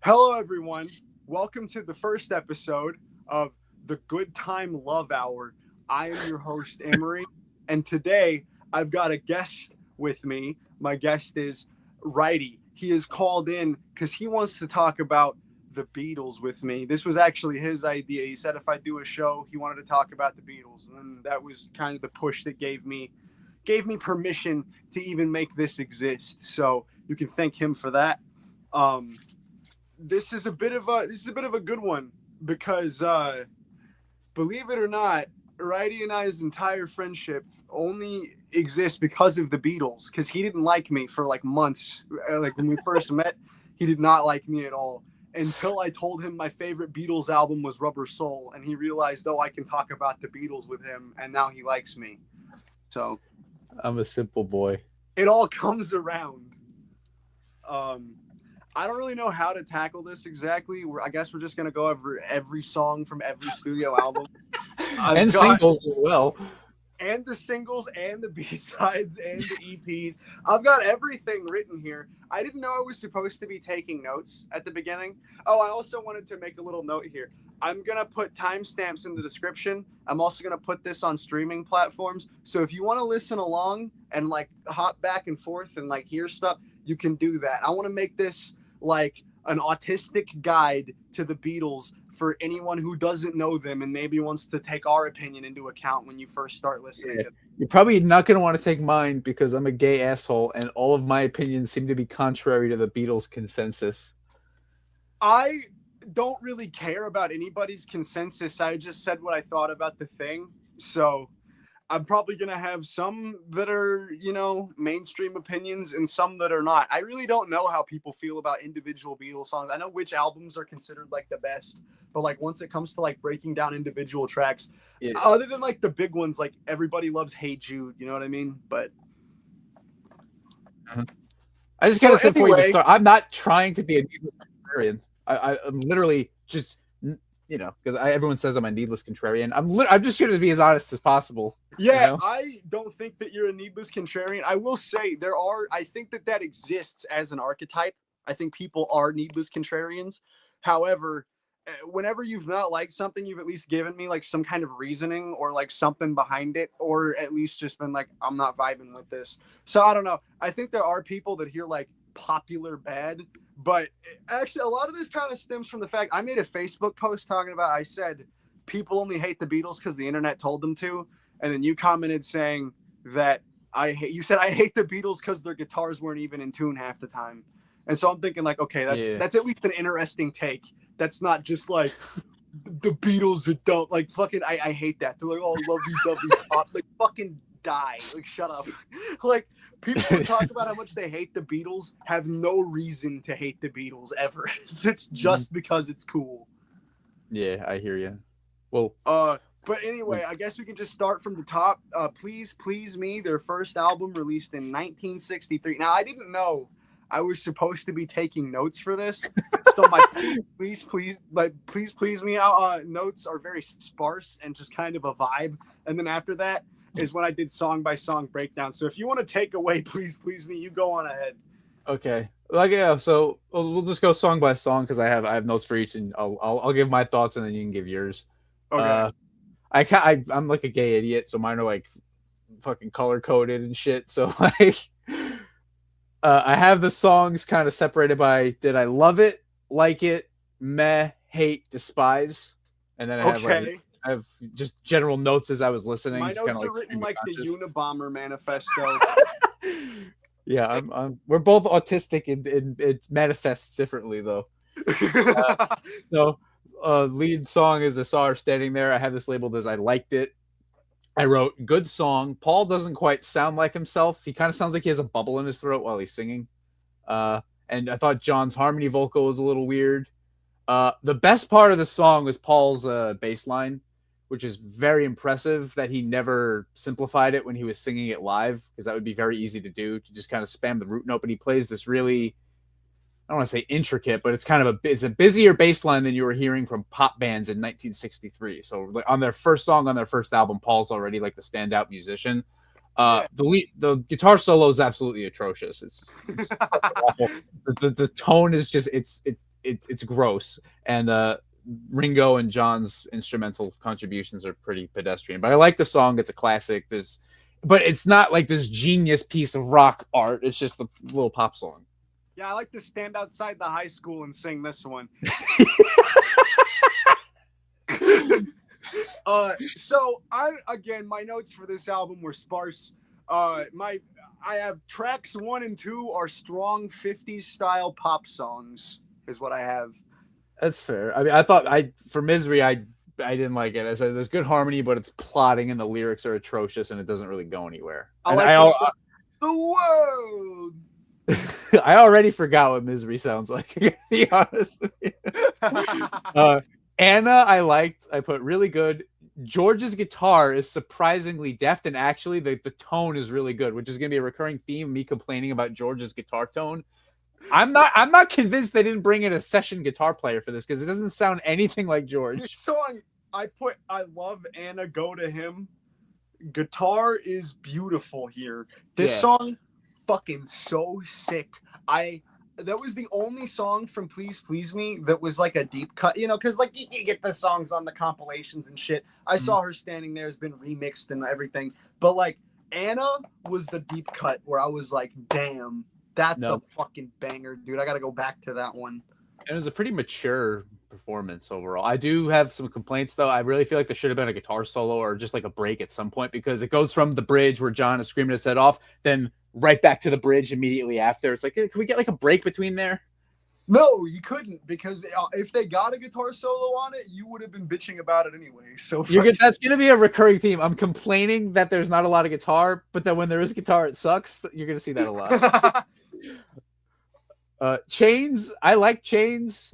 Hello, everyone. Welcome to the first episode of the Good Time Love Hour. I am your host, Emery, and today I've got a guest with me. My guest is Righty. He is called in because he wants to talk about the Beatles with me. This was actually his idea. He said if I do a show, he wanted to talk about the Beatles, and then that was kind of the push that gave me permission to even make this exist. So you can thank him for that. Um, this is a bit of a good one because believe it or not, Righty and I's entire friendship only exists because of the Beatles. Because he didn't like me for like months. Like when we first met, he did not like me at all until I told him my favorite Beatles album was Rubber Soul, and he realized, oh, I can talk about the Beatles with him, and now he likes me. So I'm a simple boy. it all comes around. I don't really know how to tackle this exactly. I guess we're just gonna go over every song from every studio album And singles as well. and the singles and the B-sides and the EPs. I've got everything written here. I didn't know I was supposed to be taking notes at the beginning. Oh, I also wanted to make a little note here. I'm going to put timestamps in the description. I'm also going to put this on streaming platforms. So if you want to listen along and like hop back and forth and like hear stuff, you can do that. I want to make this like an autistic guide to the Beatles for anyone who doesn't know them and maybe wants to take our opinion into account when you first start listening to them. You're probably not going to want to take mine because I'm a gay asshole and all of my opinions seem to be contrary to the Beatles consensus. I don't really care about anybody's consensus. I just said what I thought about the thing. So I'm probably going to have some that are, mainstream opinions and some that are not. I really don't know how people feel about individual Beatles songs. I know which albums are considered like the best, but like once it comes to like breaking down individual tracks, other than like the big ones, like everybody loves Hey Jude, you know what I mean? But I just got to say before you start, I'm not trying to be a needless contrarian. I'm literally just, because everyone says I'm a needless contrarian. I'm just trying to be as honest as possible. Yeah, I don't think that you're a needless contrarian. I will say I think that exists as an archetype. I think people are needless contrarians. However, whenever you've not liked something, you've at least given me like some kind of reasoning or like something behind it, or at least just been like, I'm not vibing with this. So I don't know. I think there are people that hear like popular bad, but actually a lot of this kind of stems from the fact I made a Facebook post talking about, I said people only hate the Beatles because the internet told them to. And then you commented saying that you said I hate the Beatles because their guitars weren't even in tune half the time. And so I'm thinking like, okay, that's at least an interesting take. That's not just like the Beatles are dumb. Like fucking, I hate that. They're like, oh, lovey-dovey pop. Like fucking die. Like shut up. Like people who talk about how much they hate the Beatles have no reason to hate the Beatles ever. It's just because it's cool. Yeah, I hear you. Well, but anyway, I guess we can just start from the top. Please Please Me, their first album released in 1963. Now, I didn't know I was supposed to be taking notes for this. So my Please Please Me notes are very sparse and just kind of a vibe. And then after that is when I did song by song breakdown. So if you want to take away Please Please Me, you go on ahead. Okay. So we'll just go song by song because I have notes for each, and I'll give my thoughts and then you can give yours. Okay. I'm like a gay idiot, so mine are like fucking color coded and shit. So like, I have the songs kind of separated by did I love it, like it, meh, hate, despise, and then I have just general notes as I was listening. My notes are written like the Unabomber manifesto. Yeah, we're both autistic and it manifests differently though. So. Lead song is I Saw Her Standing There. I have this labeled as I liked it. I wrote good song. Paul doesn't quite sound like himself. He kind of sounds like he has a bubble in his throat while he's singing. And I thought John's harmony vocal was a little weird. The best part of the song was Paul's bass line, which is very impressive that he never simplified it when he was singing it live, because that would be very easy to do, to just kind of spam the root note. But he plays this really, I don't want to say intricate, but it's kind of it's a busier bass line than you were hearing from pop bands in 1963. So like on their first song on their first album, Paul's already like the standout musician. The guitar solo is absolutely atrocious. It's awful. The tone is just it's it's gross. And Ringo and John's instrumental contributions are pretty pedestrian. But I like the song. It's a classic. But it's not like this genius piece of rock art. It's just a little pop song. Yeah, I like to stand outside the high school and sing this one. So my notes for this album were sparse. I have tracks 1 and 2 are strong 50s style pop songs, is what I have. That's fair. I mean, for Misery, I didn't like it. I said there's good harmony, but it's plotting and the lyrics are atrocious and it doesn't really go anywhere. The world. I already forgot what Misery sounds like, to be honest with you. Anna, I liked. I put really good. George's guitar is surprisingly deft, and actually the tone is really good, which is going to be a recurring theme, me complaining about George's guitar tone. I'm not convinced they didn't bring in a session guitar player for this, because it doesn't sound anything like George. This song, I love Anna, Go to Him. Guitar is beautiful here. This song, fucking so sick. That was the only song from Please Please Me that was like a deep cut, because like you get the songs on the compilations and shit. I saw Her Standing There has been remixed and everything, but like Anna was the deep cut where I was like, damn, that's a fucking banger, dude. I got to go back to that one. It was a pretty mature performance overall. I do have some complaints though. I really feel like there should have been a guitar solo or just like a break at some point, because it goes from the bridge where John is screaming his head off, then right back to the bridge immediately after. It's like, can we get like a break between there? No, you couldn't, because if they got a guitar solo on it, you would have been bitching about it anyway. So that's going to be a recurring theme. I'm complaining that there's not a lot of guitar, but that when there is guitar, it sucks. You're going to see that a lot. Chains, I like Chains.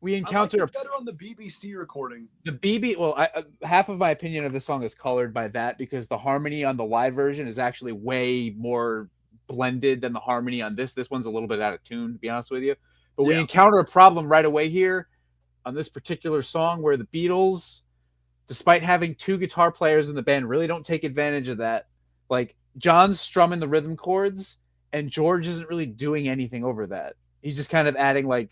We encounter better on the BBC recording. Half of my opinion of the song is colored by that, because the harmony on the live version is actually way more blended than the harmony on this. This one's a little bit out of tune, to be honest with you. But we encounter a problem right away here on this particular song, where the Beatles, despite having 2 guitar players in the band, really don't take advantage of that. Like, John's strumming the rhythm chords, and George isn't really doing anything over that. He's just kind of adding like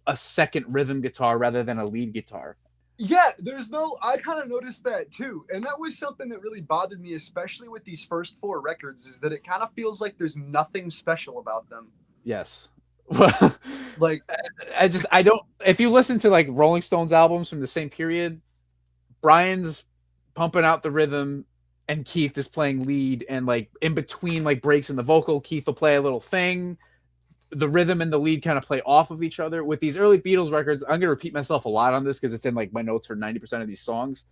a second rhythm guitar rather than a lead guitar. Yeah, I kind of noticed that too. And that was something that really bothered me, especially with these first 4 records, is that it kind of feels like there's nothing special about them. Yes. Like, I don't, if you listen to like Rolling Stones albums from the same period, Brian's pumping out the rhythm and Keith is playing lead, and like in between like breaks in the vocal, Keith will play a little thing. The rhythm and the lead kind of play off of each other. With these early Beatles records, I'm going to repeat myself a lot on this because it's in like my notes for 90% of these songs.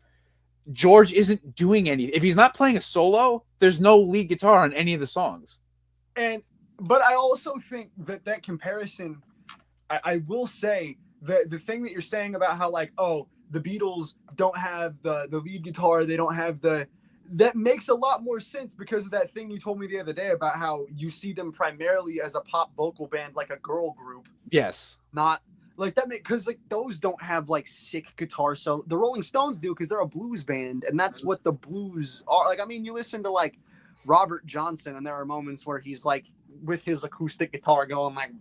George isn't doing anything. If he's not playing a solo, there's no lead guitar on any of the songs. But I also think that comparison, I will say that the thing that you're saying about how like, oh, the Beatles don't have the lead guitar, they don't have that makes a lot more sense because of that thing you told me the other day about how you see them primarily as a pop vocal band, like a girl group. Yes. Not like that, because like those don't have like sick guitar. So the Rolling Stones do, because they're a blues band, and that's what the blues are. Like, I mean, you listen to like Robert Johnson, and there are moments where he's like with his acoustic guitar going like,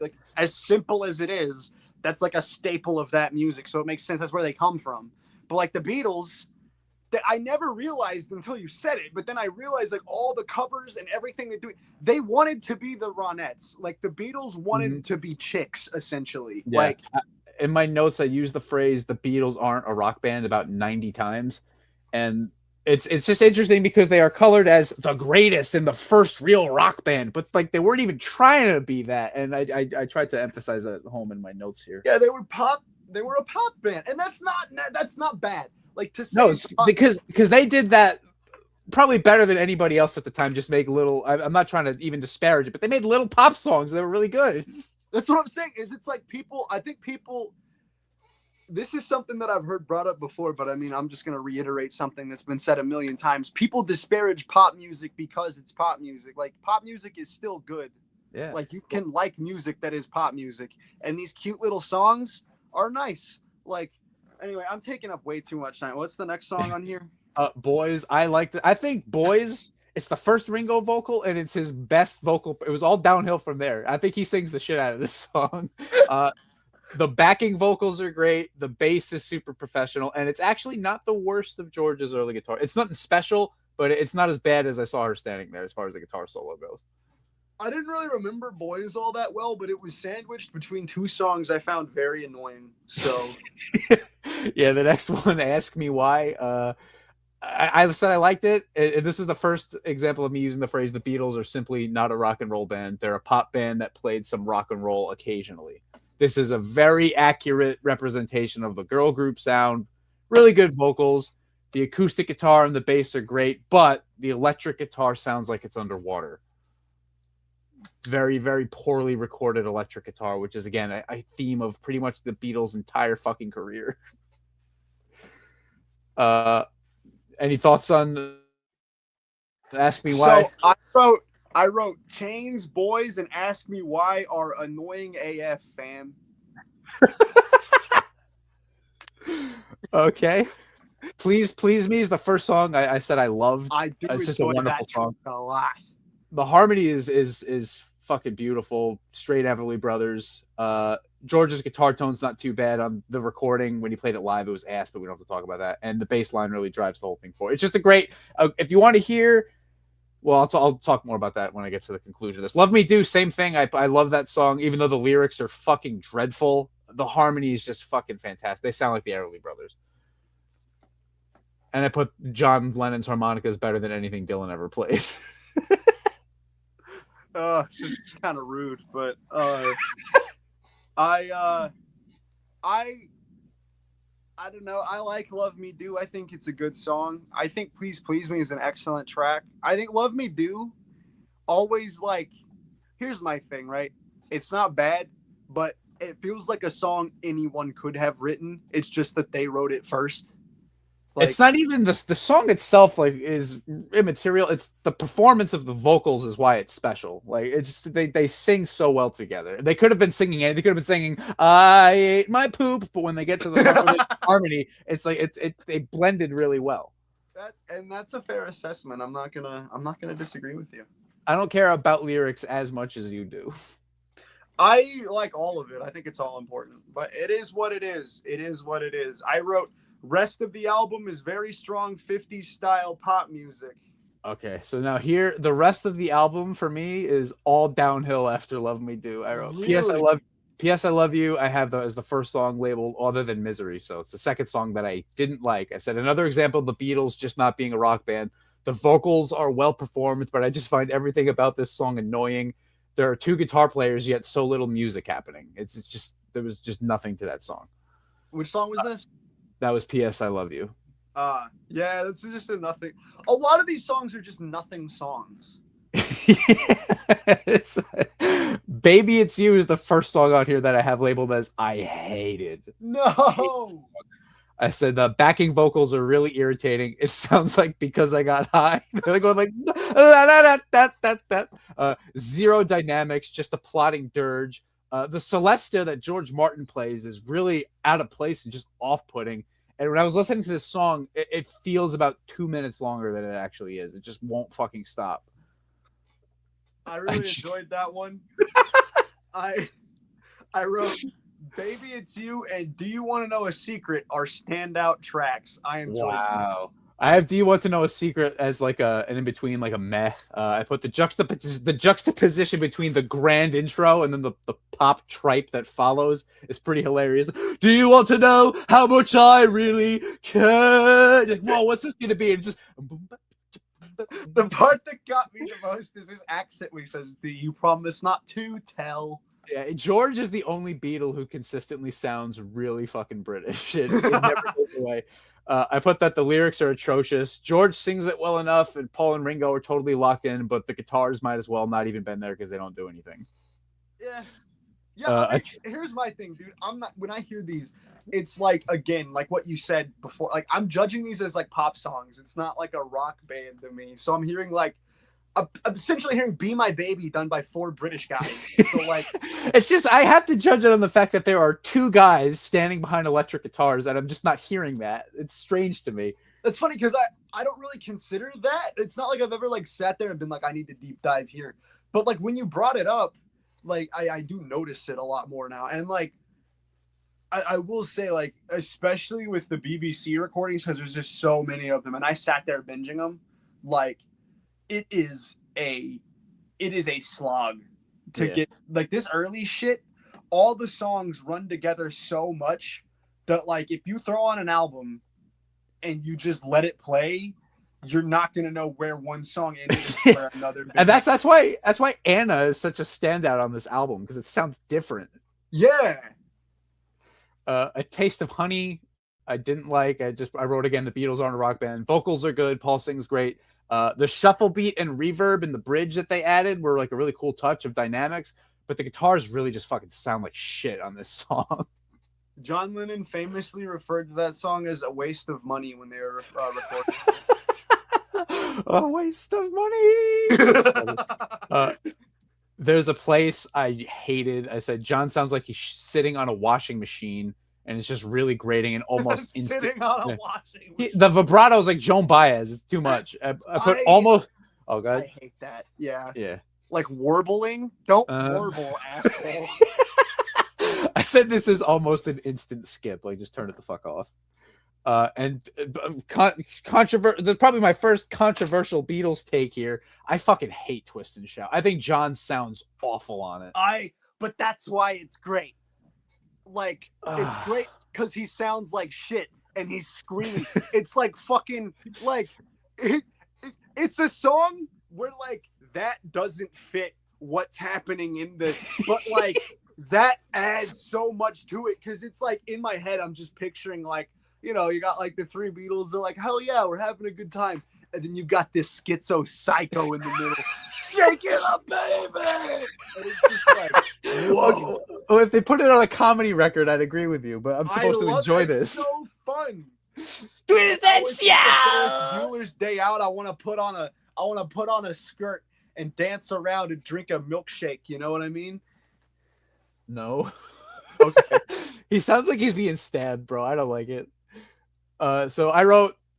like as simple as it is, that's like a staple of that music. So it makes sense. That's where they come from. But like the Beatles, that I never realized until you said it, but then I realized like all the covers and everything they wanted to be the Ronettes. Like the Beatles wanted to be chicks, essentially. Yeah. Like in my notes, I use the phrase "the Beatles aren't a rock band" about 90 times, and it's just interesting because they are colored as the greatest and the first real rock band, but like they weren't even trying to be that. And I tried to emphasize that at home in my notes here. Yeah, they were a pop band, and that's not bad. Like to say, no, because they did that probably better than anybody else at the time. Just make little. I'm not trying to even disparage it, but they made little pop songs that were really good. That's what I'm saying. It's like I think people. This is something that I've heard brought up before, but I mean, I'm just going to reiterate something that's been said a million times. People disparage pop music because it's pop music. Like pop music is still good. Yeah. Like you can like music that is pop music, and these cute little songs are nice. Like. Anyway, I'm taking up way too much time. What's the next song on here? Boys. I think Boys It's the first Ringo vocal, and it's his best vocal. It was all downhill from there. I think he sings the shit out of this song. The backing vocals are great. The bass is super professional, and it's actually not the worst of George's early guitar. It's nothing special, but it's not as bad as I saw her standing there as far as the guitar solo goes. I didn't really remember Boys all that well, but it was sandwiched between two songs I found very annoying. So, yeah, the next one, Ask Me Why. I said I liked it. And this is the first example of me using the phrase the Beatles are simply not a rock and roll band. They're a pop band that played some rock and roll occasionally. This is a very accurate representation of the girl group sound. Really good vocals. The acoustic guitar and the bass are great, but the electric guitar sounds like it's underwater. Very, very poorly recorded electric guitar, which is, again, a theme of pretty much the Beatles' entire fucking career. Any thoughts on Ask Me Why? So I wrote Chains, Boys, and Ask Me Why are annoying AF, fam. Okay. Please Me is the first song I said I loved. I do it's just a wonderful song. A lot. The harmony is fucking beautiful. Straight Everly Brothers. George's guitar tone's not too bad on the recording. When he played it live, it was ass, but we don't have to talk about that. And the bass line really drives the whole thing forward. It's just a great. If you want to hear, well, I'll talk more about that when I get to the conclusion of this. Love Me Do, same thing. I love that song, even though the lyrics are fucking dreadful. The harmony is just fucking fantastic. They sound like the Everly Brothers. And I put John Lennon's harmonica is better than anything Dylan ever played. It's just kind of rude, but I don't know. I like Love Me Do. I think it's a good song. I think Please Please Me is an excellent track. I think Love Me Do always, like, here's my thing, right? It's not bad, but it feels like a song anyone could have written. It's just that they wrote it first. Like, it's not even the song itself, like, is immaterial. It's the performance of the vocals is why it's special. Like, it's just they sing so well together. They could have been singing it. They could have been singing "I ate my poop," but when they get to the harmony, it's like they blended really well. That's a fair assessment. I'm not gonna disagree with you. I don't care about lyrics as much as you do. I like all of it. I think it's all important, but it is what it is. It is what it is. I wrote. Rest of the album is very strong 50s style pop music. Okay, so now here, the rest of the album for me is all downhill after Love Me Do. I wrote really? P.S. I Love You. I have as the first song labeled other than Misery, so it's the second song that I didn't like. I said another example of the Beatles just not being a rock band. The vocals are well performed, but I just find everything about this song annoying. There are two guitar players, yet so little music happening. It's just there was just nothing to that song. Which song was this? That was P.S. I Love You. Yeah, that's just a nothing. A lot of these songs are just nothing songs. Baby It's You is the first song on here that I have labeled as I hated. No! I said the backing vocals are really irritating. It sounds like Because I Got High. They're going like zero dynamics, just a plotting dirge. The Celesta that George Martin plays is really out of place and just off-putting. And when I was listening to this song, it feels about 2 minutes longer than it actually is. It just won't fucking stop. I really enjoyed that one. I wrote Baby It's You and Do You Want to Know a Secret are standout tracks. I enjoyed Wow. I have Do You Want to Know a Secret as like an in-between, like a meh. I put the juxtaposition between the grand intro and then the pop tripe that follows is pretty hilarious. Do you want to know how much I really care? Like, whoa, what's this going to be? And just... The part that got me the most is his accent when he says, do you promise not to tell? Yeah, George is the only Beatle who consistently sounds really fucking British. It never goes away. I put that the lyrics are atrocious. George sings it well enough, and Paul and Ringo are totally locked in, but the guitars might as well not even been there because they don't do anything. Yeah. Here's my thing, dude. When I hear these, it's like, again, like what you said before, like I'm judging these as like pop songs. It's not like a rock band to me. So I'm hearing like, I'm essentially hearing Be My Baby done by 4 British guys. So like, it's just, I have to judge it on the fact that there are 2 guys standing behind electric guitars and I'm just not hearing that. It's strange to me. That's funny because I don't really consider that. It's not like I've ever like sat there and been like, I need to deep dive here. But like when you brought it up, like I do notice it a lot more now. And like I will say, like, especially with the BBC recordings, because there's just so many of them, and I sat there binging them, like it is a slog to get like this early shit. All the songs run together so much that like if you throw on an album and you just let it play, you're not gonna know where one song ended and where another. And that's why Anna is such a standout on this album, because it sounds different. Yeah. A Taste of Honey, I didn't like. I wrote again, the Beatles aren't a rock band. Vocals are good. Paul sings great. The shuffle beat and reverb in the bridge that they added were like a really cool touch of dynamics, but the guitars really just fucking sound like shit on this song. John Lennon famously referred to that song as a waste of money when they were recording. A waste of money. There's a place I hated. I said, John sounds like he's sitting on a washing machine, and it's just really grating and almost instant. Sitting on a washing machine. The vibrato is like Joan Baez. It's too much. I put almost. Oh god, I hate that. Yeah. Yeah. Like warbling. Don't warble, asshole. I said this is almost an instant skip. Like, just turn it the fuck off. Probably my first controversial Beatles take here. I fucking hate Twist and Shout. I think John sounds awful on it. But that's why it's great. Like, it's great because he sounds like shit and he's screaming. It's like fucking like it's a song where like that doesn't fit what's happening in the, but like that adds so much to it because it's like in my head I'm just picturing like, you know, you got like the three Beatles. They're like, hell yeah, we're having a good time. And then you got this schizo psycho in the middle. Shake it up, baby! And it's just like, whoa. Well, if they put it on a comedy record, I'd agree with you, but I'm supposed to enjoy this. It's so fun. Twist and Shout! Bueller's Day Out. I want to put on a skirt and dance around and drink a milkshake. You know what I mean? No. Okay. He sounds like he's being stabbed, bro. I don't like it. So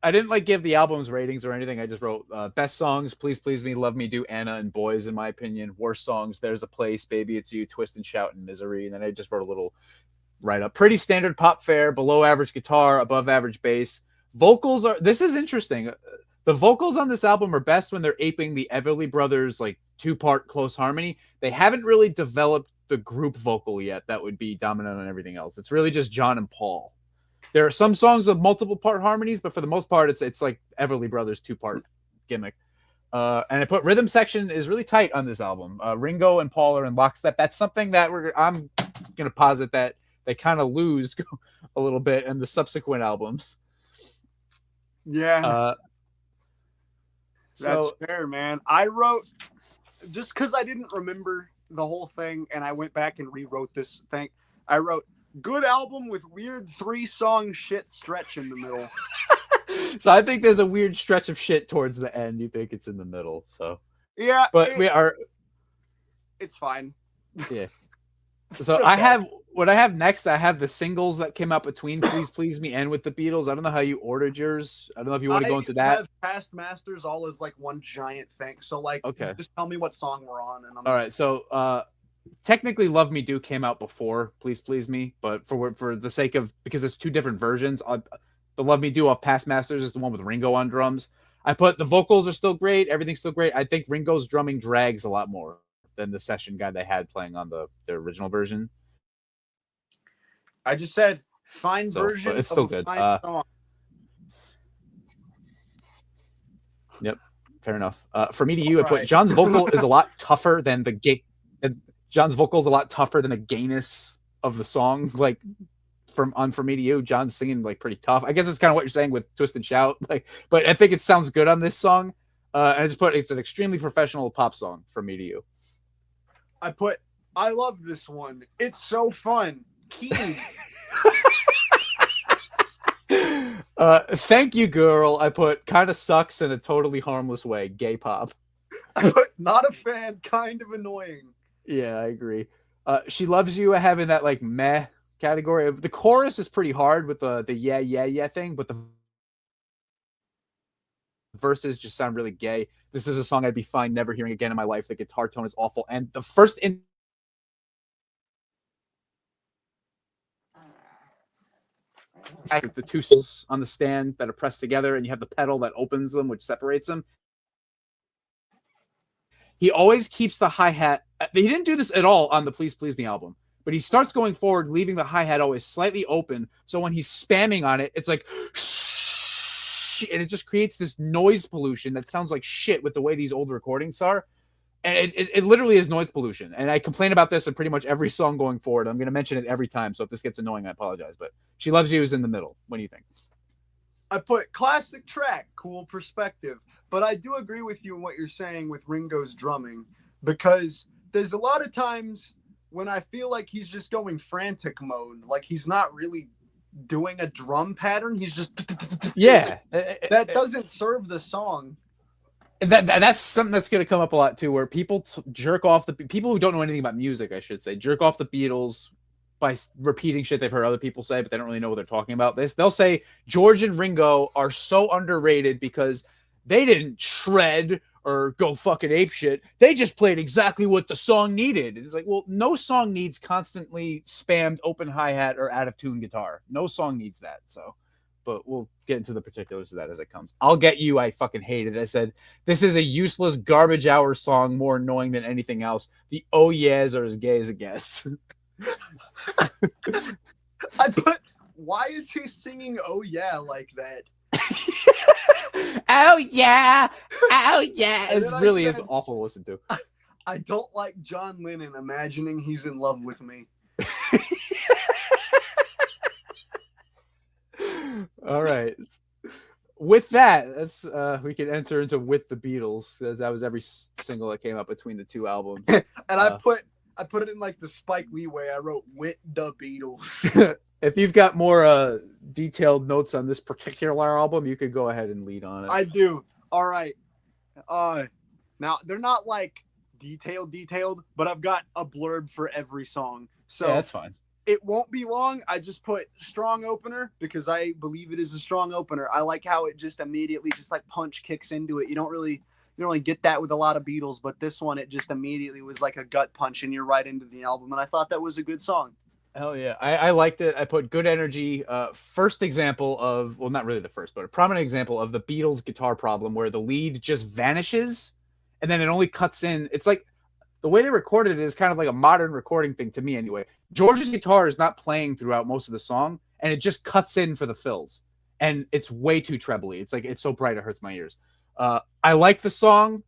I didn't like give the albums ratings or anything. I just wrote best songs, Please Please Me, Love Me Do, Anna, and Boys, in my opinion. Worst songs, There's a Place, Baby It's You, Twist and Shout, and Misery. And then I just wrote a little write-up. Pretty standard pop fare, below average guitar, above average bass. Vocals are, this is interesting. The vocals on this album are best when they're aping the Everly Brothers, like, two-part close harmony. They haven't really developed the group vocal yet that would be dominant on everything else. It's really just John and Paul. There are some songs with multiple part harmonies, but for the most part, it's like Everly Brothers two-part gimmick. And I put rhythm section is really tight on this album. Ringo and Paul are in lockstep. That's something that I'm gonna posit that they kind of lose a little bit in the subsequent albums. Yeah, that's fair, man. I wrote, just because I didn't remember the whole thing, and I went back and rewrote this thing. I wrote, good album with weird 3-song shit stretch in the middle. So I think there's a weird stretch of shit towards the end. You think it's in the middle, so yeah. But we are. It's fine. Yeah. So okay. I have next. I have the singles that came out between Please Please Me and With the Beatles. I don't know how you ordered yours. I don't know if you want to go into that. I have Past Masters all as like one giant thing. So like, okay, just tell me what song we're on, and all right. So technically Love Me Do came out before Please Please Me, but for the sake of, because it's two different versions, the Love Me Do of Past Masters is the one with Ringo on drums. I put the vocals are still great, everything's still great. I think Ringo's drumming drags a lot more than the session guy they had playing on the original version. I just said fine version, but it's still good. Song. Yep, fair enough. For Me to You, I put John's vocal is a lot tougher than the gay. John's vocal is a lot tougher than the gayness of the song. Like For Me to You, John's singing like pretty tough. I guess it's kind of what you're saying with Twist and Shout. Like, but I think it sounds good on this song. And I just put it's an extremely professional pop song. For Me to You. I put I love this one. It's so fun. Keem. Thank You Girl. I put kind of sucks in a totally harmless way. Gay pop. I put not a fan. Kind of annoying. Yeah, I agree. She Loves You, I have in that like meh category. The chorus is pretty hard with the yeah thing, but the verses just sound really gay. This is a song I'd be fine never hearing again in my life. The guitar tone is awful. And the first the two cells on the stand that are pressed together, and you have the pedal that opens them, which separates them. He always keeps the hi-hat. He didn't do this at all on the Please Please Me album, but he starts going forward, leaving the hi-hat always slightly open. So when he's spamming on it, it's like, and it just creates this noise pollution that sounds like shit with the way these old recordings are. And it literally is noise pollution. And I complain about this in pretty much every song going forward. I'm going to mention it every time. So if this gets annoying, I apologize. But She Loves You is in the middle. What do you think? I put classic track, cool perspective. But I do agree with you in what you're saying with Ringo's drumming, because there's a lot of times when I feel like he's just going frantic mode. Like he's not really doing a drum pattern. He's just, yeah, that doesn't serve the song. That's something that's going to come up a lot too, where people jerk off people who don't know anything about music, I should say, jerk off the Beatles by repeating shit they've heard other people say, but they don't really know what they're talking about. They'll say George and Ringo are so underrated because they didn't shred or go fucking ape shit. They just played exactly what the song needed. It's like, well, no song needs constantly spammed open hi-hat or out of tune guitar. No song needs that. So, but we'll get into the particulars of that as it comes. I'll Get You, I fucking hated. I said, this is a useless garbage hour song, more annoying than anything else. The oh yeahs are as gay as it gets. I put, why is he singing oh yeah like that? Oh yeah, oh yeah. It really is awful to listen to. I don't like John Lennon imagining he's in love with me. All right. With that, let's we can enter into With the Beatles. That was every single that came up between the two albums. And I put it in like the Spike Lee way. I wrote With the Beatles. If you've got more detailed notes on this particular album, you could go ahead and lead on it. I do. All right. Now they're not like detailed, but I've got a blurb for every song. So yeah, that's fine. It won't be long. I just put strong opener because I believe it is a strong opener. I like how it just immediately just like punch kicks into it. You don't really get that with a lot of Beatles, but this one, it just immediately was like a gut punch and you're right into the album. And I thought that was a good song. Hell yeah. I liked it. I put good energy. First example of, well, not really the first, but a prominent example of the Beatles guitar problem where the lead just vanishes and then it only cuts in. It's like the way they recorded it is kind of like a modern recording thing to me anyway. George's guitar is not playing throughout most of the song and it just cuts in for the fills. And it's way too trebly. It's like, it's so bright it hurts my ears. I like the song,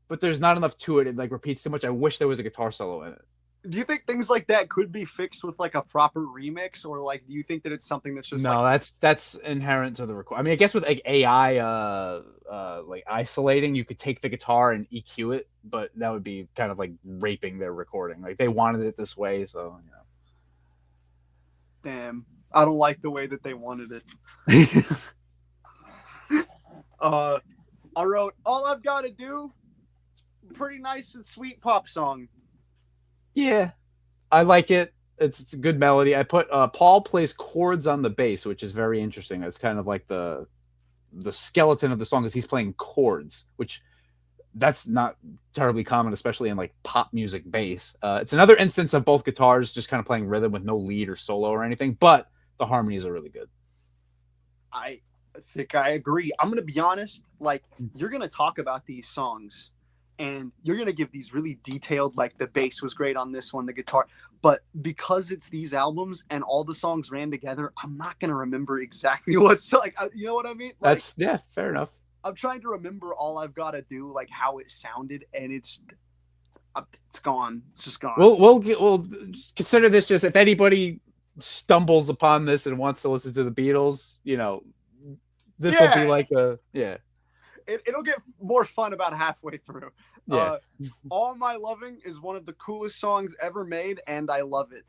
but there's not enough to it. It like repeats too much. I wish there was a guitar solo in it. Do you think things like that could be fixed with like a proper remix, or like do you think that it's something that's just no? Like... That's inherent to the record. I mean, I guess with like AI, like isolating, you could take the guitar and EQ it, but that would be kind of like raping their recording. Like they wanted it this way, so you know. Damn, I don't like the way that they wanted it. I wrote All I've Got to Do. It's a pretty nice and sweet pop song. Yeah, I like it. It's a good melody. I put Paul plays chords on the bass, which is very interesting. That's kind of like the skeleton of the song is he's playing chords, which that's not terribly common, especially in like pop music bass. It's another instance of both guitars just kind of playing rhythm with no lead or solo or anything, but the harmonies are really good. I think I agree. I'm going to be honest. Like, you're going to talk about these songs and you're going to give these really detailed, like the bass was great on this one, the guitar, but because it's these albums and all the songs ran together, I'm not going to remember exactly what's like, you know what I mean? Like, that's, yeah, fair enough. I'm trying to remember All I've Got to Do, like how it sounded, and it's gone. It's just gone. We'll consider this just, if anybody stumbles upon this and wants to listen to the Beatles, you know, this will be like a, yeah. It'll get more fun about halfway through. Yeah. All My Loving is one of the coolest songs ever made, and I love it.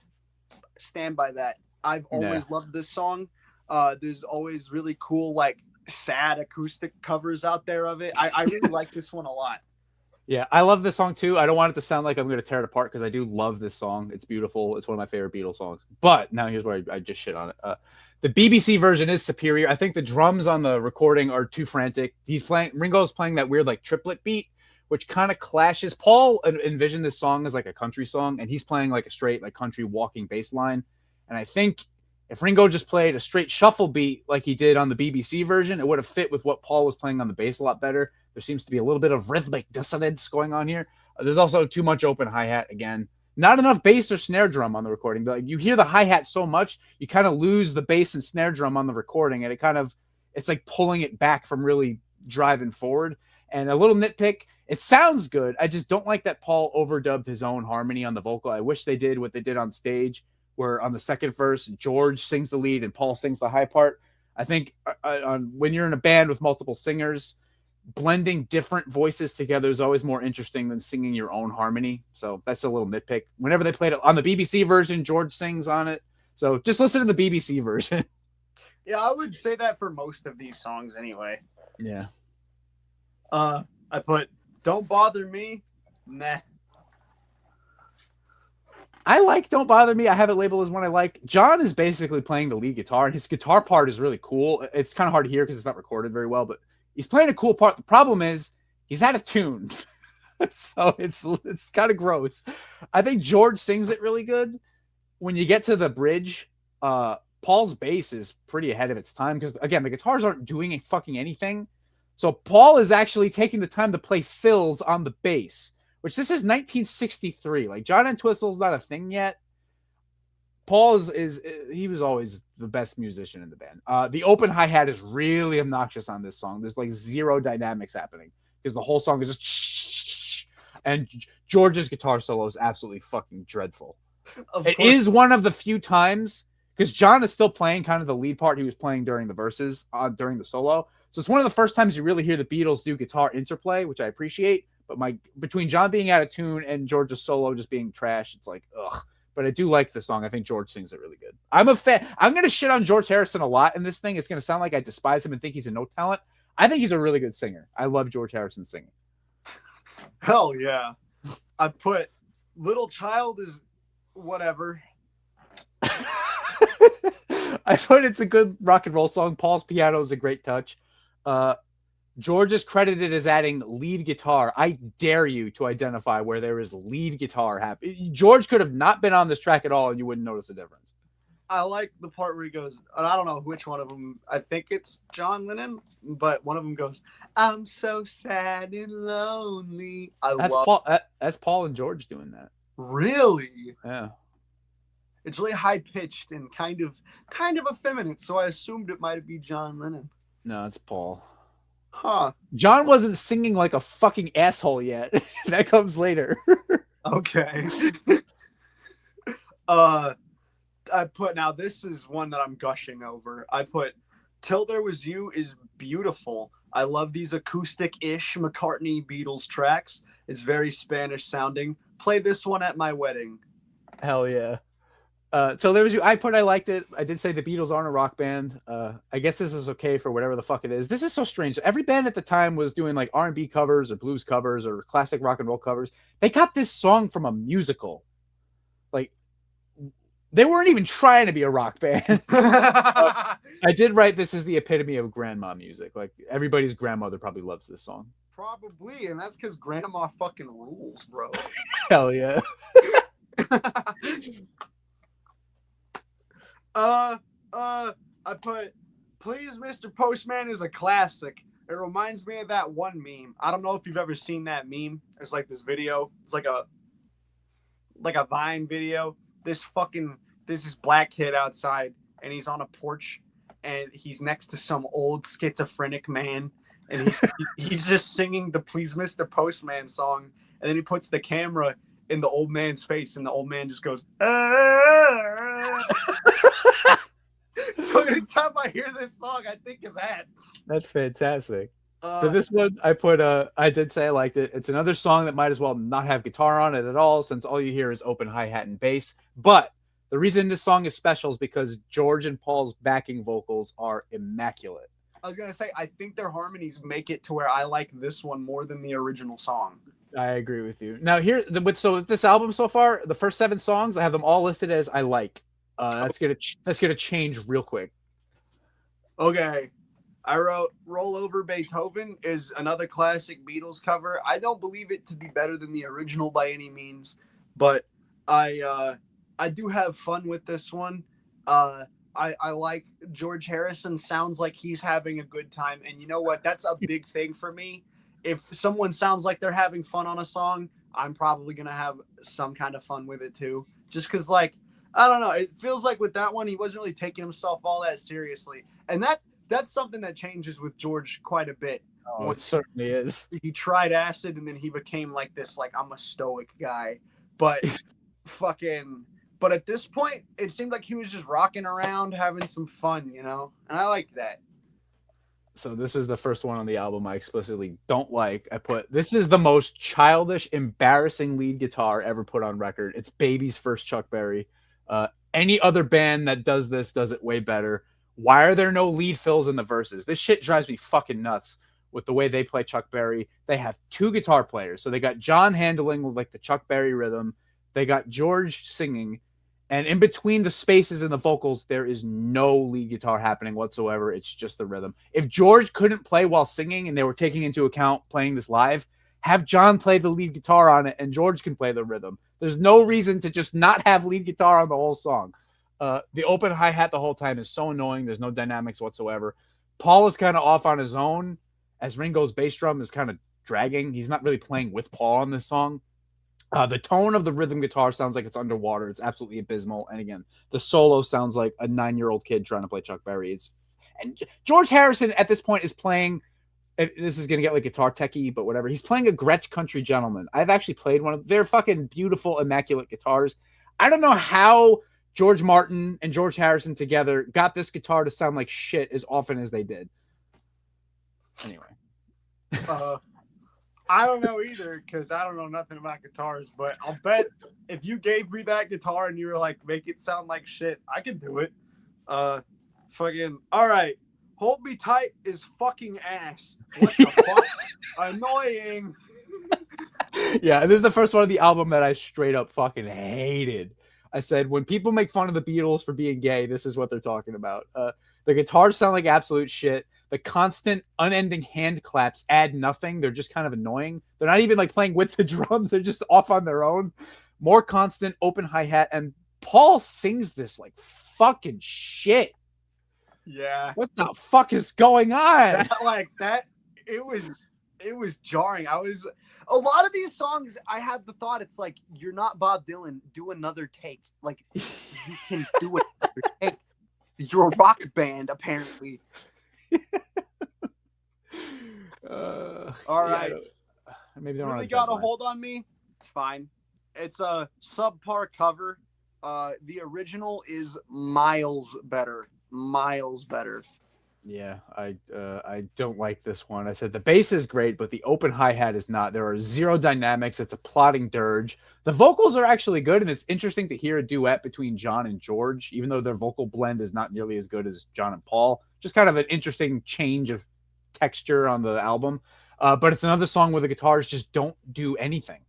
Stand by that. I've always loved this song. There's always really cool, like, sad acoustic covers out there of it. I really like this one a lot. Yeah, I love this song too. I don't want it to sound like I'm going to tear it apart because I do love this song. It's beautiful. It's one of my favorite Beatles songs. But now here's where I just shit on it. The BBC version is superior. I think the drums on the recording are too frantic. Ringo's playing that weird like triplet beat, which kind of clashes. Paul envisioned this song as like a country song, and he's playing like a straight like country walking bass line. And I think if Ringo just played a straight shuffle beat like he did on the BBC version, it would have fit with what Paul was playing on the bass a lot better. There seems to be a little bit of rhythmic dissonance going on here. There's also too much open hi-hat again. Not enough bass or snare drum on the recording. Like, you hear the hi-hat so much, you kind of lose the bass and snare drum on the recording, and it's like pulling it back from really driving forward. And a little nitpick, it sounds good. I just don't like that Paul overdubbed his own harmony on the vocal. I wish they did what they did on stage, where on the second verse, George sings the lead and Paul sings the high part. I think when you're in a band with multiple singers, blending different voices together is always more interesting than singing your own harmony. So that's a little nitpick. Whenever they played it on the BBC version, George sings on it. So just listen to the BBC version. Yeah, I would say that for most of these songs anyway. Yeah. I put Don't Bother Me. Meh. I like Don't Bother Me. I have it labeled as one I like. John is basically playing the lead guitar, and his guitar part is really cool. It's kind of hard to hear because it's not recorded very well, but he's playing a cool part. The problem is he's out of tune. So it's kind of gross. I think George sings it really good. When you get to the bridge, Paul's bass is pretty ahead of its time because, again, the guitars aren't doing fucking anything. So Paul is actually taking the time to play fills on the bass, which this is 1963. Like, John Entwistle's not a thing yet. Paul he was always the best musician in the band. The open hi-hat is really obnoxious on this song. There's like zero dynamics happening because the whole song is just and George's guitar solo is absolutely fucking dreadful. It is one of the few times, because John is still playing kind of the lead part he was playing during the verses, during the solo. So it's one of the first times you really hear the Beatles do guitar interplay, which I appreciate. But between John being out of tune and George's solo just being trash, it's like, ugh. But I do like the song. I think George sings it really good. I'm a fan. I'm going to shit on George Harrison a lot in this thing. It's going to sound like I despise him and think he's a no talent. I think he's a really good singer. I love George Harrison singing. Hell yeah. I put Little Child is whatever. I put it's a good rock and roll song. Paul's piano is a great touch. George is credited as adding lead guitar. I dare you to identify where there is lead guitar happening. George could have not been on this track at all, and you wouldn't notice a difference. I like the part where he goes, and I don't know which one of them. I think it's John Lennon, but one of them goes, "I'm so sad and lonely." That's Paul and George doing that. Really? Yeah. It's really high pitched and kind of effeminate, so I assumed it might be John Lennon. No, it's Paul. Huh. John wasn't singing like a fucking asshole yet. That comes later. Okay. I put, now this is one that I'm gushing over. I put Till There Was You is beautiful. I love these acoustic-ish McCartney Beatles tracks. It's very Spanish sounding. Play this one at my wedding. Hell yeah. So there was you. I liked it. I did say the Beatles aren't a rock band. I guess this is okay for whatever the fuck it is. This is so strange. Every band at the time was doing like R&B covers or blues covers or classic rock and roll covers. They got this song from a musical. Like, they weren't even trying to be a rock band. I did write this is the epitome of grandma music. Like, everybody's grandmother probably loves this song. Probably, and that's because grandma fucking rules, bro. Hell yeah. I put Please Mr. Postman is a classic. It reminds me of that one meme. I don't know if you've ever seen that meme. It's like this video. It's like a Vine video. This black kid outside, and he's on a porch, and he's next to some old schizophrenic man, and he's just singing the Please Mr. Postman song, and then he puts the camera in the old man's face, and the old man just goes, So anytime I hear this song, I think of that. That's fantastic. For this one, I did say I liked it. It's another song that might as well not have guitar on it at all, since all you hear is open hi-hat and bass. But the reason this song is special is because George and Paul's backing vocals are immaculate. I was going to say, I think their harmonies make it to where I like this one more than the original song. I agree with you. Now here, with this album so far, the first 7 songs, I have them all listed as I like. That's gonna change real quick. Okay. I wrote Roll Over Beethoven is another classic Beatles cover. I don't believe it to be better than the original by any means, but I do have fun with this one. I like George Harrison sounds like he's having a good time, and you know what? That's a big thing for me. If someone sounds like they're having fun on a song, I'm probably gonna have some kind of fun with it too. Just because, like, I don't know, it feels like with that one he wasn't really taking himself all that seriously, and that's something that changes with George quite a bit. Oh, it certainly is. He tried acid and then he became like this, like, I'm a stoic guy. But but at this point, it seemed like he was just rocking around, having some fun, you know? And I liked that. So this is the first one on the album I explicitly don't like. I put, this is the most childish, embarrassing lead guitar ever put on record. It's Baby's first Chuck Berry. Any other band that does this does it way better. Why are there no lead fills in the verses? This shit drives me fucking nuts with the way they play Chuck Berry. They have 2 guitar players. So they got John handling with like the Chuck Berry rhythm. They got George singing. And in between the spaces in the vocals, there is no lead guitar happening whatsoever. It's just the rhythm. If George couldn't play while singing and they were taking into account playing this live, have John play the lead guitar on it and George can play the rhythm. There's no reason to just not have lead guitar on the whole song. The open hi-hat the whole time is so annoying. There's no dynamics whatsoever. Paul is kind of off on his own as Ringo's bass drum is kind of dragging. He's not really playing with Paul on this song. The tone of the rhythm guitar sounds like it's underwater. It's absolutely abysmal. And again, the solo sounds like a 9-year-old kid trying to play Chuck Berry. And George Harrison at this point is playing, this is going to get like guitar techie, but whatever. He's playing a Gretsch Country Gentleman. I've actually played one of their fucking beautiful, immaculate guitars. I don't know how George Martin and George Harrison together got this guitar to sound like shit as often as they did. Anyway. I don't know either because I don't know nothing about guitars, but I'll bet if you gave me that guitar and you were like, make it sound like shit, I could do it. Fucking, all right. Hold Me Tight is fucking ass. What the fuck? Annoying. Yeah, this is the first one of the album that I straight up fucking hated. I said, when people make fun of the Beatles for being gay, this is what they're talking about. The guitars sound like absolute shit. The constant, unending hand claps add nothing. They're just kind of annoying. They're not even like playing with the drums. They're just off on their own. More constant, open hi-hat. And Paul sings this like fucking shit. Yeah. What the fuck is going on? It was jarring. A lot of these songs, I have the thought, it's like, you're not Bob Dylan, do another take. Like, you can do another take. You're a rock band, apparently. All right. Yeah, maybe don't really got a hold on me. It's fine. It's a subpar cover. The original is miles better. Miles better. Yeah, I don't like this one. I said the bass is great, but the open hi-hat is not. There are 0 dynamics. It's a plodding dirge. The vocals are actually good, and it's interesting to hear a duet between John and George, even though their vocal blend is not nearly as good as John and Paul. Just kind of an interesting change of texture on the album. But it's another song where the guitars just don't do anything.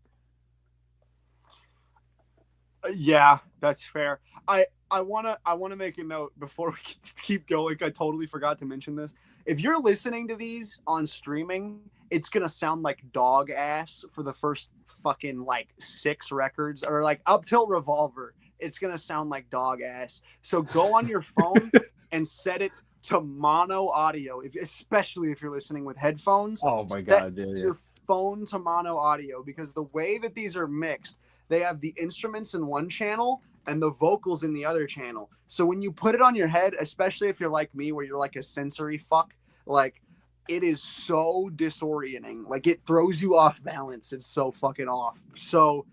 Yeah, that's fair. I wanna make a note before we keep going. I totally forgot to mention this. If you're listening to these on streaming, it's gonna sound like dog ass for the first fucking like 6 records, or like up till Revolver. It's gonna sound like dog ass. So go on your phone and set it to mono audio, especially if you're listening with headphones. Oh my god, yeah. Your phone to mono audio, because the way that these are mixed, they have the instruments in one channel and the vocals in the other channel. So when you put it on your head, especially if you're like me, where you're like a sensory fuck, like, it is so disorienting. Like, it throws you off balance. It's so fucking off. So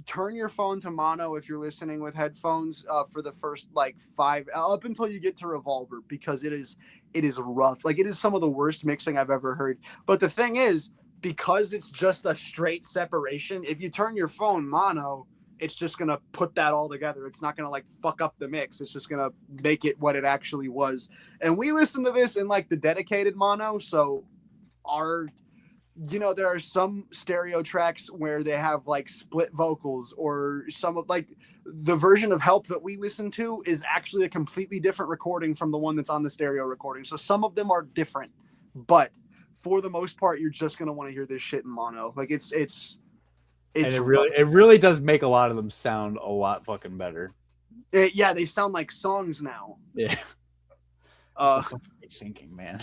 turn your phone to mono if you're listening with headphones for the first like 5 up until you get to Revolver, because it is rough. Like, it is some of the worst mixing I've ever heard. But the thing is, because it's just a straight separation, if you turn your phone mono, it's just going to put that all together. It's not going to like fuck up the mix. It's just going to make it what it actually was. And we listened to this in like the dedicated mono. So you know, there are some stereo tracks where they have like split vocals, or some of like the version of Help that we listen to is actually a completely different recording from the one that's on the stereo recording. So some of them are different, but for the most part, you're just gonna want to hear this shit in mono. Like it's and it really does make a lot of them sound a lot fucking better. Yeah, they sound like songs now. Yeah. What the fuck are they thinking, man?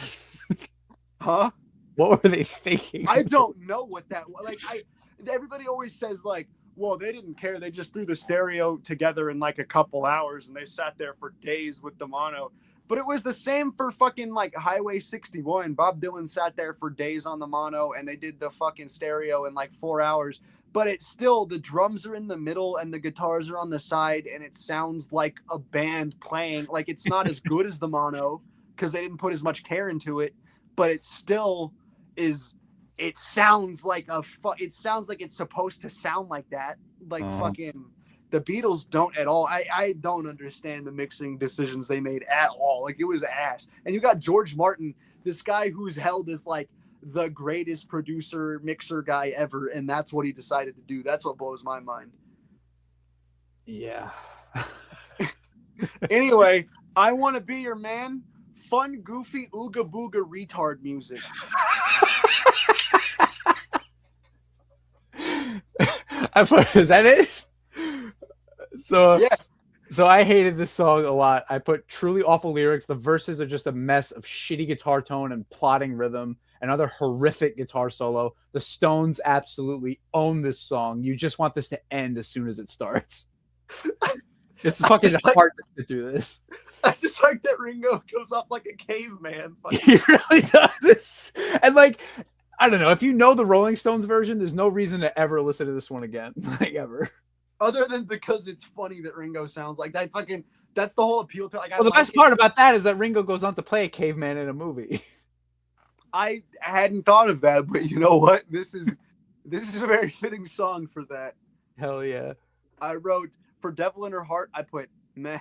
Huh? What were they thinking? I don't know what that was. Like, everybody always says like, well, they didn't care. They just threw the stereo together in like a couple hours and they sat there for days with the mono. But it was the same for fucking like Highway 61. Bob Dylan sat there for days on the mono and they did the fucking stereo in like 4 hours. But it's still, the drums are in the middle and the guitars are on the side and it sounds like a band playing. Like, it's not as good as the mono because they didn't put as much care into it, but it still is. It sounds like it sounds like it's supposed to sound like that. Like fucking the Beatles don't at all. I don't understand the mixing decisions they made at all. Like, it was ass. And you got George Martin, this guy who's held as like the greatest producer mixer guy ever, and that's what he decided to do. That's what blows my mind. Yeah. Anyway, I Want to Be Your Man. Fun, goofy, ooga booga retard music. Is that it? So yeah. So I hated this song a lot. I put truly awful lyrics. The verses are just a mess of shitty guitar tone and plotting rhythm. Another horrific guitar solo. The Stones absolutely own this song. You just want this to end as soon as it starts. It's fucking hard to sit through this. I just like that Ringo goes off like a caveman. He really does. And like, I don't know, if you know the Rolling Stones version, there's no reason to ever listen to this one again. Like, ever. Other than because it's funny that Ringo sounds like that. Fucking, that's the whole appeal to. Like, well, the best part about that is that Ringo goes on to play a caveman in a movie. I hadn't thought of that, but you know what? This is a very fitting song for that. Hell yeah. I wrote for Devil in Her Heart. I put meh.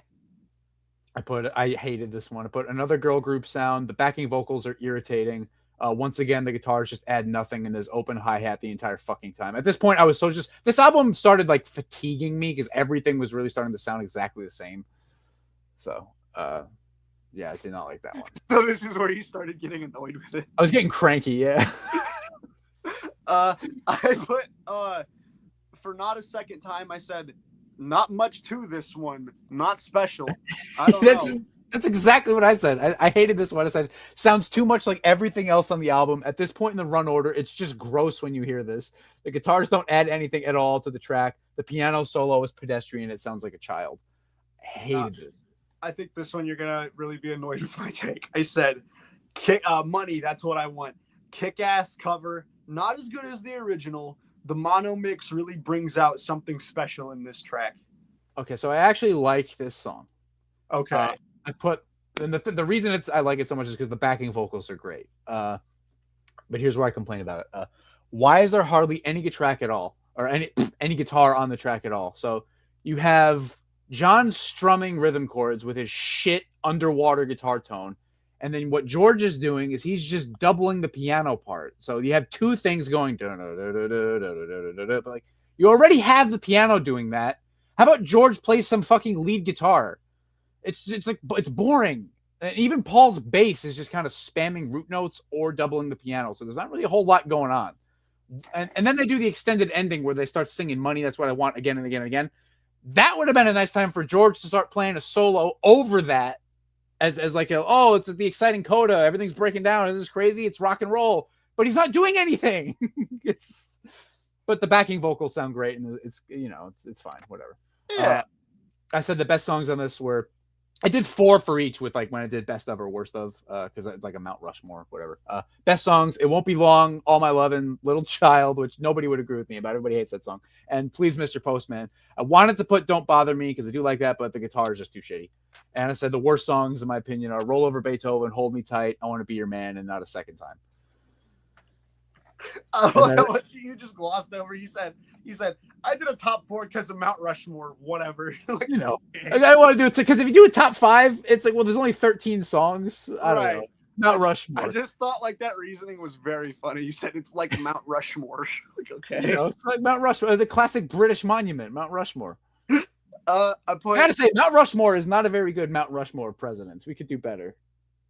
I hated this one. I put another girl group sound. The backing vocals are irritating. Once again, the guitars just add nothing, and there's open hi-hat the entire fucking time. At this point, I was this album started like fatiguing me because everything was really starting to sound exactly the same. So, yeah, I did not like that one. So this is where you started getting annoyed with it. I was getting cranky, yeah. I put for Not a Second Time, I said, not much to this one, not special. I don't know. That's exactly what I said. I hated this one. I said, sounds too much like everything else on the album. At this point in the run order, it's just gross when you hear this. The guitars don't add anything at all to the track. The piano solo is pedestrian. It sounds like a child. I hated this. I think this one you're going to really be annoyed with my take. I said, Money, that's what I want. Kick-ass cover, not as good as the original. The mono mix really brings out something special in this track. Okay, so I actually like this song. Okay. I put, and the reason I like it so much is because the backing vocals are great. But here's where I complain about it. Why is there hardly any track at all, or any guitar on the track at all? So you have John strumming rhythm chords with his shit underwater guitar tone, and then what George is doing is he's just doubling the piano part. So you have two things going. But like, you already have the piano doing that. How about George plays some fucking lead guitar? It's boring. And even Paul's bass is just kind of spamming root notes or doubling the piano. So there's not really a whole lot going on. And then they do the extended ending where they start singing Money, That's What I Want, again and again and again. That would have been a nice time for George to start playing a solo over that as like, it's the exciting coda. Everything's breaking down. This is crazy. It's rock and roll. But he's not doing anything. But the backing vocals sound great. And it's fine. Whatever. Yeah. I said the best songs on this were, I did 4 for each with like when I did best of or worst of, because it's like a Mount Rushmore, whatever. Best songs, It Won't Be Long, All My Lovin', Little Child, which nobody would agree with me about. Everybody hates that song. And Please Mr. Postman. I wanted to put Don't Bother Me because I do like that, but the guitar is just too shitty. And I said the worst songs, in my opinion, are Roll Over Beethoven, Hold Me Tight, I Want to Be Your Man, and Not a Second Time. You just glossed over. You said I did a top 4 because of Mount Rushmore, whatever. Like, I want to do it because if you do a top 5, it's like, well, there's only 13 songs. I don't know. Mount I Rushmore. just thought like that reasoning was very funny. You said it's like Mount Rushmore. Like, okay. You know, it's like Mount Rushmore, the classic British monument, Mount Rushmore. I I gotta say, Mount Rushmore is not a very good Mount Rushmore of presidents. We could do better.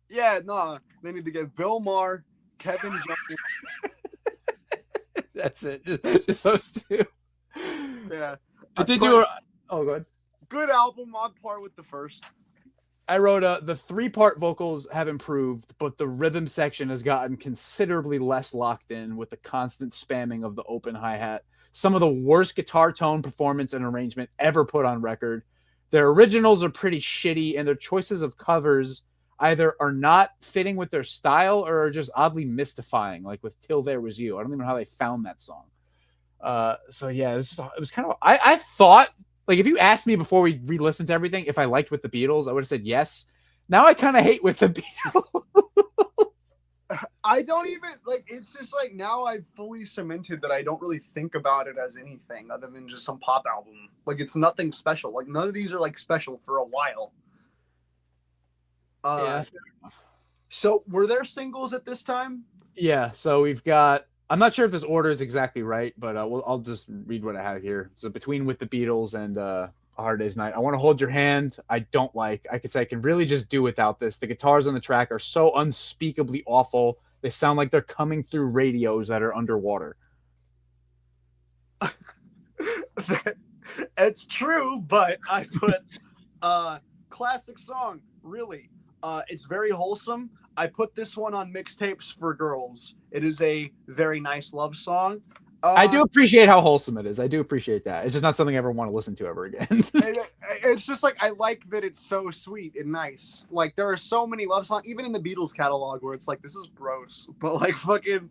Yeah, no, they need to get Bill Maher, Kevin Jones. That's it. Just those two. Yeah. I did do a. Oh, go ahead. Good album on par with the first. I wrote the 3-part vocals have improved, but the rhythm section has gotten considerably less locked in with the constant spamming of the open hi-hat. Some of the worst guitar tone, performance, and arrangement ever put on record. Their originals are pretty shitty, and their choices of covers either are not fitting with their style or are just oddly mystifying, like with Till There Was You. I don't even know how they found that song. So yeah, it was kind of, I thought, like, if you asked me before we re-listened to everything if I liked With the Beatles, I would have said yes. Now I kind of hate With the Beatles. I don't even, like, it's just like now I've fully cemented that I don't really think about it as anything other than just some pop album. Like, it's nothing special. Like, none of these are like special for a while. Yeah. So were there singles at this time? Yeah. So we've got, I'm not sure if this order is exactly right, but I'll just read what I have here. So between With the Beatles and A Hard Day's Night, I Want to Hold Your Hand, I don't like. I could say I can really just do without this. The guitars on the track are so unspeakably awful. They sound like they're coming through radios that are underwater. It's true, but I put classic song, really. It's very wholesome. I put this one on mixtapes for girls. It is a very nice love song. I do appreciate how wholesome it is. I do appreciate that. It's just not something I ever want to listen to ever again. It's just like, I like that it's so sweet and nice. Like, there are so many love songs, even in the Beatles catalog, where it's like, this is gross. But like, fucking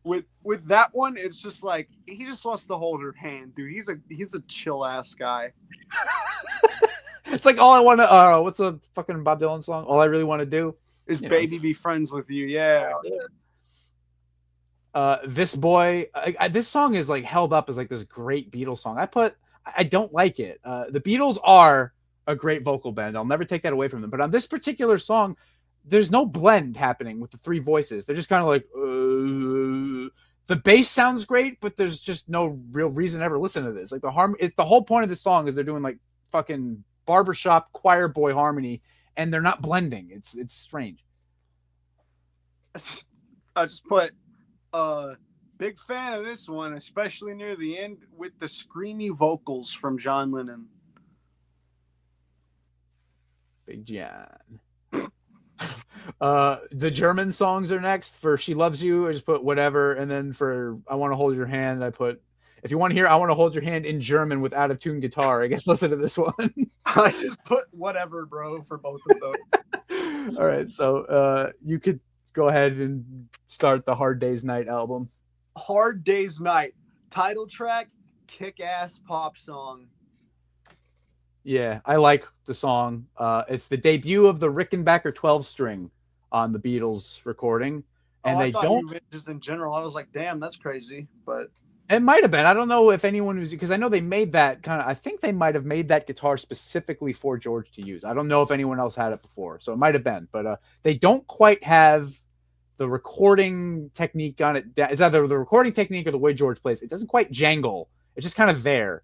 with that one, it's just like, he just wants to hold her hand, dude. He's a chill ass guy. It's like, all I want to, what's a fucking Bob Dylan song? All I Really Want to Do is Baby Be Friends with You. Yeah. This Boy, this song is like held up as like this great Beatles song. I don't like it. The Beatles are a great vocal band. I'll never take that away from them. But on this particular song, there's no blend happening with the 3 voices. They're just kind of like, the bass sounds great, but there's just no real reason to ever listen to this. Like, the whole point of the song is they're doing like fucking barbershop choir boy harmony, and they're not blending. It's strange. I just put big fan of this one, especially near the end with the screamy vocals from John Lennon. Big John. The German songs are next. For She Loves You, I just put whatever, and then for I Want to Hold Your Hand, I put, if you want to hear I Want to Hold Your Hand in German with out of tune guitar, I guess listen to this one. I just put whatever, bro, for both of those. All right, so you could go ahead and start the Hard Day's Night album. Hard Day's Night, title track, kick-ass pop song. Yeah, I like the song. It's the debut of the Rickenbacker 12-string on the Beatles recording, and they don't. You meant just in general, I was like, damn, that's crazy, but it might have been. I don't know if anyone was, because I know they made that kind of. I think they might have made that guitar specifically for George to use. I don't know if anyone else had it before, so it might have been. But they don't quite have the recording technique on it. It's either the recording technique or the way George plays. It doesn't quite jangle. It's just kind of there.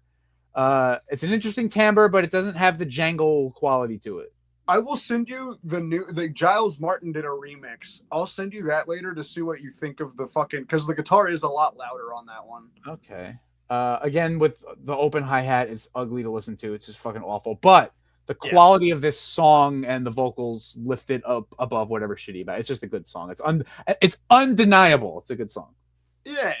It's an interesting timbre, but it doesn't have the jangle quality to it. I will send you the Giles Martin did a remix. I'll send you that later to see what you think of the fucking, because the guitar is a lot louder on that one. Okay. Again, with the open hi-hat, it's ugly to listen to. It's just fucking awful. But the quality of this song and the vocals lift it up above whatever shitty about it. It's just a good song. It's undeniable. It's a good song. Yeah.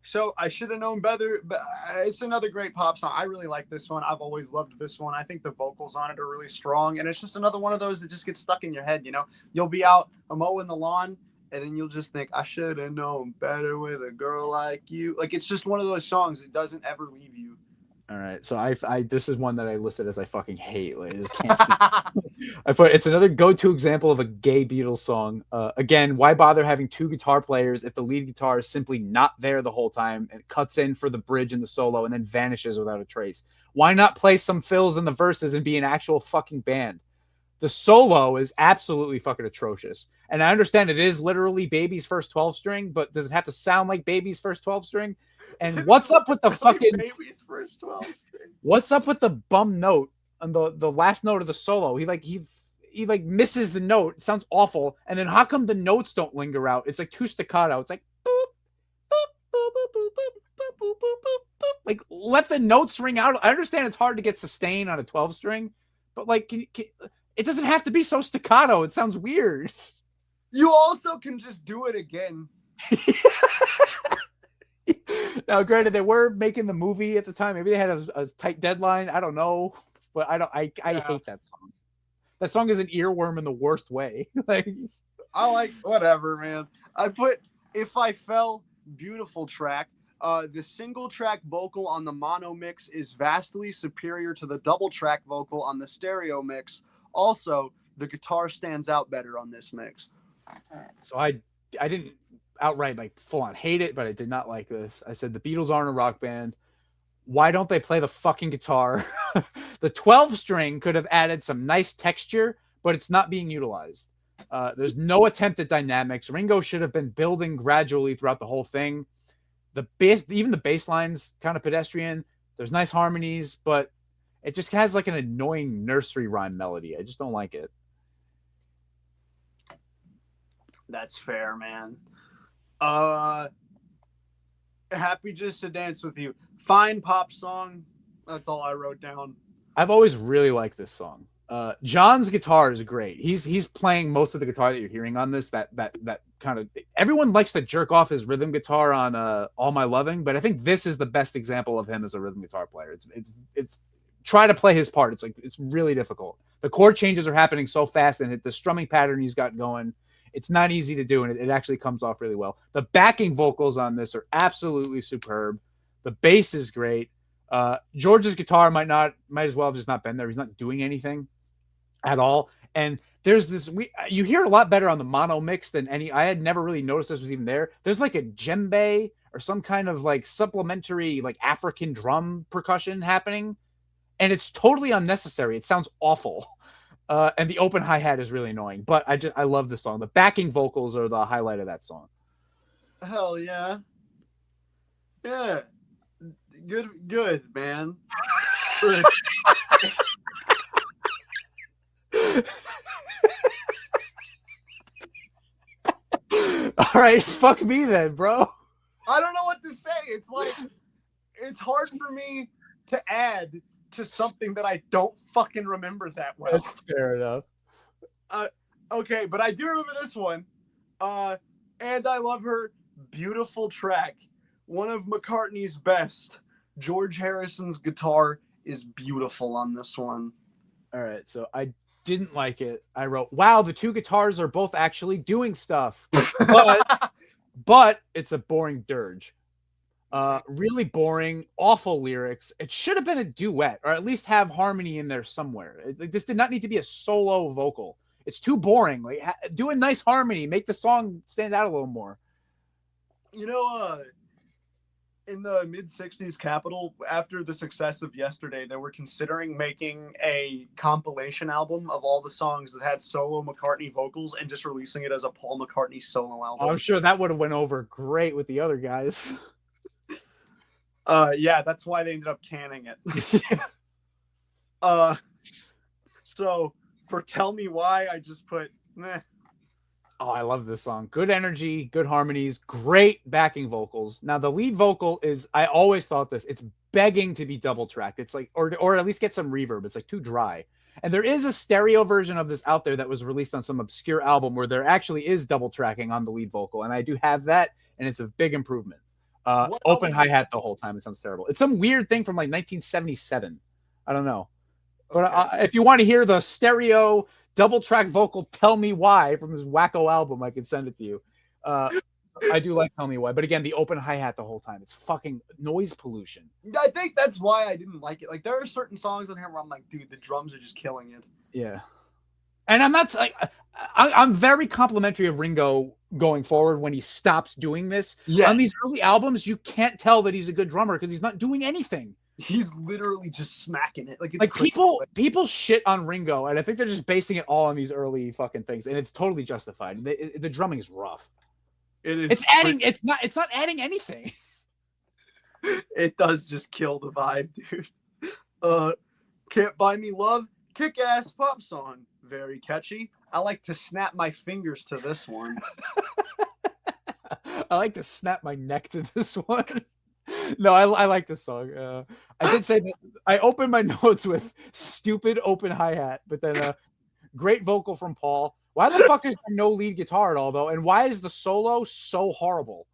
So I should have known better, but it's another great pop song. I really like this one. I've always loved this one. I think the vocals on it are really strong, and it's just another one of those that just gets stuck in your head. You know, you'll be out mowing the lawn, and then you'll just think, I should have known better with a girl like you. Like, it's just one of those songs that doesn't ever leave you. All right, so I this is one that I listed as I fucking hate. Like, I just can't see. I put it's another go-to example of a gay Beatles song. Again, why bother having 2 guitar players if the lead guitar is simply not there the whole time and it cuts in for the bridge and the solo and then vanishes without a trace? Why not play some fills in the verses and be an actual fucking band? The solo is absolutely fucking atrocious. And I understand it is literally Baby's first 12 string, but does it have to sound like Baby's first 12 string? And what's up with the fucking Baby's first 12 string? What's up with the bum note on the last note of the solo? He misses the note. It sounds awful. And then how come the notes don't linger out? It's like too staccato. It's like boop, boop, boop, boop, boop, boop, boop, boop, boop, boop. Like let the notes ring out. I understand it's hard to get sustain on a 12 string, but like it doesn't have to be so staccato. It sounds weird. You also can just do it again. Now, granted, they were making the movie at the time. Maybe they had a tight deadline. I don't know, but I hate that song. That song is an earworm in the worst way. Whatever, man. I put If I Fell, beautiful track. The single track vocal on the mono mix is vastly superior to the double track vocal on the stereo mix. Also, the guitar stands out better on this mix. So I didn't outright like full on hate it, but I did not like this. I said the Beatles aren't a rock band. Why don't they play the fucking guitar? The 12 string could have added some nice texture, but it's not being utilized. There's no attempt at dynamics. Ringo should have been building gradually throughout the whole thing. The bass, even the bass line's kind of pedestrian. There's nice harmonies, but it just has like an annoying nursery rhyme melody. I just don't like it. That's fair, man. Happy Just to Dance with You. Fine pop song. That's all I wrote down. I've always really liked this song. John's guitar is great. He's playing most of the guitar that you're hearing on this. That kind of, everyone likes to jerk off his rhythm guitar on All My Loving, but I think this is the best example of him as a rhythm guitar player. It's try to play his part. It's really difficult. The chord changes are happening so fast, and the strumming pattern he's got going, it's not easy to do, and it actually comes off really well. The backing vocals on this are absolutely superb. The bass is great. George's guitar might as well have just not been there. He's not doing anything at all. And there's this, you hear a lot better on the mono mix than I had never really noticed this was even there. There's like a djembe or some kind of like supplementary like African drum percussion happening, and it's totally unnecessary. It sounds awful. And the open hi-hat is really annoying, but I love this song. The backing vocals are the highlight of that song. Hell yeah. Yeah. Good, man. All right, fuck me then, bro. I don't know what to say. It's like, it's hard for me to add to something that I don't fucking remember that well. That's fair enough. Okay, but I do remember this one. And I Love Her, beautiful track. One of McCartney's best. George Harrison's guitar is beautiful on this one. All right, so I didn't like it. I wrote, wow, the two guitars are both actually doing stuff. But it's a boring dirge. Really boring, awful lyrics. It should have been a duet, or at least have harmony in there somewhere. This did not need to be a solo vocal. It's too boring. Like, do a nice harmony. Make the song stand out a little more. You know, in the mid-'60s Capitol, after the success of Yesterday, they were considering making a compilation album of all the songs that had solo McCartney vocals and just releasing it as a Paul McCartney solo album. I'm sure that would have went over great with the other guys. Yeah, that's why they ended up canning it. So for Tell Me Why, I just put meh. Oh, I love this song. Good energy, good harmonies, great backing vocals. Now the lead vocal is, I always thought this, it's begging to be double tracked. It's like, or at least get some reverb. It's like too dry. And there is a stereo version of this out there that was released on some obscure album where there actually is double tracking on the lead vocal. And I do have that, and it's a big improvement. Open hi-hat the whole time. It sounds terrible. It's some weird thing from like 1977. I don't know. But if you want to hear the stereo double track vocal Tell Me Why from this wacko album, I can send it to you. I do like Tell Me Why. But again, the open hi-hat the whole time. It's fucking noise pollution. I think that's why I didn't like it. Like, there are certain songs on here where I'm like, dude, the drums are just killing it. Yeah. And I'm not like, I'm very complimentary of Ringo going forward when he stops doing this. Yes. On these early albums, you can't tell that he's a good drummer because he's not doing anything. He's literally just smacking it. Like, it's Like crazy. people shit on Ringo, and I think they're just basing it all on these early fucking things, and it's totally justified. The drumming is rough. It is. It's adding. It's not adding anything. It does just kill the vibe, dude. Can't Buy Me Love, kick-ass pop song. Very catchy. I like to snap my fingers to this one. I like to snap my neck to this one. No, I like this song. I did say that I opened my notes with stupid open hi-hat, but then great vocal from Paul. Why the fuck is there no lead guitar at all, though? And why is the solo so horrible?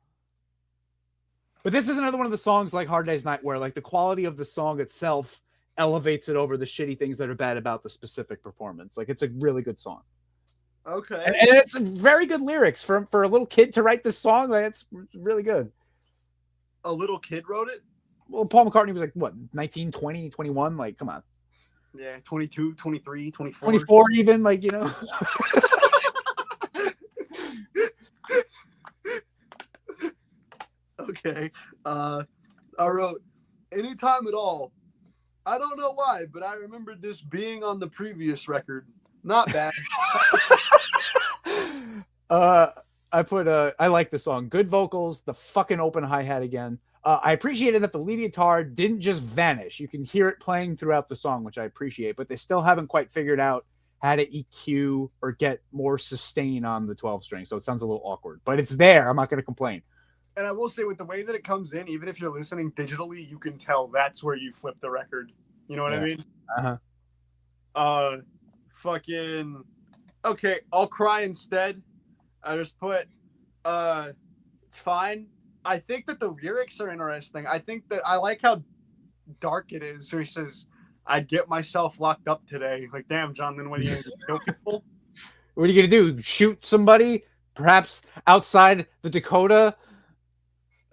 But this is another one of the songs like Hard Day's Night where like the quality of the song itself elevates it over the shitty things that are bad about the specific performance. Like, it's a really good song. Okay. And it's very good lyrics for a little kid to write this song. Like, it's really good. A little kid wrote it? Well, Paul McCartney was like, what, 19, 20, 21? Like, come on. Yeah, 22, 23, 24. 24 even, like, you know. Okay. I wrote, anytime at all. I don't know why, but I remembered this being on the previous record. Not bad. I put I like the song. Good vocals, the fucking open hi-hat again. I appreciated that the lead guitar didn't just vanish. You can hear it playing throughout the song, which I appreciate, but they still haven't quite figured out how to EQ or get more sustain on the 12 string. So it sounds a little awkward, but it's there. I'm not going to complain. And I will say, with the way that it comes in, even if you're listening digitally, you can tell that's where you flip the record. You know what I mean? Uh-huh. Fucking, okay, I'll Cry Instead. I just put, it's fine. I think that the lyrics are interesting. I think that I like how dark it is. So he says, I'd get myself locked up today. Like, damn, John, then what are you going to kill people? What are you going to do? Shoot somebody? Perhaps outside the Dakota?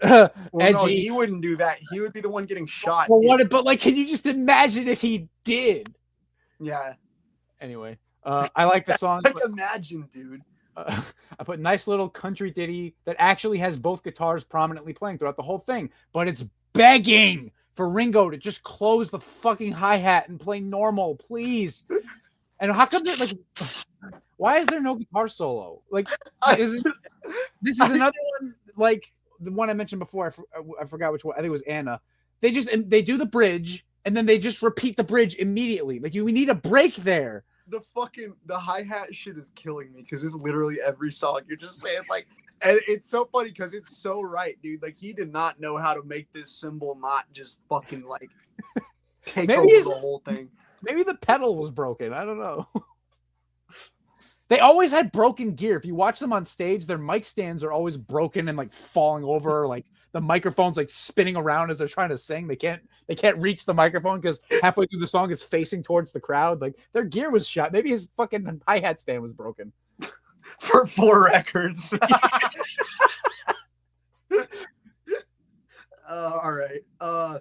Well, edgy. no, he wouldn't do that. He would be the one getting shot. Well, but like, can you just imagine if he did? Yeah. Anyway, I like the song. Like, imagine, dude. I put nice little country ditty that actually has both guitars prominently playing throughout the whole thing, but it's begging for Ringo to just close the fucking hi-hat and play normal, please. And how come there, like, why is there no guitar solo? Like, this is another one, like the one I mentioned before. I forgot which one. I think it was Anna. They do the bridge and then they just repeat the bridge immediately. Like, we need a break there. The hi-hat shit is killing me because it's literally every song you're just saying, like, and it's so funny because it's so right, dude. Like, he did not know how to make this cymbal not just fucking like take over the whole thing. Maybe the pedal was broken. I don't know. They always had broken gear. If you watch them on stage, their mic stands are always broken and like falling over. Like, the microphone's like spinning around as they're trying to sing. They can't reach the microphone because halfway through the song is facing towards the crowd. Like, their gear was shot. Maybe his fucking hi-hat stand was broken. For 4 records. All right.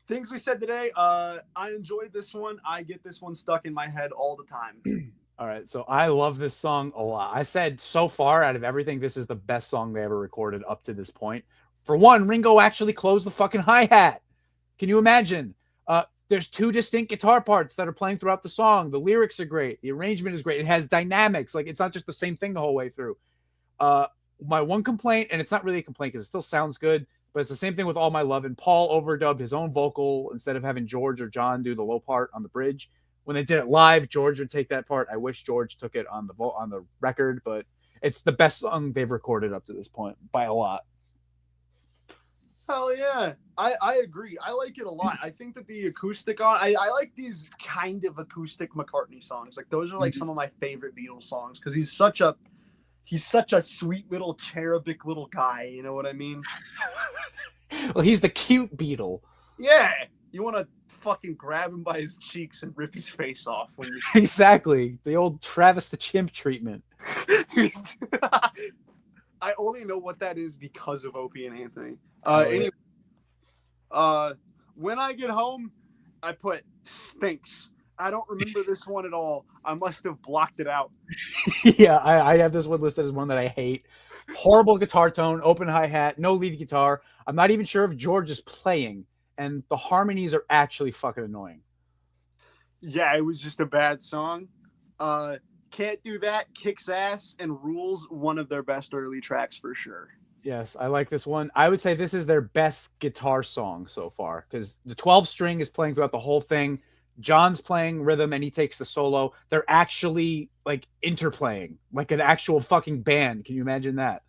Things we said today. I enjoyed this one. I get this one stuck in my head all the time. All right, so I love this song a lot. I said so far out of everything, this is the best song they ever recorded up to this point. For one, Ringo actually closed the fucking hi-hat. Can you imagine? There's 2 distinct guitar parts that are playing throughout the song. The lyrics are great. The arrangement is great. It has dynamics. Like, it's not just the same thing the whole way through. My one complaint, and it's not really a complaint because it still sounds good, but it's the same thing with All My Love. And Paul overdubbed his own vocal instead of having George or John do the low part on the bridge. When they did it live, George would take that part. I wish George took it on the record, but it's the best song they've recorded up to this point by a lot. Hell yeah. I agree. I like it a lot. I think that the acoustic I like these kind of acoustic McCartney songs. Like, those are like some of my favorite Beatles songs because he's such a sweet little cherubic little guy. You know what I mean? Well, he's the cute Beatle. Yeah. You want to fucking grab him by his cheeks and rip his face off when you Exactly. The old Travis the Chimp treatment. I only know what that is because of Opie and Anthony. Yeah. Anyway, when I get home, I put stinks. I don't remember this one at all. I must have blocked it out. Yeah, I have this one listed as one that I hate. Horrible guitar tone, open hi-hat, no lead guitar. I'm not even sure if George is playing. and the harmonies are actually fucking annoying. Yeah, it was just a bad song. Can't Do That kicks ass and rules, one of their best early tracks for sure. Yes, I like this one. I would say this is their best guitar song so far because the 12 string is playing throughout the whole thing. John's playing rhythm and he takes the solo. They're actually like interplaying like an actual fucking band. Can you imagine that?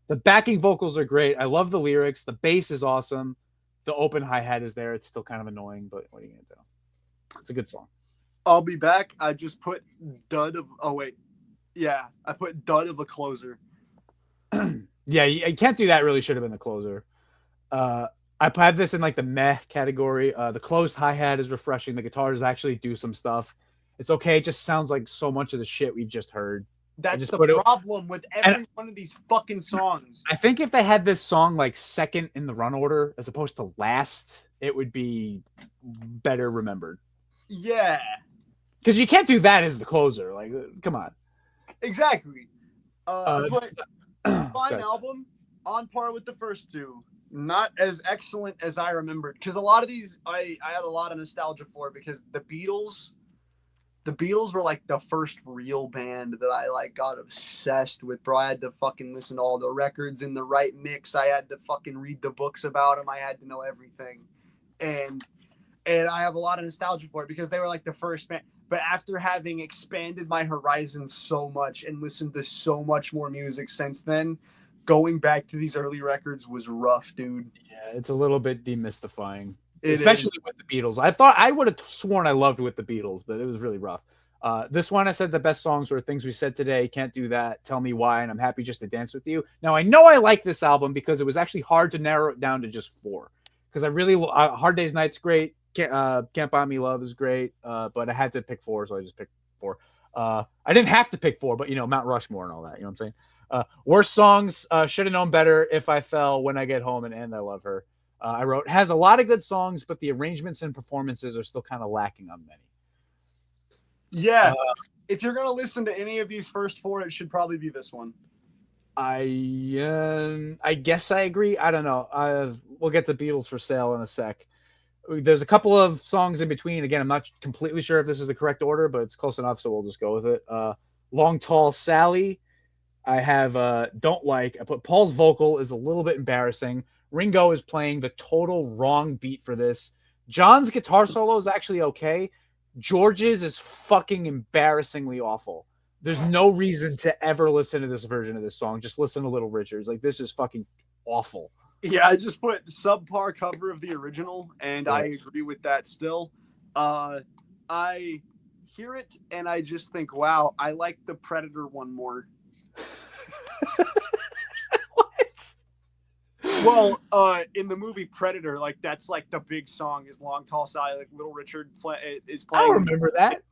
The backing vocals are great. I love the lyrics. The bass is awesome. The open hi-hat is there. It's still kind of annoying, but what are you going to do? It's a good song. I'll Be Back. I just put dud of, oh wait. Yeah, I put dud of a closer. Yeah, you Can't Do That really should have been the closer. I had this in like the meh category. The closed hi-hat is refreshing. The guitars actually do some stuff. It's okay. It just sounds like so much of the shit we've just heard. That's the problem with every one of these fucking songs. I think if they had this song like second in the run order as opposed to last, it would be better remembered. Yeah. Because You Can't Do That as the closer. Like, come on. Exactly. But fine album, on par with the first two. Not as excellent as I remembered. Because a lot of these, I had a lot of nostalgia for because the Beatles were like the first real band that I like got obsessed with, bro. I had to fucking listen to all the records in the right mix. I had to fucking read the books about them. I had to know everything. And I have a lot of nostalgia for it because they were like the first band. But after having expanded my horizons so much and listened to so much more music since then, going back to these early records was rough, dude. Yeah, it's a little bit demystifying. Especially with the Beatles. I would have sworn I loved With the Beatles, but it was really rough. This one, I said the best songs were Things We Said Today, Can't Do That, Tell Me Why, and I'm Happy Just to Dance With You. Now, I know I like this album because it was actually hard to narrow it down to just 4. Because I really, Hard Day's Night's great, Can't Buy Me Love is great, but I had to pick 4, so I just picked 4. I didn't have to pick 4, but, Mount Rushmore and all that, you know what I'm saying? Worst songs, Should Have Known Better, If I Fell, When I Get Home, and I Love Her. I wrote, has a lot of good songs, but the arrangements and performances are still kind of lacking on many. Yeah. If you're going to listen to any of these first 4, it should probably be this one. I guess I agree. I don't know. We'll get to Beatles for Sale in a sec. There's a couple of songs in between. Again, I'm not completely sure if this is the correct order, but it's close enough, so we'll just go with it. Long Tall Sally. I have Don't Like. I put Paul's vocal is a little bit embarrassing. Ringo is playing the total wrong beat for this. John's guitar solo is actually okay. George's is fucking embarrassingly awful. There's no reason to ever listen to this version of this song. Just listen to Little Richard's. Like, this is fucking awful. Yeah, I just put subpar cover of the original, and I agree with that still. I hear it, and I just think, wow, I like the Predator one more. Well, in the movie Predator, like that's like the big song is Long Tall Sally. Like Little Richard is playing. I don't remember that.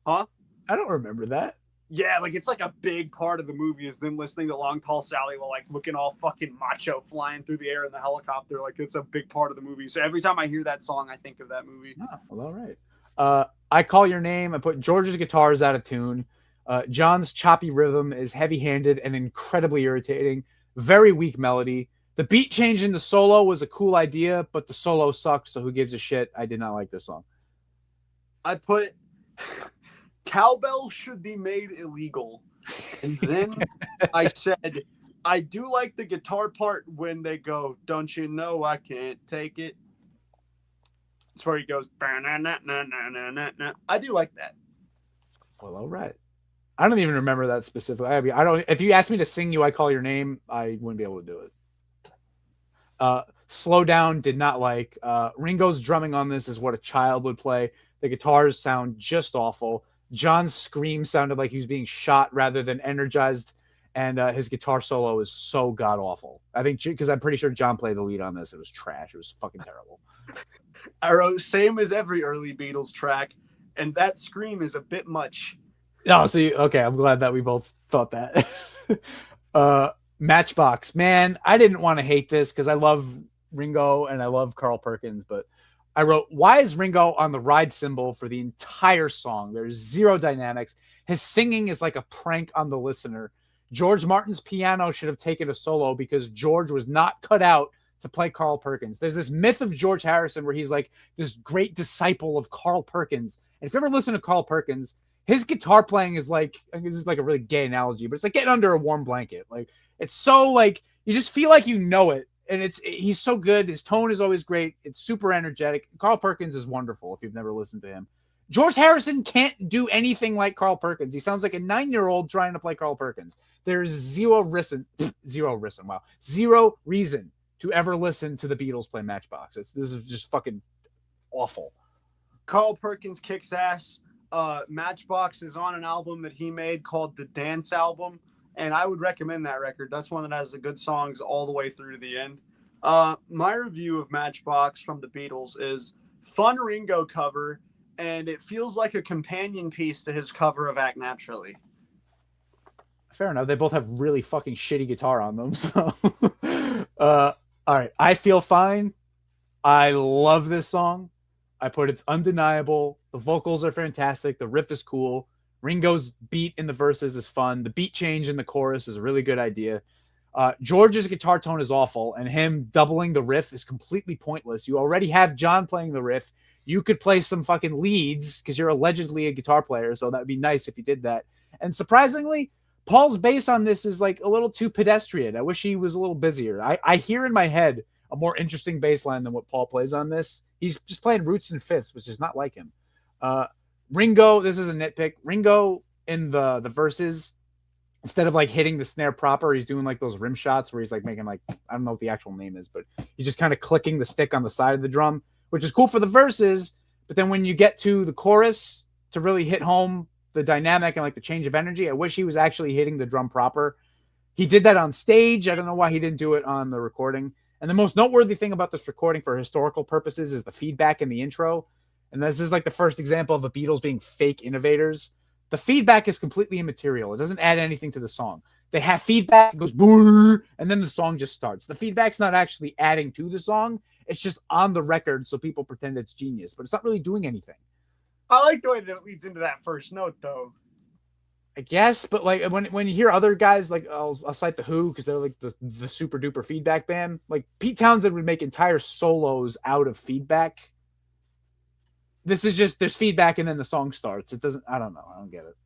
Huh? I don't remember that. Yeah, like it's like a big part of the movie is them listening to Long Tall Sally while like looking all fucking macho flying through the air in the helicopter. Like it's a big part of the movie. So every time I hear that song, I think of that movie. Oh, well, all right. I Call Your Name. I put George's guitar is out of tune. John's choppy rhythm is heavy-handed and incredibly irritating. Very weak melody. The beat change in the solo was a cool idea, but the solo sucked, so who gives a shit? I did not like this song. I put cowbell should be made illegal. And then I said, I do like the guitar part when they go, don't you know I can't take it. It's where he goes, I do like that. Well, all right. I don't even remember that specifically. I mean, if you asked me to sing you I Call Your Name, I wouldn't be able to do it. Slow Down, did not like. Ringo's drumming on this is what a child would play. The guitars sound just awful. John's scream sounded like he was being shot rather than energized, and his guitar solo is so god awful. I think because I'm pretty sure John played the lead on this. It was trash. It was fucking terrible. I wrote same as every early Beatles track, and that scream is a bit much. Oh, so okay. I'm glad that we both thought that. Matchbox, man, I didn't want to hate this because I love Ringo and I love Carl Perkins, but I wrote, why is Ringo on the ride cymbal for the entire song? There's zero dynamics. His singing is like a prank on the listener. George Martin's piano should have taken a solo because George was not cut out to play Carl Perkins. There's this myth of George Harrison where he's like this great disciple of Carl Perkins. And if you ever listen to Carl Perkins, his guitar playing is like, I mean, this is like a really gay analogy, but it's like getting under a warm blanket. Like, it's so like, you just feel like you know it. And he's so good. His tone is always great. It's super energetic. Carl Perkins is wonderful if you've never listened to him. George Harrison can't do anything like Carl Perkins. He sounds like a 9-year-old trying to play Carl Perkins. There's zero reason to ever listen to the Beatles play Matchbox. This is just fucking awful. Carl Perkins kicks ass. Matchbox is on an album that he made called The Dance Album, and I would recommend that record. That's one that has the good songs all the way through to the end. My review of Matchbox from the Beatles is fun Ringo cover, and it feels like a companion piece to his cover of Act Naturally. Fair enough. They both have really fucking shitty guitar on them. So, all right. I Feel Fine. I love this song. I put it's undeniable. The vocals are fantastic. The riff is cool. Ringo's beat in the verses is fun. The beat change in the chorus is a really good idea. George's guitar tone is awful, and him doubling the riff is completely pointless. You already have John playing the riff. You could play some fucking leads because you're allegedly a guitar player, so that would be nice if you did that. And surprisingly, Paul's bass on this is like a little too pedestrian. I wish he was a little busier. I hear in my head a more interesting bass line than what Paul plays on this. He's just playing roots and fifths, which is not like him. Ringo, this is a nitpick. Ringo in the verses, instead of like hitting the snare proper, he's doing like those rim shots where he's like making like, I don't know what the actual name is, but he's just kind of clicking the stick on the side of the drum, which is cool for the verses. But then when you get to the chorus to really hit home the dynamic and like the change of energy, I wish he was actually hitting the drum proper. He did that on stage. I don't know why he didn't do it on the recording. And the most noteworthy thing about this recording for historical purposes is the feedback in the intro. And this is like the first example of the Beatles being fake innovators. The feedback is completely immaterial. It doesn't add anything to the song. They have feedback, it goes boom, and then the song just starts. The feedback's not actually adding to the song. It's just on the record, so people pretend it's genius, but it's not really doing anything. I like the way that it leads into that first note, though. I guess, but like when you hear other guys, like I'll cite the Who because they're like the super duper feedback band. Like Pete Townsend would make entire solos out of feedback. This is just there's feedback and then the song starts. It doesn't. I don't know. I don't get it.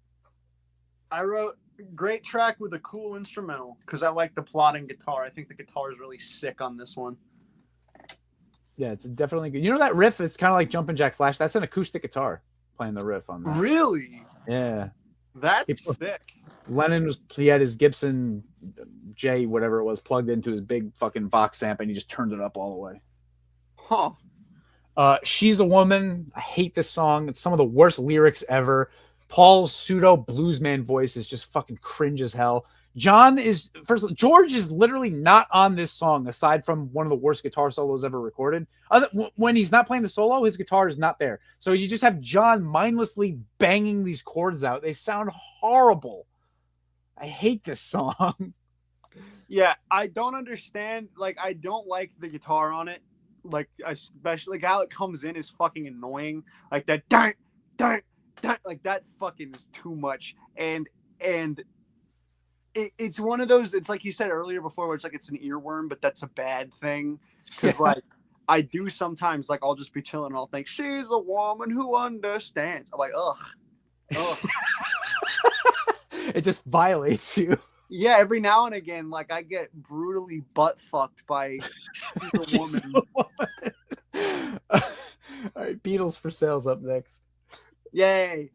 I wrote great track with a cool instrumental because I like the plotting guitar. I think the guitar is really sick on this one. Yeah, it's definitely good. You know that riff? It's kind of like Jumpin' Jack Flash. That's an acoustic guitar playing the riff on that. Really? Yeah. That's sick. Lennon he had his Gibson J, whatever it was, plugged into his big fucking Vox amp, and he just turned it up all the way. Huh. She's a Woman. I hate this song. It's some of the worst lyrics ever. Paul's pseudo bluesman voice is just fucking cringe as hell. George is literally not on this song aside from one of the worst guitar solos ever recorded. When he's not playing the solo, his guitar is not there. So you just have John mindlessly banging these chords out. They sound horrible. I hate this song. Yeah, I don't understand. Like, I don't like the guitar on it. Like, especially like how it comes in is fucking annoying. Like that, like that fucking is too much. And it's one of those, it's like you said earlier before, where it's like it's an earworm, but that's a bad thing. Because like I do sometimes, like I'll just be chilling and I'll think, she's a woman who understands. I'm like, ugh. It just violates you. Yeah, every now and again, like I get brutally butt fucked by she's a woman. All right, Beatles for Sale's up next. Yay.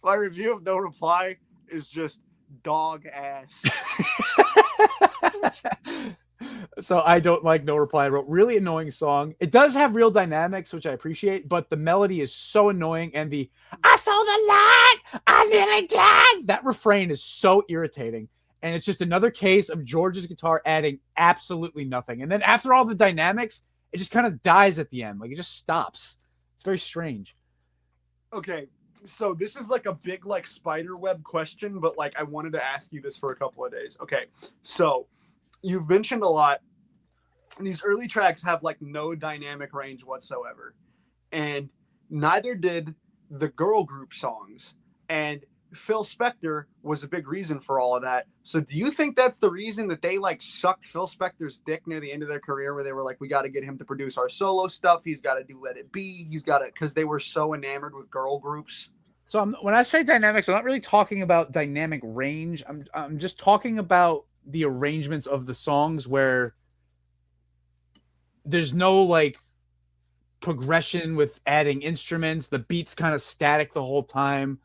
My review of No Reply is just dog ass. So I don't like No Reply. I wrote really annoying song. It does have real dynamics, which I appreciate, but the melody is so annoying, and the I saw the light, I nearly died. That refrain is so irritating, and it's just another case of George's guitar adding absolutely nothing. And then after all the dynamics, it just kind of dies at the end. Like it just stops. It's very strange. Okay, so this is like a big like spider web question, but like I wanted to ask you this for a couple of days. Okay, so you've mentioned a lot. These early tracks have like no dynamic range whatsoever, and neither did the girl group songs. And Phil Spector was a big reason for all of that. So do you think that's the reason that they like sucked Phil Spector's dick near the end of their career, where they were like, we got to get him to produce our solo stuff. He's got to do Let It Be. He's got to, because they were so enamored with girl groups. So when I say dynamics, I'm not really talking about dynamic range. I'm just talking about the arrangements of the songs where there's no like progression with adding instruments. The beat's kind of static the whole time.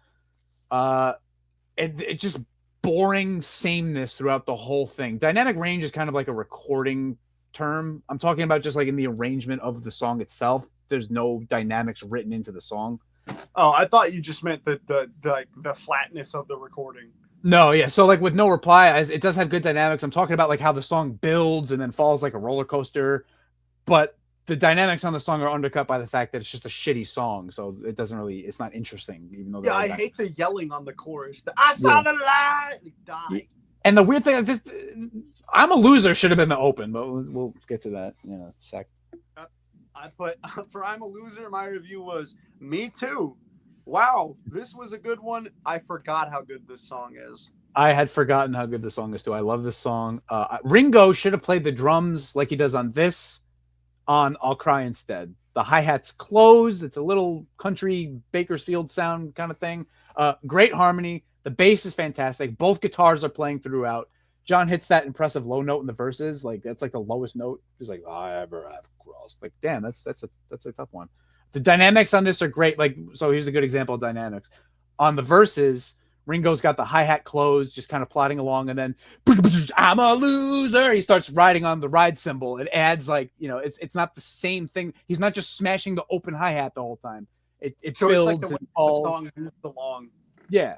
It just boring sameness throughout the whole thing. Dynamic range is kind of like a recording term. I'm talking about just like in the arrangement of the song itself. There's no dynamics written into the song. Oh, I thought you just meant the flatness of the recording. No, yeah. So like with No Reply, it does have good dynamics. I'm talking about like how the song builds and then falls like a roller coaster, but the dynamics on the song are undercut by the fact that it's just a shitty song. So it doesn't really, it's not interesting, even though. Yeah, I hate the yelling on the chorus. I saw the light. Die. And the weird thing, just I'm a Loser should have been the open, but we'll get to that in a sec. I put for I'm a Loser. My review was Me Too. Wow, this was a good one. I forgot how good this song is. I had forgotten how good the song is too. I love this song. Ringo should have played the drums like he does on this. On I'll Cry Instead. The hi-hat's closed. It's a little country Bakersfield sound kind of thing. Great harmony. The bass is fantastic. Both guitars are playing throughout. John hits that impressive low note in the verses. Like that's like the lowest note. He's like, I ever have crossed. Like, damn, that's a tough one. The dynamics on this are great. Like, so here's a good example of dynamics. On the verses, Ringo's got the hi-hat closed, just kind of plodding along, and then I'm a loser. He starts riding on the ride cymbal. It adds like, it's not the same thing. He's not just smashing the open hi-hat the whole time. It so builds it's like and falls. The song moves along. Yeah.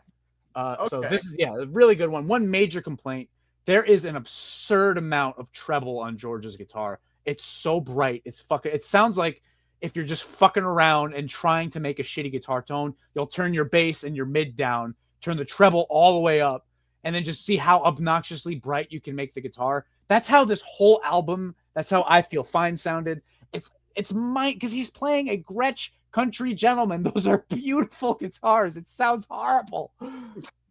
Okay. So this is a really good one. One major complaint. There is an absurd amount of treble on George's guitar. It's so bright. It sounds like if you're just fucking around and trying to make a shitty guitar tone, you'll turn your bass and your mid down, turn the treble all the way up, and then just see how obnoxiously bright you can make the guitar. That's how this whole album, that's how I Feel Fine sounded. It's mine, because he's playing a Gretsch Country Gentleman. Those are beautiful guitars. It sounds horrible.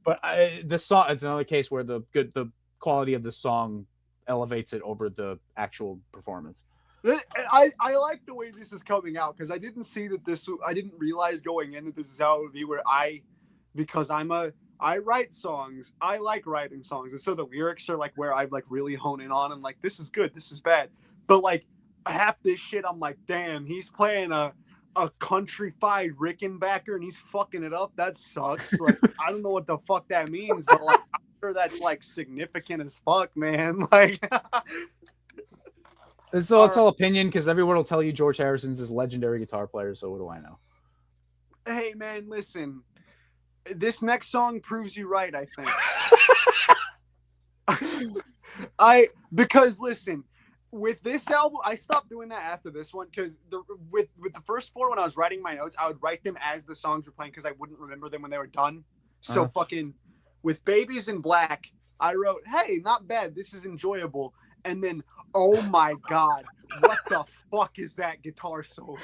But the song, it's another case where the quality of the song elevates it over the actual performance. I like the way this is coming out, because I didn't realize going in that this is how it would be, where because I write songs. I like writing songs. And so the lyrics are like where I like really hone in on and like, this is good, this is bad. But like half this shit, I'm like, damn, he's playing a countrified Rickenbacker and he's fucking it up. That sucks. Like, I don't know what the fuck that means, but like, I'm sure that's like significant as fuck, man. Like, it's all opinion, because everyone will tell you George Harrison's this legendary guitar player. So what do I know? Hey man, listen. This next song proves you right, I think. Because listen, with this album, I stopped doing that after this one, because with the first four, when I was writing my notes, I would write them as the songs were playing, because I wouldn't remember them when they were done. So fucking with Babies in Black, I wrote, hey, not bad, this is enjoyable. And then, oh my God, what the fuck is that guitar solo?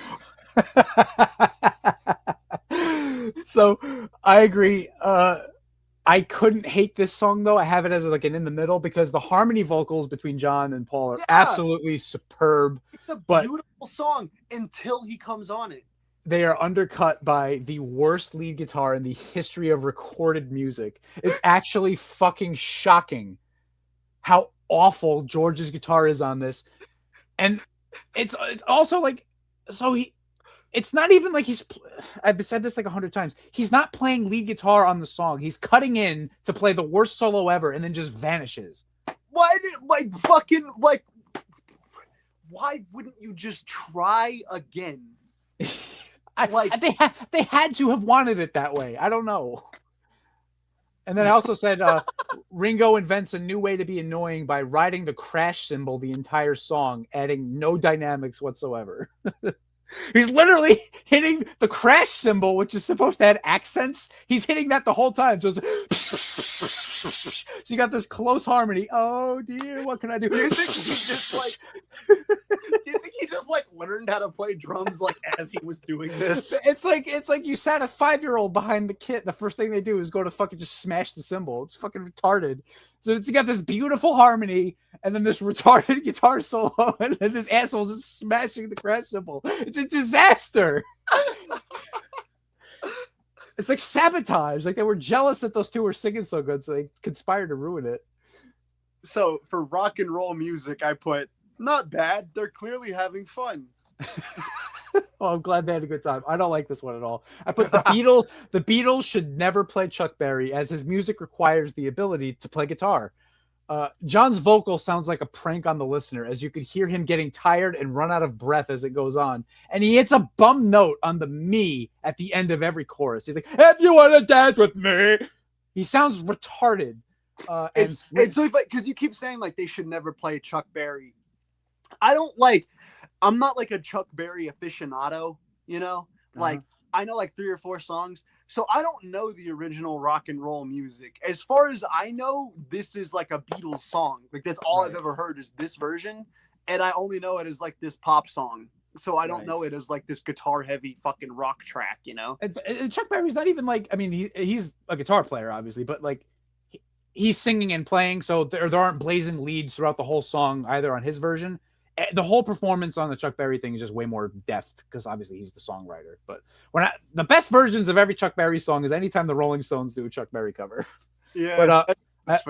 So I agree. I couldn't hate this song though. I have it as like an in the middle, because the harmony vocals between John and Paul are absolutely superb. It's a beautiful song until he comes on it. They are undercut by the worst lead guitar in the history of recorded music. It's actually fucking shocking how awful George's guitar is on this. And it's also like, it's not even like I've said this like 100 times. He's not playing lead guitar on the song. He's cutting in to play the worst solo ever and then just vanishes. Why wouldn't you just try again? They had to have wanted it that way. I don't know. And then I also said Ringo invents a new way to be annoying by riding the crash cymbal the entire song, adding no dynamics whatsoever. He's literally hitting the crash cymbal, which is supposed to have accents. He's hitting that the whole time. So, so you got this close harmony. Oh dear, what can I do? Do you think he just like learned how to play drums like as he was doing this? It's like you sat a 5-year-old behind the kit. The first thing they do is go to fucking just smash the cymbal. It's fucking retarded. So it's got this beautiful harmony, and then this retarded guitar solo, and then this asshole is smashing the crash cymbal. It's a disaster. It's like sabotage. Like they were jealous that those two were singing so good, so they conspired to ruin it. So for rock and roll music, I put not bad. They're clearly having fun. Oh, I'm glad they had a good time. I don't like this one at all. I put the Beatles. The Beatles should never play Chuck Berry, as his music requires the ability to play guitar. John's vocal sounds like a prank on the listener, as you could hear him getting tired and run out of breath as it goes on. And he hits a bum note on the me at the end of every chorus. He's like, "If you want to dance with me," he sounds retarded. It's like because you keep saying like they should never play Chuck Berry. I'm not like a Chuck Berry aficionado, you know. Like I know like 3 or 4 songs, so I don't know the original rock and roll music. As far as I know, this is like a Beatles song. Like that's all I've ever heard is this version, and I only know it as like this pop song. So I don't know it as like this guitar heavy fucking rock track, you know. And Chuck Berry's not even like, I mean, he's a guitar player obviously, but like he's singing and playing, so there aren't blazing leads throughout the whole song either on his version. The whole performance on the Chuck Berry thing is just way more deft because obviously he's the songwriter. But the best versions of every Chuck Berry song is anytime the Rolling Stones do a Chuck Berry cover. Yeah. But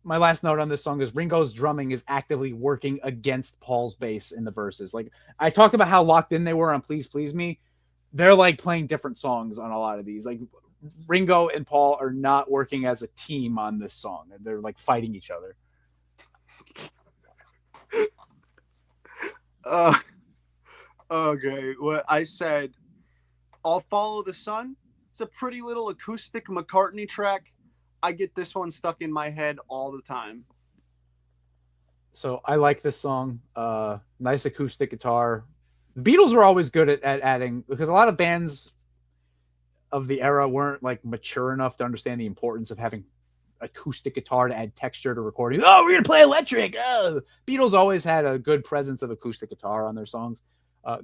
my last note on this song is Ringo's drumming is actively working against Paul's bass in the verses. Like I talked about how locked in they were on Please Please Me. They're like playing different songs on a lot of these. Like Ringo and Paul are not working as a team on this song. They're like fighting each other. Okay. What I said, I'll Follow the Sun. It's a pretty little acoustic McCartney track. I get this one stuck in my head all the time. So I like this song. Nice acoustic guitar. The Beatles were always good at adding, because a lot of bands of the era weren't like mature enough to understand the importance of having acoustic guitar to add texture to recording. Oh, we're gonna play electric. Beatles always had a good presence of acoustic guitar on their songs.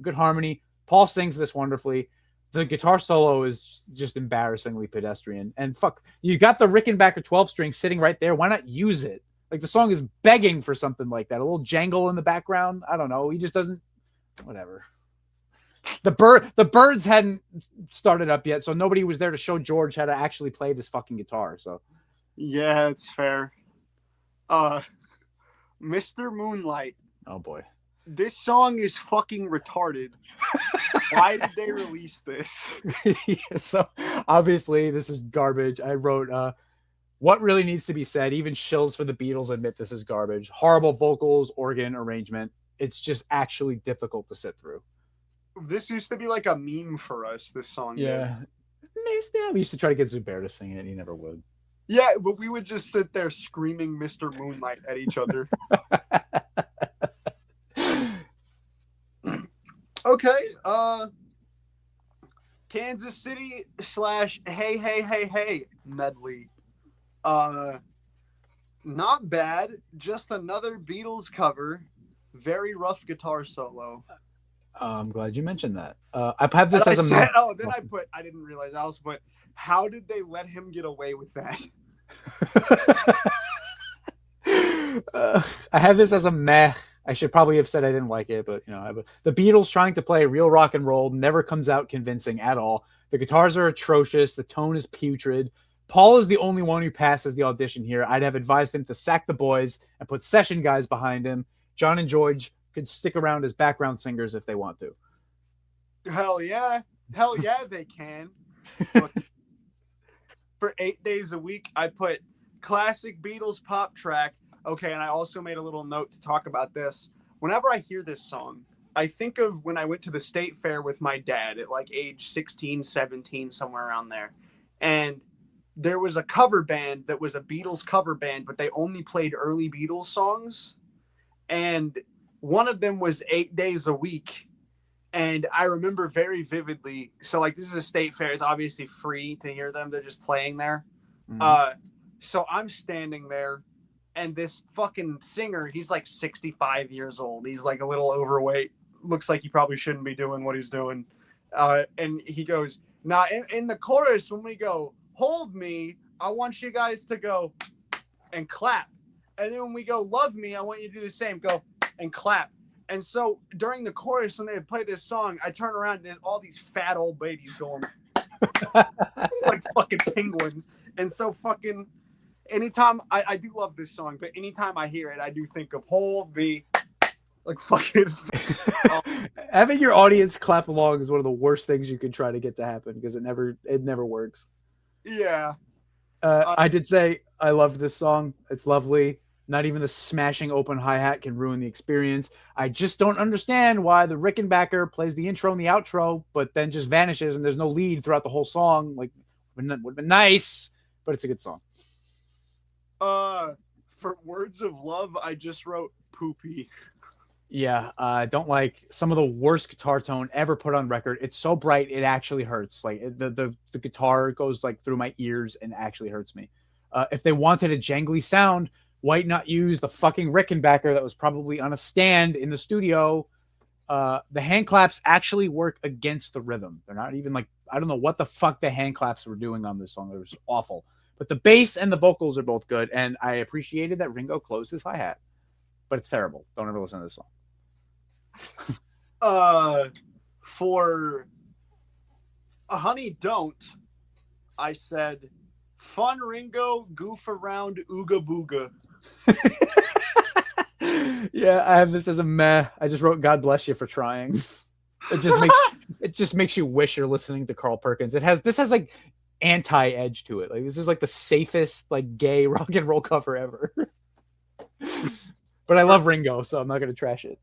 Good harmony. Paul sings this wonderfully. The guitar solo is just embarrassingly pedestrian. And fuck, you got the Rickenbacker 12-string sitting right there. Why not use it? Like the song is begging for something like that. A little jangle in the background. I don't know. He just doesn't. Whatever. The Birds hadn't started up yet, so nobody was there to show George how to actually play this fucking guitar. So. Yeah, it's fair. Mr. Moonlight. Oh boy. This song is fucking retarded. Why did they release this? So obviously this is garbage. I wrote what really needs to be said. Even shills for the Beatles admit this is garbage. Horrible vocals, organ arrangement. It's just actually difficult to sit through. This used to be like a meme for us, this song. Yeah. We used to try to get Zubair to sing it. He never would. Yeah, but we would just sit there screaming Mr. Moonlight at each other. Okay. Kansas City / Hey Hey Hey Hey medley. Not bad. Just another Beatles cover. Very rough guitar solo. I'm glad you mentioned that. I have this as a meh. I didn't realize. I also put, how did they let him get away with that? I have this as a meh. I should probably have said I didn't like it, but you know, the Beatles trying to play real rock and roll never comes out convincing at all. The guitars are atrocious. The tone is putrid. Paul is the only one who passes the audition here. I'd have advised him to sack the boys and put session guys behind him. John and George could stick around as background singers if they want to. Hell yeah, they can. For 8 days a week, I put classic Beatles pop track. Okay, and I also made a little note to talk about this. Whenever I hear this song, I think of when I went to the state fair with my dad at like age 16, 17, somewhere around there. And there was a cover band that was a Beatles cover band, but they only played early Beatles songs. And one of them was 8 days a week. And I remember very vividly. So like this is a state fair. It's obviously free to hear them. They're just playing there. Mhm. So I'm standing there, and this fucking singer, he's like 65 years old. He's like a little overweight. Looks like he probably shouldn't be doing what he's doing. And he goes, now in the chorus, when we go, hold me, I want you guys to go and clap. And then when we go, love me, I want you to do the same. Go and clap. And so during the chorus, when they would play this song, I turn around and there's all these fat old ladies going like fucking penguins. And so fucking anytime I do love this song, but anytime I hear it, I do think of hold me, like fucking. Having your audience clap along is one of the worst things you can try to get to happen because it never works. Yeah. I did say I loved this song. It's lovely. Not even the smashing open hi-hat can ruin the experience. I just don't understand why the Rickenbacker plays the intro and the outro, but then just vanishes and there's no lead throughout the whole song. Like, would have been nice, but it's a good song. For words of love, I just wrote poopy. Yeah, I don't like some of the worst guitar tone ever put on record. It's so bright, it actually hurts. Like the guitar goes like through my ears and actually hurts me. If they wanted a jangly sound, why not use the fucking Rickenbacker that was probably on a stand in the studio? The hand claps actually work against the rhythm. They're not even like, I don't know what the fuck the hand claps were doing on this song. It was awful. But the bass and the vocals are both good, and I appreciated that Ringo closed his hi-hat. But it's terrible. Don't ever listen to this song. For Honey Don't, I said, fun Ringo, goof around, ooga booga. Yeah, I have this as a meh. I just wrote God bless you for trying. It just makes you wish you're listening to Carl Perkins. This has like anti-edge to it. Like this is like the safest like gay rock and roll cover ever. But I love Ringo, so I'm not gonna trash it.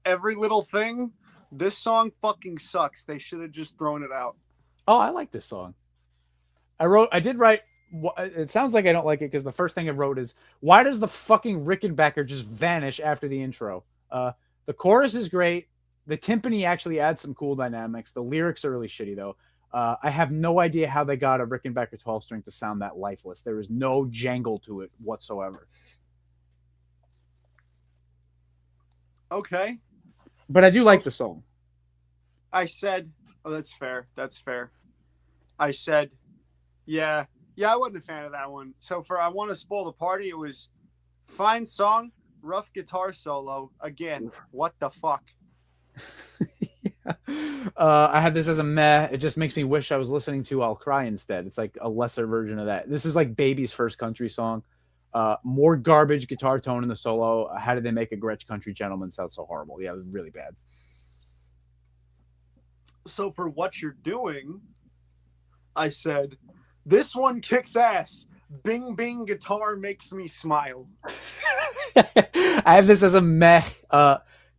Every little thing. This song fucking sucks. They should have just thrown it out. Oh, I like this song. I did write. It sounds like I don't like it because the first thing I wrote is, why does the fucking Rickenbacker just vanish after the intro? The chorus is great. The timpani actually adds some cool dynamics. The lyrics are really shitty though. I have no idea how they got a Rickenbacker 12 string to sound that lifeless. There is no jangle to it whatsoever. Okay. But I do like the song. I said, oh, that's fair. That's fair. I said, yeah, I wasn't a fan of that one. So for I Want to Spoil the Party, it was fine song, rough guitar solo. Again, what the fuck? Yeah. I have this as a meh. It just makes me wish I was listening to I'll Cry instead. It's like a lesser version of that. This is like Baby's first country song. More garbage guitar tone in the solo. How did they make a Gretsch Country Gentleman sound so horrible? Yeah, it was really bad. So for What You're Doing, I said, this one kicks ass. Bing, bing, guitar makes me smile. I have this as a meh.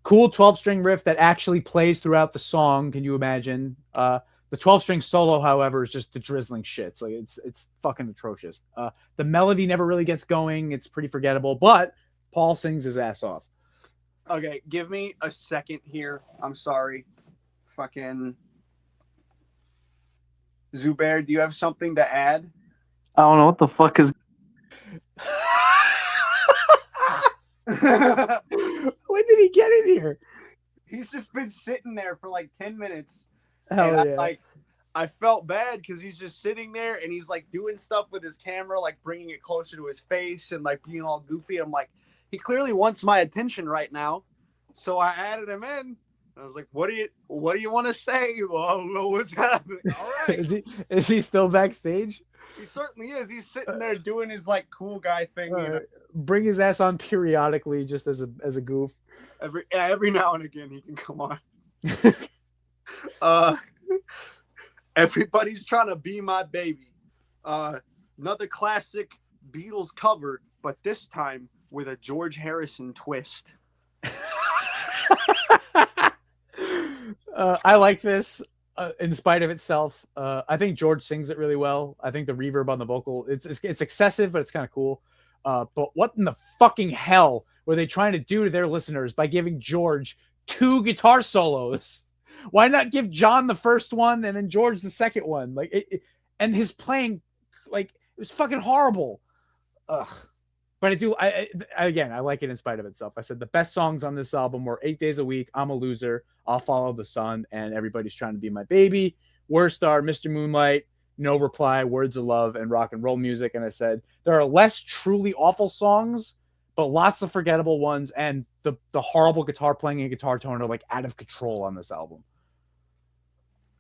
Cool 12-string riff that actually plays throughout the song. Can you imagine? The 12-string solo, however, is just the drizzling shit. Like it's fucking atrocious. The melody never really gets going. It's pretty forgettable, but Paul sings his ass off. Okay, give me a second here. I'm sorry. Fucking ZUBAIR, do you have something to add? I don't know what the fuck is. When did he get in here? He's just been sitting there for like 10 minutes. Hell and yeah. I felt bad because he's just sitting there and he's like doing stuff with his camera, like bringing it closer to his face and like being all goofy. I'm like, he clearly wants my attention right now. So I added him in. I was like, what do you want to say? Well, I don't know what's happening. All right. Is he still backstage? He certainly is. He's sitting there doing his like cool guy thing. You know? Bring his ass on periodically, just as a goof. Every now and again he can come on. Everybody's trying to be my baby. Another classic Beatles cover, but this time with a George Harrison twist. I like this in spite of itself. I think George sings it really well. I think the reverb on the vocal, it's excessive, but it's kind of cool. But what in the fucking hell were they trying to do to their listeners by giving George 2 guitar solos? Why not give John the first one and then George the second one? Like and his playing, like it was fucking horrible. Ugh. But again, I like it in spite of itself. I said the best songs on this album were 8 Days a Week, I'm a Loser, I'll Follow the Sun, and Everybody's Trying to Be My Baby. Worst are Mr. Moonlight, No Reply, Words of Love, and Rock and Roll Music. And I said there are less truly awful songs, but lots of forgettable ones, and the horrible guitar playing and guitar tone are like out of control on this album.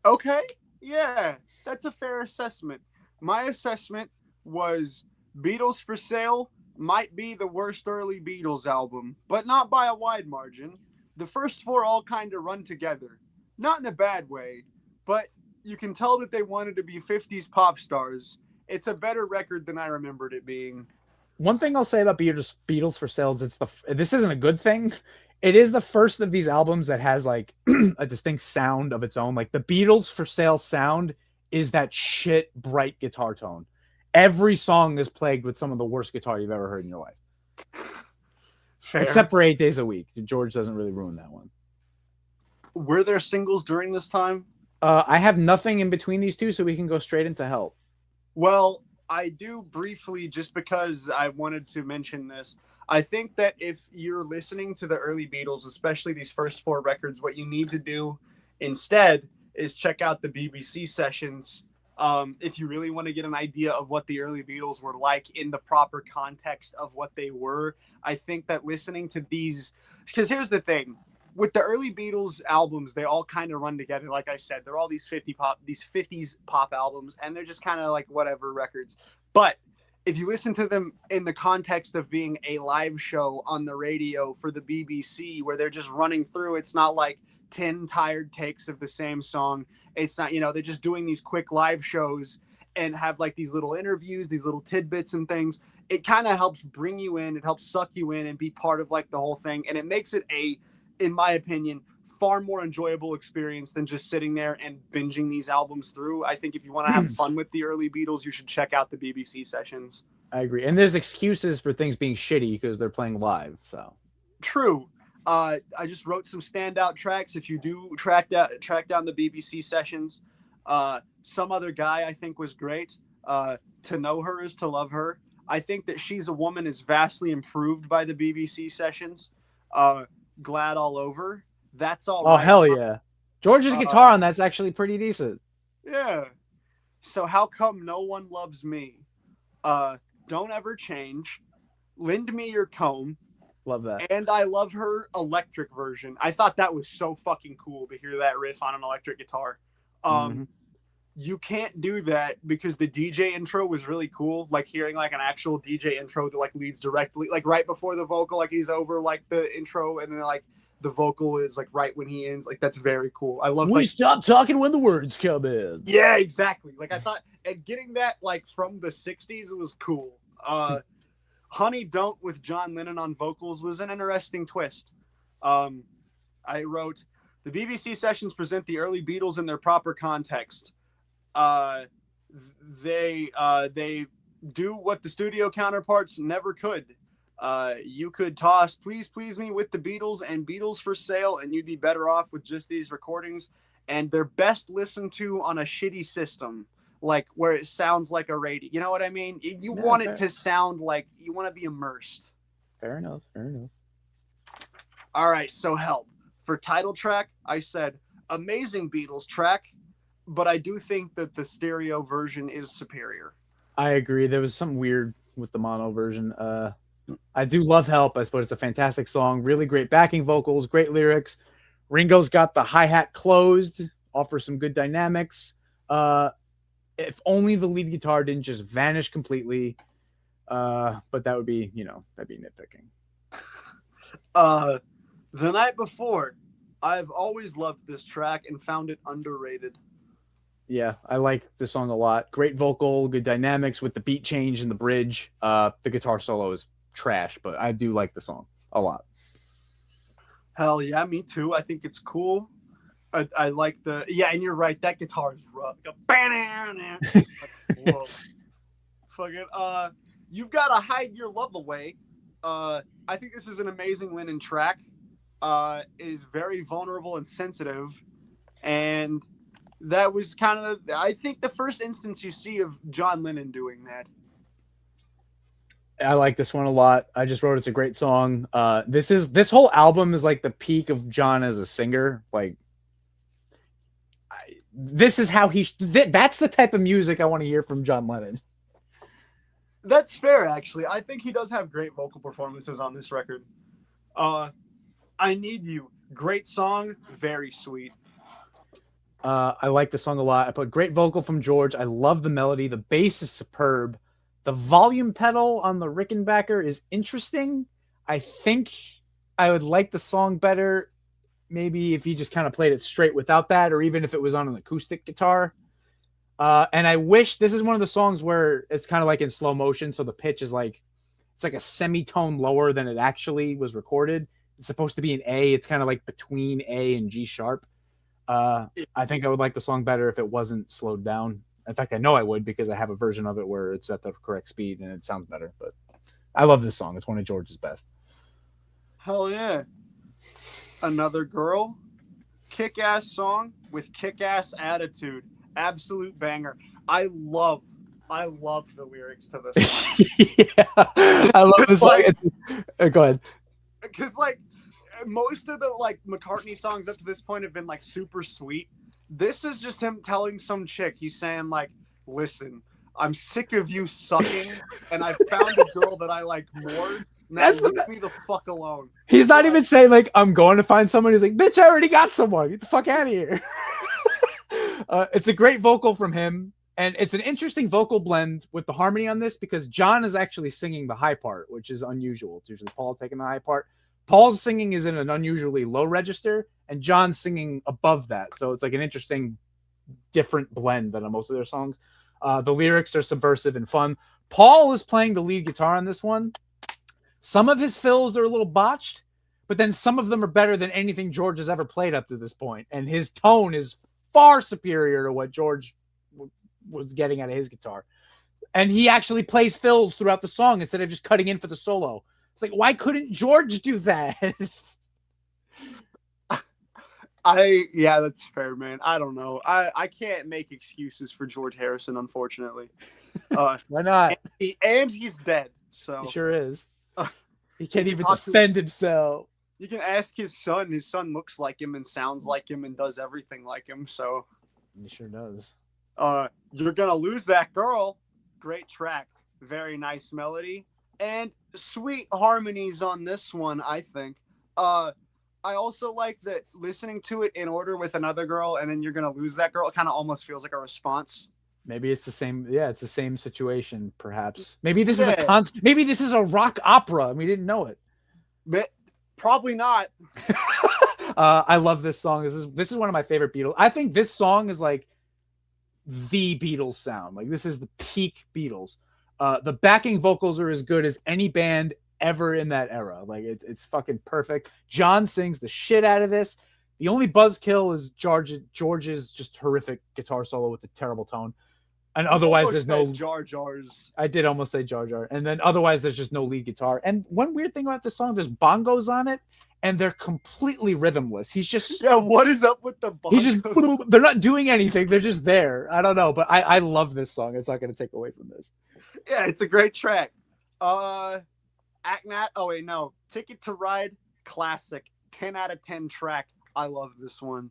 Okay, yeah, that's a fair assessment. My assessment was Beatles for Sale might be the worst early Beatles album, but not by a wide margin. The first four all kind of run together. Not in a bad way, but you can tell that they wanted to be 50s pop stars. It's a better record than I remembered it being. One thing I'll say about Beatles for Sale is this isn't a good thing. It is the first of these albums that has like a distinct sound of its own. Like the Beatles for Sale sound is that shit bright guitar tone. Every song is plagued with some of the worst guitar you've ever heard in your life. Fair. Except for 8 Days a Week. George doesn't really ruin that one. Were there singles during this time? I have nothing in between these two, so we can go straight into Help. Well, I do briefly, just because I wanted to mention this. I think that if you're listening to the early Beatles, especially these first four records, what you need to do instead is check out the BBC sessions. If you really want to get an idea of what the early Beatles were like in the proper context of what they were, I think that listening to these, because here's the thing, with the early Beatles albums, they all kind of run together. Like I said, they're all these 50s pop albums, and they're just kind of like whatever records. But if you listen to them in the context of being a live show on the radio for the BBC, where they're just running through, it's not like 10 tired takes of the same song. It's not, they're just doing these quick live shows and have like these little interviews, these little tidbits and things. It kind of helps bring you in. It helps suck you in and be part of like the whole thing. And it makes it in my opinion, far more enjoyable experience than just sitting there and binging these albums through. I think if you want to have fun with the early Beatles, you should check out the BBC sessions. I agree. And there's excuses for things being shitty because they're playing live. So true. I just wrote some standout tracks. If you do track down the BBC sessions, Some Other Guy I think was great. To Know Her Is to Love Her. I think that She's a Woman is vastly improved by the BBC sessions. Glad All Over. That's all right. Oh, hell yeah. George's guitar on that's actually pretty decent. Yeah. So How Come No One Loves Me? Don't Ever Change. Lend Me Your Comb. Love that. And I Love Her electric version. I thought that was so fucking cool to hear that riff on an electric guitar. You can't do that because the DJ intro was really cool. Like hearing like an actual DJ intro that like leads directly, like right before the vocal, like he's over like the intro, and then like the vocal is like right when he ends. Like that's very cool. I love. We stop talking when the words come in. Yeah, exactly. Like I thought, and getting that like from the '60s, it was cool. Honey Don't with John Lennon on vocals was an interesting twist. I wrote, the BBC sessions present the early Beatles in their proper context. They do what the studio counterparts never could. You could toss Please Please Me with the Beatles and Beatles for Sale, and you'd be better off with just these recordings. And they're best listened to on a shitty system, like where it sounds like a radio. You know what I mean? You want it to sound like you want to be immersed. Fair enough. All right, so Help. For title track, I said amazing Beatles track, but I do think that the stereo version is superior. I agree. There was something weird with the mono version. I do love Help. I suppose it's a fantastic song. Really great backing vocals, great lyrics. Ringo's got the hi-hat closed, offers some good dynamics. If only the lead guitar didn't just vanish completely. But that would be, that'd be nitpicking. The Night Before. I've always loved this track and found it underrated. Yeah, I like this song a lot. Great vocal, good dynamics with the beat change and the bridge. The guitar solo is trash, but I do like the song a lot. Hell yeah, me too. I think it's cool. I like and you're right. That guitar is rough. Whoa. Fucking, You've Got to Hide Your Love Away. I think this is an amazing Lennon track. It is very vulnerable and sensitive. And that was kind of, I think, the first instance you see of John Lennon doing that. I like this one a lot. I just wrote it's a great song. This whole album is like the peak of John as a singer. Like, this is how that's the type of music I want to hear from John Lennon. That's fair, actually. I think he does have great vocal performances on this record. I Need You. Great song. Very sweet. I like the song a lot. I put great vocal from George. I love the melody. The bass is superb. The volume pedal on the Rickenbacker is interesting. I think I would like the song better maybe if he just kind of played it straight without that, or even if it was on an acoustic guitar. And I wish, this is one of the songs where it's kind of like in slow motion, so the pitch is like, it's like a semitone lower than it actually was recorded. It's supposed to be an A. It's kind of like between A and G sharp. I think I would like the song better if it wasn't slowed down. In fact, I know I would, because I have a version of it where it's at the correct speed and it sounds better. But I love this song. It's one of George's best. Hell yeah. Another Girl. Kick-ass song with kick-ass attitude. Absolute banger. I love the lyrics to this song. Yeah, I love this song. Go ahead. Because, like, most of the, like, McCartney songs up to this point have been, like, super sweet. This is just him telling some chick, he's saying, like, listen, I'm sick of you sucking, and I found a girl that I like more. Now leave me the fuck alone. He's not even saying, like, I'm going to find someone. He's like, bitch, I already got someone. Get the fuck out of here. It's a great vocal from him. And it's an interesting vocal blend with the harmony on this, because John is actually singing the high part, which is unusual. It's usually Paul taking the high part. Paul's singing is in an unusually low register, and John's singing above that. So it's like an interesting, different blend than on most of their songs. The lyrics are subversive and fun. Paul is playing the lead guitar on this one. Some of his fills are a little botched, but then some of them are better than anything George has ever played up to this point. And his tone is far superior to what George was getting out of his guitar. And he actually plays fills throughout the song instead of just cutting in for the solo. It's like, why couldn't George do that? Yeah, that's fair, man. I don't know. I can't make excuses for George Harrison, unfortunately. Why not? And he's dead. So he sure is. He can't even defend himself. You can ask his son. His son looks like him and sounds like him and does everything like him. So he sure does. You're Gonna Lose That Girl. Great track. Very nice melody. And sweet harmonies on this one, I think. I also like that listening to it in order with Another Girl and then You're Gonna Lose That Girl. It kind of almost feels like a response. Maybe it's the same. Yeah, it's the same situation, perhaps. Maybe this is maybe this is a rock opera and we didn't know it. But probably not. I love this song. This is one of my favorite Beatles. I think this song is like the Beatles sound. Like, this is the peak Beatles. The backing vocals are as good as any band ever in that era. Like, it's fucking perfect. John sings the shit out of this. The only buzzkill is George's just horrific guitar solo with the terrible tone. And otherwise, there's no Jar Jars. I did almost say Jar Jar. And then otherwise, there's just no lead guitar. And one weird thing about this song, there's bongos on it, and they're completely rhythmless. He's just what is up with the bongos? He's just they're not doing anything. They're just there. I don't know, but I love this song. It's not going to take away from this. Yeah, it's a great track. Act Nat. Oh wait, no. Ticket to Ride. Classic. 10 out of 10 track. I love this one.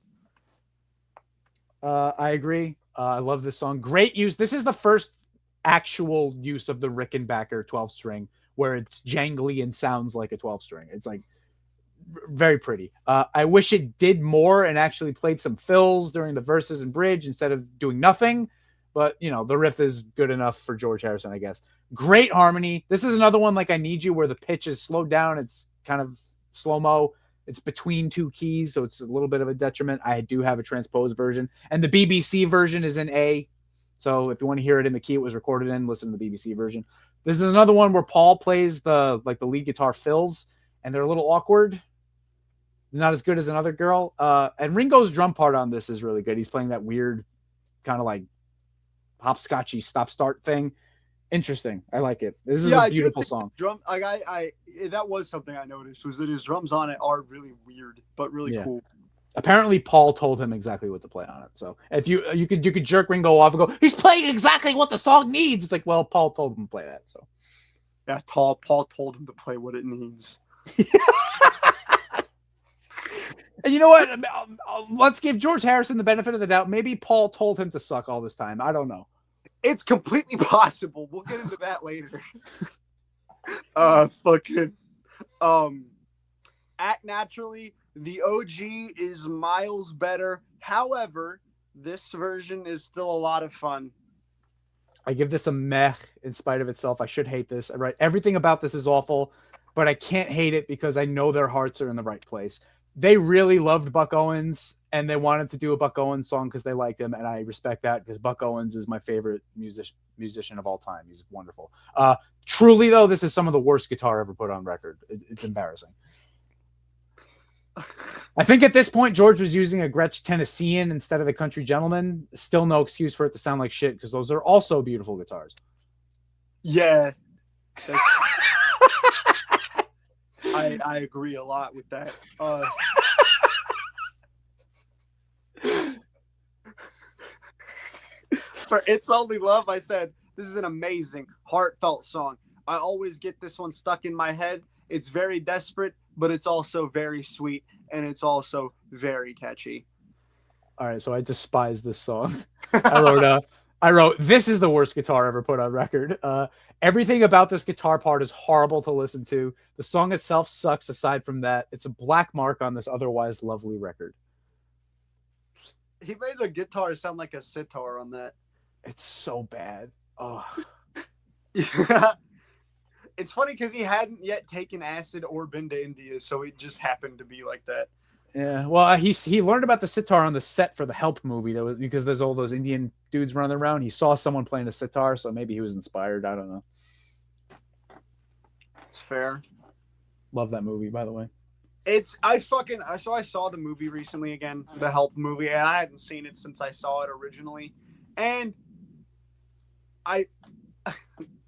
I agree. I love this song. Great use. This is the first actual use of the Rickenbacker 12 string where it's jangly and sounds like a 12 string. It's like very pretty. I wish it did more and actually played some fills during the verses and bridge instead of doing nothing. But, you know, the riff is good enough for George Harrison, I guess. Great harmony. This is another one like I Need You where the pitch is slowed down. It's kind of slow-mo. It's between two keys, so it's a little bit of a detriment. I do have a transposed version. And the BBC version is in A. So if you want to hear it in the key it was recorded in, listen to the BBC version. This is another one where Paul plays the lead guitar fills, and they're a little awkward. Not as good as Another Girl. And Ringo's drum part on this is really good. He's playing that weird kind of like hopscotchy stop-start thing. Interesting. I like it. This is a beautiful song. Drum, that was something I noticed, was that his drums on it are really weird, but really cool. Apparently, Paul told him exactly what to play on it. So if you could jerk Ringo off and go, he's playing exactly what the song needs. It's like, well, Paul told him to play that. So yeah, Paul told him to play what it needs. And you know what? Let's give George Harrison the benefit of the doubt. Maybe Paul told him to suck all this time. I don't know. It's completely possible. We'll get into that later. Act Naturally, the OG is miles better. However, this version is still a lot of fun. I give this a meh in spite of itself. I should hate this. Right? Everything about this is awful, but I can't hate it because I know their hearts are in the right place. They really loved Buck Owens, and they wanted to do a Buck Owens song because they liked him, and I respect that because Buck Owens is my favorite musician of all time. He's wonderful. Truly, though, this is some of the worst guitar ever put on record. It's embarrassing. I think at this point, George was using a Gretsch Tennessean instead of the Country Gentleman. Still no excuse for it to sound like shit because those are also beautiful guitars. Yeah. I agree a lot with that. For It's Only Love, I said, this is an amazing, heartfelt song. I always get this one stuck in my head. It's very desperate, but it's also very sweet, and it's also very catchy. All right, so I despise this song. I wrote, this is the worst guitar ever put on record. Everything about this guitar part is horrible to listen to. The song itself sucks aside from that. It's a black mark on this otherwise lovely record. He made the guitar sound like a sitar on that. It's so bad. Oh. Yeah. It's funny because he hadn't yet taken acid or been to India, so it just happened to be like that. Yeah, well, he learned about the sitar on the set for the Help movie. That was because there's all those Indian dudes running around. He saw someone playing a sitar, so maybe he was inspired. I don't know. It's fair. Love that movie, by the way. I saw the movie recently again, the Help movie, and I hadn't seen it since I saw it originally. And I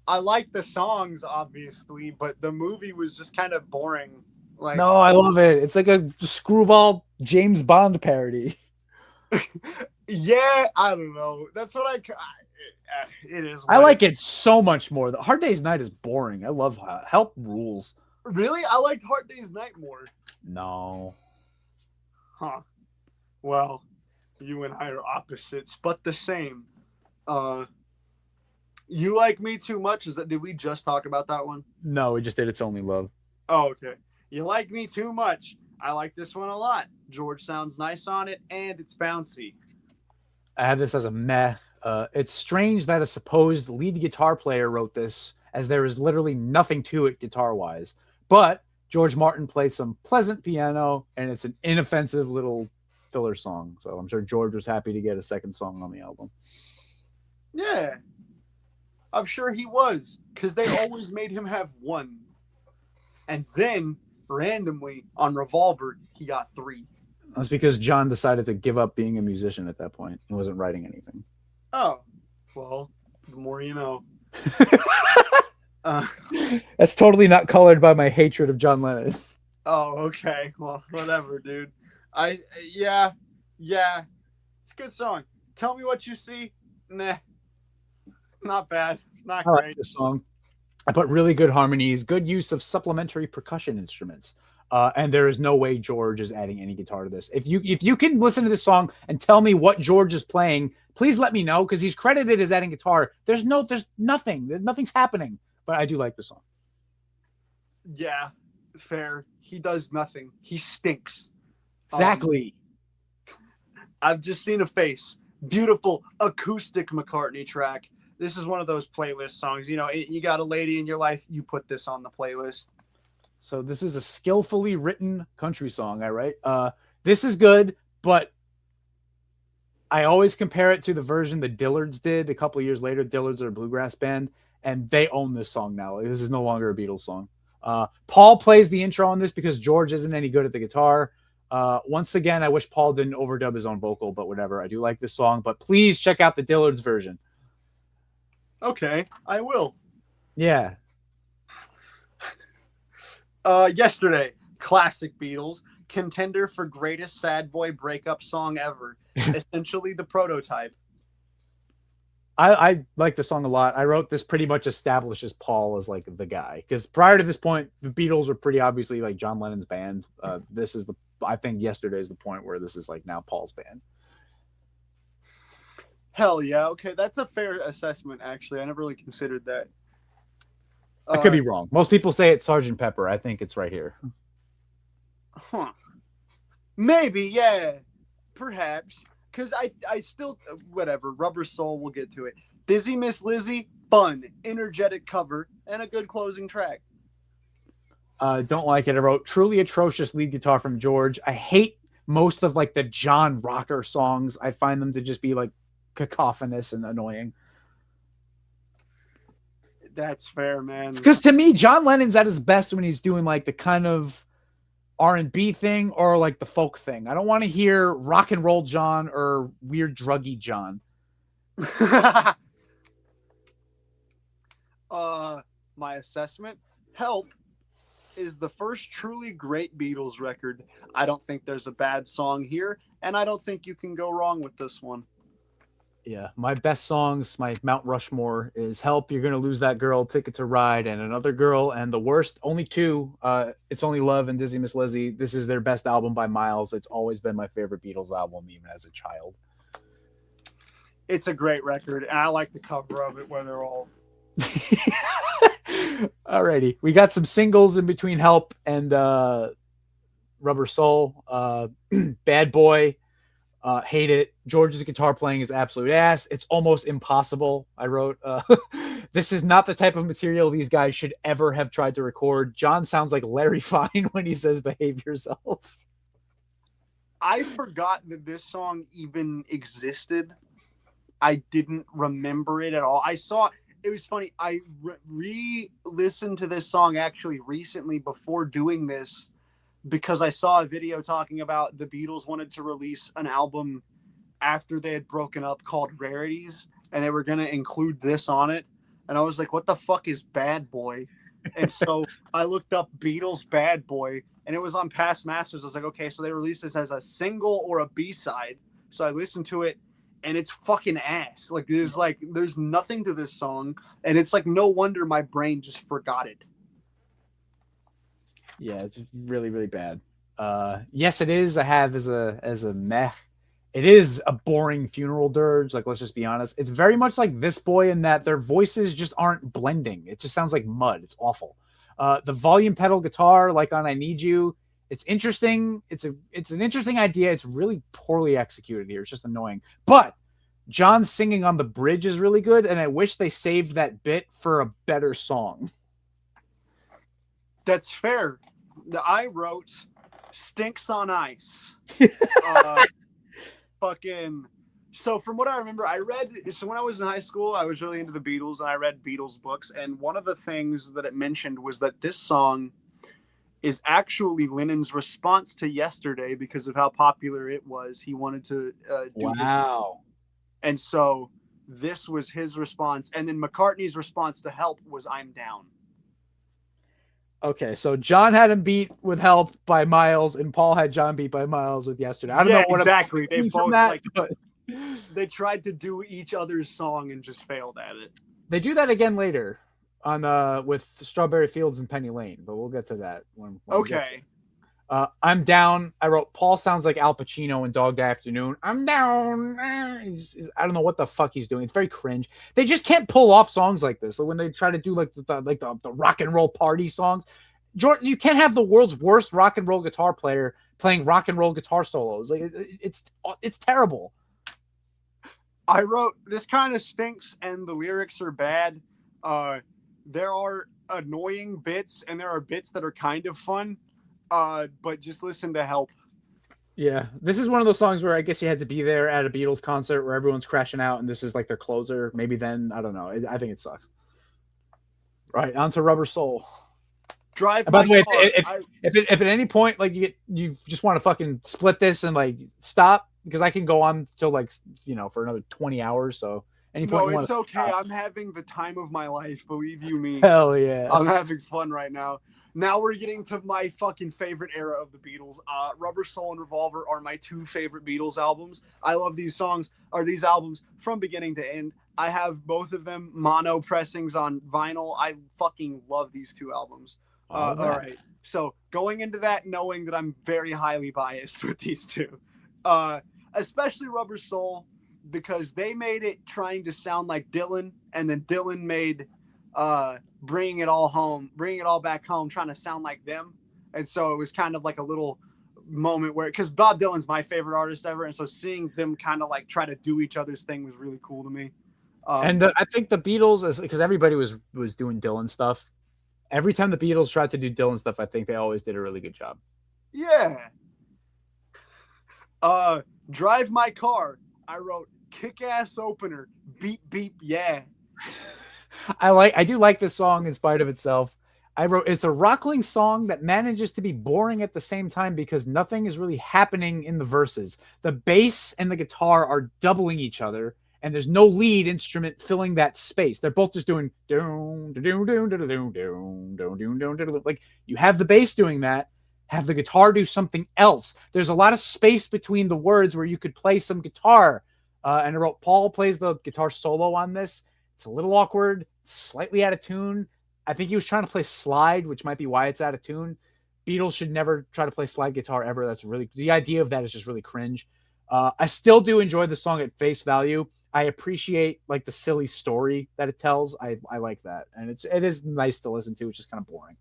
like the songs, obviously, but the movie was just kind of boring. Like, no, I love it. It's like a screwball James Bond parody. Yeah, I don't know. That's what it is. I like it so much more. The Hard Day's Night is boring. I love Help rules. Really? I liked Hard Day's Night more. No. Huh. Well, you and I are opposites, but the same. You Like Me Too Much? Did we just talk about that one? No, we just did It's Only Love. Oh, okay. You Like Me Too Much. I like this one a lot. George sounds nice on it, and it's bouncy. I have this as a meh. It's strange that a supposed lead guitar player wrote this, as there is literally nothing to it guitar-wise. But George Martin plays some pleasant piano, and it's an inoffensive little filler song. So I'm sure George was happy to get a second song on the album. Yeah. I'm sure he was, because they always made him have one. And then, randomly, on Revolver, he got 3. That's because John decided to give up being a musician at that point and wasn't writing anything. Oh, well, the more you know. That's totally not colored by my hatred of John Lennon. Oh, okay. Well, whatever, dude. Yeah. It's a good song. Tell Me What You See. Nah. Not bad. Not I great. like this song. I put really good harmonies, good use of supplementary percussion instruments. And there is no way George is adding any guitar to this. If you can listen to this song and tell me what George is playing, please let me know, because he's credited as adding guitar. There's nothing. Nothing's happening. But I do like the song. Yeah, fair. He does nothing. He stinks. Exactly. I've just seen a face. Beautiful acoustic McCartney track. This is one of those playlist songs. You know, you got a lady in your life, you put this on the playlist. So this is a skillfully written country song, all right? This is good, but I always compare it to the version the Dillards did a couple of years later. Dillards are a bluegrass band, and they own this song now. This is no longer a Beatles song. Paul plays the intro on this because George isn't any good at the guitar. Once again, I wish Paul didn't overdub his own vocal, but whatever. I do like this song, but please check out the Dillards version. Okay, I will. Yeah. Yesterday, classic Beatles. contender for greatest sad boy breakup song ever. Essentially the prototype. I like the song a lot. I wrote this pretty much establishes Paul as like the guy, because prior to this point, the Beatles were pretty obviously like John Lennon's band. This is I think Yesterday is the point where this is like now Paul's band. Hell yeah. Okay, that's a fair assessment, actually. I never really considered that. I could be wrong. Most people say it's Sgt. Pepper. I think it's right here. Huh. Maybe, yeah. Perhaps. Because I still, whatever, Rubber Soul, we'll get to it. Dizzy Miss Lizzy, fun, energetic cover, and a good closing track. Don't like it. I wrote truly atrocious lead guitar from George. I hate most of like the John Rocker songs. I find them to just be like cacophonous and annoying. That's fair, man. Because to me, John Lennon's at his best when he's doing like the kind of R&B thing or like the folk thing. I don't want to hear rock and roll John or weird druggy John. My assessment, Help is the first truly great Beatles record. I don't think there's a bad song here, and I don't think you can go wrong with this one. Yeah, my best songs, my Mount Rushmore is Help, You're Gonna Lose That Girl, Ticket to Ride, and Another Girl. And the worst, only two, It's Only Love and Dizzy Miss Lizzy. This is their best album by miles. It's always been my favorite Beatles album, even as a child. It's a great record, and I like the cover of it where they're all... Alrighty, we got some singles in between Help and Rubber Soul. Bad Boy. Hate it. George's guitar playing is absolute ass. It's almost impossible. I wrote, this is not the type of material these guys should ever have tried to record. John sounds like Larry Fine when he says behave yourself. I forgot that this song even existed. I didn't remember it at all. It was funny. I re-listened to this song actually recently before doing this, because I saw a video talking about the Beatles wanted to release an album after they had broken up called Rarities, and they were going to include this on it. And I was like, what the fuck is Bad Boy? And so I looked up Beatles Bad Boy, and it was on Past Masters. I was like, okay, so they released this as a single or a B-side. So I listened to it, and it's fucking ass. There's nothing to this song, and it's like no wonder my brain just forgot it. Yeah, it's really, really bad. Yes, it is. I have as a meh. It is a boring funeral dirge. Like, let's just be honest. It's very much like This Boy in that their voices just aren't blending. It just sounds like mud. It's awful. The volume pedal guitar, like on I Need You, it's interesting. It's an interesting idea. It's really poorly executed here. It's just annoying. But John singing on the bridge is really good, and I wish they saved that bit for a better song. That's fair. I wrote Stinks on Ice. So from what I remember, when I was in high school, I was really into the Beatles, and I read Beatles books. And one of the things that it mentioned was that this song is actually Lennon's response to Yesterday because of how popular it was. He wanted to do Wow. And so this was his response. And then McCartney's response to Help was I'm Down. Okay, so John had him beat with Help by miles, and Paul had John beat by miles with Yesterday. I don't know what exactly. They both but they tried to do each other's song and just failed at it. They do that again later on with Strawberry Fields and Penny Lane, but we'll get to that when okay. I'm Down. I wrote Paul sounds like Al Pacino in Dog Day Afternoon. I'm down. I don't know what the fuck he's doing. It's very cringe. They just can't pull off songs like this. Like when they try to do like the rock and roll party songs. Jordan, you can't have the world's worst rock and roll guitar player playing rock and roll guitar solos. Like it's terrible. I wrote this kind of stinks and the lyrics are bad. There are annoying bits and there are bits that are kind of fun. But just listen to Help. Yeah, this is one of those songs where I guess you had to be there at a Beatles concert where everyone's crashing out, and this is like their closer. Maybe then, I don't know. I think it sucks. Right, on to Rubber Soul. By the way, if at any point like you just want to fucking split this and like stop, because I can go on till like for another 20 hours. So Any No, point you want it's to okay. stop? I'm having the time of my life. Believe you me. Hell yeah. I'm having fun right now. Now we're getting to my fucking favorite era of the Beatles. Rubber Soul and Revolver are my two favorite Beatles albums. I love these songs or these albums from beginning to end. I have both of them mono pressings on vinyl. I fucking love these two albums. All right. So going into that, knowing that I'm very highly biased with these two, especially Rubber Soul, because they made it trying to sound like Dylan, and then Dylan made bringing it all back home, trying to sound like them. And so it was kind of like a little moment where, because Bob Dylan's my favorite artist ever, and so seeing them kind of like try to do each other's thing was really cool to me. And I think the Beatles, because everybody was doing Dylan stuff. Every time the Beatles tried to do Dylan stuff, I think they always did a really good job. Yeah. Drive My Car. I wrote kick-ass opener. Beep beep. Yeah. I do like this song in spite of itself. I wrote it's a rockling song that manages to be boring at the same time because nothing is really happening in the verses. The bass and the guitar are doubling each other, and there's no lead instrument filling that space. They're both just doing like you have the bass doing that, have the guitar do something else. There's a lot of space between the words where you could play some guitar. And I wrote Paul plays the guitar solo on this. It's a little awkward, slightly out of tune. I think he was trying to play slide, which might be why it's out of tune. Beatles should never try to play slide guitar ever. That's really, the idea of that is just really cringe. I still do enjoy the song at face value. I appreciate like the silly story that it tells. I like that, and it is nice to listen to. It's just kind of boring.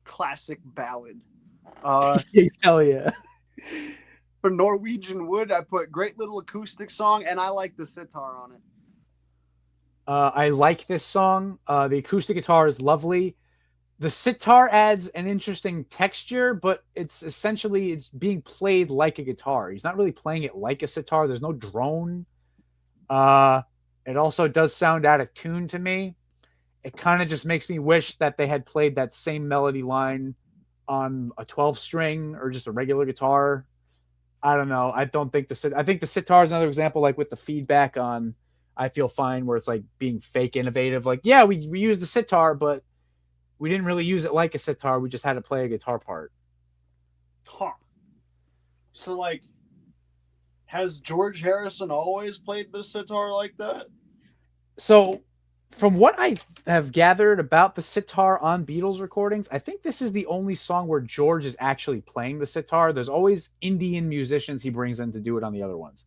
Classic ballad. Hell yeah. For Norwegian Wood, I put great little acoustic song, and I like the sitar on it. I like this song. The acoustic guitar is lovely. The sitar adds an interesting texture, but it's being played like a guitar. He's not really playing it like a sitar. There's no drone. It also does sound out of tune to me. It kind of just makes me wish that they had played that same melody line on a 12 string or just a regular guitar. I don't know. I think the sitar is another example, like with the feedback on I Feel Fine, where it's like being fake innovative. Like, yeah, we used the sitar, but we didn't really use it like a sitar. We just had to play a guitar part. Huh. So, like, has George Harrison always played the sitar like that? So, from what I have gathered about the sitar on Beatles recordings, I think this is the only song where George is actually playing the sitar. There's always Indian musicians he brings in to do it on the other ones.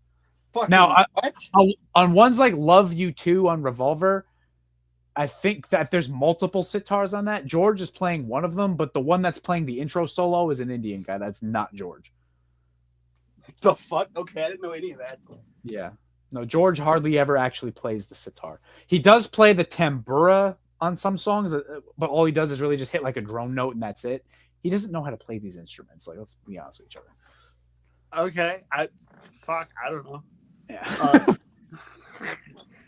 Fucking Now, what? on ones like Love You Too on Revolver, I think that there's multiple sitars on that. George is playing one of them, but the one that's playing the intro solo is an Indian guy. That's not George. The fuck? Okay, I didn't know any of that. Yeah. No, George hardly ever actually plays the sitar. He does play the tambura on some songs, but all he does is really just hit like a drone note and that's it. He doesn't know how to play these instruments. Like, let's be honest with each other. Okay, I don't know. Yeah.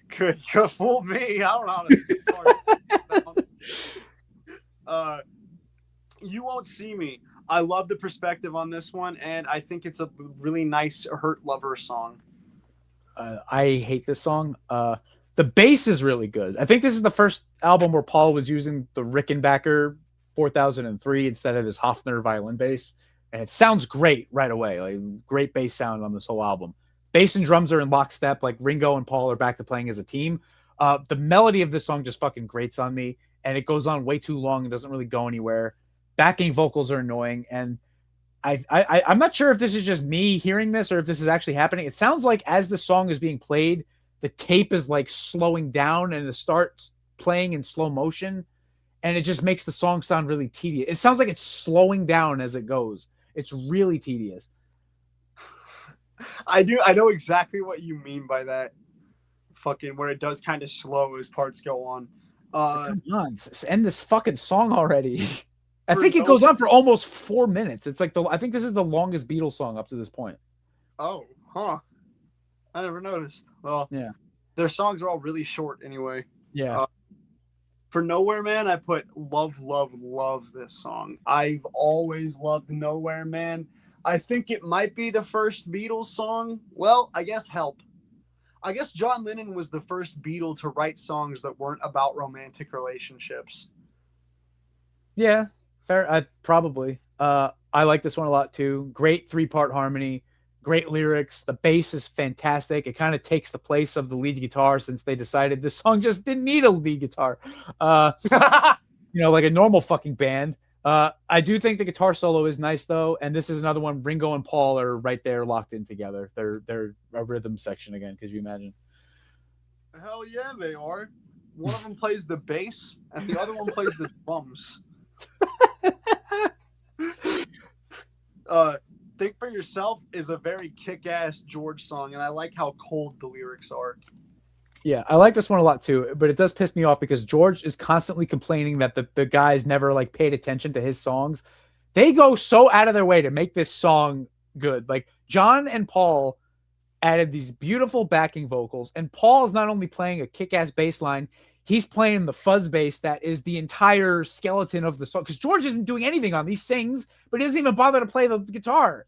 Could fool me. I don't know how to You Won't See Me. I love the perspective on this one, and I think it's a really nice Hurt Lover song. I hate this song. The bass is really good. I think this is the first album where Paul was using the Rickenbacker 4003 instead of his Hofner violin bass, and it sounds great right away. Like great bass sound on this whole album. Bass and drums are in lockstep. Like Ringo and Paul are back to playing as a team. The melody of this song just fucking grates on me, and it goes on way too long and doesn't really go anywhere. Backing vocals are annoying, and I'm not sure if this is just me hearing this or if this is actually happening. It sounds like as the song is being played, the tape is like slowing down and it starts playing in slow motion, and it just makes the song sound really tedious. It sounds like it's slowing down as it goes. It's really tedious. I know exactly what you mean by that. Fucking where it does kind of slow as parts go on. Come on, end this fucking song already. I think it goes on for almost 4 minutes. It's like I think this is the longest Beatles song up to this point. Oh, huh. I never noticed. Well, yeah. Their songs are all really short anyway. Yeah. For Nowhere Man, I put love, love, love this song. I've always loved Nowhere Man. I think it might be the first Beatles song. Well, I guess Help. I guess John Lennon was the first Beatle to write songs that weren't about romantic relationships. Yeah, fair. Probably. I like this one a lot too. Great 3-part harmony, great lyrics. The bass is fantastic. It kind of takes the place of the lead guitar since they decided this song just didn't need a lead guitar. Like a normal fucking band. I do think the guitar solo is nice though, and this is another one. Ringo and Paul are right there, locked in together. They're a rhythm section again. Could you imagine? Hell yeah, they are. One of them plays the bass, and the other one plays the drums. Think for Yourself is a very kick-ass George song, and I like how cold the lyrics are. Yeah, I like this one a lot too, but it does piss me off because George is constantly complaining that the guys never like paid attention to his songs. They go so out of their way to make this song good. Like John and Paul added these beautiful backing vocals, and Paul is not only playing a kick-ass bass line, he's playing the fuzz bass that is the entire skeleton of the song. Because George isn't doing anything on these sings, but he doesn't even bother to play the guitar.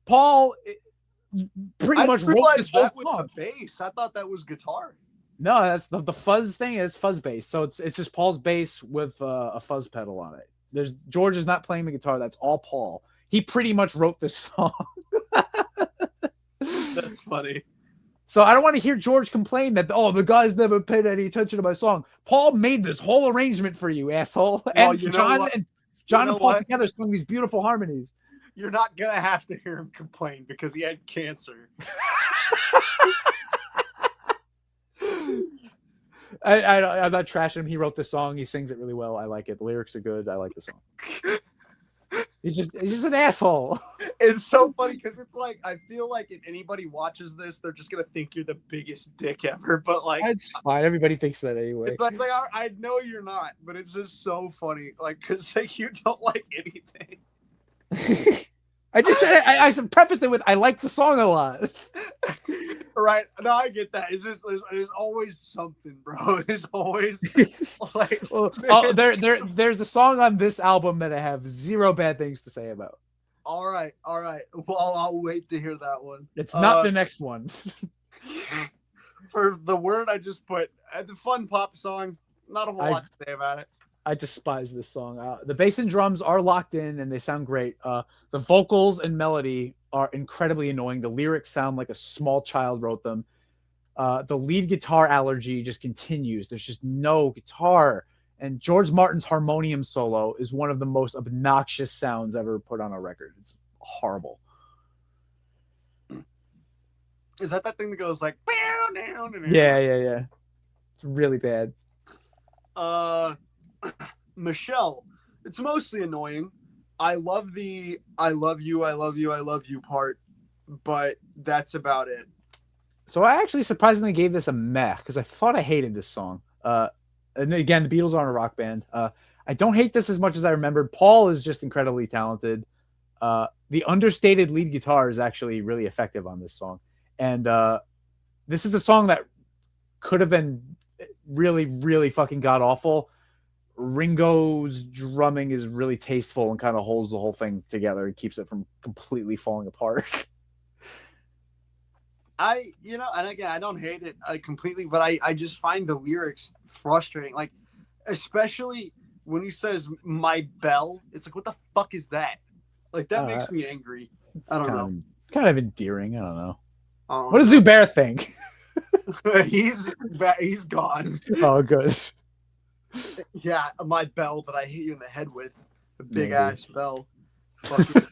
Paul pretty much wrote this whole song. The bass. I thought that was guitar. No, that's the fuzz thing is fuzz bass. So it's just Paul's bass with a fuzz pedal on it. George is not playing the guitar. That's all Paul. He pretty much wrote this song. That's funny. So I don't want to hear George complain that, the guys never paid any attention to my song. Paul made this whole arrangement for you, asshole. Well, and John and Paul together sung these beautiful harmonies. You're not going to have to hear him complain because he had cancer. I'm not trashing him. He wrote this song. He sings it really well. I like it. The lyrics are good. I like the song. He's just an asshole. It's so funny because it's like I feel like if anybody watches this, they're just gonna think you're the biggest dick ever. But like, it's fine. Everybody thinks that anyway. It's like I know you're not, but it's just so funny. Like because like you don't like anything. I just said I prefaced it with I like the song a lot. Right? No, I get that. It's just there's always something, bro. There's always like there's a song on this album that I have zero bad things to say about. All right. Well, I'll wait to hear that one. It's not the next one. For the word I just put, the fun pop song. Not a whole lot to say about it. I despise this song. The bass and drums are locked in and they sound great. The vocals and melody are incredibly annoying. The lyrics sound like a small child wrote them. The lead guitar allergy just continues. There's just no guitar. And George Martin's harmonium solo is one of the most obnoxious sounds ever put on a record. It's horrible. Is that thing that goes like... Yeah. It's really bad. Michelle, it's mostly annoying. I love the I love you part, but that's about it. So I actually surprisingly gave this a meh because I thought I hated this song. And again, the Beatles aren't a rock band. I don't hate this as much as I remembered. Paul is just incredibly talented. The understated lead guitar is actually really effective on this song. And this is a song that could have been really, really fucking god-awful. Ringo's drumming is really tasteful and kind of holds the whole thing together and keeps it from completely falling apart. And again, I don't hate it completely, but I just find the lyrics frustrating. Like, especially when he says "my bell," it's like, what the fuck is that? Like, that makes me angry. I don't know. Kind of endearing. I don't know. What does ZUBAIR think? He's gone. Oh, good. Yeah, my bell that I hit you in the head with. The big ass bell. Fucking.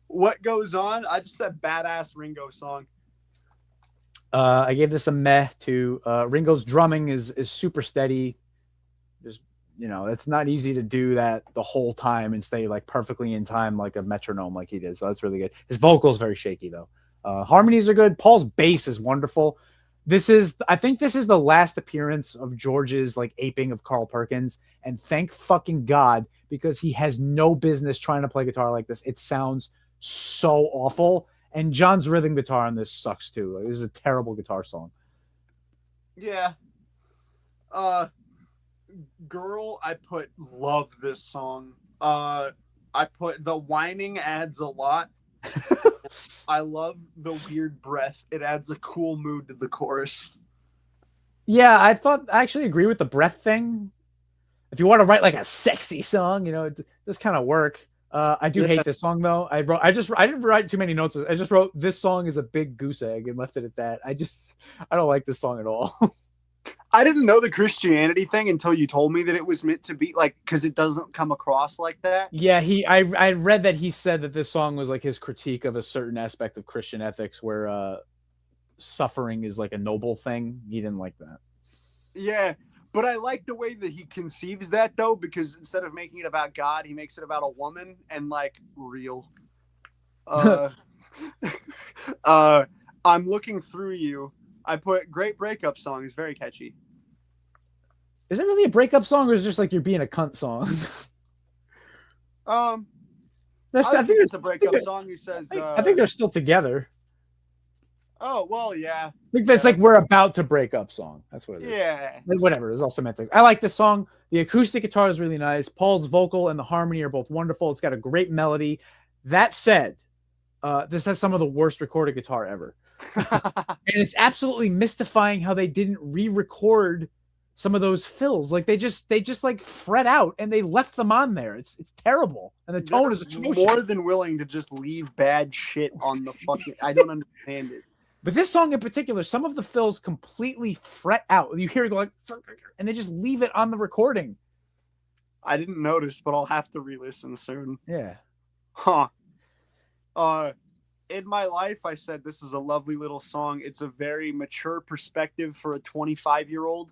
What goes on? I just said badass Ringo song. I gave this a meh too. Ringo's drumming is super steady. Just, it's not easy to do that the whole time and stay like perfectly in time like a metronome like he did. So that's really good. His vocals very shaky though. Harmonies are good. Paul's bass is wonderful. I think this is the last appearance of George's like aping of Carl Perkins, and thank fucking God, because he has no business trying to play guitar like this. It sounds so awful, and John's rhythm guitar on this sucks too. Like, this is a terrible guitar song. Yeah. Girl, I put love this song. I put the whining adds a lot. I love the weird breath. It adds a cool mood to the chorus. Yeah, I actually agree with the breath thing. If you want to write like a sexy song, it does kind of work. I do hate this song though. I didn't write too many notes. I just wrote this song is a big goose egg and left it at that. I don't like this song at all. I didn't know the Christianity thing until you told me that it was meant to be like, because it doesn't come across like that. Yeah, I read that he said that this song was like his critique of a certain aspect of Christian ethics where suffering is like a noble thing. He didn't like that. Yeah, but I like the way that he conceives that though, because instead of making it about God, he makes it about a woman and like real. I'm looking through you. I put great breakup song. Is very catchy. Is it really a breakup song, or is it just like you're being a cunt song? I think it's a breakup song. He says, I think they're still together. Oh, well, yeah. I think that's like we're about to break up song. That's what it is. Yeah. Whatever. It's all semantics. I like this song. The acoustic guitar is really nice. Paul's vocal and the harmony are both wonderful. It's got a great melody. That said, this has some of the worst recorded guitar ever. And it's absolutely mystifying how they didn't re-record some of those fills. Like they just like fret out and they left them on there. It's terrible. And the tone is atrocious. More than willing to just leave bad shit on the fucking I don't understand it. But this song in particular, some of the fills completely fret out. You hear it go like, and they just leave it on the recording. I didn't notice, but I'll have to re-listen soon. Yeah. Huh. In my life, I said this is a lovely little song. It's a very mature perspective for a 25-year-old.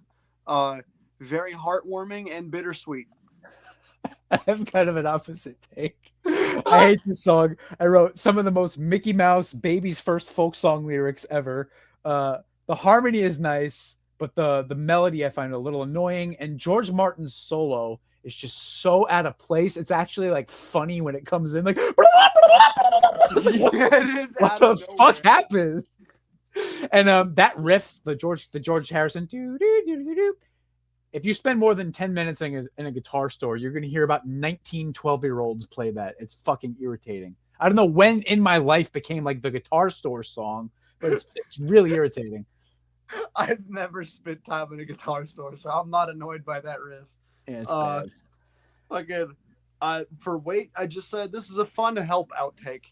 Very heartwarming and bittersweet. I have kind of an opposite take. I hate this song. I wrote some of the most Mickey Mouse baby's first folk song lyrics ever. The harmony is nice, but the melody I find a little annoying. And George Martin's solo is just so out of place. It's actually like funny when it comes in, like, Yeah, it is. What the fuck happened? And that riff, the George Harrison, if you spend more than 10 minutes in a guitar store, you're going to hear about 19 12-year-olds play that. It's fucking irritating. I don't know when in my life became like the guitar store song, but it's really irritating. I've never spent time in a guitar store, so I'm not annoyed by that riff. Yeah, it's bad. Again, for weight, I just said this is a fun help outtake.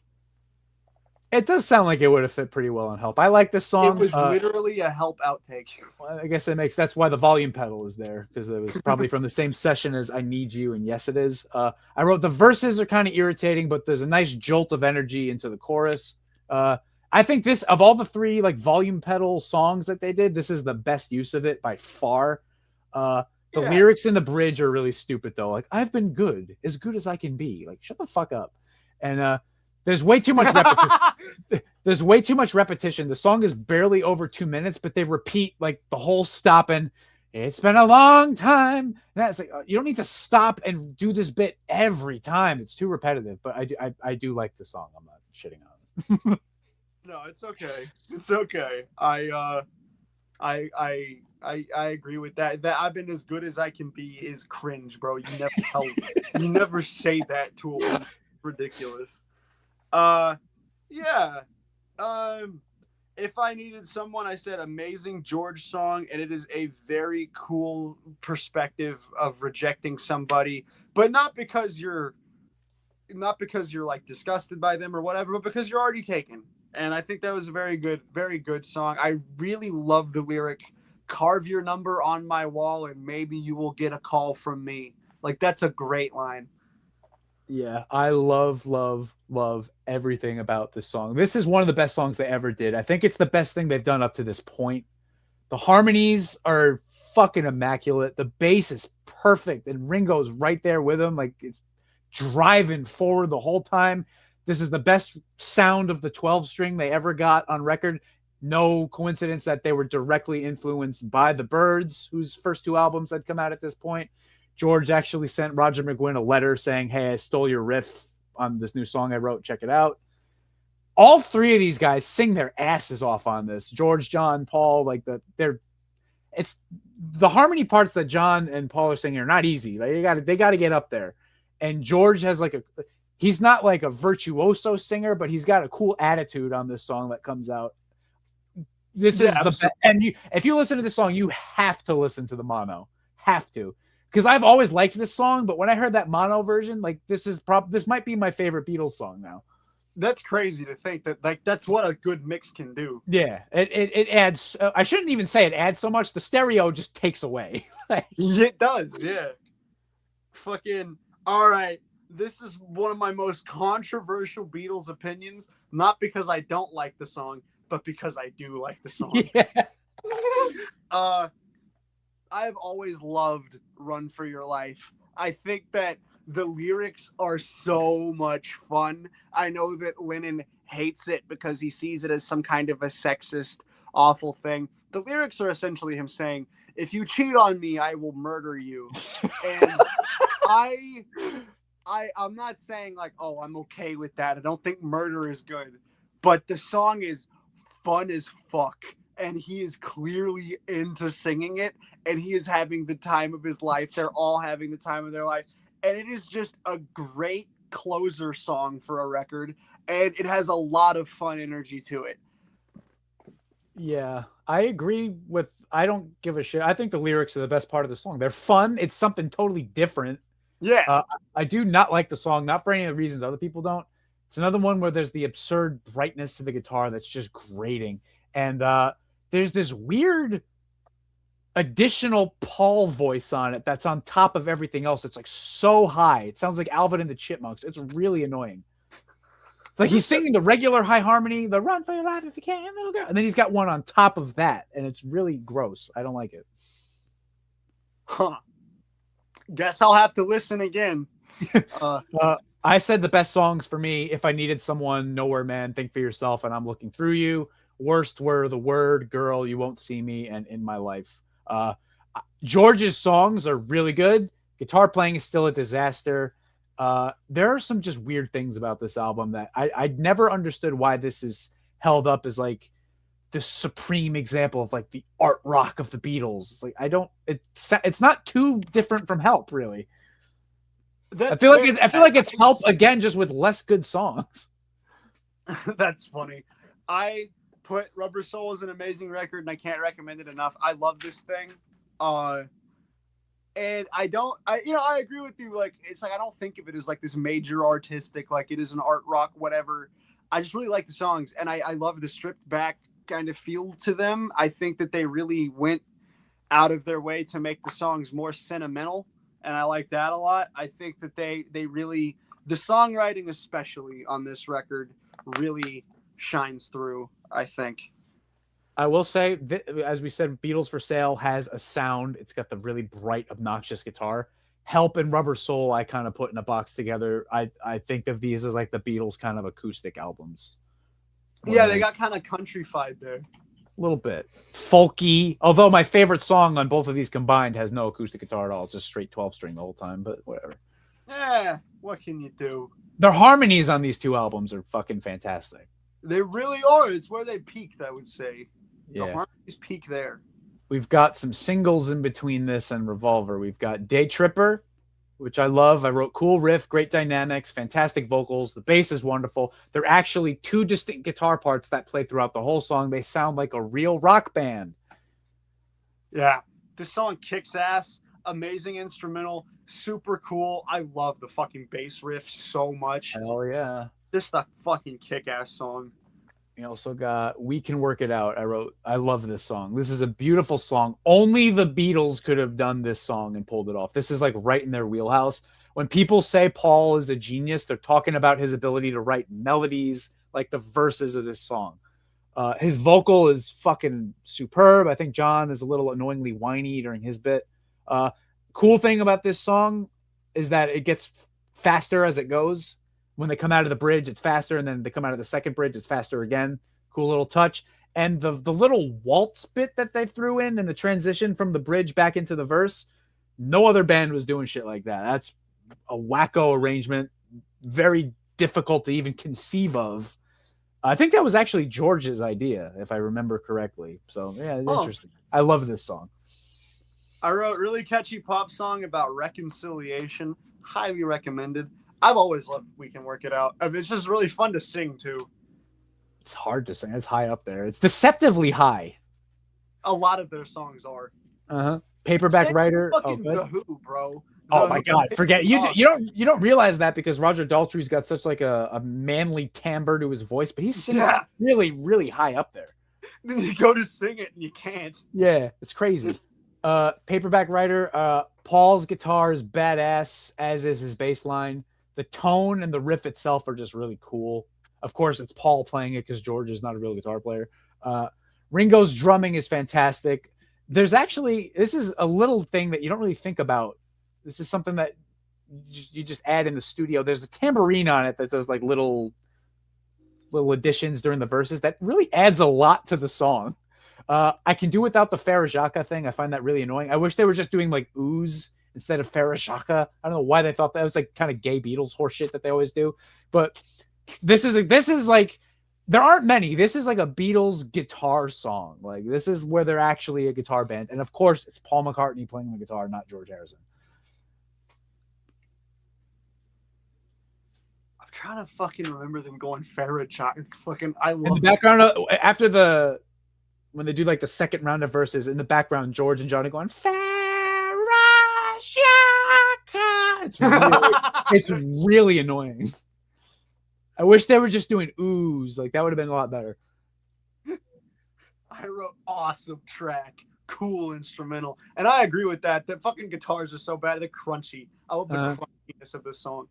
It does sound like it would have fit pretty well in Help. I like this song. It was literally a Help outtake. I guess that's why the volume pedal is there, because it was probably from the same session as I Need You and Yes It Is. I wrote the verses are kind of irritating, but there's a nice jolt of energy into the chorus. I think this, of all the three like volume pedal songs that they did, this is the best use of it by far. The lyrics in the bridge are really stupid though. Like, I've been good as I can be. Like, shut the fuck up. And there's way too much repetition. There's way too much repetition. The song is barely over 2 minutes, but they repeat like the whole stop and it's been a long time. And that's like, you don't need to stop and do this bit every time. It's too repetitive. But I do like the song. I'm not shitting on it. No, it's okay. It's okay. I agree with that. That I've been as good as I can be is cringe, bro. You never say that to a woman. It's ridiculous. If I needed someone, I said amazing George song, and it is a very cool perspective of rejecting somebody, but not because you're like disgusted by them or whatever, but because you're already taken. And I think that was a very good song. I really love the lyric, carve your number on my wall and maybe you will get a call from me. Like, that's a great line. Yeah, I love everything about this song. This is one of the best songs they ever did. I think it's the best thing they've done up to this point. The harmonies are fucking immaculate. The bass is perfect, and Ringo's right there with him. Like, it's driving forward the whole time. This is the best sound of the 12-string they ever got on record. No coincidence that they were directly influenced by the Byrds, whose first two albums had come out at this point. George actually sent Roger McGuinn a letter saying, hey, I stole your riff on this new song I wrote. Check it out. All three of these guys sing their asses off on this. George, John, Paul, like it's the harmony parts that John and Paul are singing are not easy. Like they got to get up there. And George has he's not like a virtuoso singer, but he's got a cool attitude on this song that comes out. This is the best. And if you listen to this song, you have to listen to the mono. Have to. Because I've always liked this song, but when I heard that mono version, like this might be my favorite Beatles song now. That's crazy to think that like that's what a good mix can do. Yeah, it adds. I shouldn't even say it adds so much. The stereo just takes away. It does, yeah. Fucking all right. This is one of my most controversial Beatles opinions. Not because I don't like the song, but because I do like the song. Yeah. I've always loved "Run for Your Life." I think that the lyrics are so much fun. I know that Lennon hates it because he sees it as some kind of a sexist, awful thing. The lyrics are essentially him saying, "If you cheat on me, I will murder you." And I'm not saying like, oh, I'm okay with that. I don't think murder is good. But the song is fun as fuck. And he is clearly into singing it. And he is having the time of his life. They're all having the time of their life. And it is just a great closer song for a record. And it has a lot of fun energy to it. Yeah, I agree with, I don't give a shit. I think the lyrics are the best part of the song. They're fun. It's something totally different. Yeah. I do not like the song, not for any of the reasons other people don't. It's another one where there's the absurd brightness to the guitar that's just grating. And there's this weird additional Paul voice on it that's on top of everything else. It's like so high. It sounds like Alvin and the Chipmunks. It's really annoying. It's like he's singing the regular high harmony, the "Run for Your Life if you can, little girl," and then he's got one on top of that, and it's really gross. I don't like it. Huh. Guess I'll have to listen again. I said the best songs for me, "If I Needed Someone," "Nowhere Man," "Think for Yourself," and "I'm Looking Through You." Worst were "The Word," "Girl," "You Won't See Me," and "In My Life." George's songs are really good. Guitar playing is still a disaster. There are some just weird things about this album that I never understood why this is held up as like the supreme example of like the art rock of the Beatles. It's like it's not too different from Help, really. I feel like it's Help again, just with less good songs. That's funny. I put Rubber Soul as an amazing record, and I can't recommend it enough. I love this thing. And I agree with you. Like, it's like, I don't think of it as like this major artistic, like it is an art rock, whatever. I just really like the songs, and I love the stripped back kind of feel to them. I think that they really went out of their way to make the songs more sentimental, and I like that a lot. I think that they really, the songwriting especially on this record really shines through, I think. I will say, as we said, Beatles for Sale has a sound. It's got the really bright, obnoxious guitar. Help and Rubber Soul, I kind of put in a box together. I think of these as like the Beatles kind of acoustic albums. Yeah, they got kind of countryfied there. A little bit. Folky. Although my favorite song on both of these combined has no acoustic guitar at all. It's just straight 12-string the whole time, but whatever. Yeah, what can you do? Their harmonies on these two albums are fucking fantastic. They really are. It's where they peaked, I would say. Yeah. The harmonies peak there. We've got some singles in between this and Revolver. We've got Day Tripper, which I love. I wrote cool riff, great dynamics, fantastic vocals. The bass is wonderful. There are actually two distinct guitar parts that play throughout the whole song. They sound like a real rock band. Yeah. This song kicks ass. Amazing instrumental. Super cool. I love the fucking bass riff so much. Hell yeah. Just a fucking kick-ass song. We also got We Can Work It Out. I love this song. This is a beautiful song. Only the Beatles could have done this song and pulled it off. This is like right in their wheelhouse. When people say Paul is a genius, they're talking about his ability to write melodies like the verses of this song. His vocal is fucking superb. I think John is a little annoyingly whiny during his bit. Cool thing about this song is that it gets faster as it goes. When they come out of the bridge, it's faster, and then they come out of the second bridge, it's faster again. Cool little touch. And the little waltz bit that they threw in the transition from the bridge back into the verse, no other band was doing shit like that. That's a wacko arrangement, very difficult to even conceive of. I think that was actually George's idea, if I remember correctly. So, yeah, interesting. I love this song. I wrote really catchy pop song about reconciliation. Highly recommended. I've always loved We Can Work It Out. I mean, it's just really fun to sing too. It's hard to sing. It's high up there. It's deceptively high. A lot of their songs are. Paperback Same Writer. Fucking The Who, bro. Oh my God! Forget you. You don't realize that because Roger Daltrey's got such like a manly timbre to his voice, but he's singing really, really high up there. Then you go to sing it and you can't. Yeah, it's crazy. Paperback Writer. Paul's guitar is badass, as is his bass line. The tone and the riff itself are just really cool. Of course, it's Paul playing it because George is not a real guitar player. Ringo's drumming is fantastic. There's actually, this is a little thing that you don't really think about. This is something that you just add in the studio. There's a tambourine on it that does like little additions during the verses that really adds a lot to the song. I can do without the Farajaka thing. I find that really annoying. I wish they were just doing like ooze instead of Farajaka. I don't know why they thought that was like kind of gay Beatles horseshit that they always do. But this is like, there aren't many. This is like a Beatles guitar song. Like this is where they're actually a guitar band. And of course it's Paul McCartney playing the guitar, not George Harrison. I'm trying to fucking remember them going Farajaka. Fucking, I love in the background after when they do like the second round of verses, in the background, George and Johnny going Farajaka. It's really annoying. I wish they were just doing ooze. Like that would have been a lot better. I wrote awesome track, cool instrumental, and I agree with that. The fucking guitars are so bad. They're crunchy. I love the crunchiness of this song.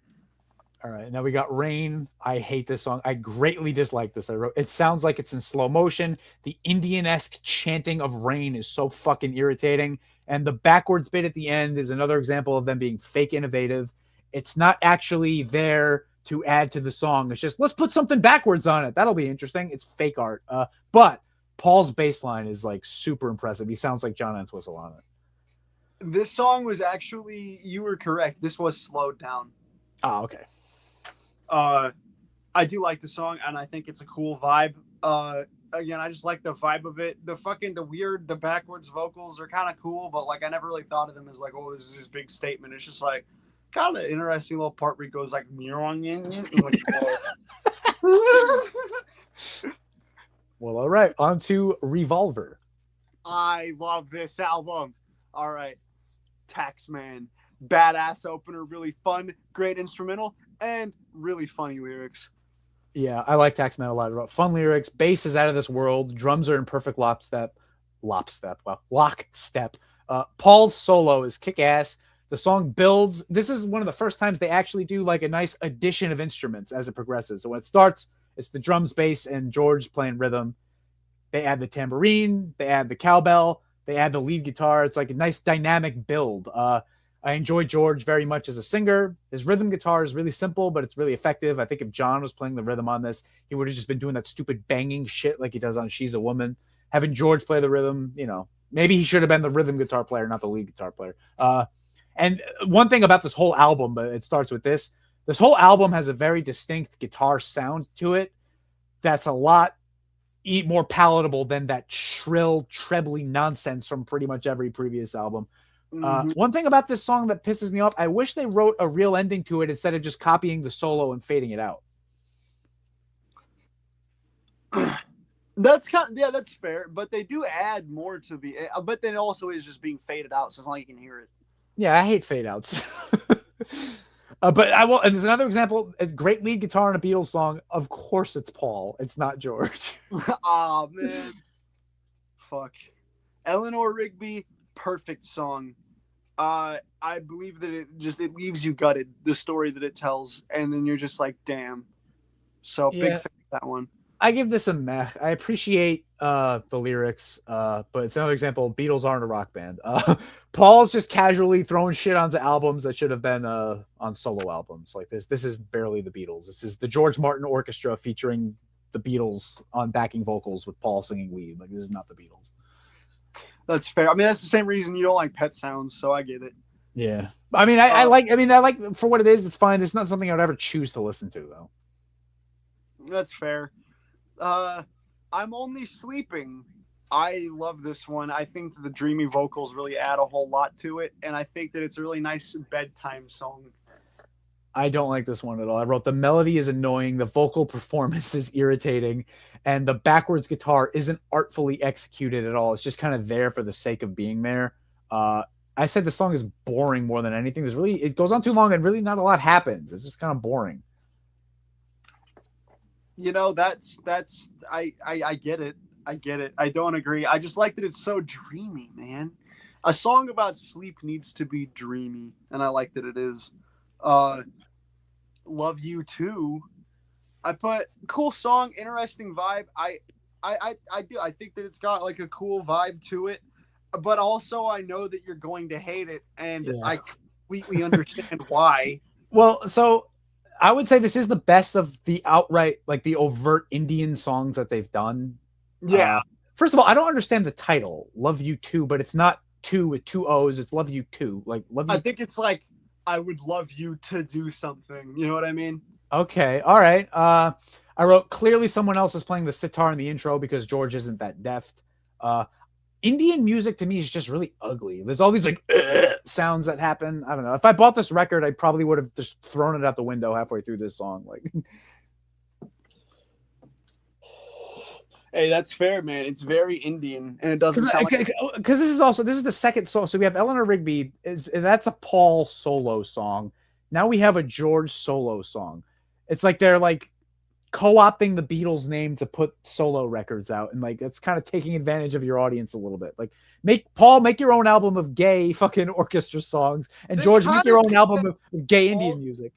All right, now we got Rain. I hate this song. I greatly dislike this. It sounds like it's in slow motion. The Indian-esque chanting of Rain is so fucking irritating. And the backwards bit at the end is another example of them being fake innovative. It's not actually there to add to the song. It's just, let's put something backwards on it. That'll be interesting. It's fake art. But Paul's bass line is like super impressive. He sounds like John Entwistle on it. This song was actually, you were correct. This was slowed down. Oh, okay. I do like the song, and I think it's a cool vibe. Again, I just like the vibe of it. The backwards vocals are kind of cool, but like I never really thought of them as like, oh, this is his big statement. It's just like kind of interesting little part where he goes like, well, all right, on to Revolver. I love this album. All right, Taxman, badass opener, really fun, great instrumental, and really funny lyrics. Yeah, I like Taxman a lot. Fun lyrics, bass is out of this world, drums are in perfect lockstep. Paul's solo is kick-ass. The song builds. This is one of the first times they actually do like a nice addition of instruments as it progresses. So when it starts, it's the drums, bass, and George playing rhythm. They add the tambourine, they add the cowbell, they add the lead guitar. It's like a nice dynamic build. I enjoy George very much as a singer. His rhythm guitar is really simple, but it's really effective. I think if John was playing the rhythm on this, he would have just been doing that stupid banging shit like he does on She's a Woman. Having George play the rhythm, maybe he should have been the rhythm guitar player, not the lead guitar player. And one thing about this whole album, but it starts with this whole album has a very distinct guitar sound to it that's a lot more palatable than that shrill, trebly nonsense from pretty much every previous album. One thing about this song that pisses me off, I wish they wrote a real ending to it instead of just copying the solo and fading it out. That's that's fair, but they do add more to the, but then also is just being faded out, so it's not like you can hear it. Yeah, I hate fade outs. But I will, and there's another example, a great lead guitar in a Beatles song. Of course it's Paul. It's not George. Oh, man. Fuck. Eleanor Rigby, perfect song. I believe that it leaves you gutted, the story that it tells, and then you're just like, damn. So big fan of that one. I give this a meh. I appreciate the lyrics, but it's another example. Beatles aren't a rock band. Paul's just casually throwing shit onto albums that should have been on solo albums. Like this is barely the Beatles. This is the George Martin Orchestra featuring the Beatles on backing vocals with Paul singing lead. Like this is not the Beatles. That's fair. I mean, that's the same reason you don't like Pet Sounds, so I get it. Yeah. I mean, I like for what it is, it's fine. It's not something I would ever choose to listen to, though. That's fair. I'm Only Sleeping. I love this one. I think the dreamy vocals really add a whole lot to it, and I think that it's a really nice bedtime song. I don't like this one at all. I wrote the melody is annoying, the vocal performance is irritating, and the backwards guitar isn't artfully executed at all. It's just kind of there for the sake of being there. I said the song is boring more than anything. It goes on too long and really not a lot happens. It's just kind of boring. You know, I get it. I get it. I don't agree. I just like that it's so dreamy, man. A song about sleep needs to be dreamy, and I like that it is. Love You Too. I put cool song, interesting vibe. I do. I think that it's got like a cool vibe to it, but also I know that you're going to hate it, and yeah. I completely understand why. Well, so I would say this is the best of the outright, like the overt Indian songs that they've done. Yeah. First of all, I don't understand the title, Love You Too, but it's not two with two O's. It's Love You Too. Like Love You. I think it's like I would love you to do something. You know what I mean? Okay. All right. I wrote clearly someone else is playing the sitar in the intro because George isn't that deft. Indian music to me is just really ugly. There's all these like sounds that happen. I don't know. If I bought this record, I probably would have just thrown it out the window halfway through this song. Like, hey, that's fair, man. It's very Indian, and it doesn't sound like because this is the second song. So we have Eleanor Rigby. That's a Paul solo song. Now we have a George solo song. It's like they're like co-opting the Beatles name to put solo records out, and like it's kind of taking advantage of your audience a little bit. Like make your own album of gay fucking orchestra songs, and George make your own album of gay Indian music.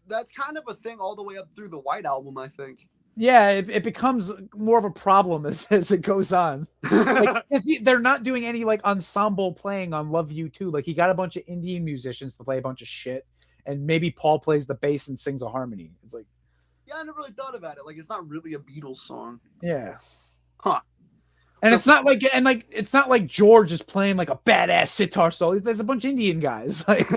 That's kind of a thing all the way up through the White Album, I think. Yeah, it becomes more of a problem as it goes on. Like, they're not doing any like ensemble playing on Love You Too. Like he got a bunch of Indian musicians to play a bunch of shit, and maybe Paul plays the bass and sings a harmony. It's like, yeah, I never really thought about it. Like it's not really a Beatles song. Yeah. Huh. And it's not like George is playing like a badass sitar solo. There's a bunch of Indian guys. Like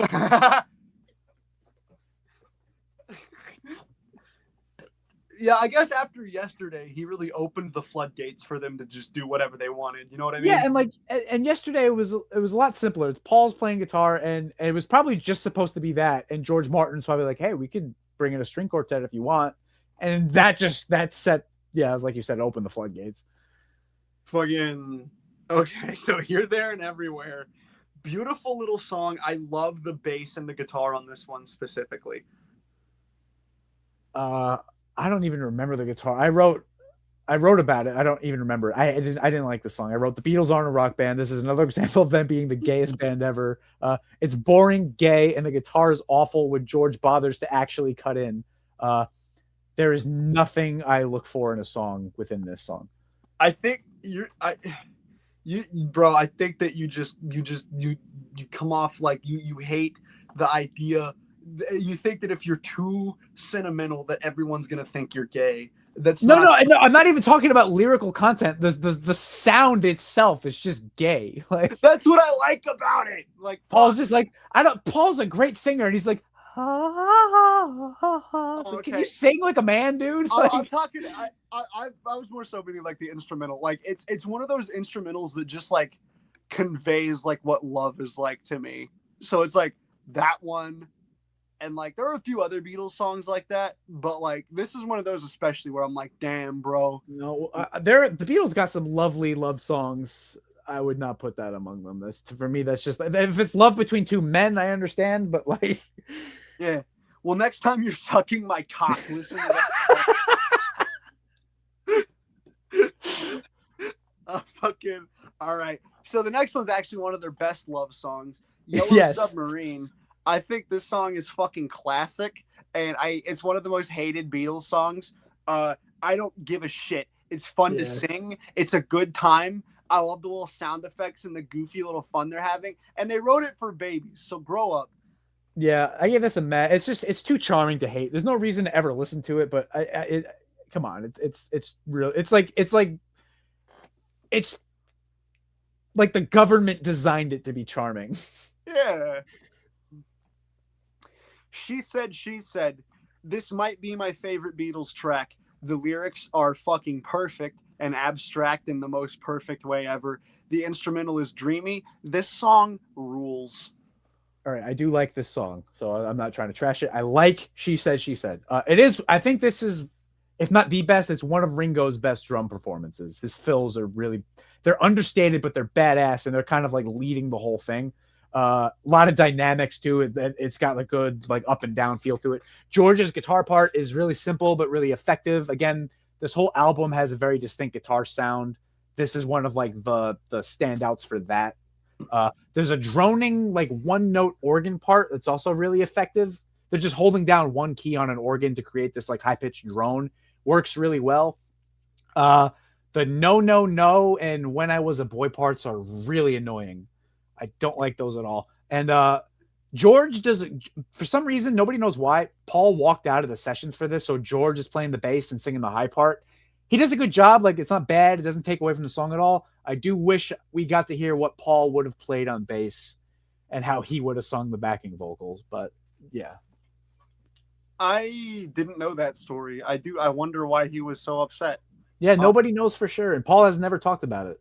yeah, I guess after yesterday, he really opened the floodgates for them to just do whatever they wanted. You know what I mean? Yeah, and yesterday it was a lot simpler. It's Paul's playing guitar, and it was probably just supposed to be that. And George Martin's probably like, "Hey, we could bring in a string quartet if you want." And that set, yeah, like you said, open the floodgates. Fucking okay. So Here, There, and Everywhere. Beautiful little song. I love the bass and the guitar on this one specifically. I don't even remember the guitar. I wrote about it. I don't even remember. I didn't like the song. I wrote the Beatles aren't a rock band. This is another example of them being the gayest band ever. It's boring, gay, and the guitar is awful when George bothers to actually cut in. There is nothing I look for in a song within this song. I think bro, I think that you come off like you hate the idea. You think that if you're too sentimental that everyone's gonna think you're gay. No, I'm not even talking about lyrical content. The sound itself is just gay. Like that's what I like about it. Like Paul's just like Paul's a great singer, and he's like, okay. Can you sing like a man, dude? Like, I'm talking. I was more so meaning like the instrumental. Like it's one of those instrumentals that just like conveys like what love is like to me. So it's like that one. And like there are a few other Beatles songs like that, but like this is one of those especially where I'm like, damn, bro. No, the Beatles got some lovely love songs. I would not put that among them. For me, that's just if it's love between two men, I understand, but like, yeah. Well, next time you're sucking my cock, listen to that. Fucking all right. So the next one's actually one of their best love songs, Yellow Submarine. I think this song is fucking classic, and it's one of the most hated Beatles songs. I don't give a shit. It's fun to sing. It's a good time. I love the little sound effects and the goofy little fun they're having. And they wrote it for babies, so grow up. Yeah, I give this a meh. It's too charming to hate. There's no reason to ever listen to it, but come on, it's real. It's like the government designed it to be charming. Yeah. She said, this might be my favorite Beatles track. The lyrics are fucking perfect and abstract in the most perfect way ever. The instrumental is dreamy. This song rules. All right, I do like this song, so I'm not trying to trash it. I like She Said, She Said. It is, I think this is, if not the best, it's one of Ringo's best drum performances. His fills are really, they're understated, but they're badass, and they're kind of like leading the whole thing. A lot of dynamics too. It's got a good like up and down feel to it. George's guitar part is really simple, but really effective. Again, this whole album has a very distinct guitar sound. This is one of like the standouts for that. There's a droning like one note organ part that's also really effective. They're just holding down one key on an organ to create this like high pitched drone. Works really well. The No No No and When I Was a Boy parts are really annoying. I don't like those at all. And George does, for some reason, nobody knows why, Paul walked out of the sessions for this, so George is playing the bass and singing the high part. He does a good job. Like, it's not bad. It doesn't take away from the song at all. I do wish we got to hear what Paul would have played on bass and how he would have sung the backing vocals. But yeah. I didn't know that story. I wonder why he was so upset. Yeah, nobody knows for sure. And Paul has never talked about it.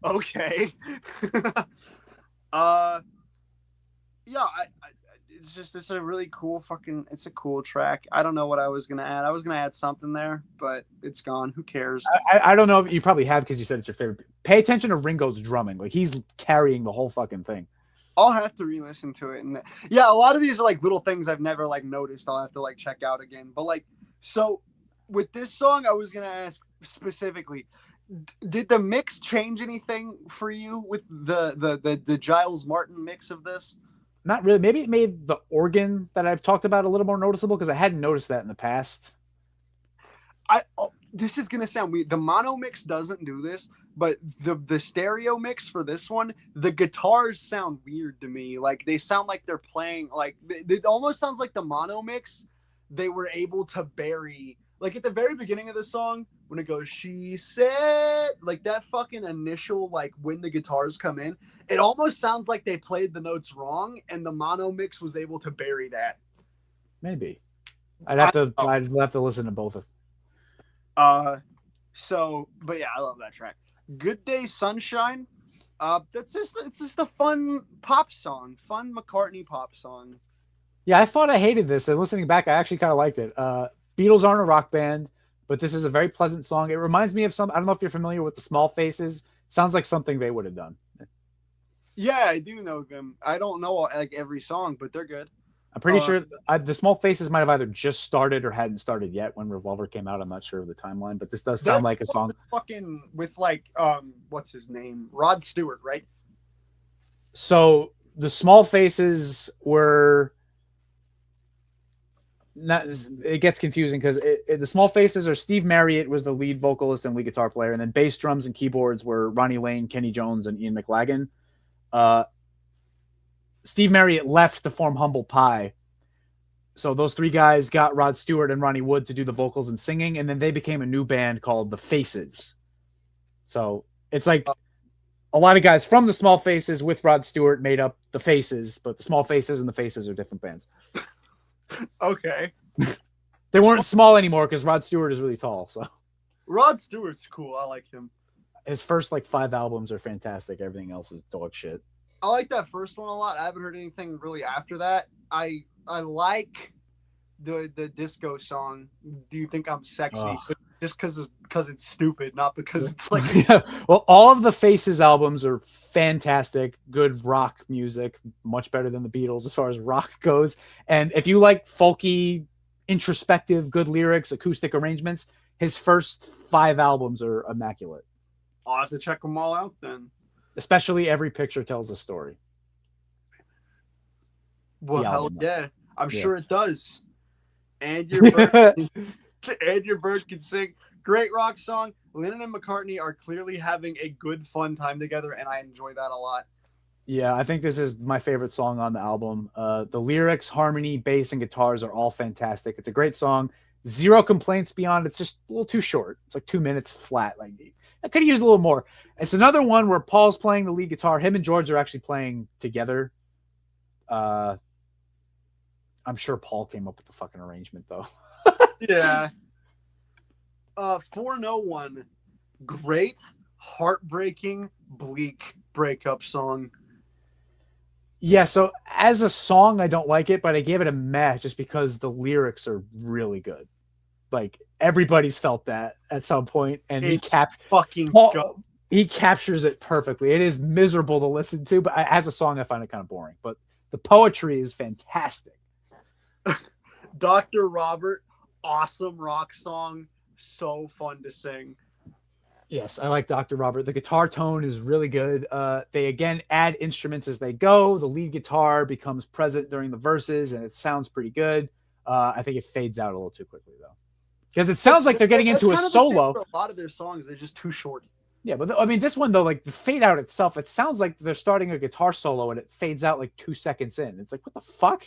Okay. Yeah, it's a really cool it's a cool track. I don't know what I was gonna add. I was gonna add something there, but it's gone. Who cares? I don't know if you probably have, because you said it's your favorite. Pay attention to Ringo's drumming. Like, he's carrying the whole fucking thing. I'll have to re-listen to it. And yeah, a lot of these are like little things I've never like noticed. I'll have to like check out again. But like, so with this song, I was gonna ask specifically, did the mix change anything for you with the Giles Martin mix of this? Not really. Maybe it made the organ that I've talked about a little more noticeable, because I hadn't noticed that in the past. This is gonna sound weird. The mono mix doesn't do this, but the stereo mix for this one, the guitars sound weird to me. Like, they sound like they're playing, like it almost sounds like the mono mix they were able to bury. Like, at the very beginning of the song, when it goes, she said, like that fucking initial, like when the guitars come in, it almost sounds like they played the notes wrong, and the mono mix was able to bury that. Maybe. I'd have to listen to both of them. But yeah, I love that track. Good Day Sunshine. It's just a fun pop song, fun McCartney pop song. Yeah, I thought I hated this, and listening back, I actually kind of liked it. Beatles aren't a rock band, but this is a very pleasant song. It reminds me of I don't know if you're familiar with the Small Faces. Sounds like something they would have done. Yeah, I do know them. I don't know like every song, but they're good. I'm pretty sure the Small Faces might have either just started or hadn't started yet when Revolver came out. I'm not sure of the timeline, but this does sound like a song. Fucking with like, what's his name? Rod Stewart, right? So the Small Faces were not. It gets confusing because the Small Faces are Steve Marriott was the lead vocalist and lead guitar player, and then bass, drums, and keyboards were Ronnie Lane, Kenny Jones, and Ian McLagan. Steve Marriott left to form Humble Pie. So those three guys got Rod Stewart and Ronnie Wood to do the vocals and singing, and then they became a new band called The Faces. So it's like a lot of guys from the Small Faces with Rod Stewart made up The Faces, but the Small Faces and The Faces are different bands. Okay. They weren't small anymore because Rod Stewart is really tall. So Rod Stewart's cool. I like him. His first like 5 albums are fantastic. Everything else is dog shit. I like that first one a lot. I haven't heard anything really after that. I like the disco song. Do you think I'm sexy? Just because it's stupid, not because it's like. Yeah. Well, all of the Faces albums are fantastic. Good rock music, much better than the Beatles as far as rock goes. And if you like folky, introspective, good lyrics, acoustic arrangements, his first 5 albums are immaculate. I'll have to check them all out then. Especially Every Picture Tells a Story. Well, hell yeah. I'm sure it does. And your bird can sing. Great rock song. Lennon and McCartney are clearly having a good, fun time together, and I enjoy that a lot. Yeah, I think this is my favorite song on the album. The lyrics, harmony, bass, and guitars are all fantastic. It's a great song. Zero complaints beyond. It's just a little too short. It's like 2 minutes flat. Like, I could have used a little more. It's another one where Paul's playing the lead guitar. Him and George are actually playing together. I'm sure Paul came up with the fucking arrangement, though. Yeah. 401. Great, heartbreaking, bleak breakup song. Yeah, so as a song, I don't like it, but I gave it a meh just because the lyrics are really good. Like everybody's felt that at some point, and he captures it perfectly. It is miserable to listen to, but as a song, I find it kind of boring. But the poetry is fantastic. Dr. Robert, awesome rock song, so fun to sing. Yes, I like Dr. Robert. The guitar tone is really good. They again add instruments as they go. The lead guitar becomes present during the verses, and it sounds pretty good. I think it fades out a little too quickly though, because it sounds like they're getting into a solo. A lot of their songs, they're just too short. Yeah, but I mean, this one though, like the fade out itself, it sounds like they're starting a guitar solo and it fades out like 2 seconds in. It's like, what the fuck?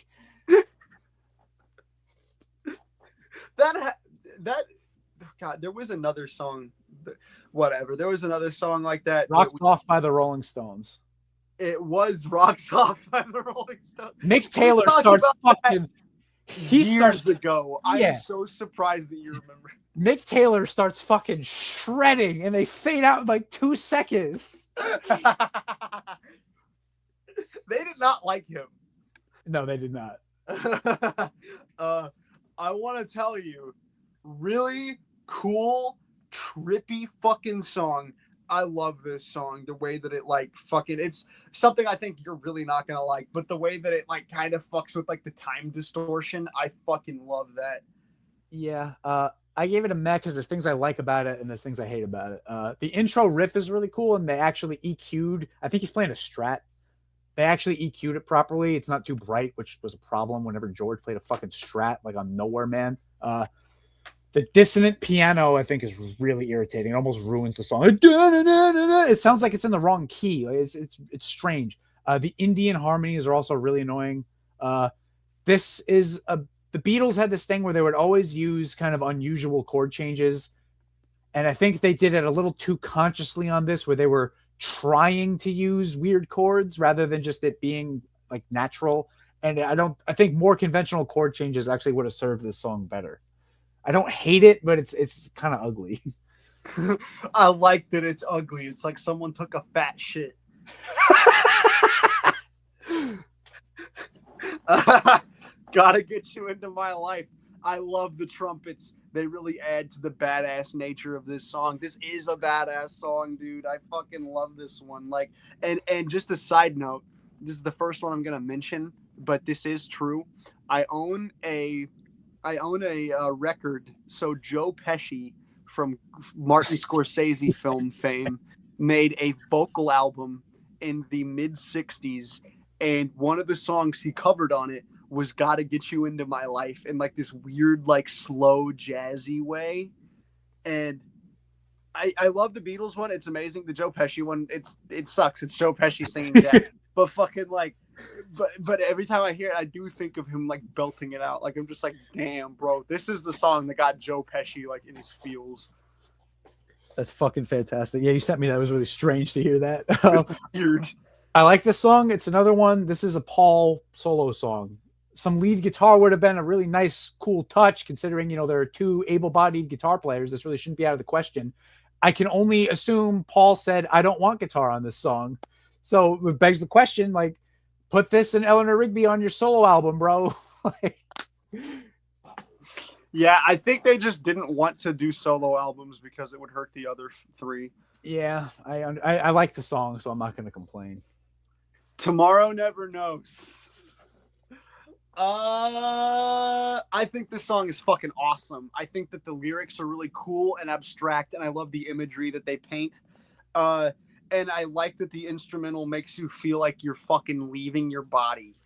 God, there was another song. Whatever. There was another song like that. Rocks Off by the Rolling Stones. It was Rocks Off by the Rolling Stones. Mick Taylor starts fucking. Years ago. Yeah. I'm so surprised that you remember. Mick Taylor starts fucking shredding and they fade out in like 2 seconds. They did not like him. No, they did not. I want to tell you, really cool, trippy fucking song. I love this song. The way that it like fucking, it's something I think you're really not gonna like, but the way that it like kind of fucks with like the time distortion, I fucking love that. Yeah, I gave it a meh because there's things I like about it and there's things I hate about it. The intro riff is really cool, and they actually EQ'd. I think he's playing a Strat. They actually EQ'd it properly. It's not too bright, which was a problem whenever George played a fucking Strat like on Nowhere Man. The dissonant piano, I think, is really irritating. It almost ruins the song. It sounds like it's in the wrong key. It's strange. The Indian harmonies are also really annoying. This is the Beatles had this thing where they would always use kind of unusual chord changes, and I think they did it a little too consciously on this, where they were trying to use weird chords rather than just it being like natural. And I think more conventional chord changes actually would have served this song better. I don't hate it, but it's kind of ugly. I like that it's ugly. It's like someone took a fat shit. Gotta get you into my life. I love the trumpets. They really add to the badass nature of this song. This is a badass song, dude. I fucking love this one. Like, and just a side note, this is the first one I'm gonna mention, but this is true. I own a record. So Joe Pesci from Martin Scorsese film fame made a vocal album in the mid 60s, and one of the songs he covered on it was Gotta Get You Into My Life in like this weird, like slow jazzy way. And I love the Beatles one. It's amazing. The Joe Pesci one, it sucks. It's Joe Pesci singing jazz. But fucking like, but every time I hear it, I do think of him like belting it out. Like I'm just like, damn, bro, this is the song that got Joe Pesci like in his feels. That's fucking fantastic. Yeah, you sent me that. It was really strange to hear that. Weird. I like this song. It's another one. This is a Paul solo song. Some lead guitar would have been a really nice, cool touch, considering, you know, there are two able-bodied guitar players. This really shouldn't be out of the question. I can only assume Paul said, I don't want guitar on this song. So it begs the question, like, put this and Eleanor Rigby on your solo album, bro. Yeah, I think they just didn't want to do solo albums because it would hurt the other three. Yeah, I like the song, so I'm not going to complain. Tomorrow Never Knows. I think this song is fucking awesome. I think that the lyrics are really cool and abstract, and I love the imagery that they paint. And I like that the instrumental makes you feel like you're fucking leaving your body.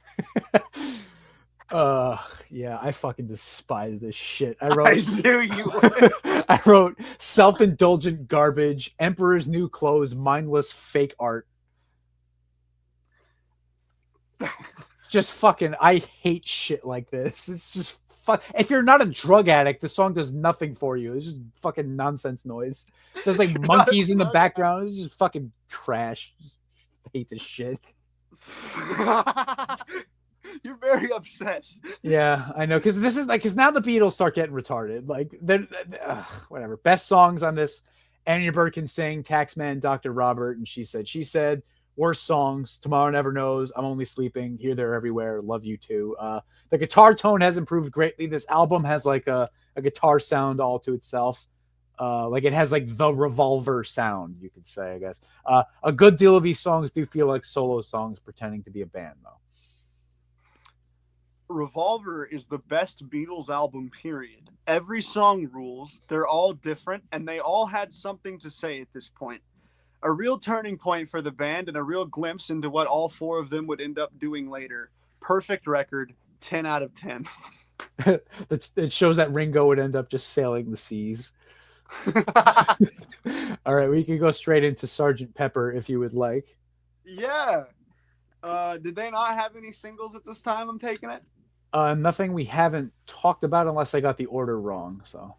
Yeah, I fucking despise this shit. I knew you would. I wrote self-indulgent garbage, Emperor's New Clothes, mindless fake art. Just fucking, I hate shit like this. It's just fuck. If you're not a drug addict, the song does nothing for you. It's just fucking nonsense noise. There's like monkeys in the background. It's just fucking trash. Just hate this shit. You're very upset. Yeah, I know. Because this is like, because now the Beatles start getting retarded. Like, they're whatever. Best songs on this: Annie Bird Can Sing, Taxman, Dr. Robert, and She Said. Worst songs: Tomorrow Never Knows, I'm Only Sleeping, Here, There, Everywhere, Love You Too. The guitar tone has improved greatly. This album has like a guitar sound all to itself. Like it has like the Revolver sound, you could say, I guess. A good deal of these songs do feel like solo songs pretending to be a band, though. Revolver is the best Beatles album, period. Every song rules. They're all different, and they all had something to say at this point. A real turning point for the band and a real glimpse into what all four of them would end up doing later. Perfect record, 10 out of 10. It shows that Ringo would end up just sailing the seas. All right, we can go straight into Sgt. Pepper if you would like. Yeah. Did they not have any singles at this time? I'm taking it. Nothing we haven't talked about unless I got the order wrong. So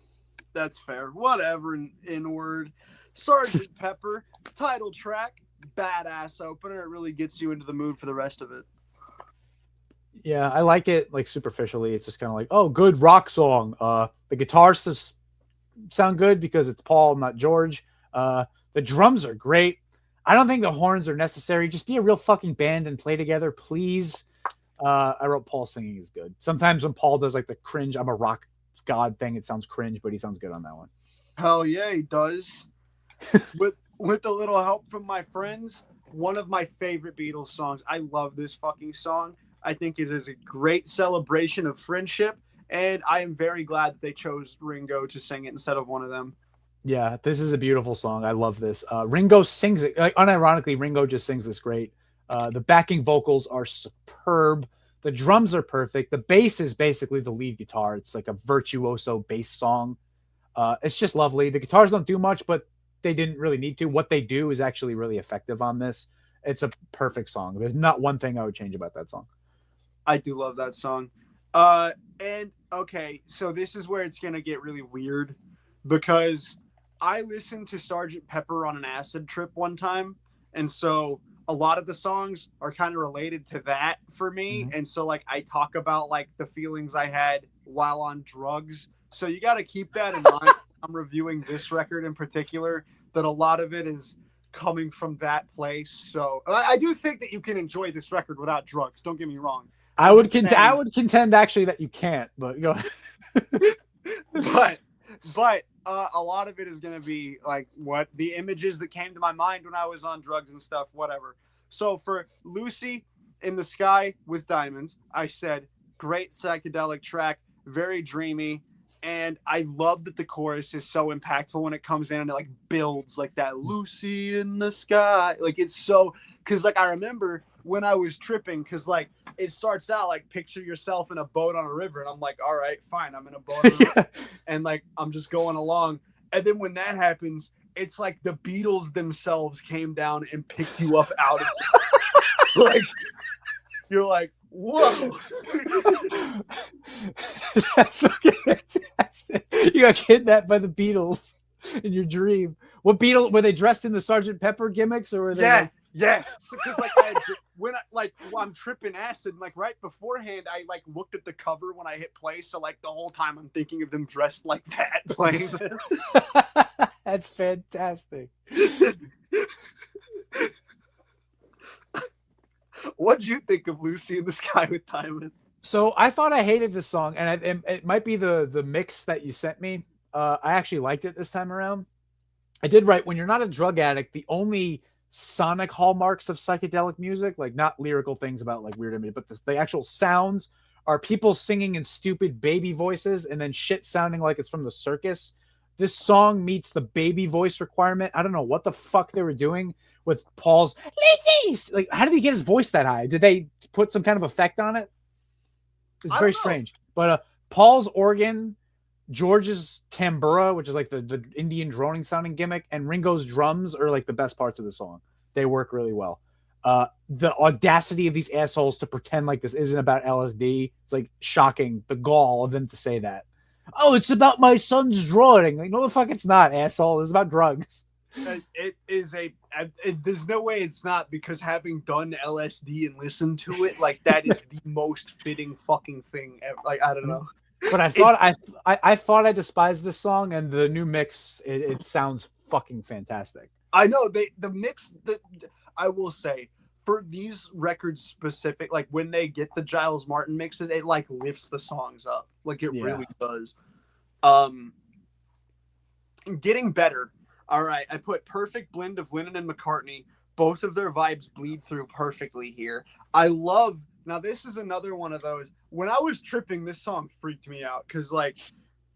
that's fair. Whatever. Inward. Sgt. Pepper, title track, badass opener. It really gets you into the mood for the rest of it. Yeah, I like it. Like superficially, it's just kind of like, oh, good rock song. The guitars sound good because it's Paul, not George. The drums are great. I don't think the horns are necessary. Just be a real fucking band and play together, please. I wrote Paul singing is good. Sometimes when Paul does like the cringe, I'm a rock god thing, it sounds cringe, but he sounds good on that one. Hell yeah, he does. with a little help from my friends, one of my favorite Beatles songs. I love this fucking song. I think it is a great celebration of friendship, and I am very glad that they chose Ringo to sing it instead of one of them. Yeah, this is a beautiful song. I love this. Ringo sings it. Like, unironically, Ringo just sings this great. The backing vocals are superb. The drums are perfect. The bass is basically the lead guitar. It's like a virtuoso bass song. It's just lovely. The guitars don't do much, but they didn't really need to. What they do is actually really effective on this. It's a perfect song. There's not one thing I would change about that song. I do love that song. And okay, so this is where it's going to get really weird because I listened to Sgt. Pepper on an acid trip one time. And so a lot of the songs are kind of related to that for me. Mm-hmm. And so like I talk about like the feelings I had while on drugs. So you got to keep that in mind. I'm reviewing this record in particular, that a lot of it is coming from that place. So I do think that you can enjoy this record without drugs. Don't get me wrong. I would contend actually that you can't, but go ahead. but a lot of it is going to be like what the images that came to my mind when I was on drugs and stuff, whatever. So for Lucy in the Sky with Diamonds, I said, great psychedelic track, very dreamy. And I love that the chorus is so impactful when it comes in and it like builds like that Lucy in the sky. Like it's so, cause like I remember when I was tripping, cause like it starts out like picture yourself in a boat on a river. And I'm like, all right, fine. I'm in a boat on a river. And like, I'm just going along. And then when that happens, it's like the Beatles themselves came down and picked you up out of it. Like, you're like, whoa. That's fucking fantastic. You got kidnapped by the Beatles in your dream. What Beatle were they dressed in the Sgt. Pepper gimmicks, or were they? Yeah. Because like I'm tripping acid, like right beforehand, I like looked at the cover when I hit play. So like the whole time I'm thinking of them dressed like that playing this. That's fantastic. What'd you think of Lucy in the Sky with Diamonds? So I thought I hated this song, and it might be the mix that you sent me. I actually liked it this time around. I did write, when you're not a drug addict, the only sonic hallmarks of psychedelic music, like not lyrical things about like weird images, but the actual sounds are people singing in stupid baby voices and then shit sounding like it's from the circus. This song meets the baby voice requirement. I don't know what the fuck they were doing with Paul's Lizzie. Like, how did he get his voice that high? Did they put some kind of effect on it? It's very strange. But Paul's organ, George's tambura, which is like the Indian droning sounding gimmick, and Ringo's drums are like the best parts of the song. They work really well. The audacity of these assholes to pretend like this isn't about LSD. It's like shocking, the gall of them to say that. Oh, it's about my son's drawing. Like, no, the fuck it's not, asshole. It's about drugs. It is there's no way it's not, because having done LSD and listened to it, like that is the most fitting fucking thing ever. Like, I don't know. But I thought I thought I despised this song, and the new mix, it sounds fucking fantastic. I know the mix. I will say, for these records specific, like when they get the Giles Martin mixes, it like lifts the songs up. Like it really does. Getting better. All right, I put perfect blend of Lennon and McCartney. Both of their vibes bleed through perfectly here. I love, now this is another one of those. When I was tripping, this song freaked me out because like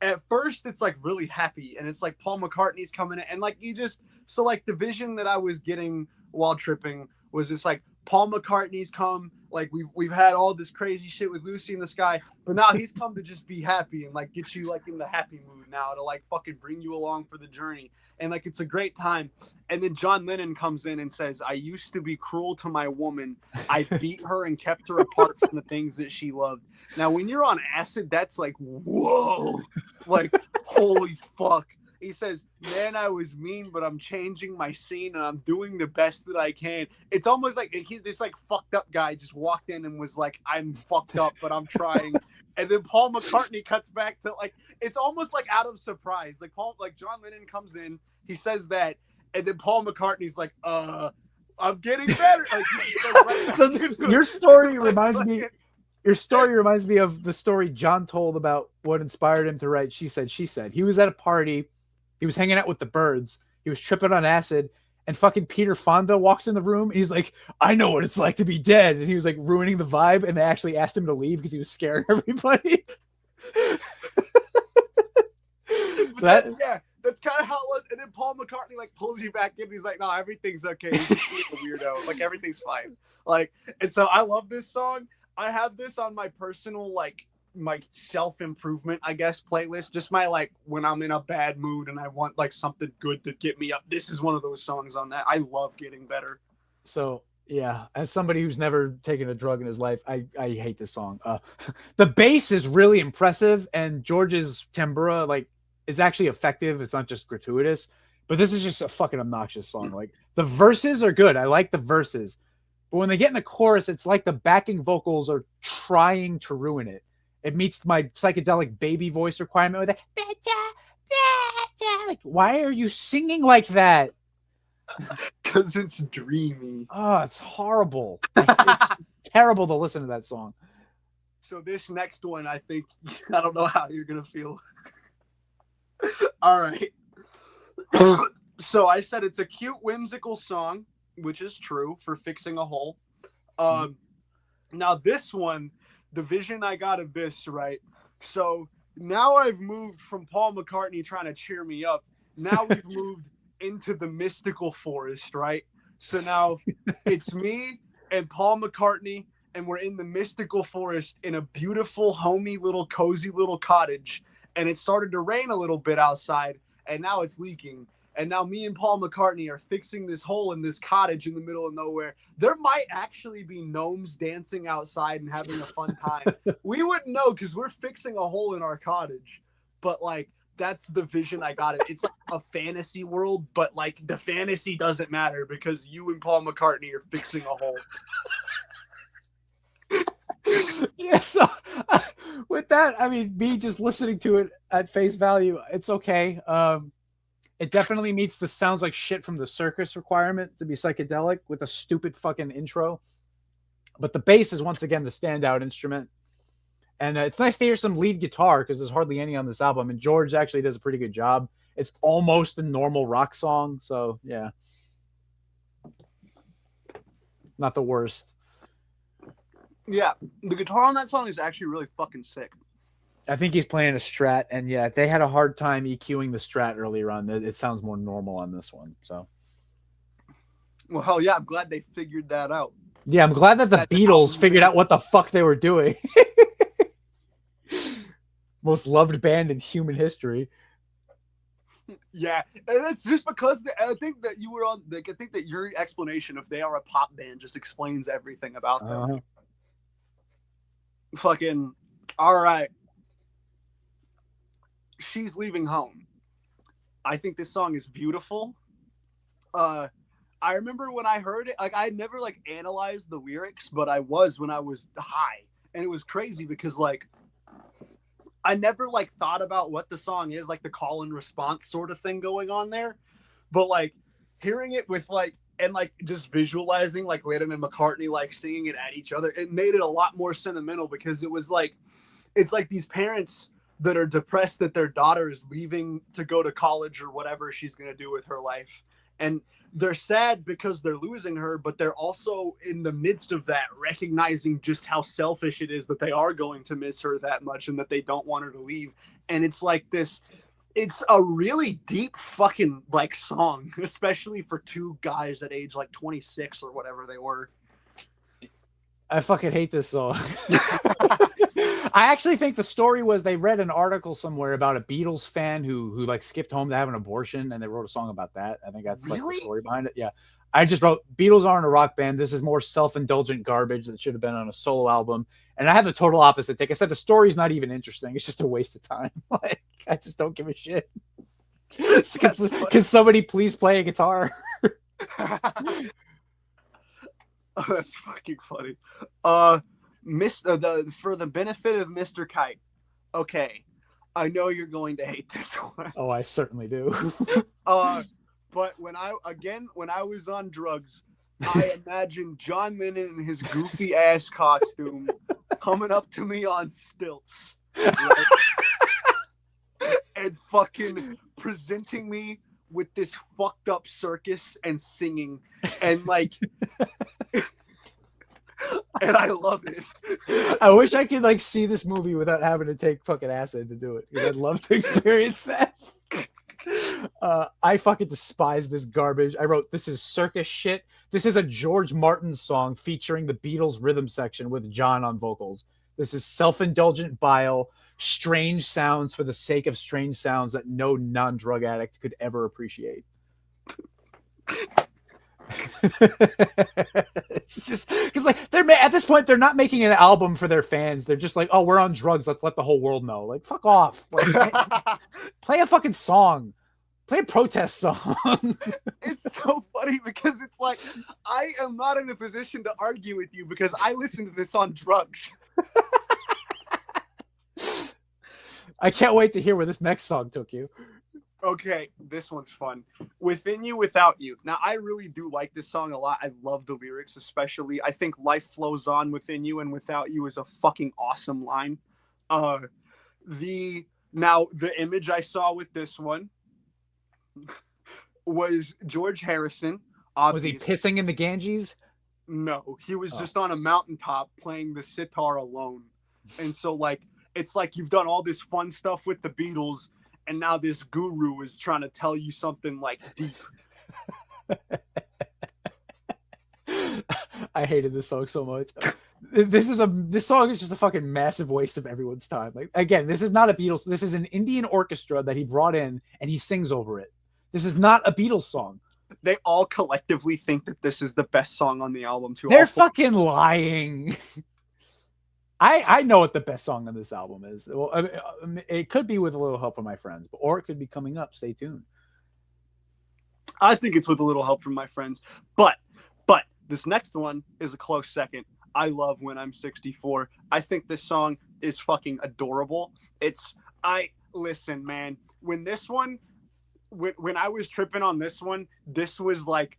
at first it's like really happy and it's like Paul McCartney's coming in and like you just, so like the vision that I was getting while tripping was this like Paul McCartney's come, like we've had all this crazy shit with Lucy in the Sky, but now he's come to just be happy and like get you like in the happy mood now to like fucking bring you along for the journey. And like it's a great time. And then John Lennon comes in and says, I used to be cruel to my woman. I beat her and kept her apart from the things that she loved. Now when you're on acid, that's like, whoa, like holy fuck. He says, man, I was mean, but I'm changing my scene and I'm doing the best that I can. It's almost like this like fucked up guy just walked in and was like, I'm fucked up, but I'm trying. And then Paul McCartney cuts back to like, it's almost like out of surprise. Like John Lennon comes in, he says that, and then Paul McCartney's like, I'm getting better. Like, so your story reminds me. Your story reminds me of the story John told about what inspired him to write She Said, She Said. He was at a party. He was hanging out with the Birds. He was tripping on acid. And fucking Peter Fonda walks in the room. And he's like, I know what it's like to be dead. And he was like ruining the vibe. And they actually asked him to leave because he was scaring everybody. Yeah, that's kind of how it was. And then Paul McCartney like pulls you back in. He's like, no, everything's okay. He's just a weirdo. Like everything's fine. Like, and so I love this song. I have this on my personal, like, my self-improvement, I guess, playlist. Just my, like, when I'm in a bad mood and I want, like, something good to get me up. This is one of those songs on that. I love Getting Better. So, yeah, as somebody who's never taken a drug in his life, I hate this song. The bass is really impressive, and George's timbra, like, is actually effective. It's not just gratuitous. But this is just a fucking obnoxious song. Like, the verses are good. I like the verses. But when they get in the chorus, it's like the backing vocals are trying to ruin it. It meets my psychedelic baby voice requirement with a like, why are you singing like that? Because it's dreamy. Oh, it's horrible. It's terrible to listen to that song. So this next one, I think, I don't know how you're going to feel. All right. So I said it's a cute, whimsical song, which is true for fixing a hole. Now this one, the vision I got of this, right? So now I've moved from Paul McCartney trying to cheer me up. Now we've moved into the mystical forest, right? So now it's me and Paul McCartney, and we're in the mystical forest in a beautiful, homey, little, cozy little cottage. And it started to rain a little bit outside, and now it's leaking. And now me and Paul McCartney are fixing this hole in this cottage in the middle of nowhere. There might actually be gnomes dancing outside and having a fun time. We wouldn't know because we're fixing a hole in our cottage. But, like, that's the vision I got. It's like a fantasy world, but, like, the fantasy doesn't matter because you and Paul McCartney are fixing a hole. Yeah, so with that, I mean, me just listening to it at face value, it's okay. It definitely meets the sounds like shit from the circus requirement to be psychedelic with a stupid fucking intro. But the bass is once again the standout instrument. And it's nice to hear some lead guitar because there's hardly any on this album. And George actually does a pretty good job. It's almost a normal rock song. So, yeah. Not the worst. Yeah, the guitar on that song is actually really fucking sick. I think he's playing a Strat, and yeah, they had a hard time EQing the Strat earlier on. It sounds more normal on this one. So, well, hell yeah, I'm glad they figured that out. Yeah, I'm glad that the Beatles figured out what the fuck they were doing. Most loved band in human history. Yeah, and it's just because I think that you were on. Like, I think that your explanation of they are a pop band just explains everything about them. Fucking all right. She's Leaving Home. I think this song is beautiful. I remember when I heard it, like I never like analyzed the lyrics, but I was when I was high, and it was crazy because like I never like thought about what the song is, like the call and response sort of thing going on there. But like hearing it with like and like just visualizing like Lennon and McCartney like singing it at each other, it made it a lot more sentimental because it was like, it's like these parents that are depressed that their daughter is leaving to go to college or whatever she's going to do with her life. And they're sad because they're losing her, but they're also in the midst of that recognizing just how selfish it is that they are going to miss her that much and that they don't want her to leave. And it's like this, it's a really deep fucking like song, especially for two guys at age like 26 or whatever they were. I fucking hate this song. I actually think the story was they read an article somewhere about a Beatles fan who like skipped home to have an abortion, and they wrote a song about that. I think that's like the story behind it. Yeah. I just wrote, Beatles aren't a rock band. This is more self-indulgent garbage that should have been on a solo album. And I have the total opposite take. I said the story's not even interesting. It's just a waste of time. Like, I just don't give a shit. Can somebody please play a guitar? Oh, that's fucking funny. For the benefit of Mr. Kite. Okay, I know you're going to hate this one. Oh, I certainly do. But when I was on drugs, I imagined John Lennon in his goofy ass costume coming up to me on stilts, right? And fucking presenting me with this fucked up circus and singing and like and I love it. I wish I could like see this movie without having to take fucking acid to do it, because I'd love to experience that. I fucking despise this garbage. I wrote, this is circus shit. This is a George Martin song featuring the Beatles rhythm section with John on vocals. This is self-indulgent bile, strange sounds for the sake of strange sounds that no non-drug addict could ever appreciate. It's just because like they're at this point they're not making an album for their fans. They're just like, oh, we're on drugs, let's let the whole world know. Like, fuck off. Like, play a fucking song. Play a protest song. It's so funny because it's like, I am not in a position to argue with you because I listened to this on drugs. I can't wait to hear where this next song took you. Okay, this one's fun. Within You, Without You. Now, I really do like this song a lot. I love the lyrics, especially. I think life flows on within you, and without you is a fucking awesome line. The image I saw with this one was George Harrison. Obviously. Was he pissing in the Ganges? No, he was just on a mountaintop playing the sitar alone. And so, like, it's like you've done all this fun stuff with the Beatles, and now this guru is trying to tell you something like deep. I hated this song so much. This song is just a fucking massive waste of everyone's time. Like, again, this is not a Beatles. This is an Indian orchestra that he brought in, and he sings over it. This is not a Beatles song. They all collectively think that this is the best song on the album too. They're fucking lying. I know what the best song on this album is. Well, it could be With a Little Help from My Friends, or it could be coming up. Stay tuned. I think it's With a Little Help from My Friends, but this next one is a close second. I love When I'm 64. I think this song is fucking adorable. Listen, man, when I was tripping on this one, this was like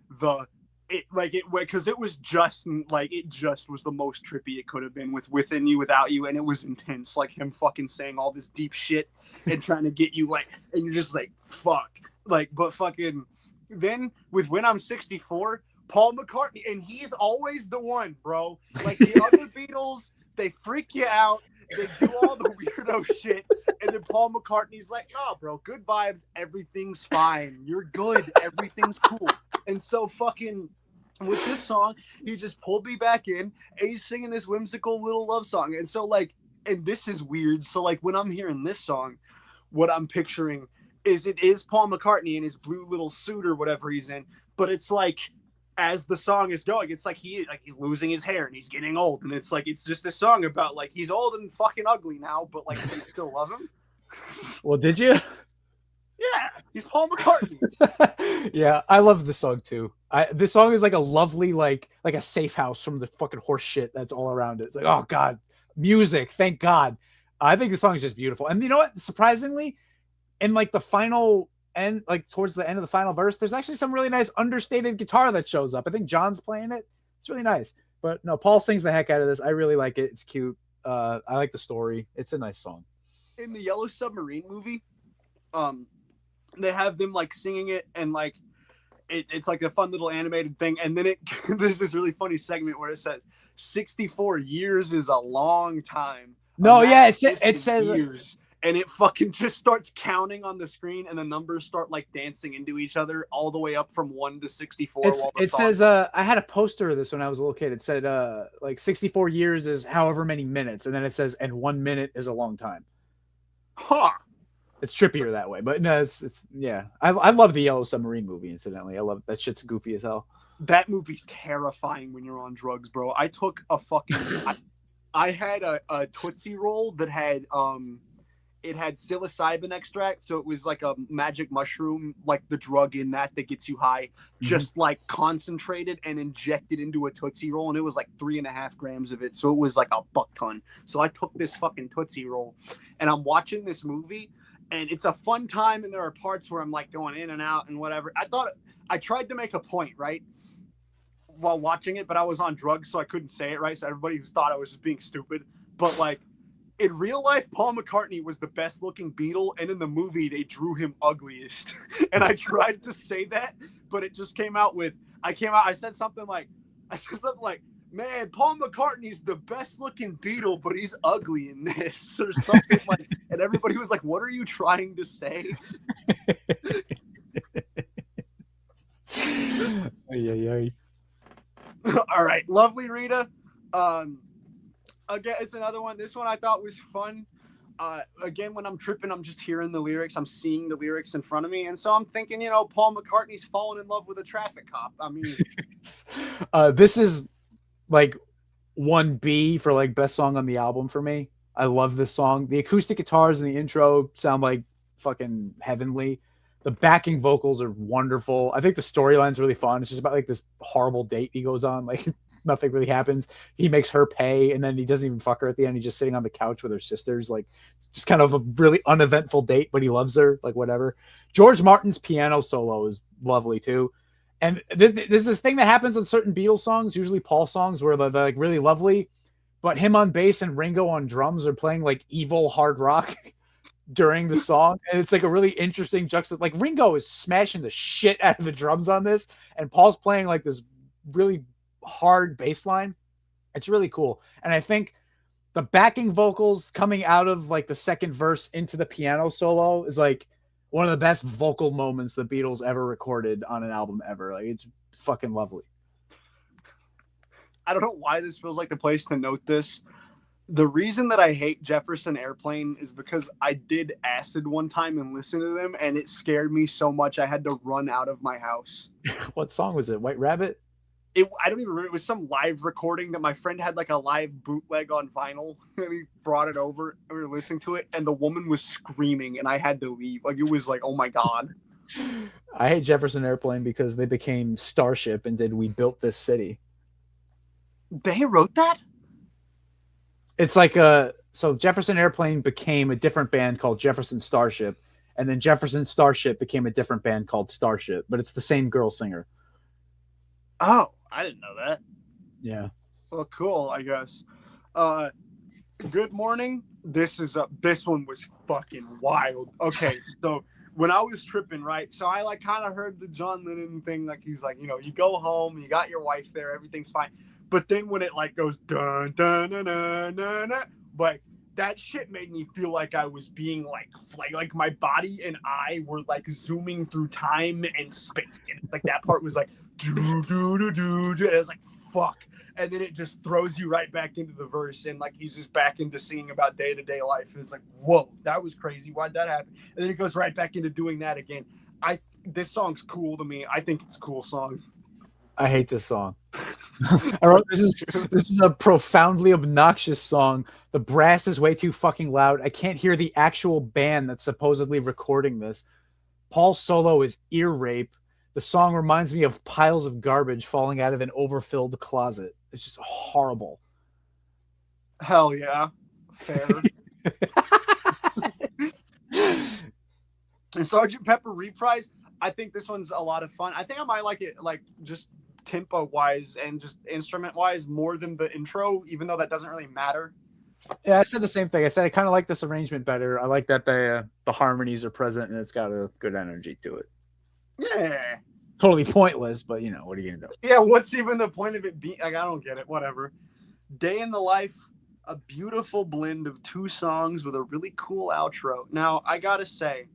because it was just was the most trippy it could have been with Within You, Without You, and it was intense, like him fucking saying all this deep shit and trying to get you like, and you're just like, fuck, like, but fucking then with When I'm 64, Paul McCartney, and he's always the one, bro. Like the other Beatles, they freak you out, they do all the weirdo shit, and then Paul McCartney's like, "Nah, bro, good vibes, everything's fine, you're good, everything's cool." And so fucking with this song, he just pulled me back in, and he's singing this whimsical little love song. And so like, and this is weird. So like when I'm hearing this song, what I'm picturing is it is Paul McCartney in his blue little suit or whatever he's in, but it's like as the song is going, it's like he's losing his hair and he's getting old, and it's like it's just this song about like he's old and fucking ugly now, but like they still love him. Well, did you? Yeah, he's Paul McCartney. Yeah, I love this song too. This song is like a lovely, like a safe house from the fucking horse shit that's all around it. It's like, oh god, music, thank God. I think the song is just beautiful. And you know what? Surprisingly, in like the final end, like towards the end of the final verse, there's actually some really nice understated guitar that shows up. I think John's playing it. It's really nice. But no, Paul sings the heck out of this. I really like it. It's cute. I like the story. It's a nice song. In the Yellow Submarine movie, they have them like singing it, and like it's like a fun little animated thing, and then there's this really funny segment where it says 64 years is a long time. No, yeah, it says years, and it fucking just starts counting on the screen, and the numbers start like dancing into each other all the way up from 1 to 64. It says I had a poster of this when I was a little kid. It said like 64 years is however many minutes, and then it says and 1 minute is a long time. Huh. It's trippier that way, but no, it's yeah. I love the Yellow Submarine movie. Incidentally, I love that shit's goofy as hell. That movie's terrifying when you're on drugs, bro. I took a fucking. I had a Tootsie Roll that had it had psilocybin extract, so it was like a magic mushroom, like the drug in that gets you high, just like concentrated and injected into a Tootsie Roll, and it was like 3.5 grams of it, so it was like a buck ton. So I took this fucking Tootsie Roll, and I'm watching this movie. And it's a fun time, and there are parts where I'm like going in and out and whatever. I tried to make a point, right, while watching it, but I was on drugs, so I couldn't say it right. So everybody thought I was just being stupid. But like in real life, Paul McCartney was the best looking Beatle, and in the movie they drew him ugliest. And I tried to say that, but it just came out with I said something like, man, Paul McCartney's the best looking Beatle, but he's ugly in this, or something like. And everybody was like, "What are you trying to say?" All right, lovely Rita. Again, it's another one. This one I thought was fun. Again, when I'm tripping, I'm just hearing the lyrics. I'm seeing the lyrics in front of me, and so I'm thinking, Paul McCartney's fallen in love with a traffic cop. I mean, this is like 1B for like best song on the album for me. I love this song. The acoustic guitars in the intro sound like fucking heavenly. The backing vocals are wonderful. I think the storyline's really fun. It's just about like this horrible date he goes on. Like nothing really happens. He makes her pay, and then he doesn't even fuck her at the end. He's just sitting on the couch with her sisters. Like it's just kind of a really uneventful date, but he loves her. Like whatever. George Martin's piano solo is lovely too. And there's this thing that happens on certain Beatles songs, usually Paul songs, where they're like really lovely, but him on bass and Ringo on drums are playing like evil hard rock during the song. And it's like a really interesting juxtaposition. Like Ringo is smashing the shit out of the drums on this, and Paul's playing like this really hard bass line. It's really cool. And I think the backing vocals coming out of like the second verse into the piano solo is like one of the best vocal moments the Beatles ever recorded on an album ever. Like it's fucking lovely. I don't know why this feels like the place to note this. The reason that I hate Jefferson Airplane is because I did acid one time and listened to them, and it scared me so much I had to run out of my house. What song was it? White Rabbit? I don't even remember. It was some live recording that my friend had like a live bootleg on vinyl, and he brought it over, and we were listening to it, and the woman was screaming, and I had to leave. Like it was like, oh my God. I hate Jefferson Airplane because they became Starship and did We Built This City. They wrote that? It's like so Jefferson Airplane became a different band called Jefferson Starship, and then Jefferson Starship became a different band called Starship, but it's the same girl singer. Oh, I didn't know that. Yeah. Well, cool, I guess. Good morning. This one was fucking wild. Okay, so when I was tripping, right? So I like kind of heard the John Lennon thing, like he's like, you go home, you got your wife there, everything's fine. But then when it like goes dun dun dun dun dun, dun, like that shit made me feel like I was being like my body and I were like zooming through time and space. And like that part was like do do do do do. And I was like fuck. And then it just throws you right back into the verse, and like he's just back into singing about day-to-day life. And it's like, whoa, that was crazy. Why'd that happen? And then it goes right back into doing that again. This song's cool to me. I think it's a cool song. I hate this song. I wrote this is a profoundly obnoxious song. The brass is way too fucking loud. I can't hear the actual band that's supposedly recording this. Paul's solo is ear rape. The song reminds me of piles of garbage falling out of an overfilled closet. It's just horrible. Hell yeah. Fair. And Sergeant Pepper Reprise, I think this one's a lot of fun. I think I might like it, like just tempo wise and just instrument wise more than the intro, even though that doesn't really matter. Yeah, I said the same thing. I said I kind of like this arrangement better. I like that the harmonies are present and it's got a good energy to it. Yeah. Totally pointless, but you know, what are you gonna do? Yeah, what's even the point of it being like, I don't get it. Whatever. Day in the Life, a beautiful blend of two songs with a really cool outro. Now, I gotta say,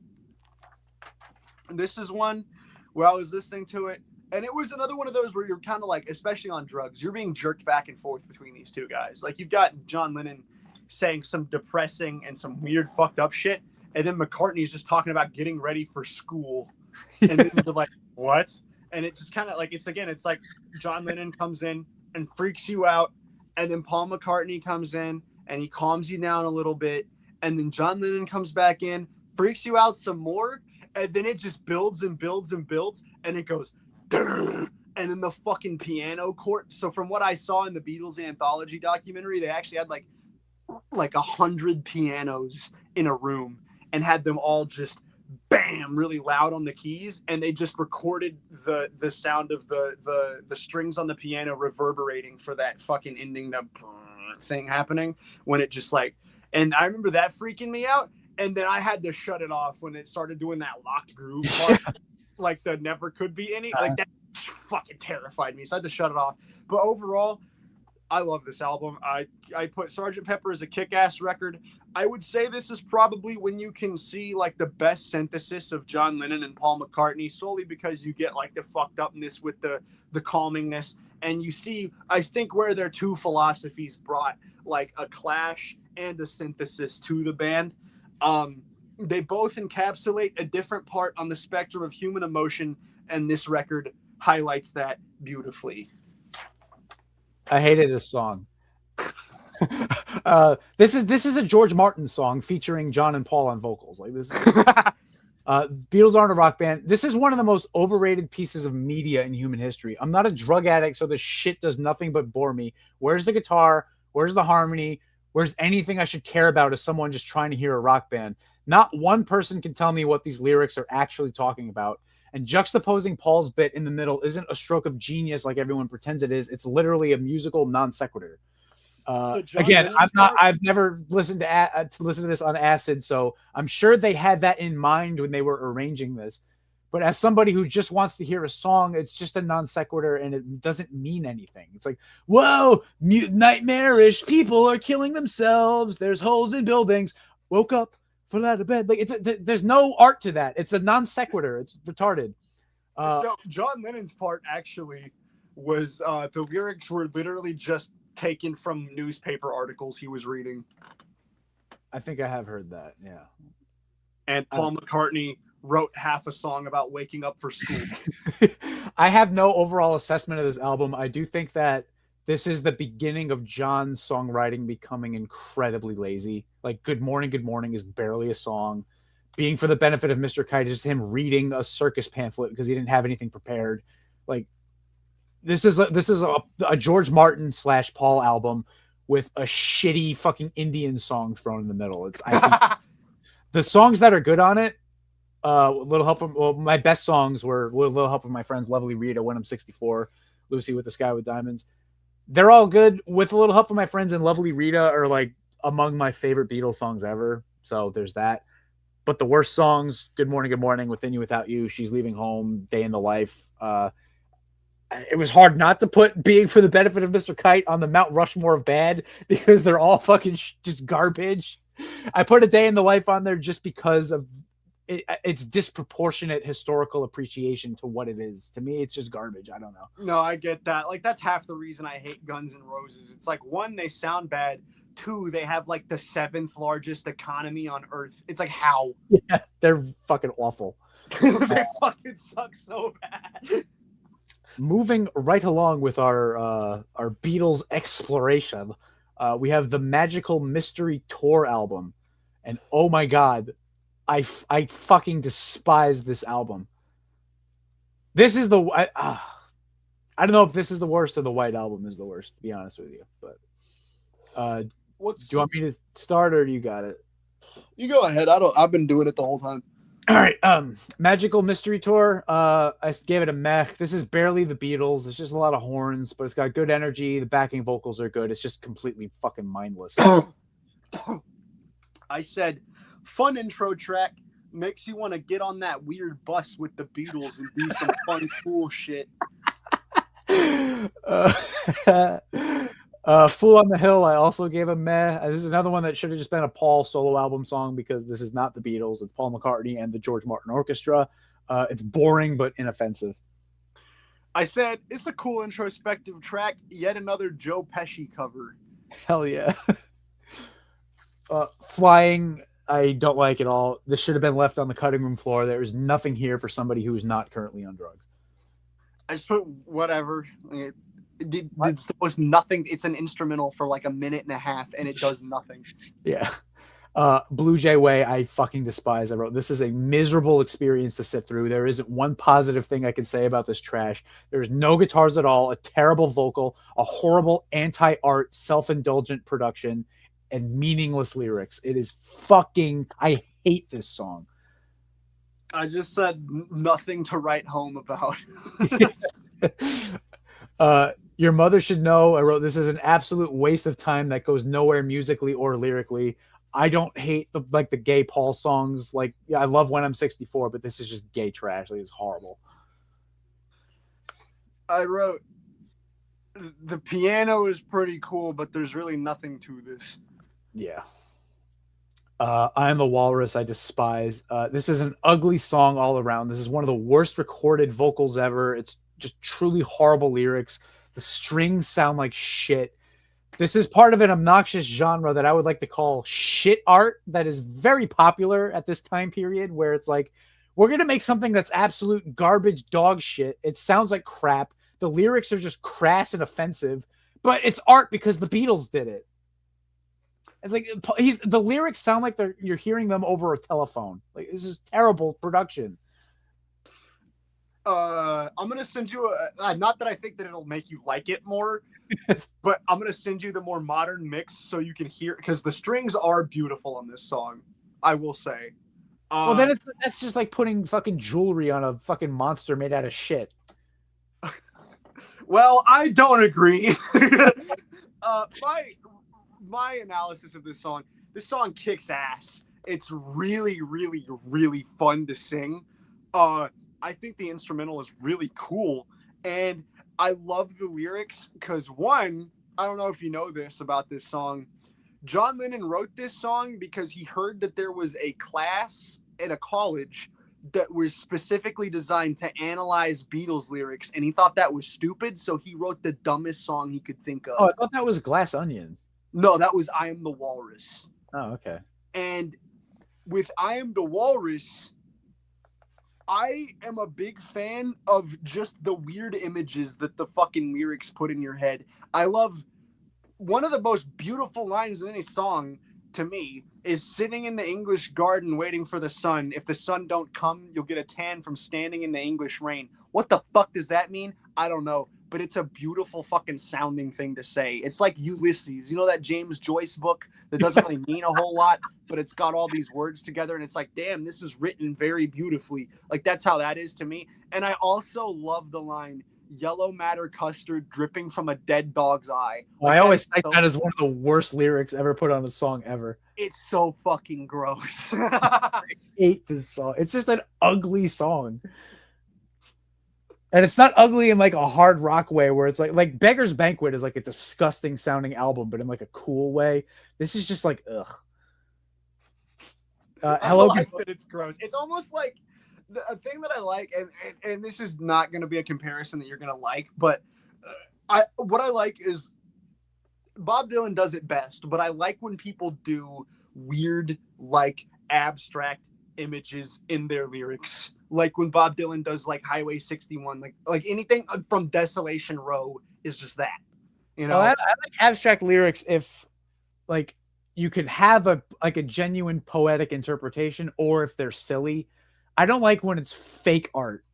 this is one where I was listening to it, and it was another one of those where you're kind of like, especially on drugs, you're being jerked back and forth between these two guys. Like, you've got John Lennon saying some depressing and some weird fucked up shit, and then McCartney's just talking about getting ready for school. And then you're like, what? And it just kind of like, it's like John Lennon comes in and freaks you out, and then Paul McCartney comes in and he calms you down a little bit, and then John Lennon comes back in, freaks you out some more, and then it just builds and builds and builds, and it goes, and then the fucking piano chord. So from what I saw in the Beatles anthology documentary, they actually had like 100 pianos in a room and had them all just bam really loud on the keys, and they just recorded the sound of the strings on the piano reverberating for that fucking ending, the thing happening when it just like, and I remember that freaking me out, and then I had to shut it off when it started doing that locked groove part. Like the never could be any, like that fucking terrified me, so I had to shut it off. But overall, I love this album. I put Sgt. Pepper as a kick-ass record. I would say this is probably when you can see like the best synthesis of John Lennon and Paul McCartney, solely because you get like the fucked upness with the calmingness, and you see, I think, where their two philosophies brought like a clash and a synthesis to the band. They both encapsulate a different part on the spectrum of human emotion, and this record highlights that beautifully. I hated this song. This is a George Martin song featuring John and Paul on vocals. Like this. Beatles aren't a rock band. This is one of the most overrated pieces of media in human history. I'm not a drug addict, so this shit does nothing but bore me. Where's the guitar? Where's the harmony? Where's anything I should care about as someone just trying to hear a rock band? Not one person can tell me what these lyrics are actually talking about. And juxtaposing Paul's bit in the middle isn't a stroke of genius like everyone pretends it is. It's literally a musical non sequitur. Again, I've never listened to this on acid, so I'm sure they had that in mind when they were arranging this. But as somebody who just wants to hear a song, it's just a non sequitur and it doesn't mean anything. It's like, whoa, nightmarish, people are killing themselves. There's holes in buildings. Woke up, fell out of bed. Like there's no art to that. It's a non sequitur. It's retarded. So John Lennon's part actually was the lyrics were literally just taken from newspaper articles he was reading. I think I have heard that. Yeah. And Paul McCartney wrote half a song about waking up for school. I have no overall assessment of this album. I do think that this is the beginning of John's songwriting becoming incredibly lazy. Like Good Morning is barely a song. Being for the Benefit of Mr. Kite is just him reading a circus pamphlet because he didn't have anything prepared. Like this is a George Martin / Paul album with a shitty fucking Indian song thrown in the middle. I think the songs that are good on it, Little Help from, well, my best songs were Little Help from My Friends, Lovely Rita, When I'm 64, Lucy with the Sky with Diamonds. They're all good. With A Little Help from My Friends and Lovely Rita are like among my favorite Beatles songs ever. So there's that. But the worst songs, Good Morning, Within You, Without You, She's Leaving Home, Day in the Life. It was hard not to put Being for the Benefit of Mr. Kite on the Mount Rushmore of bad because they're all fucking just garbage. I put A Day in the Life on there just because of its disproportionate historical appreciation to what it is. To me, it's just garbage. I don't know. No, I get that. Like, that's half the reason I hate Guns N' Roses. It's like, one, they sound bad. Two, they have like the 7th largest economy on Earth. It's like, how? Yeah, they're fucking awful. They fucking suck so bad. Moving right along with our Beatles exploration, we have the Magical Mystery Tour album, and oh my god, I fucking despise this album. This is I don't know if this is the worst or the White Album is the worst, to be honest with you. But do you want me to start or do you got it? You go ahead. I've been doing it the whole time. All right, Magical Mystery Tour. I gave it a meh. This is barely the Beatles. It's just a lot of horns, but it's got good energy. The backing vocals are good. It's just completely fucking mindless. I said, fun intro track, makes you want to get on that weird bus with the Beatles and do some fun, cool shit. Fool on the Hill, I also gave a meh. This is another one that should have just been a Paul solo album song because this is not the Beatles. It's Paul McCartney and the George Martin Orchestra. It's boring but inoffensive. I said, it's a cool introspective track, yet another Joe Pesci cover. Hell yeah. Flying, I don't like at all. This should have been left on the cutting room floor. There is nothing here for somebody who is not currently on drugs. I just put whatever. It's was nothing. It's an instrumental for like a minute and a half, and it does nothing. Yeah. Blue Jay Way, I fucking despise. I wrote, this is a miserable experience to sit through. There isn't one positive thing I can say about this trash. There's no guitars at all, a terrible vocal, a horrible anti-art, self-indulgent production, and meaningless lyrics. It is fucking, I hate this song. I just said nothing to write home about. Your Mother Should Know, I wrote, this is an absolute waste of time that goes nowhere musically or lyrically. I don't hate the gay Paul songs. Like, yeah, I love When I'm 64, but this is just gay trash. Like, it's horrible. I wrote, the piano is pretty cool, but there's really nothing to this. Yeah. I Am the Walrus, I despise. This is an ugly song all around. This is one of the worst recorded vocals ever. It's just truly horrible lyrics. The strings sound like shit. This is part of an obnoxious genre that I would like to call shit art that is very popular at this time period, where it's like, we're going to make something that's absolute garbage dog shit. It sounds like crap. The lyrics are just crass and offensive, but it's art because the Beatles did it. It's like the lyrics sound like you're hearing them over a telephone. Like, this is terrible production. I'm gonna send you not that I think that it'll make you like it more, but I'm gonna send you the more modern mix so you can hear, because the strings are beautiful on this song, I will say. Well, then that's just like putting fucking jewelry on a fucking monster made out of shit. Well, I don't agree. My analysis of this song kicks ass. It's really, really, really fun to sing. I think the instrumental is really cool, and I love the lyrics because, one, I don't know if you know this about this song, John Lennon wrote this song because he heard that there was a class at a college that was specifically designed to analyze Beatles lyrics, and he thought that was stupid, so he wrote the dumbest song he could think of. Oh, I thought that was Glass Onion. No, that was I Am the Walrus. Oh, okay. And with I Am the Walrus, I am a big fan of just the weird images that the fucking lyrics put in your head. I love one of the most beautiful lines in any song to me is sitting in the English garden waiting for the sun. If the sun don't come, you'll get a tan from standing in the English rain. What the fuck does that mean? I don't know, but it's a beautiful fucking sounding thing to say. It's like Ulysses, you know, that James Joyce book that doesn't really mean a whole lot, but it's got all these words together, and it's like, damn, this is written very beautifully. Like, that's how that is to me. And I also love the line, yellow matter custard dripping from a dead dog's eye. Like, I always cite that as one of the worst lyrics ever put on a song ever. It's so fucking gross. I hate this song. It's just an ugly song. And it's not ugly in like a hard rock way where it's like Beggar's Banquet is like a disgusting sounding album, but in like a cool way. This is just like, ugh. Hello, I like that it's gross. It's almost like a thing that I like, and this is not going to be a comparison that you're going to like, but what I like is Bob Dylan does it best, but I like when people do weird, like abstract images in their lyrics. Like when Bob Dylan does like Highway 61, like anything from Desolation Row is just that, you know. I like abstract lyrics if like you could have a genuine poetic interpretation, or if they're silly. I don't like when it's fake art.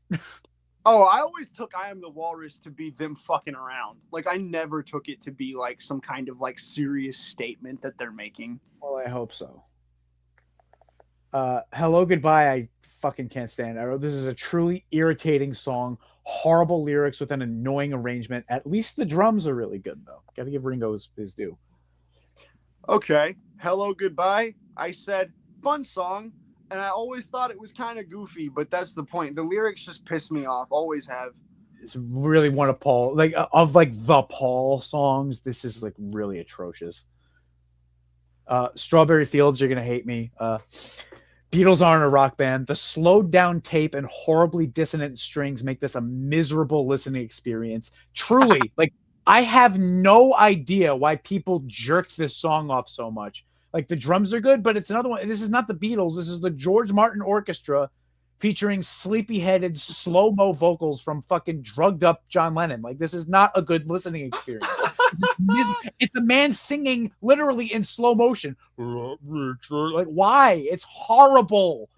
Oh, I always took I Am the Walrus to be them fucking around. Like, I never took it to be like some kind of like serious statement that they're making. Well, I hope so. Hello Goodbye, I fucking can't stand. This is a truly irritating song. Horrible lyrics with an annoying arrangement. At least the drums are really good though. Gotta give Ringo his due. Okay. Hello, Goodbye. I said fun song, and I always thought it was kind of goofy, but that's the point. The lyrics just piss me off. Always have. It's really one of Paul, like of like the Paul songs. This is like really atrocious. Strawberry Fields, you're gonna hate me. Beatles aren't a rock band. The slowed down tape and horribly dissonant strings make this a miserable listening experience. Truly, like I have no idea why people jerked this song off so much. Like the drums are good, but it's another one. This is not the Beatles. This is the George Martin Orchestra featuring sleepy-headed slow-mo vocals from fucking drugged up John Lennon. Like this is not a good listening experience. It's a man singing literally in slow motion. Like why? It's horrible.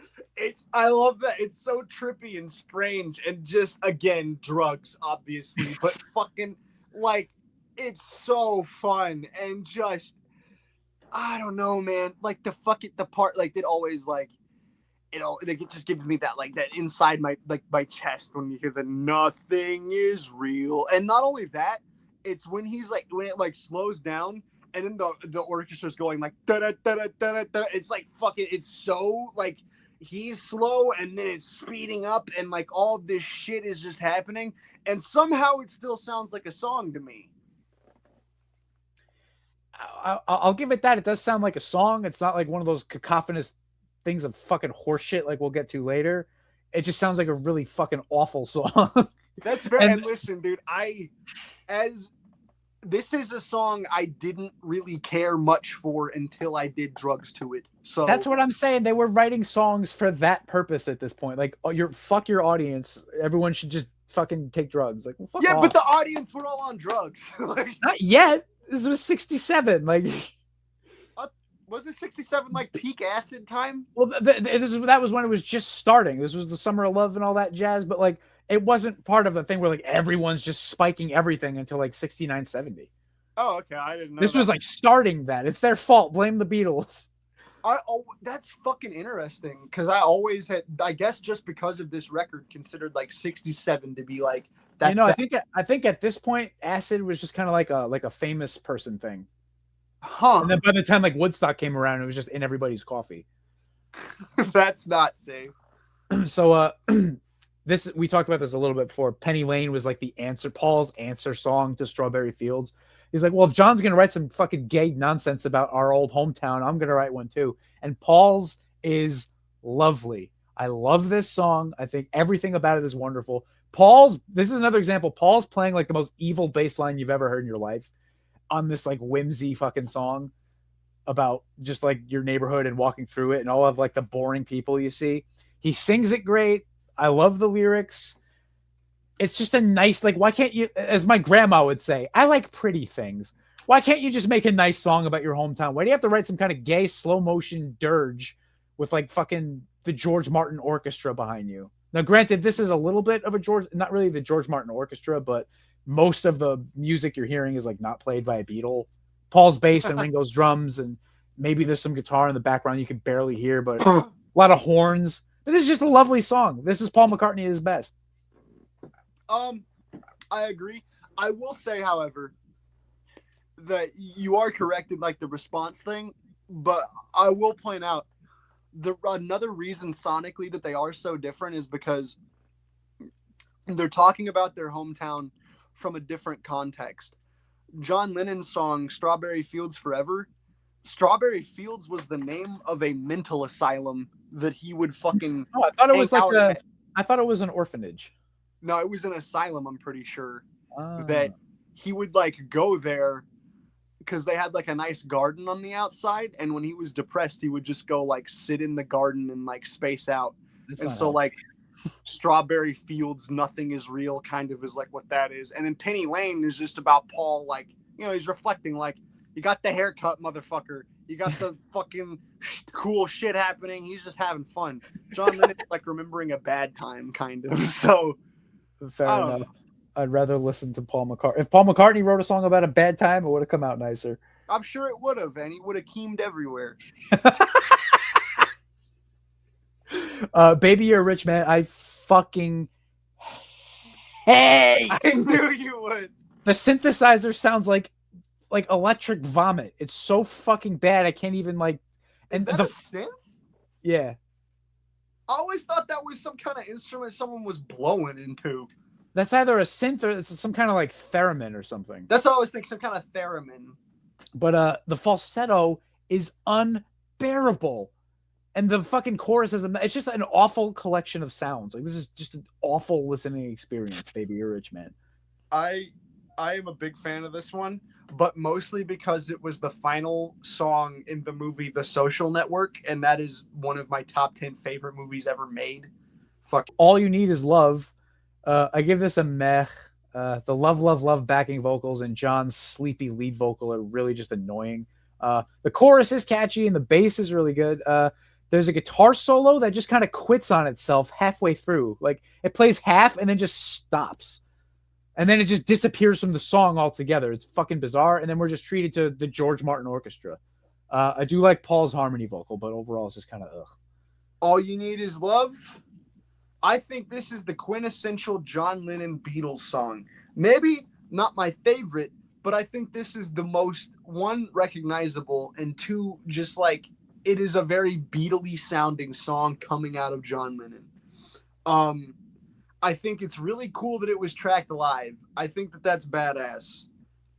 I love that. It's so trippy and strange, and just again drugs, obviously, but fucking like it's so fun and just I don't know, man. Like the part like it always like like it just gives me that like that inside my chest when you hear the nothing is real. And not only that, it's when it like slows down and then the orchestra's going like da da da da da. It's like fucking it's so like he's slow and then it's speeding up and like all of this shit is just happening and somehow it still sounds like a song to me. I'll give it that. It does sound like a song. It's not like one of those cacophonous things of fucking horseshit like we'll get to later. It just sounds like a really fucking awful song. That's fair. And listen, dude, this is a song I didn't really care much for until I did drugs to it. So that's what I'm saying. They were writing songs for that purpose at this point. Like, fuck your audience. Everyone should just fucking take drugs. Like, well, fuck off. But the audience were all on drugs. Like, not yet. This was 67. Like, was it 67 like peak acid time? Well, that was when it was just starting. This was the summer of love and all that jazz. But like, it wasn't part of the thing where like everyone's just spiking everything until like 69, 70. Oh, okay. I didn't know. This was like starting that. It's their fault. Blame the Beatles. That's fucking interesting because I always had, I guess, just because of this record, considered like 67 to be like that's. I think at this point, acid was just kind of like a famous person thing. Huh. And then by the time like Woodstock came around, it was just in everybody's coffee. That's not safe. So this we talked about this a little bit before. Penny Lane was like Paul's answer song to Strawberry Fields. He's like, well, if John's gonna write some fucking gay nonsense about our old hometown, I'm gonna write one too. And Paul's is lovely. I love this song. I think everything about it is wonderful. This is another example. Paul's playing like the most evil bass line you've ever heard in your life on this like whimsy fucking song about just like your neighborhood and walking through it and all of like the boring people you see. He sings it great. I love the lyrics. It's just a nice, like, why can't you, as my grandma would say, I like pretty things. Why can't you just make a nice song about your hometown? Why do you have to write some kind of gay slow motion dirge with like fucking the George Martin Orchestra behind you? Now, granted, this is a little bit of not really the George Martin Orchestra, but most of the music you're hearing is like not played by a Beatle. Paul's bass and Ringo's drums, and maybe there's some guitar in the background you can barely hear, but a lot of horns. But this is just a lovely song. This is Paul McCartney at his best. I agree. I will say, however, that you are correct in like the response thing, but I will point out another reason sonically that they are so different is because they're talking about their hometown from a different context. John Lennon's song Strawberry Fields Forever, Strawberry Fields was the name of a mental asylum that he would fucking I thought it was like I thought it was an orphanage. No, it was an asylum, I'm pretty sure. That he would like go there because they had like a nice garden on the outside, and when he was depressed he would just go like sit in the garden and like space out. And so like Strawberry Fields, Nothing Is Real kind of is like what that is. And then Penny Lane is just about Paul, like, you know, he's reflecting like, you got the haircut, motherfucker. You got the fucking cool shit happening. He's just having fun. John Lennon's like remembering a bad time, kind of. So fair enough. I'd rather listen to Paul McCartney. If Paul McCartney wrote a song about a bad time, it would have come out nicer. I'm sure it would have, and he would have keemed everywhere. Baby, You're a Rich Man. I fucking hate. I knew you would. The synthesizer sounds like electric vomit. It's so fucking bad. I can't even like. Is And that a synth? yeah, I always thought that was some kind of instrument someone was blowing into. that's either a synth or it's some kind of like theremin or something. That's what I always think, some kind of theremin. But the falsetto is unbearable. And the fucking chorus is it's just an awful collection of sounds. Like this is just an awful listening experience, Baby You're a Rich Man. I am a big fan of this one, but mostly because it was the final song in the movie The Social Network, and that is one of my top 10 favorite movies ever made. Fuck. All You Need Is Love. I give this a meh. The love, love, love backing vocals and John's sleepy lead vocal are really just annoying. The chorus is catchy and the bass is really good. There's a guitar solo that just kind of quits on itself halfway through. Like it plays half and then just stops. And then it just disappears from the song altogether. It's fucking bizarre. And then we're just treated to the George Martin Orchestra. I do like Paul's harmony vocal, but overall it's just kind of ugh. All You Need Is Love. I think this is the quintessential John Lennon Beatles song. Maybe not my favorite, but I think this is the most, one, recognizable, and two, just like, it is a very Beatle-y sounding song coming out of John Lennon. I think it's really cool that it was tracked live. I think that that's badass.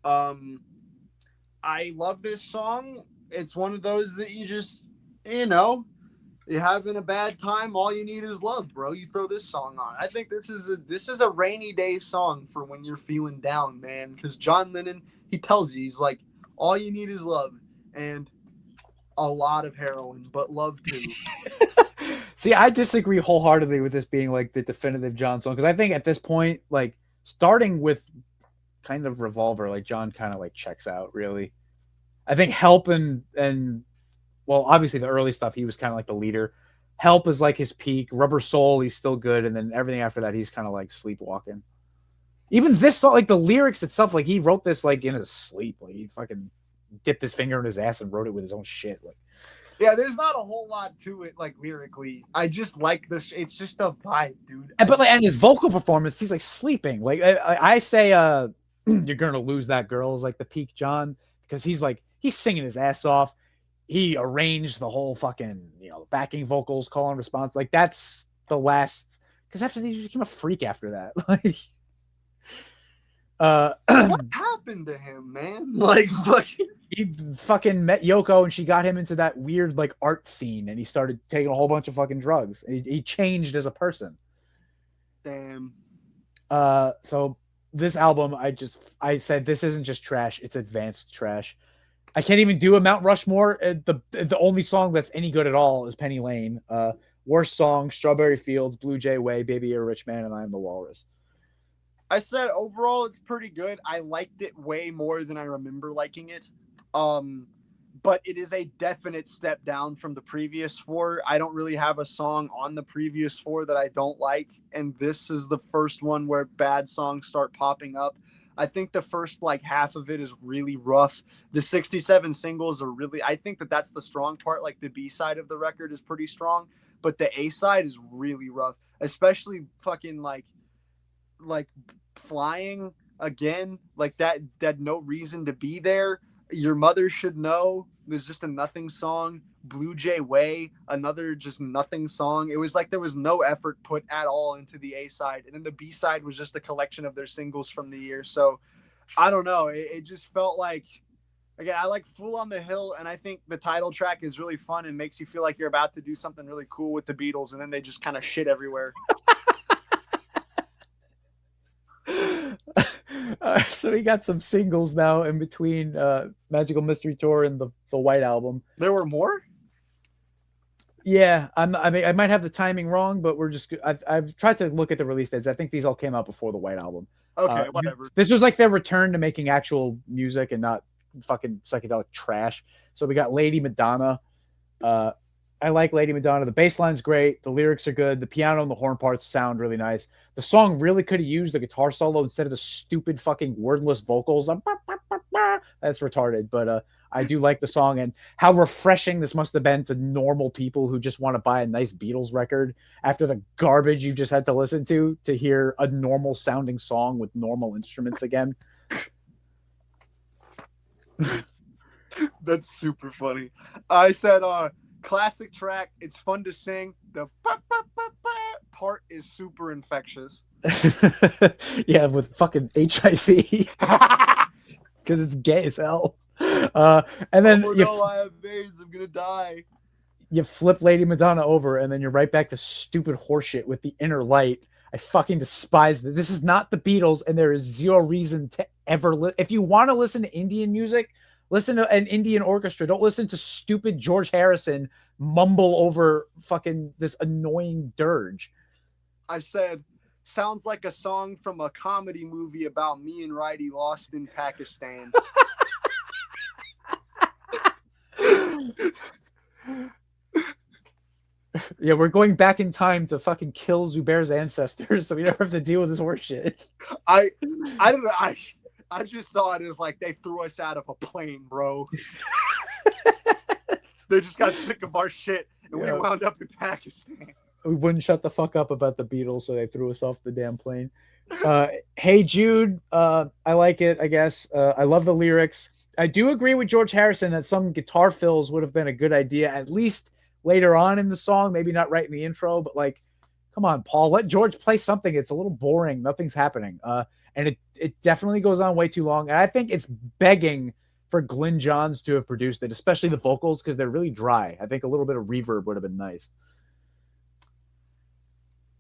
I love this song. It's one of those that you just, you're having a bad time, all you need is love, bro. You throw this song on. I think this is a rainy day song for when you're feeling down, man. Because John Lennon, he tells you, he's like, all you need is love and a lot of heroin, but love too. See, I disagree wholeheartedly with this being like the definitive John song because I think at this point, like starting with kind of Revolver, like John kind of like checks out. Really, I think Help and well, obviously the early stuff, he was kind of like the leader. Help is like his peak. Rubber Soul, he's still good. And then everything after that, he's kind of like sleepwalking. Even this song, like the lyrics itself, like he wrote this like in his sleep. Like he fucking dipped his finger in his ass and wrote it with his own shit. Like, yeah, there's not a whole lot to it, like lyrically. I just like this. It's just a vibe, dude. but like, and his vocal performance, he's like sleeping. Like I say, you're gonna lose that girl is like the peak John because he's singing his ass off. He arranged the whole fucking, the backing vocals, call and response. Like that's the last, because after he became a freak after that. Like, what happened to him, man? Like, fucking. He fucking met Yoko and she got him into that weird like art scene, and he started taking a whole bunch of fucking drugs. He changed as a person. Damn. So this album, I said this isn't just trash; it's advanced trash. I can't even do a Mount Rushmore. The only song that's any good at all is Penny Lane. Worst song, Strawberry Fields, Blue Jay Way, Baby You're a Rich Man, and I Am the Walrus. I said overall it's pretty good. I liked it way more than I remember liking it. But it is a definite step down from the previous four. I don't really have a song on the previous four that I don't like. And this is the first one where bad songs start popping up. I think the first like half of it is really rough. The 67 singles are really, I think that's the strong part. Like the B side of the record is pretty strong, but the A side is really rough, especially fucking like Flying again, like that no reason to be there. Your Mother Should Know was just a nothing song. Blue Jay Way, another just nothing song. It was like there was no effort put at all into the A side. And then the B side was just a collection of their singles from the year. So I don't know. It just felt like, again, I like Fool on the Hill. And I think the title track is really fun and makes you feel like you're about to do something really cool with the Beatles. And then they just kind of shit everywhere. So we got some singles now in between Magical Mystery Tour and the White Album. There were more? Yeah, I might have the timing wrong, but I've tried to look at the release dates. I think these all came out before the White Album. Okay, whatever. This was like their return to making actual music and not fucking psychedelic trash. So we got Lady Madonna. I like Lady Madonna. The bass line's great. The lyrics are good. The piano and the horn parts sound really nice. The song really could have used the guitar solo instead of the stupid fucking wordless vocals. That's retarded, but I do like the song, and how refreshing this must have been to normal people who just want to buy a nice Beatles record after the garbage you just had to listen to hear a normal sounding song with normal instruments again. That's super funny. I said, classic track. It's fun to sing. The part is super infectious. Yeah, with fucking HIV. Because it's gay as hell. And then I have AIDS. I'm gonna die. You flip Lady Madonna over, and then you're right back to stupid horseshit with the Inner Light. I fucking despise that. This is not the Beatles, and there is zero reason to ever. If you want to listen to Indian music, listen to an Indian orchestra. Don't listen to stupid George Harrison mumble over fucking this annoying dirge. I said, sounds like a song from a comedy movie about me and Righty lost in Pakistan. Yeah, we're going back in time to fucking kill Zubair's ancestors, so we never have to deal with this horse shit. I don't know. I just saw it as like they threw us out of a plane, bro. They just got sick of our shit, and we wound up in Pakistan. We wouldn't shut the fuck up about the Beatles, so they threw us off the damn plane. Hey Jude, I like it, I guess. I love the lyrics. I do agree with George Harrison that some guitar fills would have been a good idea, at least later on in the song, maybe not right in the intro, but like, come on, Paul, let George play something. It's a little boring. Nothing's happening. And it definitely goes on way too long. And I think it's begging for Glyn Johns to have produced it, especially the vocals, because they're really dry. I think a little bit of reverb would have been nice.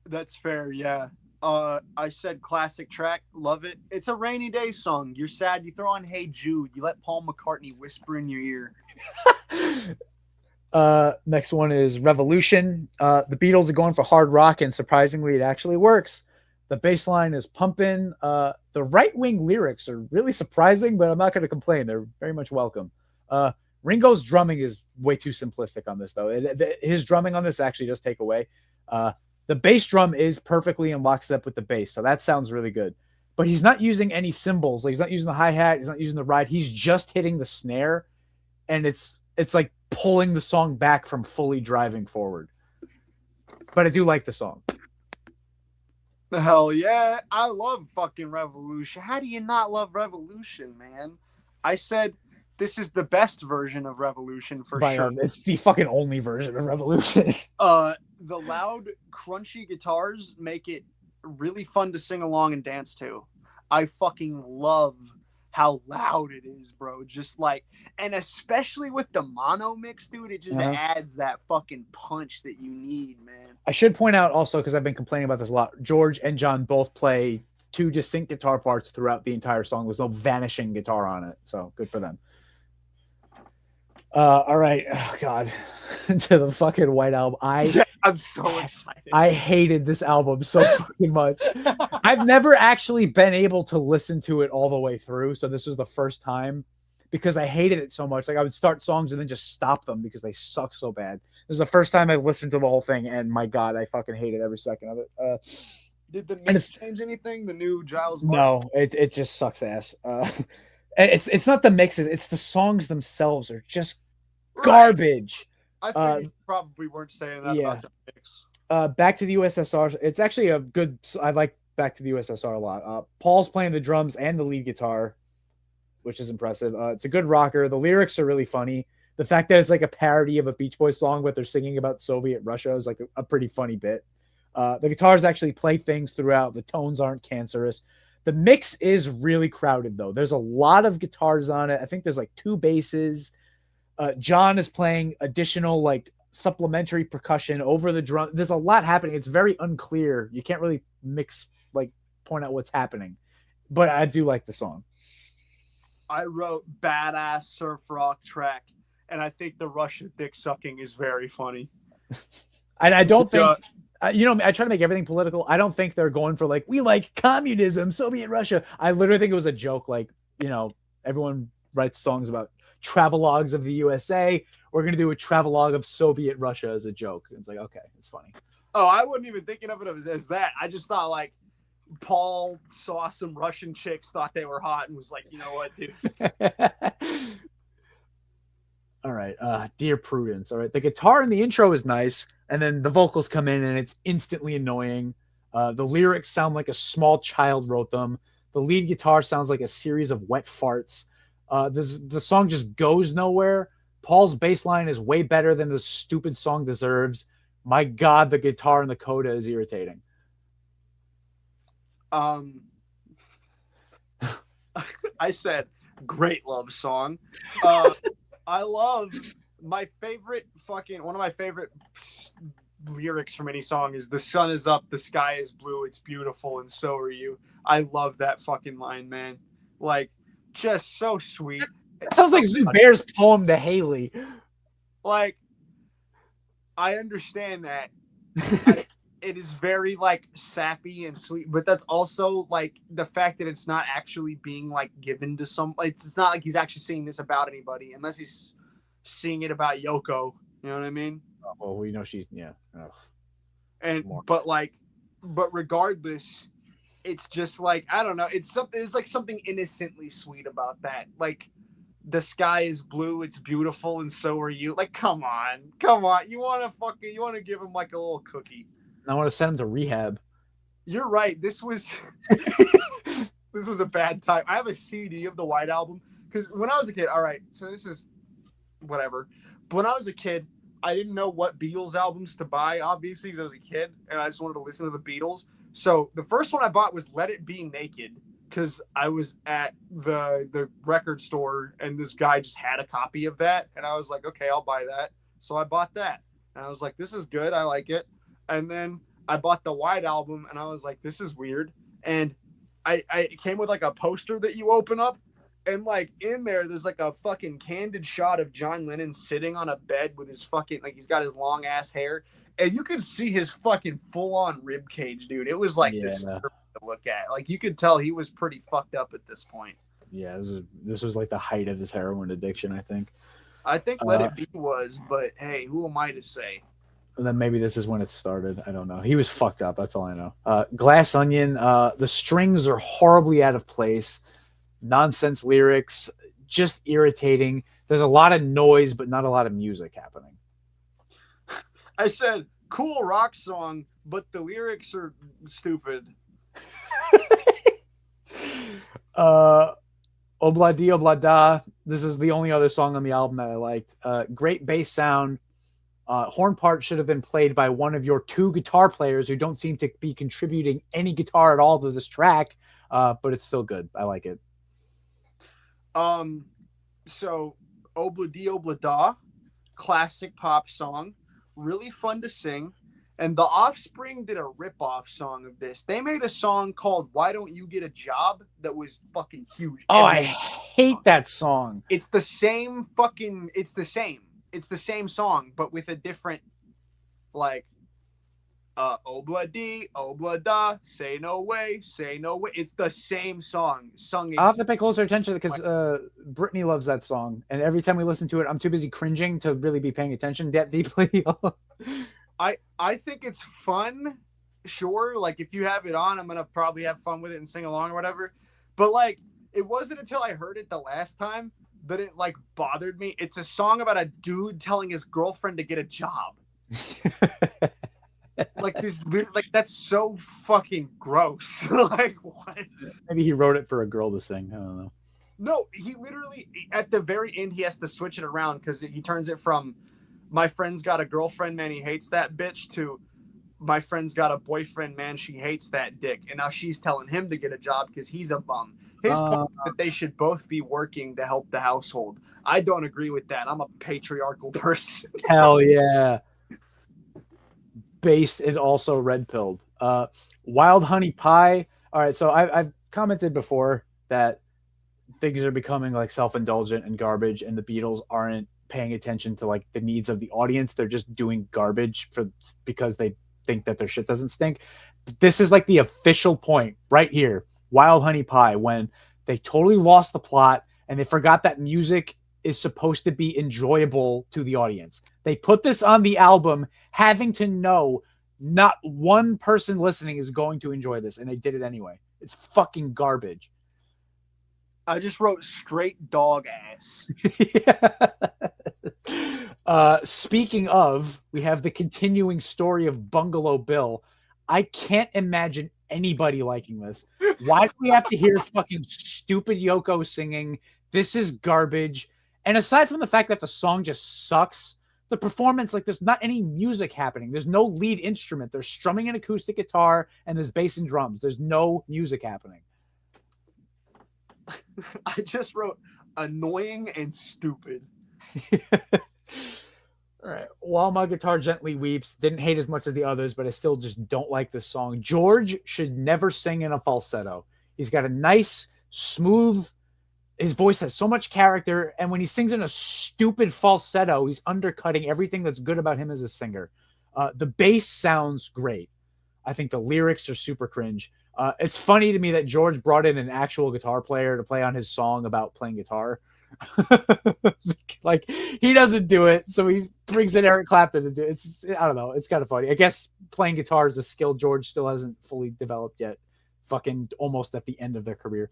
That's fair, yeah. I said classic track, love it. It's a rainy day song. You're sad, you throw on Hey Jude. You let Paul McCartney whisper in your ear. Next one is Revolution. The Beatles are going for hard rock, and surprisingly, it actually works. The bass line is pumping. The right-wing lyrics are really surprising, but I'm not going to complain. They're very much welcome. Ringo's drumming is way too simplistic on this, though. His drumming on this actually does take away. The bass drum is perfectly in lockstep with the bass, so that sounds really good. But he's not using any cymbals. Like, he's not using the hi-hat. He's not using the ride. He's just hitting the snare, and it's like pulling the song back from fully driving forward. But I do like the song. Hell yeah. I love fucking Revolution. How do you not love Revolution, man? I said this is the best version of Revolution for sure. It's the fucking only version of Revolution. The loud, crunchy guitars make it really fun to sing along and dance to. I fucking love how loud it is, bro. Just like, and especially with the mono mix, dude, it just adds that fucking punch that you need, man. I should point out also, because I've been complaining about this a lot, George and John both play two distinct guitar parts throughout the entire song. There's no vanishing guitar on it, so good for them. All right. Oh, God. To the fucking White Album. I'm so excited. I hated this album so fucking much. I've never actually been able to listen to it all the way through, so this was the first time because I hated it so much. Like, I would start songs and then just stop them because they suck so bad. This is the first time I listened to the whole thing, and my God, I fucking hated every second of it. Did the mix change anything? The new Giles Martin? No, it just sucks ass. It's not the mixes, it's the songs themselves are just garbage. I think you probably weren't saying that about the mix. Back to the USSR. It's actually a good. I like Back to the USSR a lot. Paul's playing the drums and the lead guitar, which is impressive. It's a good rocker. The lyrics are really funny. The fact that it's like a parody of a Beach Boys song, but they're singing about Soviet Russia is like a pretty funny bit. The guitars actually play things throughout. The tones aren't cancerous. The mix is really crowded, though. There's a lot of guitars on it. I think there's like 2 basses. John is playing additional like supplementary percussion over the drum. There's a lot happening. It's very unclear. You can't really point out what's happening, but I do like the song. I wrote badass surf rock track, and I think the Russian dick sucking is very funny. And I don't think, I try to make everything political. I don't think they're going for like, we like communism, Soviet Russia. I literally think it was a joke. Like, everyone writes songs about travelogues of the USA. We're going to do a travelogue of Soviet Russia as a joke. It's like, okay, it's funny. Oh, I wasn't even thinking of it as that. I just thought like Paul saw some Russian chicks, thought they were hot, and was like, you know what, dude? All right. Dear Prudence. All right. The guitar in the intro is nice, and then the vocals come in and it's instantly annoying. The lyrics sound like a small child wrote them. The lead guitar sounds like a series of wet farts. The song just goes nowhere. Paul's bass line is way better than the stupid song deserves. My God, the guitar in the coda is irritating. I said great love song. I love one of my favorite lyrics from any song is the sun is up, the sky is blue, it's beautiful, and so are you. I love that fucking line, man. Like, just so sweet. It sounds like ZUBAIR's poem to Haley. Like, I understand that. It is very like sappy and sweet, but that's also like the fact that it's not actually being like given to some. Like, it's not like he's actually singing this about anybody, unless he's singing it about Yoko. You know what I mean? Oh, well, we know she's Ugh. And but regardless, it's just like I don't know. It's something. There's like something innocently sweet about that. Like, the sky is blue, it's beautiful, and so are you. Like, come on. You want to give him like a little cookie. I want to send him to rehab. You're right. This was a bad time. I have a CD of the White Album because when I was a kid, all right, so this is whatever. But when I was a kid, I didn't know what Beatles albums to buy, obviously, because I was a kid and I just wanted to listen to the Beatles. So the first one I bought was Let It Be Naked because I was at the record store and this guy just had a copy of that. And I was like, okay, I'll buy that. So I bought that. And I was like, this is good. I like it. And then I bought the White Album and I was like, this is weird. And it came with like a poster that you open up. And like in there's like a fucking candid shot of John Lennon sitting on a bed with his fucking, like he's got his long ass hair. And you could see his fucking full on rib cage, dude. It was like disturbing to look at. Like you could tell he was pretty fucked up at this point. Yeah, this was like the height of his heroin addiction, I think. I think Let It Be was, but hey, who am I to say? And then maybe this is when it started. I don't know. He was fucked up. That's all I know. Glass Onion. The strings are horribly out of place. Nonsense lyrics. Just irritating. There's a lot of noise, but not a lot of music happening. I said, cool rock song, but the lyrics are stupid. Obla Di Obla Da. This is the only other song on the album that I liked. Great bass sound. Horn part should have been played by one of your two guitar players who don't seem to be contributing any guitar at all to this track, but it's still good. I like it. So Obla Di Obla Da, classic pop song, really fun to sing. And The Offspring did a rip-off song of this. They made a song called Why Don't You Get a Job that was fucking huge. Oh, I hate that song. It's the same song, but with a different, like, Obla Di, Obla Da, say no way. It's the same song. I'll have to pay closer attention because Brittany loves that song. And every time we listen to it, I'm too busy cringing to really be paying attention that deeply. I think it's fun, sure. Like, if you have it on, I'm going to probably have fun with it and sing along or whatever. But, like, it wasn't until I heard it the last time that it, like, bothered me. It's a song about a dude telling his girlfriend to get a job. That's so fucking gross. Like, what? Maybe he wrote it for a girl to sing. I don't know. No, he literally, at the very end, he has to switch it around because he turns it from my friend's got a girlfriend, man, he hates that bitch, to my friend's got a boyfriend, man, she hates that dick. And now she's telling him to get a job because he's a bum. His point is that they should both be working to help the household. I don't agree with that. I'm a patriarchal person. Hell yeah. Based and also red-pilled. Wild Honey Pie. All right, so I've commented before that things are becoming like self-indulgent and garbage, and the Beatles aren't paying attention to like the needs of the audience. They're just doing garbage because they think that their shit doesn't stink. This is like the official point right here. Wild Honey Pie, when they totally lost the plot and they forgot that music is supposed to be enjoyable to the audience. They put this on the album having to know not one person listening is going to enjoy this, and they did it anyway. It's fucking garbage. I just wrote straight dog ass. Speaking of, we have the continuing story of Bungalow Bill. I can't imagine anybody liking this. Why do we have to hear fucking stupid Yoko singing? This is garbage. And aside from the fact that the song just sucks, the performance, like, there's not any music happening. There's no lead instrument. They're strumming an acoustic guitar and there's bass and drums. There's no music happening. I just wrote annoying and stupid. All right. While My Guitar Gently Weeps, didn't hate as much as the others, but I still just don't like this song. George should never sing in a falsetto. He's got a nice, smooth, his voice has so much character, and when he sings in a stupid falsetto, he's undercutting everything that's good about him as a singer. The bass sounds great. I think the lyrics are super cringe. It's funny to me that George brought in an actual guitar player to play on his song about playing guitar. Like, he doesn't do it, so he brings in Eric Clapton to do it. It's, I don't know, it's kind of funny. I guess playing guitar is a skill George still hasn't fully developed yet. Fucking almost at the end of their career.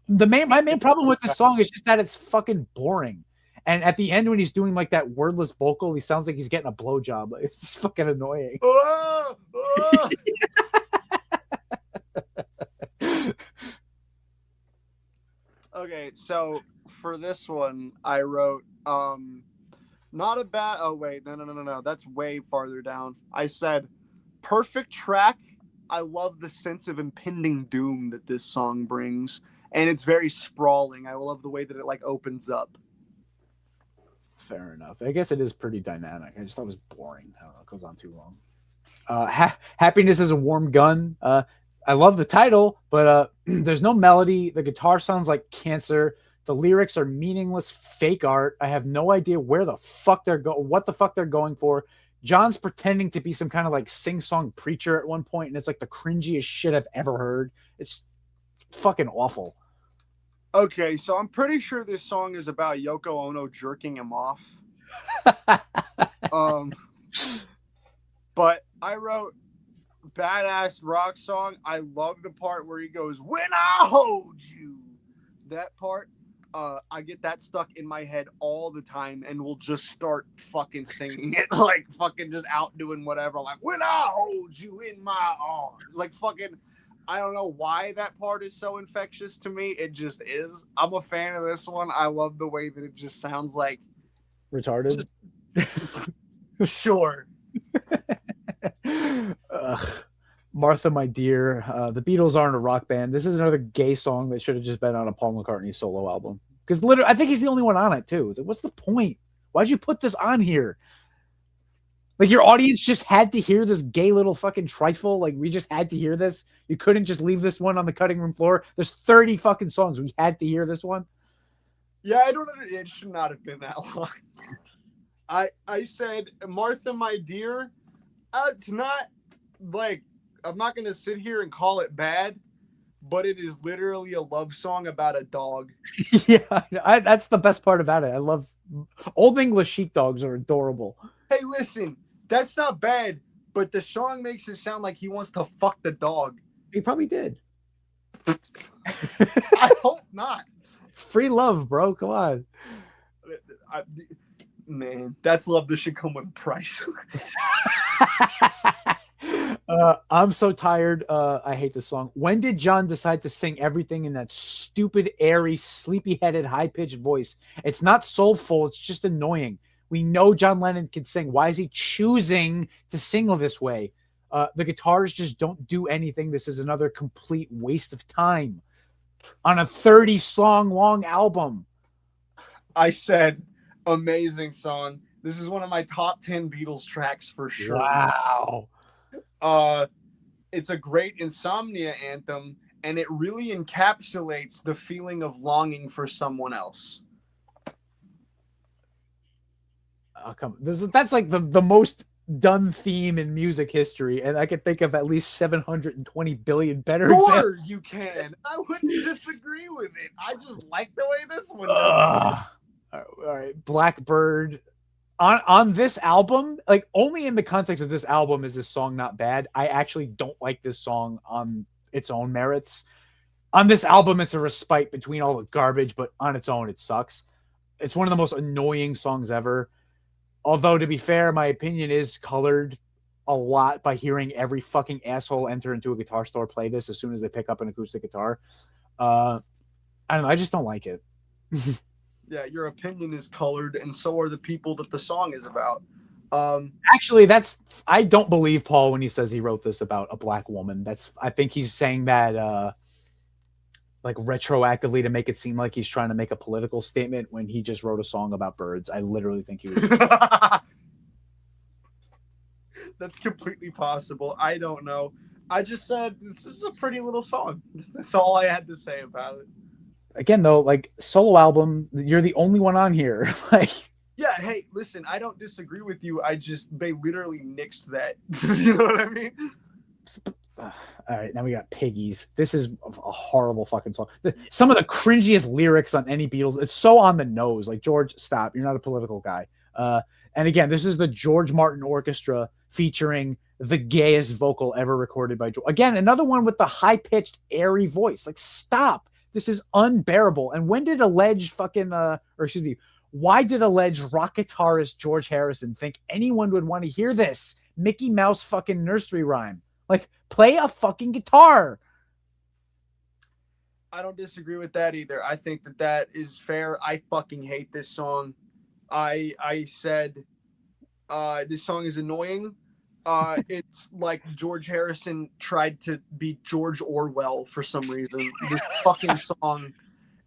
My main problem with this song is just that it's fucking boring. And at the end, when he's doing like that wordless vocal, he sounds like he's getting a blowjob. It's just fucking annoying. Oh, oh. Okay, so for this one, I wrote not a bad. Oh wait, no. That's way farther down. I said perfect track. I love the sense of impending doom that this song brings, and it's very sprawling. I love the way that it like opens up. Fair enough. I guess it is pretty dynamic. I just thought it was boring. I don't know. It goes on too long. Happiness is a Warm Gun. I love the title, but there's no melody. The guitar sounds like cancer. The lyrics are meaningless fake art. I have no idea where the fuck what the fuck they're going for. John's pretending to be some kind of like sing-song preacher at one point, and it's like the cringiest shit I've ever heard. It's fucking awful. Okay, so I'm pretty sure this song is about Yoko Ono jerking him off. But I wrote badass rock song. I love the part where he goes, "When I hold you." That part, I get that stuck in my head all the time and will just start fucking singing it, like fucking just out doing whatever. Like, "When I hold you in my arms." Like fucking, I don't know why that part is so infectious to me. It just is. I'm a fan of this one. I love the way that it just sounds like retarded. Sure. Martha, My Dear. The Beatles aren't a rock band. This is another gay song that should have just been on a Paul McCartney solo album. Because literally, I think he's the only one on it too. Like, what's the point? Why'd you put this on here? Like, your audience just had to hear this gay little fucking trifle. Like, we just had to hear this. You couldn't just leave this one on the cutting room floor. There's 30 fucking songs. We had to hear this one. Yeah, I don't know. It should not have been that long. I said, Martha, My Dear. It's not like, I'm not going to sit here and call it bad, but it is literally a love song about a dog. Yeah, that's the best part about it. I love Old English sheepdogs are adorable. Hey, listen, that's not bad, but the song makes it sound like he wants to fuck the dog. He probably did. I hope not. Free love, bro. Come on. Man, that's love that should come with a price. I'm so tired. I hate this song. When did John decide to sing everything in that stupid, airy, sleepy-headed, high-pitched voice? It's not soulful. It's just annoying. We know John Lennon can sing. Why is he choosing to sing this way? The guitars just don't do anything. This is another complete waste of time on a 30-song long album. I said, amazing song. This is one of my top 10 Beatles tracks for sure. Wow. It's a great insomnia anthem, and it really encapsulates the feeling of longing for someone else. That's like the most done theme in music history, and I can think of at least 720 billion better examples. Sure, you can. I wouldn't disagree with it. I just like the way this one does. All right, Blackbird. On this album, like, only in the context of this album is this song not bad. I actually don't like this song on its own merits. On this album, it's a respite between all the garbage, but on its own, it sucks. It's one of the most annoying songs ever. Although, to be fair, my opinion is colored a lot by hearing every fucking asshole enter into a guitar store play this as soon as they pick up an acoustic guitar. I don't know. I just don't like it. Yeah, your opinion is colored, and so are the people that the song is about. Actually, I don't believe Paul when he says he wrote this about a black woman. I think he's saying that like retroactively to make it seem like he's trying to make a political statement when he just wrote a song about birds. I literally think he was. That's completely possible. I don't know. I just said this is a pretty little song. That's all I had to say about it. Again, though, like solo album, you're the only one on here. Like, yeah, hey, listen, I don't disagree with you. They literally nixed that. You know what I mean? All right, now we got Piggies. This is a horrible fucking song. Some of the cringiest lyrics on any Beatles. It's so on the nose. Like, George, stop. You're not a political guy. And again, this is the George Martin Orchestra featuring the gayest vocal ever recorded by George. Again, another one with the high-pitched, airy voice. Like, stop. This is unbearable. And when did alleged why did alleged rock guitarist George Harrison think anyone would want to hear this Mickey Mouse fucking nursery rhyme? Like, play a fucking guitar. I don't disagree with that either. I think that is fair. I fucking hate this song. I said this song is annoying. It's like George Harrison tried to be George Orwell for some reason. This fucking song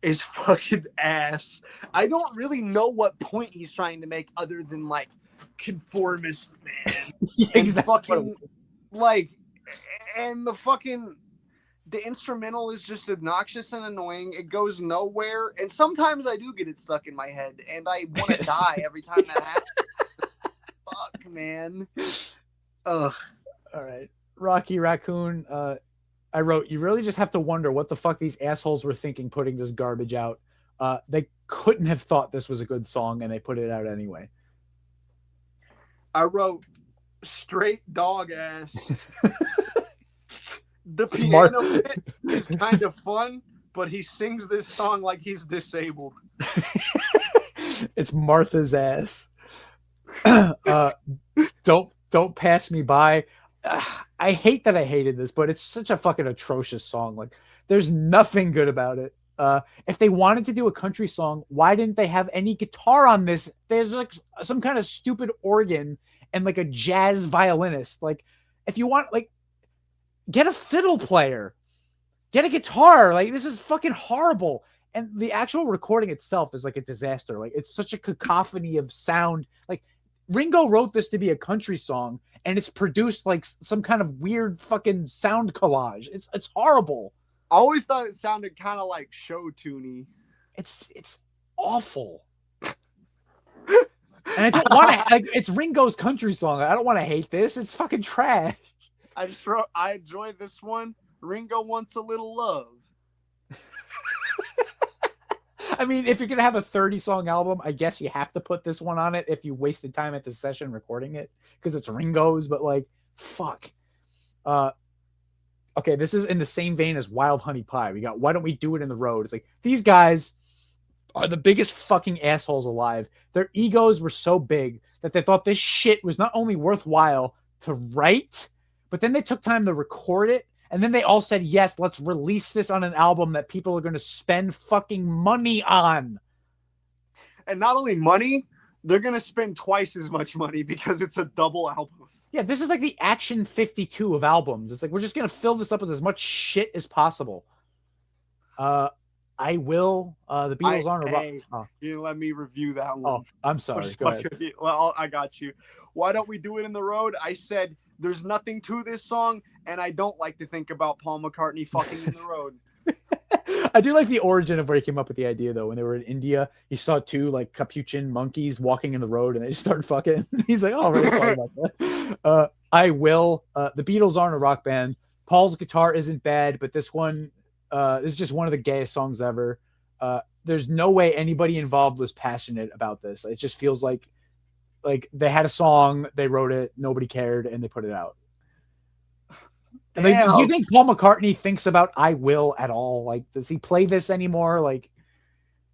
is fucking ass. I don't really know what point he's trying to make other than like conformist man. Yeah, and fucking like, and the instrumental is just obnoxious and annoying. It goes nowhere, and sometimes I do get it stuck in my head, and I want to die every time that happens. Fuck, man. Ugh. All right, Rocky Raccoon. I wrote, you really just have to wonder what the fuck these assholes were thinking putting this garbage out. They couldn't have thought this was a good song, and they put it out anyway. I wrote, straight dog ass. The piano bit is kind of fun, but he sings this song like he's disabled. It's Martha's ass. Don't pass me by. I hate that I hated this, but it's such a fucking atrocious song. Like, there's nothing good about it. If they wanted to do a country song, why didn't they have any guitar on this? There's like some kind of stupid organ and like a jazz violinist. Like, if you want, like, get a fiddle player, get a guitar. Like, this is fucking horrible. And the actual recording itself is like a disaster. Like, it's such a cacophony of sound. Like, Ringo wrote this to be a country song, and it's produced like some kind of weird fucking sound collage. It's horrible. I always thought it sounded kind of like show tuney. It's awful. And I don't want to, like, it's Ringo's country song. I don't want to hate this. It's fucking trash. I just wrote, I enjoyed this one. Ringo wants a little love. I mean, if you're going to have a 30-song album, I guess you have to put this one on it if you wasted time at the session recording it, because it's Ringo's, but like, fuck. Okay, this is in the same vein as Wild Honey Pie. We got Why Don't We Do It in the Road? It's like, these guys are the biggest fucking assholes alive. Their egos were so big that they thought this shit was not only worthwhile to write, but then they took time to record it. And then they all said, yes, let's release this on an album that people are going to spend fucking money on. And not only money, they're going to spend twice as much money because it's a double album. Yeah, this is like the Action 52 of albums. It's like, we're just going to fill this up with as much shit as possible. I will. The Beatles aren't a rock. You let me review that one. Oh, I'm sorry. Go ahead. Well, I got you. Why Don't We Do It in the Road? I said there's nothing to this song, and I don't like to think about Paul McCartney fucking in the road. I do like the origin of where he came up with the idea, though. When they were in India, he saw two like capuchin monkeys walking in the road, and they just started fucking. He's like, "Oh, really sorry about that." I will. The Beatles aren't a rock band. Paul's guitar isn't bad, but this one is just one of the gayest songs ever. There's no way anybody involved was passionate about this. It just feels like they had a song, they wrote it, nobody cared, and they put it out. And like, do you Damn. think Paul McCartney thinks about "I Will" at all? Like, does he play this anymore? Like,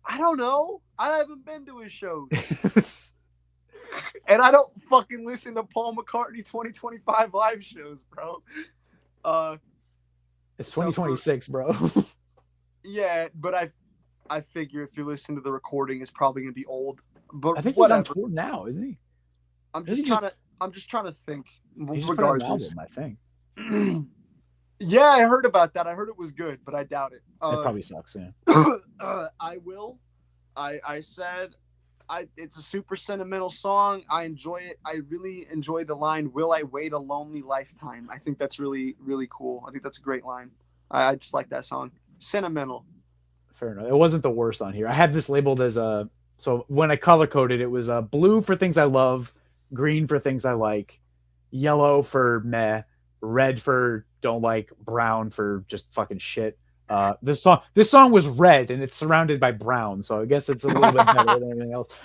I don't know. I haven't been to his shows. And I don't fucking listen to Paul McCartney 2025 live shows, bro. It's 2026, bro. Yeah, but I figure if you listen to the recording, it's probably gonna be old. But I think whatever. he's on tour now, isn't he? I'm just trying to think. He just put out an album, I think. Yeah, I heard about that. I heard it was good, but I doubt it. It probably sucks. Yeah. I will. I said, it's a super sentimental song. I enjoy it. I really enjoy the line, "Will I wait a lonely lifetime?" I think that's really, really cool. I think that's a great line. I just like that song. Sentimental. Fair enough. It wasn't the worst on here. I had this labeled as so when I color coded, it was blue for things I love, green for things I like, yellow for meh, red for don't like, brown for just fucking shit. This song was red and it's surrounded by brown, so I guess it's a little bit better than anything else.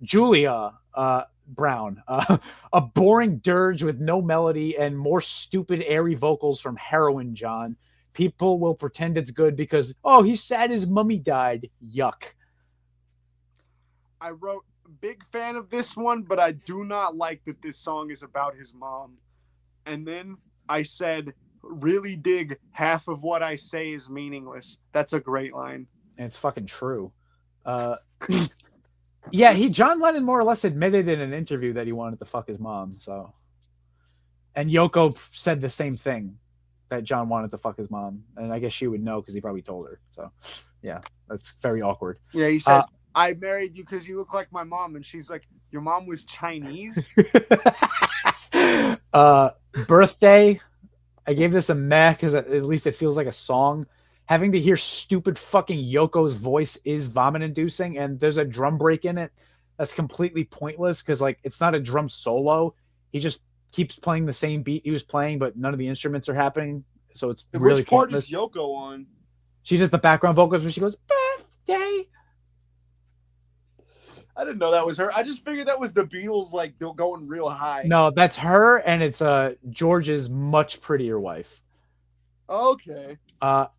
Julia, brown, a boring dirge with no melody and more stupid airy vocals from Heroin John. People will pretend it's good because, oh, he's sad his mummy died. Yuck. I wrote, big fan of this one, but I do not like that this song is about his mom. And then I said, really dig, half of what I say is meaningless. That's a great line. And it's fucking true. Yeah, John Lennon more or less admitted in an interview that he wanted to fuck his mom. So, and Yoko said the same thing, that John wanted to fuck his mom, and I guess she would know because he probably told her. So, yeah, that's very awkward. Yeah, he says, "I married you because you look like my mom," and she's like, "Your mom was Chinese." Birthday. I gave this a meh because at least it feels like a song. Having to hear stupid fucking Yoko's voice is vomit-inducing, and there's a drum break in it that's completely pointless because, like, it's not a drum solo. He just keeps playing the same beat he was playing, but none of the instruments are happening, so it's really Which part pointless. is Yoko on? She does the background vocals when she goes, "Birthday." I didn't know that was her. I just figured that was the Beatles, like, going real high. No, that's her, and it's George's much prettier wife. Okay.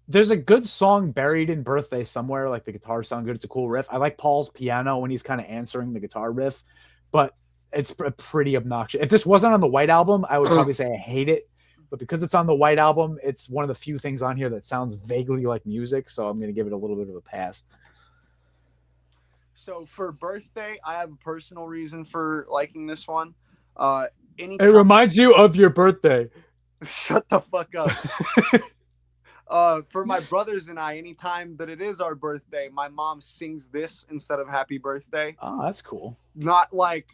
There's a good song buried in Birthday somewhere, like the guitar sound good. It's a cool riff. I like Paul's piano when he's kind of answering the guitar riff, but it's pretty obnoxious. If this wasn't on the White Album, I would probably say I hate it, but because it's on the White Album, it's one of the few things on here that sounds vaguely like music, so I'm going to give it a little bit of a pass. So for Birthday, I have a personal reason for liking this one. It reminds you of your birthday. Shut the fuck up. For my brothers and I, anytime that it is our birthday, my mom sings this instead of Happy Birthday. Oh, that's cool. Not like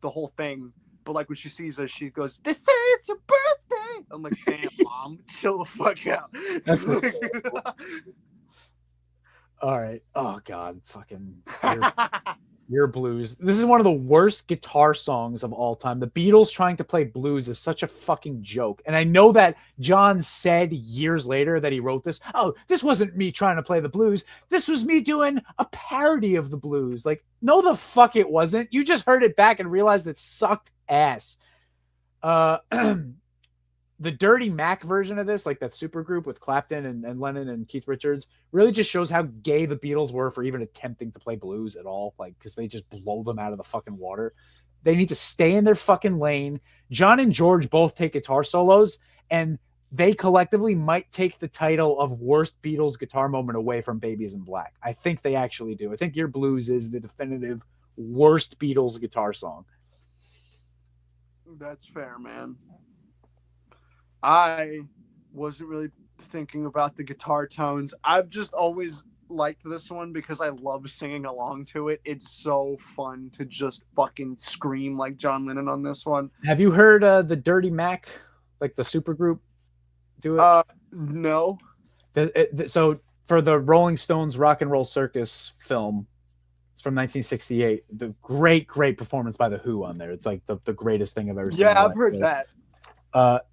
the whole thing, but like when she sees us, she goes, "They say it's your birthday." I'm like, "Damn, mom, chill the fuck out." That's cool. All right. Oh God, fucking your blues. This is one of the worst guitar songs of all time. The Beatles trying to play blues is such a fucking joke. And I know that John said years later that he wrote this. Oh, this wasn't me trying to play the blues. This was me doing a parody of the blues. Like, no, the fuck it wasn't. You just heard it back and realized it sucked ass. The Dirty Mac version of this, like that super group with Clapton and Lennon and Keith Richards, really just shows how gay the Beatles were for even attempting to play blues at all. Like, because they just blow them out of the fucking water. They need to stay in their fucking lane. John and George both take guitar solos, and they collectively might take the title of worst Beatles guitar moment away from Babies in Black. I think they actually do. I think Your Blues is the definitive worst Beatles guitar song. That's fair, man. I wasn't really thinking about the guitar tones. I've just always liked this one because I love singing along to it. It's so fun to just fucking scream like John Lennon on this one. Have you heard the Dirty Mac, like the supergroup, do it? No. So for the Rolling Stones Rock and Roll Circus film, it's from 1968. The great performance by The Who on there. It's like the greatest thing I've ever seen. Yeah, I've heard that.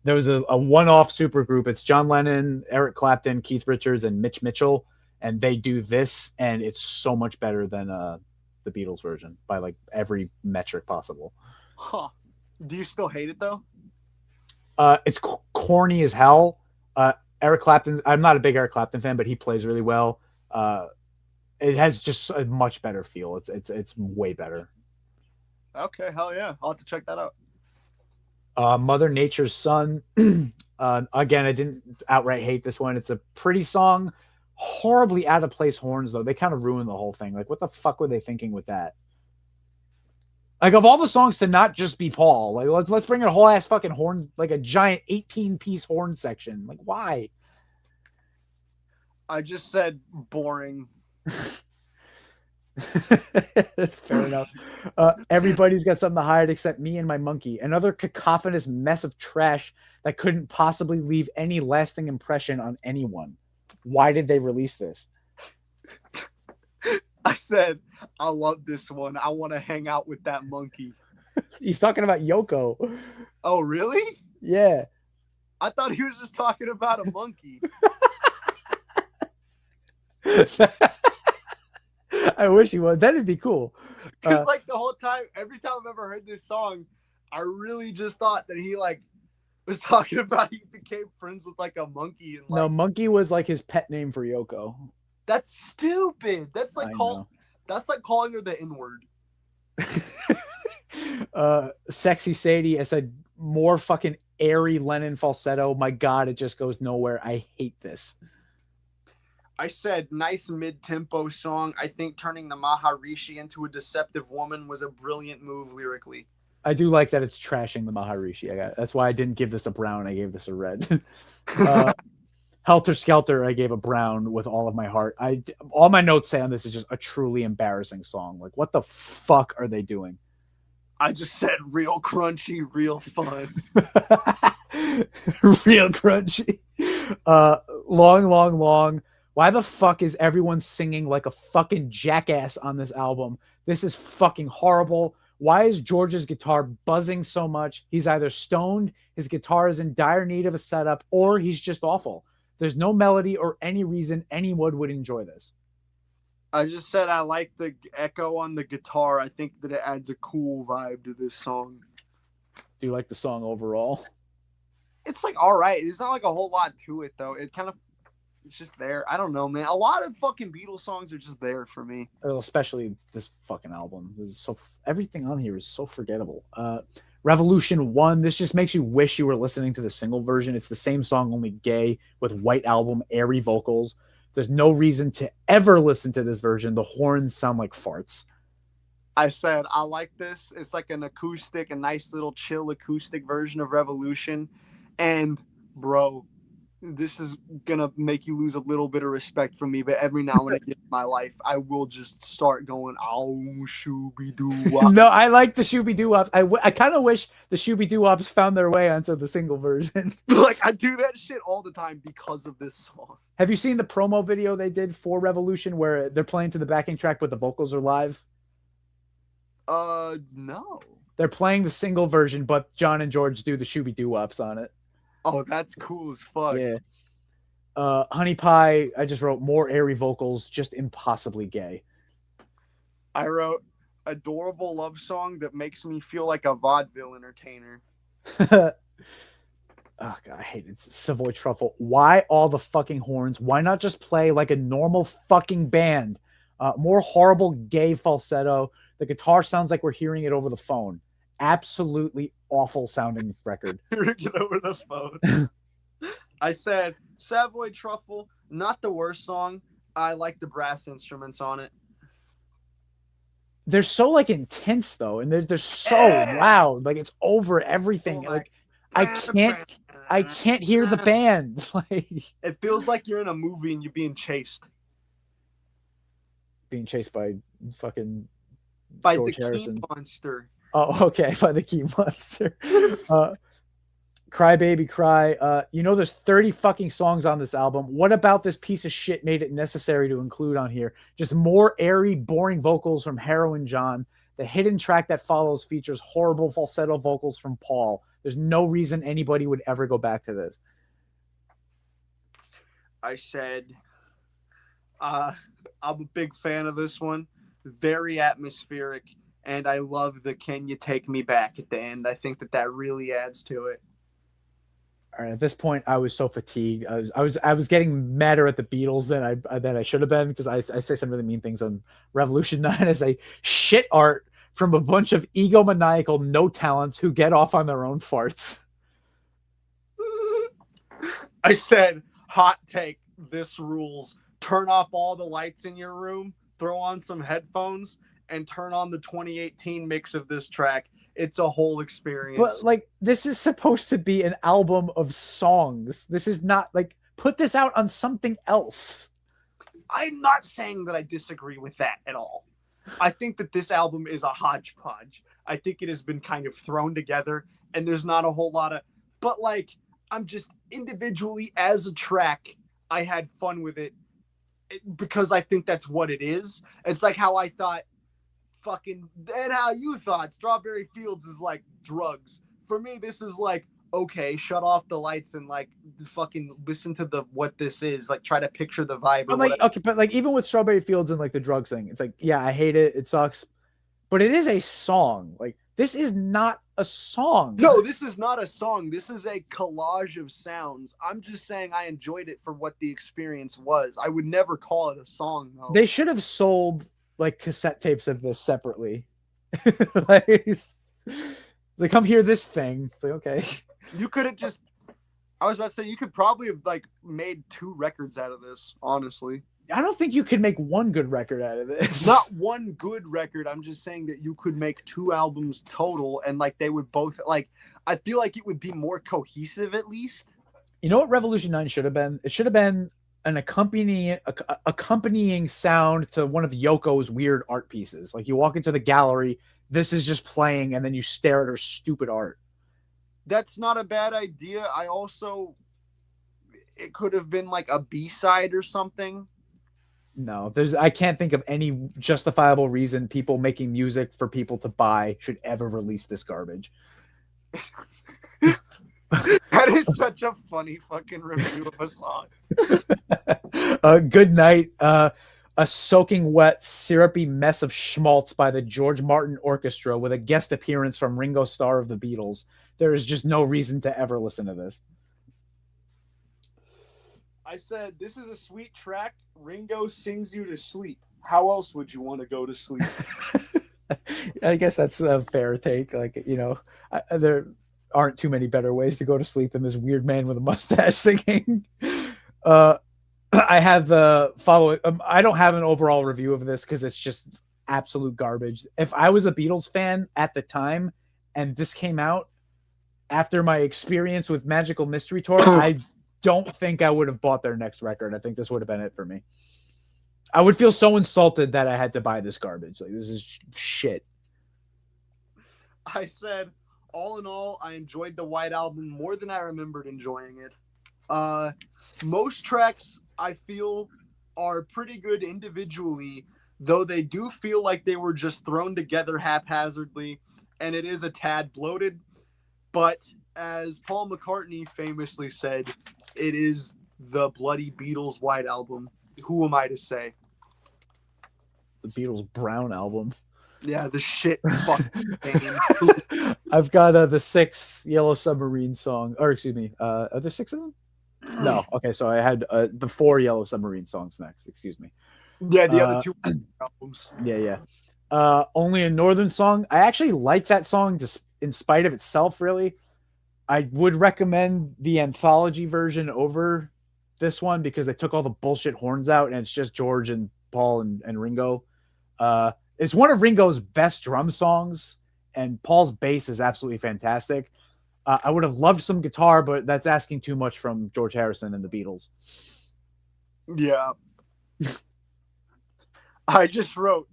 There was a one-off supergroup. It's John Lennon, Eric Clapton, Keith Richards, and Mitch Mitchell, and they do this, and it's so much better than the Beatles version by like every metric possible. Huh. Do you still hate it though? It's corny as hell. Eric Clapton, I'm not a big Eric Clapton fan, but he plays really well. It has just a much better feel. It's way better. Okay, hell yeah. I'll have to check that out. Mother Nature's Son. Again, I didn't outright hate this one. It's a pretty song. Horribly out of place horns, though. They kind of ruined the whole thing. Like, what the fuck were they thinking with that? Like, of all the songs to not just be Paul, like let's bring in a whole ass fucking horn, like a giant 18-piece horn section. Like, why? I just said boring. That's fair enough. Everybody's got something to hide except me and my monkey. Another cacophonous mess of trash that couldn't possibly leave any lasting impression on anyone. Why did they release this? I said, I love this one. I want to hang out with that monkey. He's talking about Yoko. Oh, really? Yeah. I thought he was just talking about a monkey. I wish he would. That'd be cool. Because like the whole time, every time I've ever heard this song, I really just thought that he like was talking about he became friends with like a monkey. And like, no, monkey was like his pet name for Yoko. That's stupid. That's like calling her the N-word. Sexy Sadie, I said more fucking airy Lennon falsetto. My God, it just goes nowhere. I hate this. I said nice mid-tempo song. I think turning the Maharishi into a deceptive woman was a brilliant move lyrically. I do like that it's trashing the Maharishi. That's why I didn't give this a brown. I gave this a red. Helter Skelter, I gave a brown with all of my heart. All my notes say on this is just a truly embarrassing song. Like, what the fuck are they doing? I just said real crunchy, real fun. Real crunchy. Long. Why the fuck is everyone singing like a fucking jackass on this album? This is fucking horrible. Why is George's guitar buzzing so much? He's either stoned, his guitar is in dire need of a setup, or he's just awful. There's no melody or any reason anyone would enjoy this. I just said I like the echo on the guitar. I think that it adds a cool vibe to this song. Do you like the song overall? It's like all right. There's not like a whole lot to it though. It's just there. I don't know, man. A lot of fucking Beatles songs are just there for me. Well, especially this fucking album. This is everything on here is so forgettable. Revolution 1, this just makes you wish you were listening to the single version. It's the same song, only gay, with White Album, airy vocals. There's no reason to ever listen to this version. The horns sound like farts. I said, I like this. It's like a nice little chill acoustic version of Revolution. And, bro, this is going to make you lose a little bit of respect for me, but every now and again in my life, I will just start going, oh, shooby-doo-wop. No, I like the shooby-doo-wops. I kind of wish the shooby-doo-wops found their way onto the single version. Like, I do that shit all the time because of this song. Have you seen the promo video they did for Revolution where they're playing to the backing track but the vocals are live? No. They're playing the single version, but John and George do the shooby-doo-wops on it. Oh, that's cool as fuck. Yeah. Honey Pie, I just wrote more airy vocals, just impossibly gay. I wrote adorable love song that makes me feel like a vaudeville entertainer. Oh, God, I hate it. Savoy Truffle. Why all the fucking horns? Why not just play like a normal fucking band? More horrible gay falsetto. The guitar sounds like we're hearing it over the phone. Absolutely awful sounding record. Get over the phone. I said Savoy Truffle, not the worst song. I like the brass instruments on it. They're so like intense though, and they're so loud. Like it's over everything. Like I can't hear the band. Like it feels like you're in a movie and you're being chased. Being chased by fucking by George the Harrison. Keem monster. Oh, okay, by the Keem monster. Cry Baby Cry. There's 30 fucking songs on this album. What about this piece of shit made it necessary to include on here? Just more airy, boring vocals from Heroin John. The hidden track that follows features horrible falsetto vocals from Paul. There's no reason anybody would ever go back to this. I said, I'm a big fan of this one. Very atmospheric. And I love the "Can You Take Me Back" at the end. I think that really adds to it. All right, at this point, I was so fatigued. I was getting madder at the Beatles than I should have been, because I say some really mean things on Revolution 9 as I shit art from a bunch of egomaniacal no talents who get off on their own farts. I said, hot take, this rules. Turn off all the lights in your room, throw on some headphones, and turn on the 2018 mix of this track. It's a whole experience. But like, this is supposed to be an album of songs. This is not like, put this out on something else. I'm not saying that I disagree with that at all. I think that this album is a hodgepodge. I think it has been kind of thrown together, and there's not a whole lot of, but like, I'm just individually as a track, I had fun with it because I think that's what it is. It's like how I thought and how you thought Strawberry Fields is like drugs. For me, this is like, okay, shut off the lights and like fucking listen to what this is. Like, try to picture the vibe. But like, okay, but like, even with Strawberry Fields and like the drug thing, it's like, yeah, I hate it. It sucks. But it is a song. Like, this is not a song. No, this is not a song. This is a collage of sounds. I'm just saying I enjoyed it for what the experience was. I would never call it a song, though. They should have sold like cassette tapes of this separately. Like, come hear this thing. It's like, okay. You could have just, I was about to say, you could probably have like made 2 records out of this, honestly. I don't think you could make one good record out of this. Not one good record. I'm just saying that you could make 2 albums total, and like they would both, like, I feel like it would be more cohesive at least. You know what Revolution 9 should have been? It should have been an accompanying sound to one of Yoko's weird art pieces. Like, you walk into the gallery, this is just playing, and then you stare at her stupid art. That's not a bad idea. It could have been like a B-side or something. No, I can't think of any justifiable reason people making music for people to buy should ever release this garbage. That is such a funny fucking review of a song. Good Night, a soaking wet, syrupy mess of schmaltz by the George Martin Orchestra with a guest appearance from Ringo Starr of the Beatles. There is just no reason to ever listen to this. I said, this is a sweet track. Ringo sings you to sleep. How else would you want to go to sleep? I guess that's a fair take. Like, you know, there aren't too many better ways to go to sleep than this weird man with a mustache singing. I have the following. I don't have an overall review of this because it's just absolute garbage. If I was a Beatles fan at the time and this came out after my experience with Magical Mystery Tour, I don't think I would have bought their next record. I think this would have been it for me. I would feel so insulted that I had to buy this garbage. Like, this is shit. I said, all in all, I enjoyed the White Album more than I remembered enjoying it. Most tracks I feel are pretty good individually, though they do feel like they were just thrown together haphazardly, and it is a tad bloated. But as Paul McCartney famously said, it is the bloody Beatles White Album. Who am I to say? The Beatles Brown Album. Yeah, the shit fucking thing. I've got the 6 Yellow Submarine song, or excuse me, are there 6 of them? No. Okay, so I had the 4 Yellow Submarine songs next. Excuse me. Yeah, the other 2 albums. Yeah. Only a Northern Song. I actually like that song, just in spite of itself. Really, I would recommend the anthology version over this one because they took all the bullshit horns out and it's just George and Paul and Ringo. It's one of Ringo's best drum songs, and Paul's bass is absolutely fantastic. I would have loved some guitar, but that's asking too much from George Harrison and the Beatles. Yeah. I just wrote,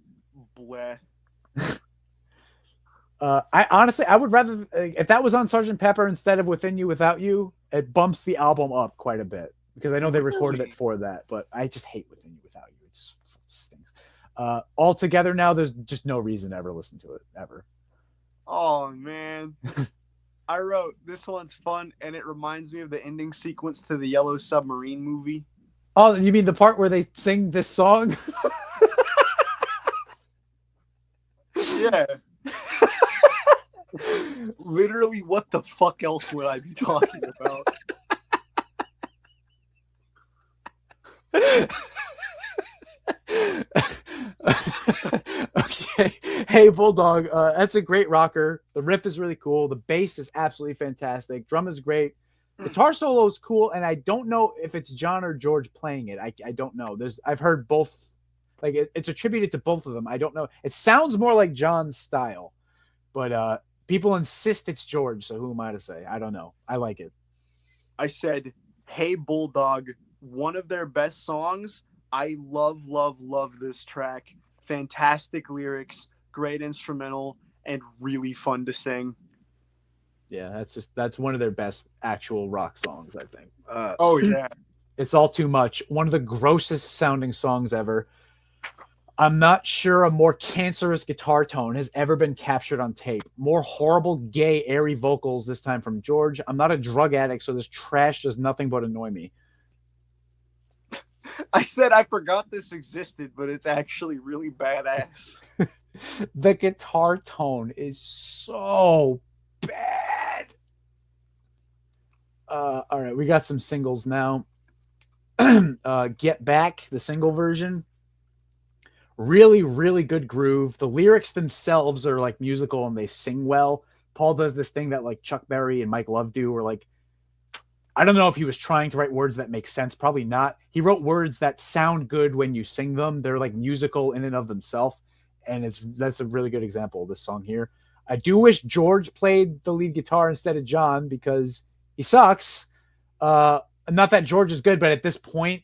bleh. I honestly, I would rather, if that was on Sgt. Pepper instead of Within You, Without You, it bumps the album up quite a bit because I know they recorded it for that, but I just hate Within You, Without You. It just stinks. All together now, there's just no reason to ever listen to it, ever. Oh, man. I wrote, this one's fun, and it reminds me of the ending sequence to the Yellow Submarine movie. Oh, you mean the part where they sing this song? Yeah. Literally, what the fuck else would I be talking about? Okay. Hey, Bulldog. That's a great rocker. The riff is really cool. The bass is absolutely fantastic. Drum is great. Guitar solo is cool, and I don't know if it's John or George playing it. I don't know. I've heard both. Like it's attributed to both of them. I don't know. It sounds more like John's style, but people insist it's George. So who am I to say? I don't know. I like it. I said, "Hey Bulldog," one of their best songs. I love, love, love this track. Fantastic lyrics, great instrumental, and really fun to sing. Yeah, that's one of their best actual rock songs, I think. Oh yeah. It's All Too Much. One of the grossest sounding songs ever. I'm not sure a more cancerous guitar tone has ever been captured on tape. More horrible, gay, airy vocals this time from George. I'm not a drug addict, so this trash does nothing but annoy me. I said I forgot this existed, but it's actually really badass. The guitar tone is so bad. All right, we got some singles now. Get Back, the single version. Really, really good groove. The lyrics themselves are like musical and they sing well. Paul does this thing that like Chuck Berry and Mike Love do, where like, I don't know if he was trying to write words that make sense. Probably not. He wrote words that sound good when you sing them. They're like musical in and of themselves. And that's a really good example of this song here. I do wish George played the lead guitar instead of John because he sucks. Not that George is good, but at this point,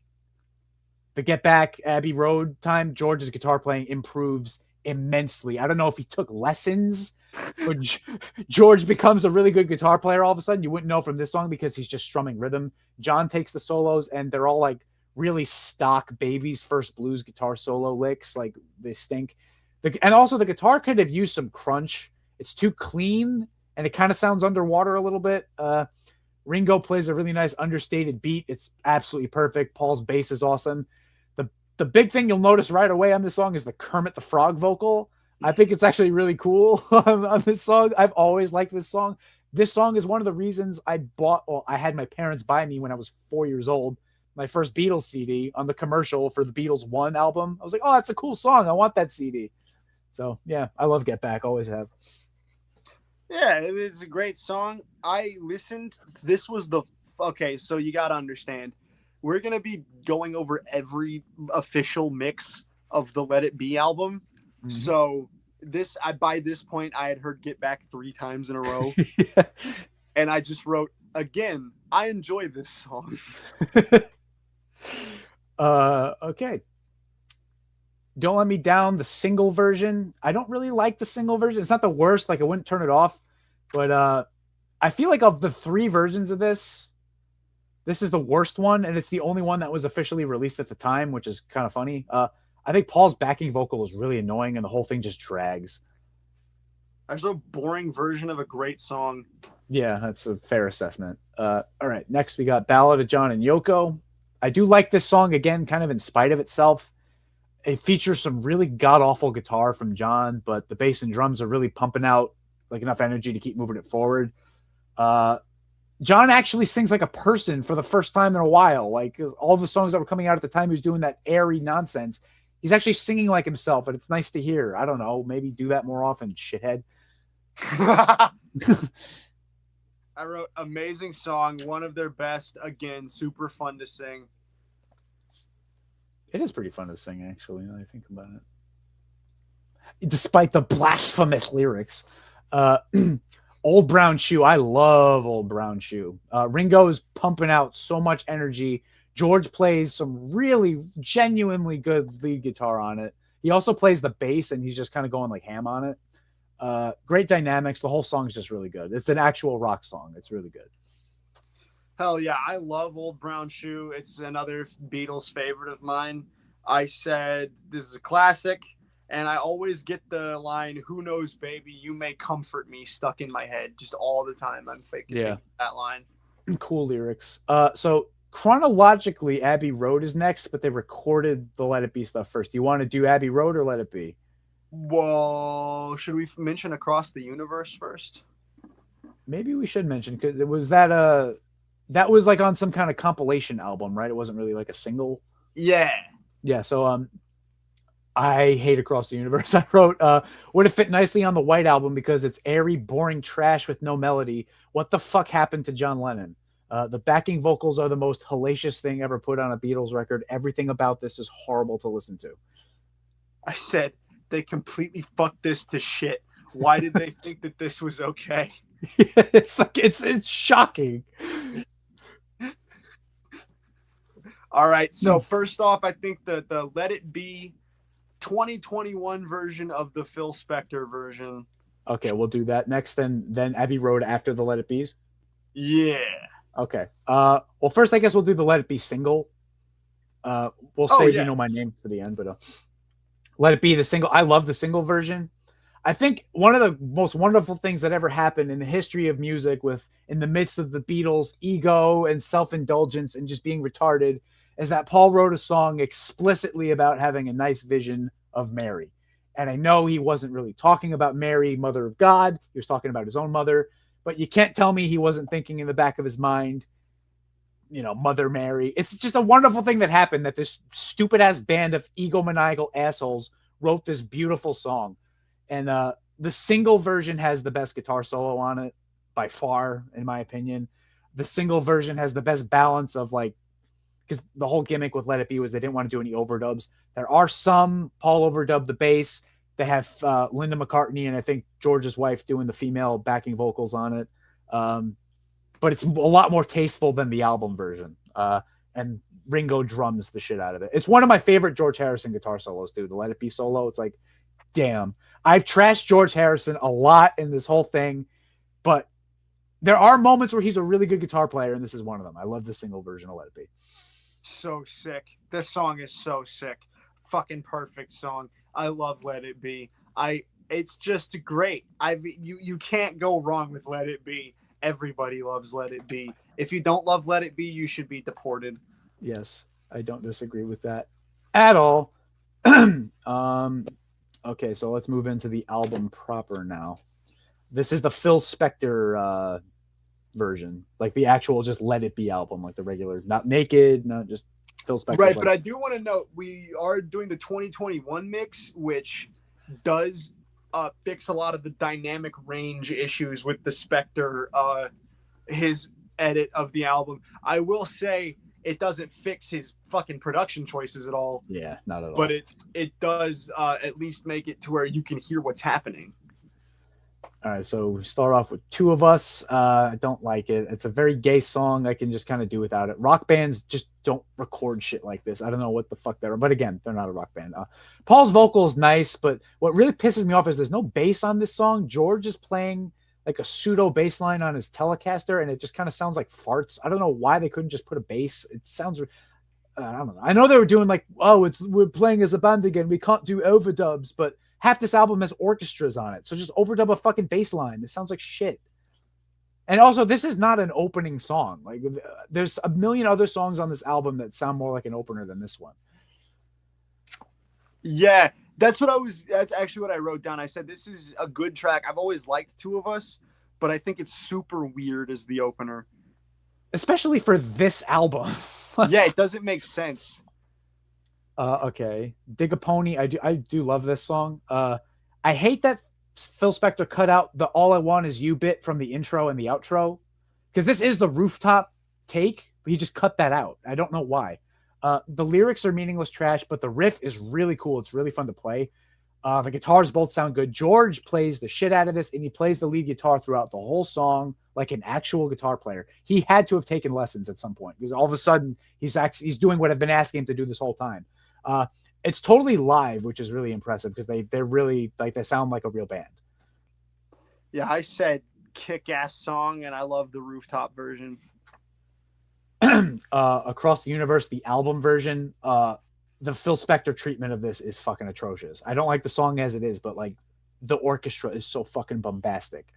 the Get Back Abbey Road time, George's guitar playing improves immensely. I don't know if he took lessons, but George becomes a really good guitar player all of a sudden. You wouldn't know from this song because he's just strumming rhythm. John takes the solos, and they're all like really stock Baby's first blues guitar solo licks. Like they stink. And also the guitar could have used some crunch. It's too clean, and it kind of sounds underwater a little bit. Ringo plays a really nice understated beat. It's absolutely perfect. Paul's bass is awesome. The big thing you'll notice right away on this song is the Kermit the Frog vocal. I think it's actually really cool on this song. I've always liked this song. This song is one of the reasons I had my parents buy me when I was 4 years old, my first Beatles CD on the commercial for the Beatles 1 album. I was like, oh, that's a cool song. I want that CD. So yeah, I love Get Back. Always have. Yeah, it's a great song. I listened. This was okay. So you got to understand, we're going to be going over every official mix of the Let It Be album. Mm-hmm. So by this point, I had heard Get Back 3 times in a row. Yeah. And I just wrote, again, I enjoy this song. Okay. Don't Let Me Down, the single version. I don't really like the single version. It's not the worst. Like, I wouldn't turn it off. But I feel like of the 3 versions of this is the worst one, and it's the only one that was officially released at the time, which is kind of funny. I think Paul's backing vocal is really annoying, and the whole thing just drags. There's a boring version of a great song. Yeah, that's a fair assessment. All right, next we got Ballad of John and Yoko. I do like this song, again, kind of in spite of itself. It features some really god-awful guitar from John, but the bass and drums are really pumping out like enough energy to keep moving it forward. John actually sings like a person for the first time in a while. Like all the songs that were coming out at the time, he was doing that airy nonsense. He's actually singing like himself, and it's nice to hear. I don't know, maybe do that more often, shithead. I wrote amazing song, one of their best. Again, super fun to sing. It is pretty fun to sing, actually, now that I think about it. Despite the blasphemous lyrics. Old Brown Shoe. I love Old Brown Shoe. Ringo is pumping out so much energy. George plays some really genuinely good lead guitar on it. He also plays the bass, and he's just kind of going like ham on it. Great dynamics. The whole song is just really good. It's an actual rock song. It's really good. Hell yeah, I love Old Brown Shoe. It's another Beatles favorite of mine. I said this is a classic, and I always get the line, "Who knows, baby, you may comfort me," stuck in my head just all the time. I'm thinking that line. Cool lyrics. So chronologically, Abbey Road is next, but they recorded the Let It Be stuff first. Do you want to do Abbey Road or Let It Be? Well, should we mention Across the Universe first? Maybe we should mention, because it was that was like on some kind of compilation album, right? It wasn't really like a single. Yeah. Yeah. So I hate Across the Universe. I wrote, would have fit nicely on the White Album because it's airy, boring trash with no melody. What the fuck happened to John Lennon? The backing vocals are the most hellacious thing ever put on a Beatles record. Everything about this is horrible to listen to. I said they completely fucked this to shit. Why did they think that this was okay? It's like it's shocking. All right. So first off, I think the Let It Be 2021 version of the Phil Spector version. Okay, we'll do that next. Then Abbey Road after the Let It Be's. Yeah. Okay. Well, first I guess we'll do the Let It Be single. We'll save You Know My Name for the end, but Let It Be the single. I love the single version. I think one of the most wonderful things that ever happened in the history of music, in the midst of the Beatles' ego and self-indulgence and just being retarded, is that Paul wrote a song explicitly about having a nice vision of Mary. And I know he wasn't really talking about Mary, Mother of God. He was talking about his own mother. But you can't tell me he wasn't thinking in the back of his mind, Mother Mary. It's just a wonderful thing that happened, that this stupid-ass band of egomaniacal assholes wrote this beautiful song. And the single version has the best guitar solo on it, by far, in my opinion. The single version has the best balance of, because the whole gimmick with Let It Be was they didn't want to do any overdubs. There are some. Paul overdubbed the bass. They have Linda McCartney and I think George's wife doing the female backing vocals on it. But it's a lot more tasteful than the album version. And Ringo drums the shit out of it. It's one of my favorite George Harrison guitar solos, dude. The Let It Be solo. It's like, damn. I've trashed George Harrison a lot in this whole thing, but there are moments where he's a really good guitar player, and this is one of them. I love the single version of Let It Be. So sick. This song is so sick. Fucking perfect song. I love Let It Be. It's just great. You can't go wrong with Let It Be. Everybody loves Let It Be. If you don't love Let It Be, you should be deported. Yes, I don't disagree with that at all. Okay, so let's move into the album proper now. This is the Phil Spector version, like the actual just Let It Be album, like the regular, not Naked, not just Phil Spector. Right, but I do want to note we are doing the 2021 mix, which does fix a lot of the dynamic range issues with the Spector, his edit of the album. I will say it doesn't fix his fucking production choices at all. Yeah, not at all. But it does at least make it to where you can hear what's happening. All right, so we start off with Two of Us. I don't like it. It's a very gay song. I can just kind of do without it. Rock bands just don't record shit like this. I don't know what the fuck they're, but again, they're not a rock band. Paul's vocal is nice, but what really pisses me off is there's no bass on this song. George is playing like a pseudo bass line on his Telecaster, and it just kind of sounds like farts. I don't know why they couldn't just put a bass. It sounds, I don't know. I know they were doing like, we're playing as a band again. We can't do overdubs, but half this album has orchestras on it. So just overdub a fucking bass line. This sounds like shit. And also, this is not an opening song. Like, there's a million other songs on this album that sound more like an opener than this one. Yeah, that's actually what I wrote down. I said, this is a good track. I've always liked Two of Us, but I think it's super weird as the opener. Especially for this album. Yeah, it doesn't make sense. Okay. Dig a Pony. I do love this song. I hate that Phil Spector cut out the All I Want Is You bit from the intro and the outro, because this is the rooftop take, but he just cut that out. I don't know why. The lyrics are meaningless trash, but the riff is really cool. It's really fun to play. The guitars both sound good. George plays the shit out of this, and he plays the lead guitar throughout the whole song like an actual guitar player. He had to have taken lessons at some point, because all of a sudden he's doing what I've been asking him to do this whole time. It's totally live, which is really impressive, because they're really, like, they sound like a real band. Yeah, I said kick-ass song, and I love the rooftop version. Across the Universe, the album version, the Phil Spector treatment of this is fucking atrocious. I don't like the song as it is, but like the orchestra is so fucking bombastic.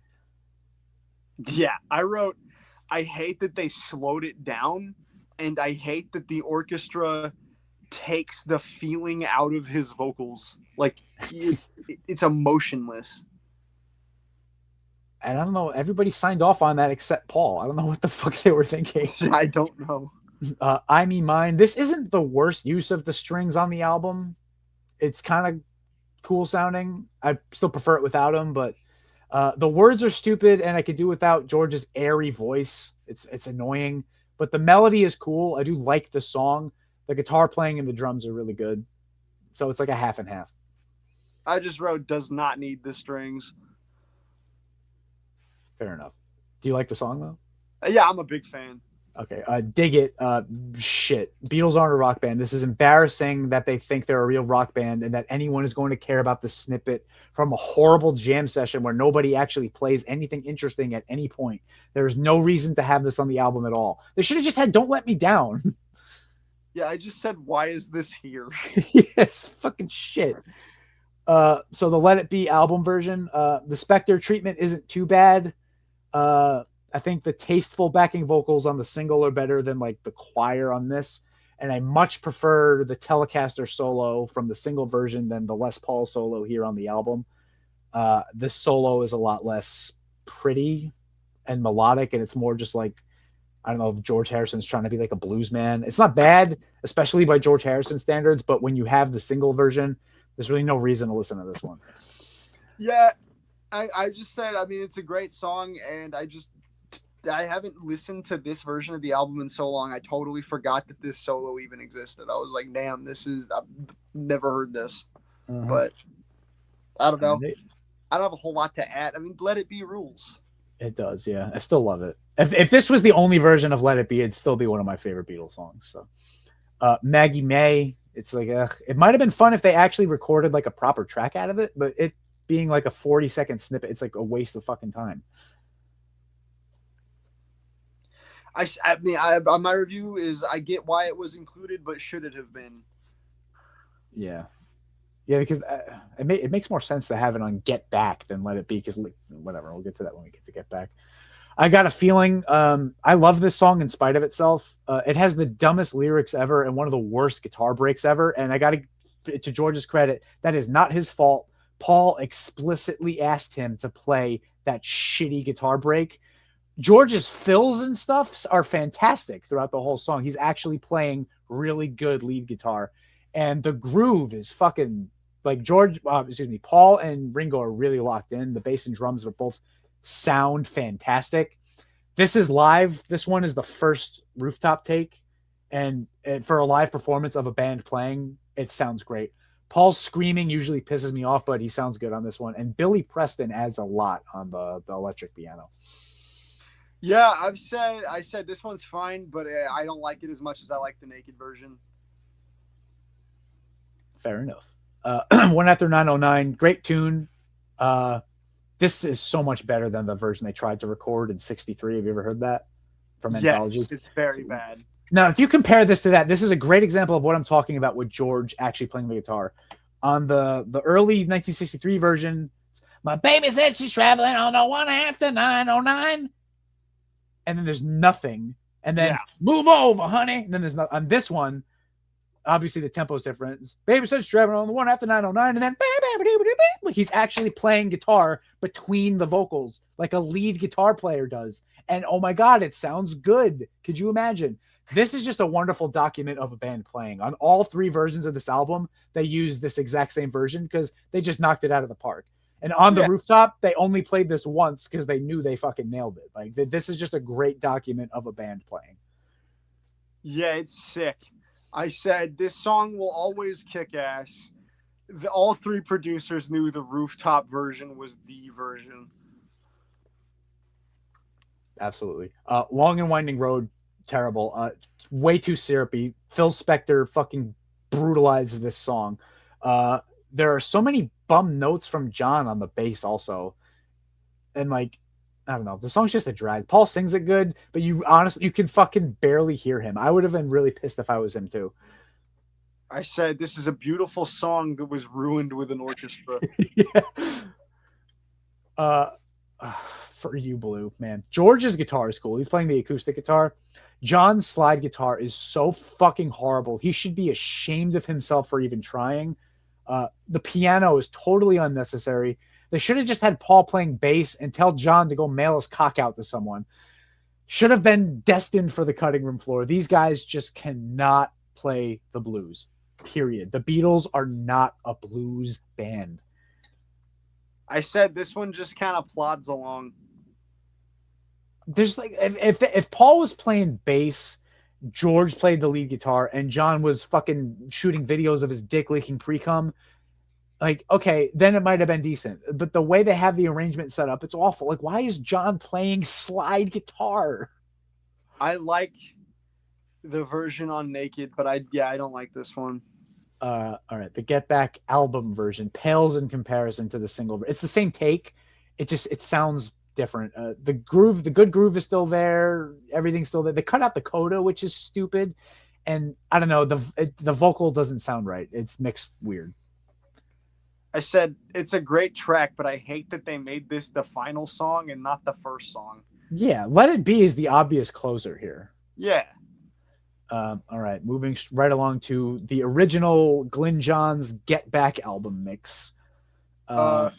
Yeah, I wrote, I hate that they slowed it down, and I hate that the orchestra takes the feeling out of his vocals. Like it's emotionless. And I don't know, everybody signed off on that except Paul. I don't know what the fuck they were thinking. I don't know. I Me Mine. This isn't the worst use of the strings on the album. It's kind of cool sounding. I still prefer it without them, but the words are stupid, and I could do without George's airy voice. It's annoying, but the melody is cool. I do like the song. The guitar playing and the drums are really good. So it's like a half and half. I just wrote does not need the strings. Fair enough. Do you like the song though? Yeah, I'm a big fan. Okay, dig it. Shit. Beatles aren't a rock band. This is embarrassing that they think they're a real rock band and that anyone is going to care about the snippet from a horrible jam session where nobody actually plays anything interesting at any point. There's no reason to have this on the album at all. They should have just had Don't Let Me Down. Yeah, I just said, why is this here? Yes, fucking shit. So the Let It Be album version, the Spectre treatment isn't too bad. I think the tasteful backing vocals on the single are better than like the choir on this. And I much prefer the Telecaster solo from the single version than the Les Paul solo here on the album. This solo is a lot less pretty and melodic, and it's more just like, I don't know if George Harrison's trying to be like a blues man. It's not bad, especially by George Harrison standards, but when you have the single version, there's really no reason to listen to this one. Yeah, I just said, I mean, it's a great song, and I haven't listened to this version of the album in so long. I totally forgot that this solo even existed. I was like, damn, I've never heard this. But I don't know. I don't have a whole lot to add. I mean, Let It Be rules. It does, yeah. I still love it. If this was the only version of Let It Be, it'd still be one of my favorite Beatles songs. So, Maggie May, it's like, it might have been fun if they actually recorded like a proper track out of it, but it being like a 40-second snippet, it's like a waste of fucking time. I mean, my review is I get why it was included, but should it have been? Yeah, because it makes more sense to have it on Get Back than Let It Be, because whatever, we'll get to that when we get to Get Back. I got a feeling, I love this song in spite of itself. It has the dumbest lyrics ever and one of the worst guitar breaks ever, and I got to George's credit, that is not his fault. Paul explicitly asked him to play that shitty guitar break. George's fills and stuff are fantastic throughout the whole song. He's actually playing really good lead guitar, and the groove is fucking like Paul and Ringo are really locked in. The bass and drums are both sound fantastic. This is live. This one is the first rooftop take, and for a live performance of a band playing, it sounds great. Paul's screaming usually pisses me off, but he sounds good on this one. And Billy Preston adds a lot on the electric piano. Yeah, I said this one's fine, but I don't like it as much as I like the naked version. Fair enough. One After 909, great tune. This is so much better than the version they tried to record in '63. Have you ever heard that from Anthology? Yes, it's very bad. Now, if you compare this to that, this is a great example of what I'm talking about with George actually playing the guitar. On the early 1963 version, my baby said she's traveling on the 1 after 909. And then there's nothing. And then move over, honey. And then there's not on this one. Obviously, the tempo is different. Baby said she's traveling on the 1 after 909. And then like he's actually playing guitar between the vocals like a lead guitar player does. And oh my God, it sounds good. Could you imagine? This is just a wonderful document of a band playing. On all three versions of this album, they use this exact same version because they just knocked it out of the park. And on the rooftop, they only played this once because they knew they fucking nailed it. Like, this is just a great document of a band playing. Yeah, it's sick. I said this song will always kick ass. All three producers knew the rooftop version was the version. Absolutely. Long and Winding Road, terrible. Way too syrupy. Phil Spector fucking brutalizes this song. There are so many bum notes from John on the bass also. And like, I don't know, the song's just a drag. Paul sings it good, but you can fucking barely hear him. I would have been really pissed if I was him too. I said, this is a beautiful song that was ruined with an orchestra. for you, Blue, man. George's guitar is cool. He's playing the acoustic guitar. John's slide guitar is so fucking horrible. He should be ashamed of himself for even trying. The piano is totally unnecessary. They should have just had Paul playing bass and tell John to go mail his cock out to someone. Should have been destined for the cutting room floor. These guys just cannot play the blues, period. The Beatles are not a blues band. I said this one just kind of plods along. There's like, if Paul was playing bass, George played the lead guitar, and John was fucking shooting videos of his dick leaking pre-cum, like, okay, then it might have been decent. But the way they have the arrangement set up, it's awful. Like, why is John playing slide guitar? I like the version on Naked, but I don't like this one. All right, the Get Back album version pales in comparison to the single. It's the same take. It sounds different. The good groove is still there. Everything's still there. They cut out the coda, which is stupid. And I don't know, the vocal doesn't sound right. It's mixed weird. I said it's a great track, but I hate that they made this the final song and not the first song. Yeah, Let It Be is the obvious closer here. Yeah. All right, moving right along to the original Glyn Johns Get Back album mix. Well,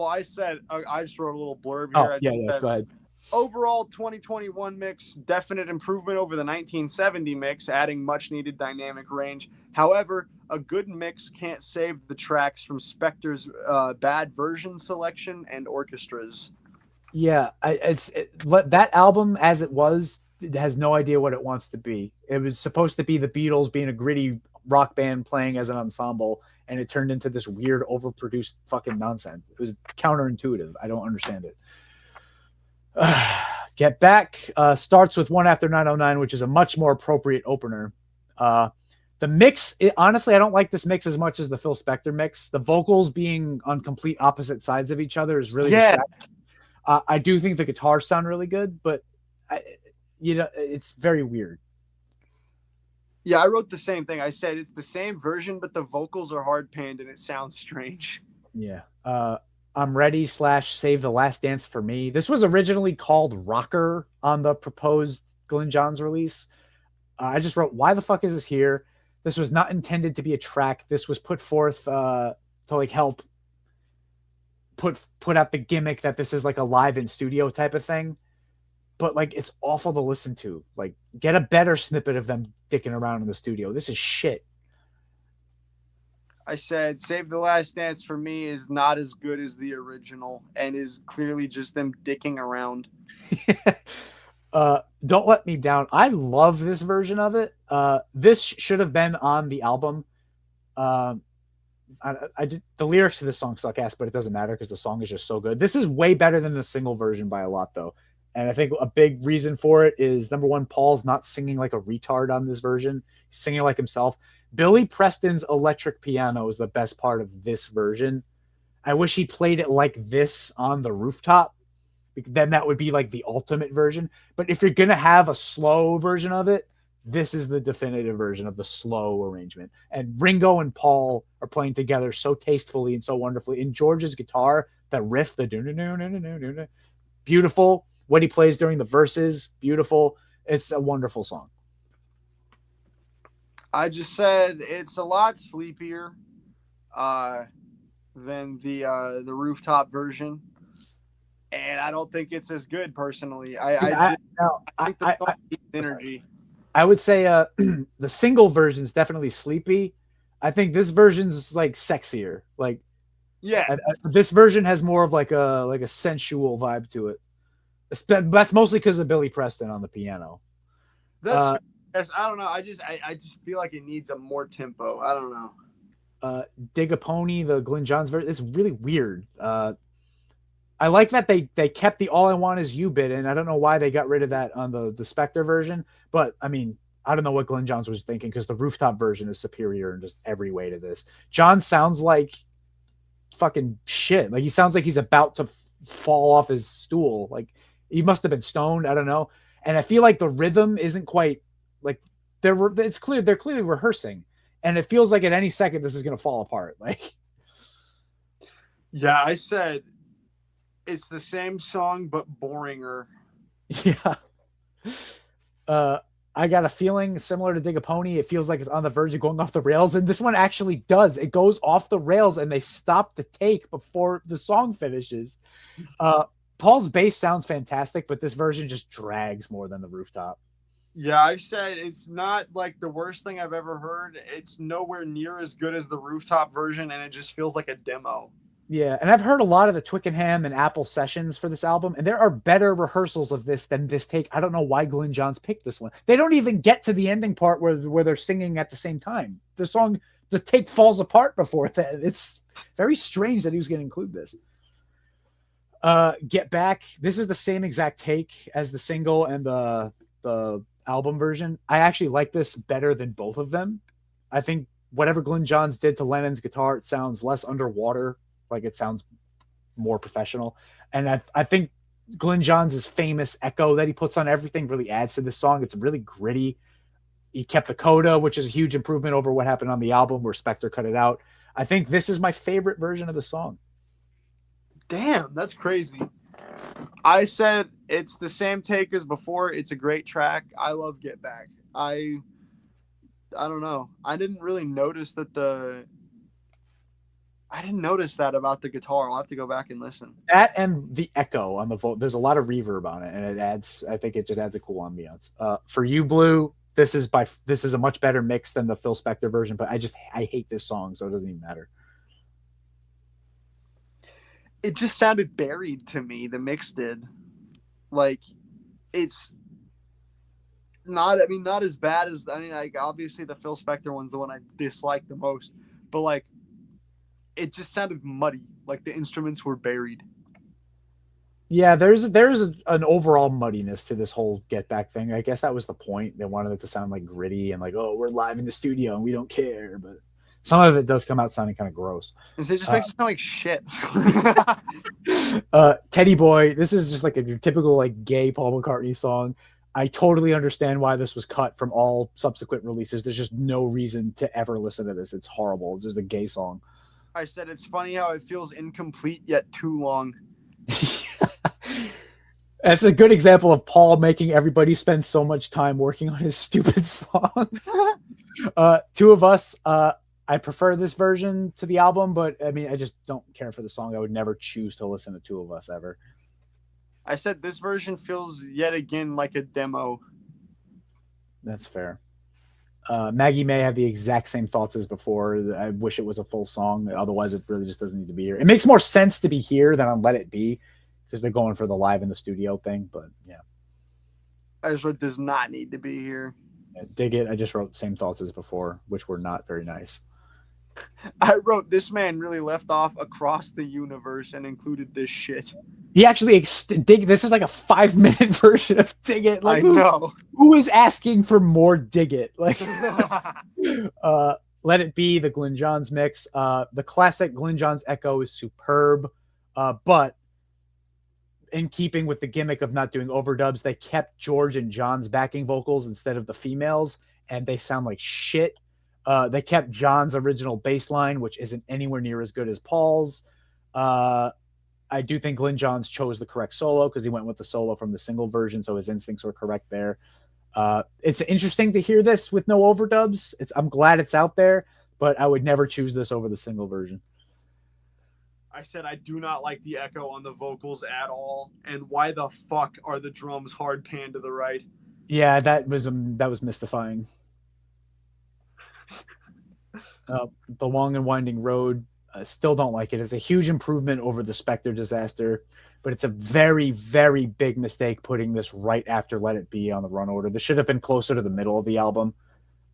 I said I just wrote a little blurb Oh, here. yeah, go ahead. Overall 2021 mix, definite improvement over the 1970 mix, adding much needed dynamic range. However, a good mix can't save the tracks from Spector's bad version selection and orchestras. Yeah, that album as it was, it has no idea what it wants to be. It was supposed to be the Beatles being a gritty rock band playing as an ensemble, and it turned into this weird overproduced fucking nonsense. It was counterintuitive. I don't understand it. Get Back starts with One After 909, which is a much more appropriate opener. The mix, honestly, I don't like this mix as much as the Phil Spector mix. The vocals being on complete opposite sides of each other is really distracting. I do think the guitars sound really good, but it's very weird. Yeah, I wrote the same thing. I said it's the same version, but the vocals are hard panned and it sounds strange. Yeah. I'm Ready / Save the Last Dance for Me. This was originally called Rocker on the proposed Glyn Johns release. I just wrote, why the fuck is this here? This was not intended to be a track. This was put forth to like help put out the gimmick that this is like a live in studio type of thing. But like, it's awful to listen to. Like, get a better snippet of them dicking around in the studio. This is shit. I said Save the Last Dance for Me is not as good as the original and is clearly just them dicking around. Don't Let Me Down. I love this version of it. This should have been on the album. The lyrics to this song suck ass, but it doesn't matter because the song is just so good. This is way better than the single version by a lot, though. And I think a big reason for it is, number one, Paul's not singing like a retard on this version. He's singing like himself. Billy Preston's electric piano is the best part of this version. I wish he played it like this on the rooftop. Then that would be like the ultimate version. But if you're going to have a slow version of it, this is the definitive version of the slow arrangement. And Ringo and Paul are playing together so tastefully and so wonderfully. In George's guitar, that riff, the beautiful. What he plays during the verses, beautiful. It's a wonderful song. I just said it's a lot sleepier than the rooftop version, and I don't think it's as good personally. I think the song needs energy. I would say the single version is definitely sleepy. I think this version's like sexier. Like, yeah, this version has more of like a sensual vibe to it. That's mostly because of Billy Preston on the piano. I don't know. I just feel like it needs a more tempo. I don't know. Dig a Pony, the Glyn Johns version, it's really weird. I like that they kept the All I Want Is You bit, and I don't know why they got rid of that on the Spector version. But I mean, I don't know what Glyn Johns was thinking, because the rooftop version is superior in just every way to this. John sounds like fucking shit. Like, he sounds like he's about to fall off his stool. Like, he must have been stoned. I don't know. And I feel like the rhythm isn't quite like it's clear. They're clearly rehearsing, and it feels like at any second this is going to fall apart. Like, yeah, I said It's the same song but boringer. Yeah. I got a feeling similar to Dig a Pony. It feels like it's on the verge of going off the rails, and this one actually does. It goes off the rails, and they stop the take before the song finishes. Paul's bass sounds fantastic, but this version just drags more than the Rooftop. Yeah, I've said it's not like the worst thing I've ever heard. It's nowhere near as good as the Rooftop version, and it just feels like a demo. Yeah, and I've heard a lot of the Twickenham and Apple sessions for this album, and there are better rehearsals of this than this take. I don't know why Glyn Johns picked this one. They don't even get to the ending part where they're singing at the same time. The take falls apart before that. It's very strange that he was going to include this. Get Back. This is the same exact take as the single and the album version. I actually like this better than both of them. I think whatever Glyn Johns did to Lennon's guitar, it sounds less underwater. Like it sounds more professional. And I think Glyn Johns' famous echo that he puts on everything really adds to this song. It's really gritty. He kept the coda, which is a huge improvement over what happened on the album where Spector cut it out. I think this is my favorite version of the song. Damn, that's crazy. I said it's the same take as before. It's a great track. I love Get Back. I don't know. I didn't really notice that I didn't notice that about the guitar. I'll have to go back and listen. That and the echo on the vote. There's a lot of reverb on it, and I think it just adds a cool ambiance. For you, Blue, this is a much better mix than the Phil Spector version, but I hate this song, so it doesn't even matter. It just sounded buried to me. The mix did. Like, it's not as bad as, like, obviously the Phil Spector one's the one I dislike the most, but like, it just sounded muddy. Like the instruments were buried. Yeah, there's an overall muddiness to this whole Get Back thing. I guess that was the point. They wanted it to sound like gritty and like, oh, we're live in the studio and we don't care. But some of it does come out sounding kind of gross. It just makes it sound like shit. Teddy Boy, this is just like a typical like gay Paul McCartney song. I totally understand why this was cut from all subsequent releases. There's just no reason to ever listen to this. It's horrible. It's just a gay song. I said it's funny how it feels incomplete yet too long. That's a good example of Paul making everybody spend so much time working on his stupid songs. Two of Us, I prefer this version to the album, but I mean, I just don't care for the song. I would never choose to listen to Two of Us ever. I said this version feels yet again like a demo. That's fair. Maggie May had the exact same thoughts as before. I wish it was a full song. Otherwise, it really just doesn't need to be here. It makes more sense to be here than on Let It Be because they're going for the live in the studio thing. But yeah. I just wrote does not need to be here. Yeah, Dig It. I just wrote same thoughts as before, which were not very nice. I wrote this man really left off Across the Universe and included this shit. He actually this is like a 5-minute version of Dig It. Like, I know. Who is asking for more Dig It? Like, Let It Be, the Glyn Johns mix. The classic Glyn Johns echo is superb, but in keeping with the gimmick of not doing overdubs, they kept George and John's backing vocals instead of the females, and they sound like shit. They kept John's original bass line, which isn't anywhere near as good as Paul's. I do think Glyn Johns chose the correct solo because he went with the solo from the single version, so his instincts were correct there. It's interesting to hear this with no overdubs. I'm glad it's out there, but I would never choose this over the single version. I said I do not like the echo on the vocals at all, and why the fuck are the drums hard pan to the right? Yeah, that was mystifying. The Long and Winding Road, I still don't like it. It's a huge improvement over the Spector Disaster, but it's a very, very big mistake putting this right after Let It Be on the run order. This should have been closer to the middle of the album.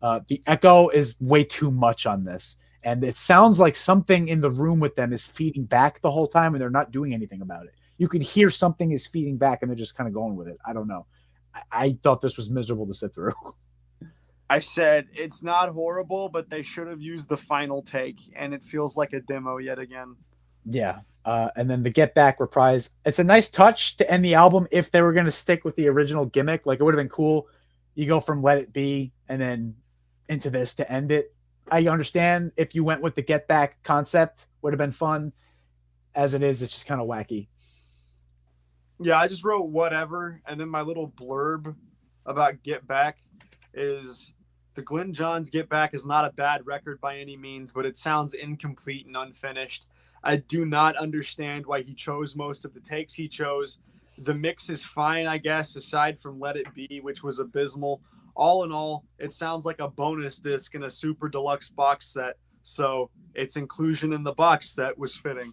The echo is way too much on this, and it sounds like something in the room with them is feeding back the whole time, and they're not doing anything about it. You can hear something is feeding back, and they're just kind of going with it. I don't know. I thought this was miserable to sit through. I said it's not horrible, but they should have used the final take, and it feels like a demo yet again. Yeah. And then the Get Back reprise. It's a nice touch to end the album if they were going to stick with the original gimmick. Like, it would have been cool. You go from Let It Be and then into this to end it. I understand if you went with the Get Back concept, would have been fun. As it is, it's just kind of wacky. Yeah, I just wrote whatever, and then my little blurb about Get Back is the Glyn Johns Get Back is not a bad record by any means, but it sounds incomplete and unfinished. I do not understand why he chose most of the takes he chose. The mix is fine, I guess, aside from Let It Be, which was abysmal. All in all, it sounds like a bonus disc in a super deluxe box set, so its inclusion in the box set was fitting.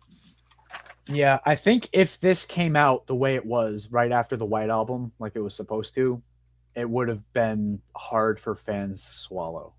Yeah, I think if this came out the way it was right after the White Album, like it was supposed to, it would have been hard for fans to swallow.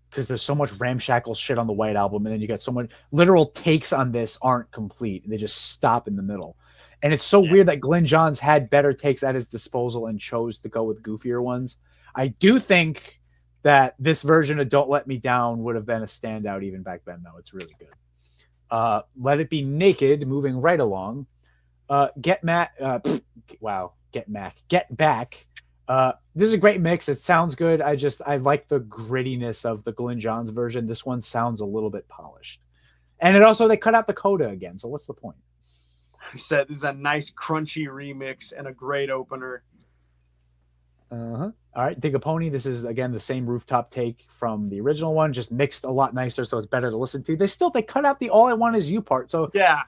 Because there's so much ramshackle shit on the White Album, and then you got so much literal takes on this aren't complete. They just stop in the middle. And it's so weird that Glyn Johns had better takes at his disposal and chose to go with goofier ones. I do think that this version of Don't Let Me Down would have been a standout even back then, though. It's really good. Let It Be Naked, moving right along. Get Back. This is a great mix. It sounds good. I like the grittiness of the Glyn Johns version. This one sounds a little bit polished. And it also, they cut out the coda again. So what's the point? I said this is a nice crunchy remix and a great opener. All right, Dig a Pony. This is again the same rooftop take from the original one, just mixed a lot nicer, so it's better to listen to. They cut out the All I Want Is You part. So yeah,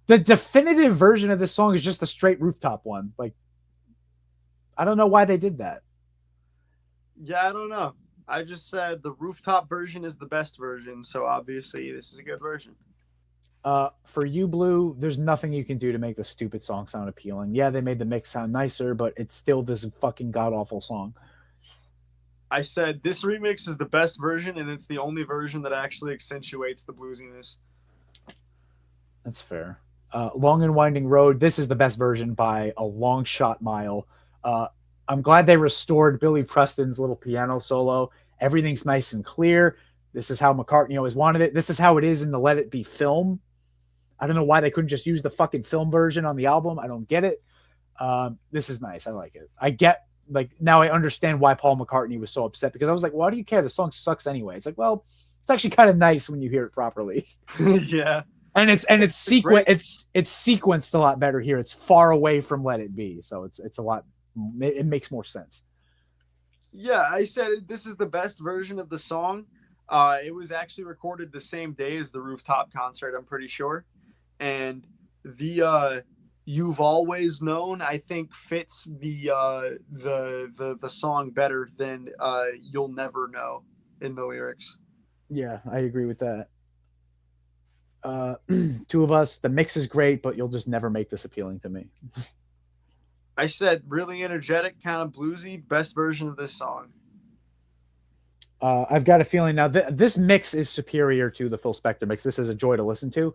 the definitive version of this song is just the straight rooftop one. Like, I don't know why they did that. Yeah, I don't know. I just said the rooftop version is the best version, so obviously this is a good version. For you, Blue, there's nothing you can do to make the stupid song sound appealing. Yeah, they made the mix sound nicer, but it's still this fucking god-awful song. I said this remix is the best version, and it's the only version that actually accentuates the bluesiness. That's fair. Long and Winding Road, this is the best version by a long shot mile. I'm glad they restored Billy Preston's little piano solo. Everything's nice and clear. This is how McCartney always wanted it. This is how it is in the Let It Be film. I don't know why they couldn't just use the fucking film version on the album. I don't get it. This is nice. I like it. I get, like, now I understand why Paul McCartney was so upset, because I was like, why do you care? The song sucks anyway. It's like, well, it's actually kind of nice when you hear it properly. Yeah. And it's sequenced a lot better here. It's far away from Let It Be. So it's a lot, it makes more sense. Yeah, I said this is the best version of the song. It was actually recorded the same day as the rooftop concert, I'm pretty sure. And the You've Always Known, I think, fits the song better than You'll Never Know in the lyrics. Yeah, I agree with that. Two of Us, the mix is great, but you'll just never make this appealing to me. I said really energetic, kind of bluesy, best version of this song. I've got a feeling now this mix is superior to the Phil Spector mix. This is a joy to listen to.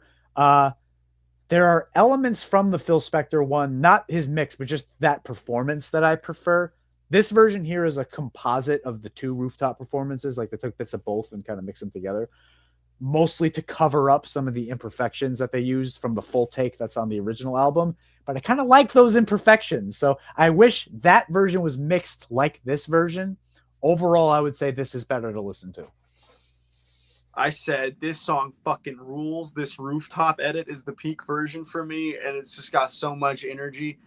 There are elements from the Phil Spector one, not his mix, but just that performance that I prefer. This version here is a composite of the two rooftop performances. Like they took bits of both and kind of mixed them together, mostly to cover up some of the imperfections that they used from the full take that's on the original album. But I kind of like those imperfections. So I wish that version was mixed like this version. Overall, I would say this is better to listen to. I said this song fucking rules. This rooftop edit is the peak version for me, and it's just got so much energy.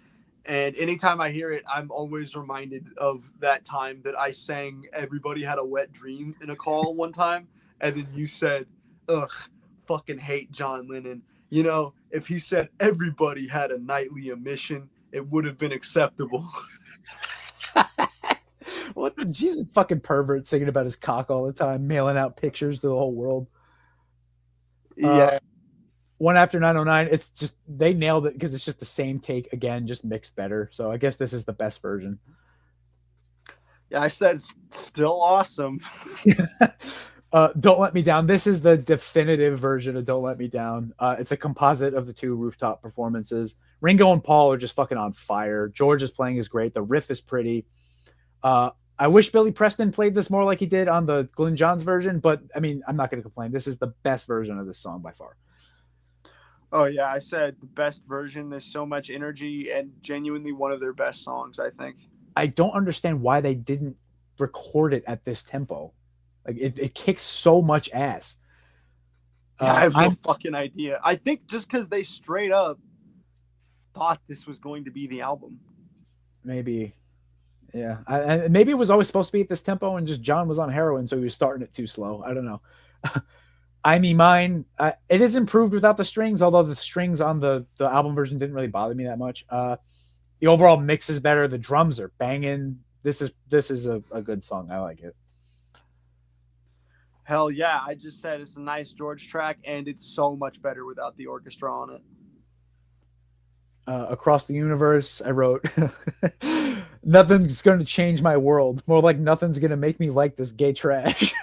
And anytime I hear it, I'm always reminded of that time that I sang Everybody Had a Wet Dream in a call one time, and then you said, ugh, fucking hate John Lennon. You know, if he said everybody had a nightly emission, it would have been acceptable. What the Jesus fucking pervert singing about his cock all the time, mailing out pictures to the whole world. Yeah. One After 909, it's just, they nailed it because it's just the same take again, just mixed better. So I guess this is the best version. Yeah, I said it's still awesome. Don't Let Me Down. This is the definitive version of Don't Let Me Down. It's a composite of the two rooftop performances. Ringo and Paul are just fucking on fire. George is playing is great. The riff is pretty. I wish Billy Preston played this more like he did on the Glyn Johns version, but I mean, I'm not going to complain. This is the best version of this song by far. Oh yeah, I said the best version. There's so much energy and genuinely one of their best songs, I think. I don't understand why they didn't record it at this tempo. Like it kicks so much ass. I have no fucking idea. I think just because they straight up thought this was going to be the album. Maybe. Yeah. Maybe it was always supposed to be at this tempo and just John was on heroin, so he was starting it too slow. I don't know. I mean, mine, it is improved without the strings, although the strings on the album version didn't really bother me that much. The overall mix is better. The drums are banging. This is a good song. I like it. Hell yeah. I just said it's a nice George track, and it's so much better without the orchestra on it. Across the universe, I wrote, nothing's going to change my world. More like nothing's going to make me like this gay trash.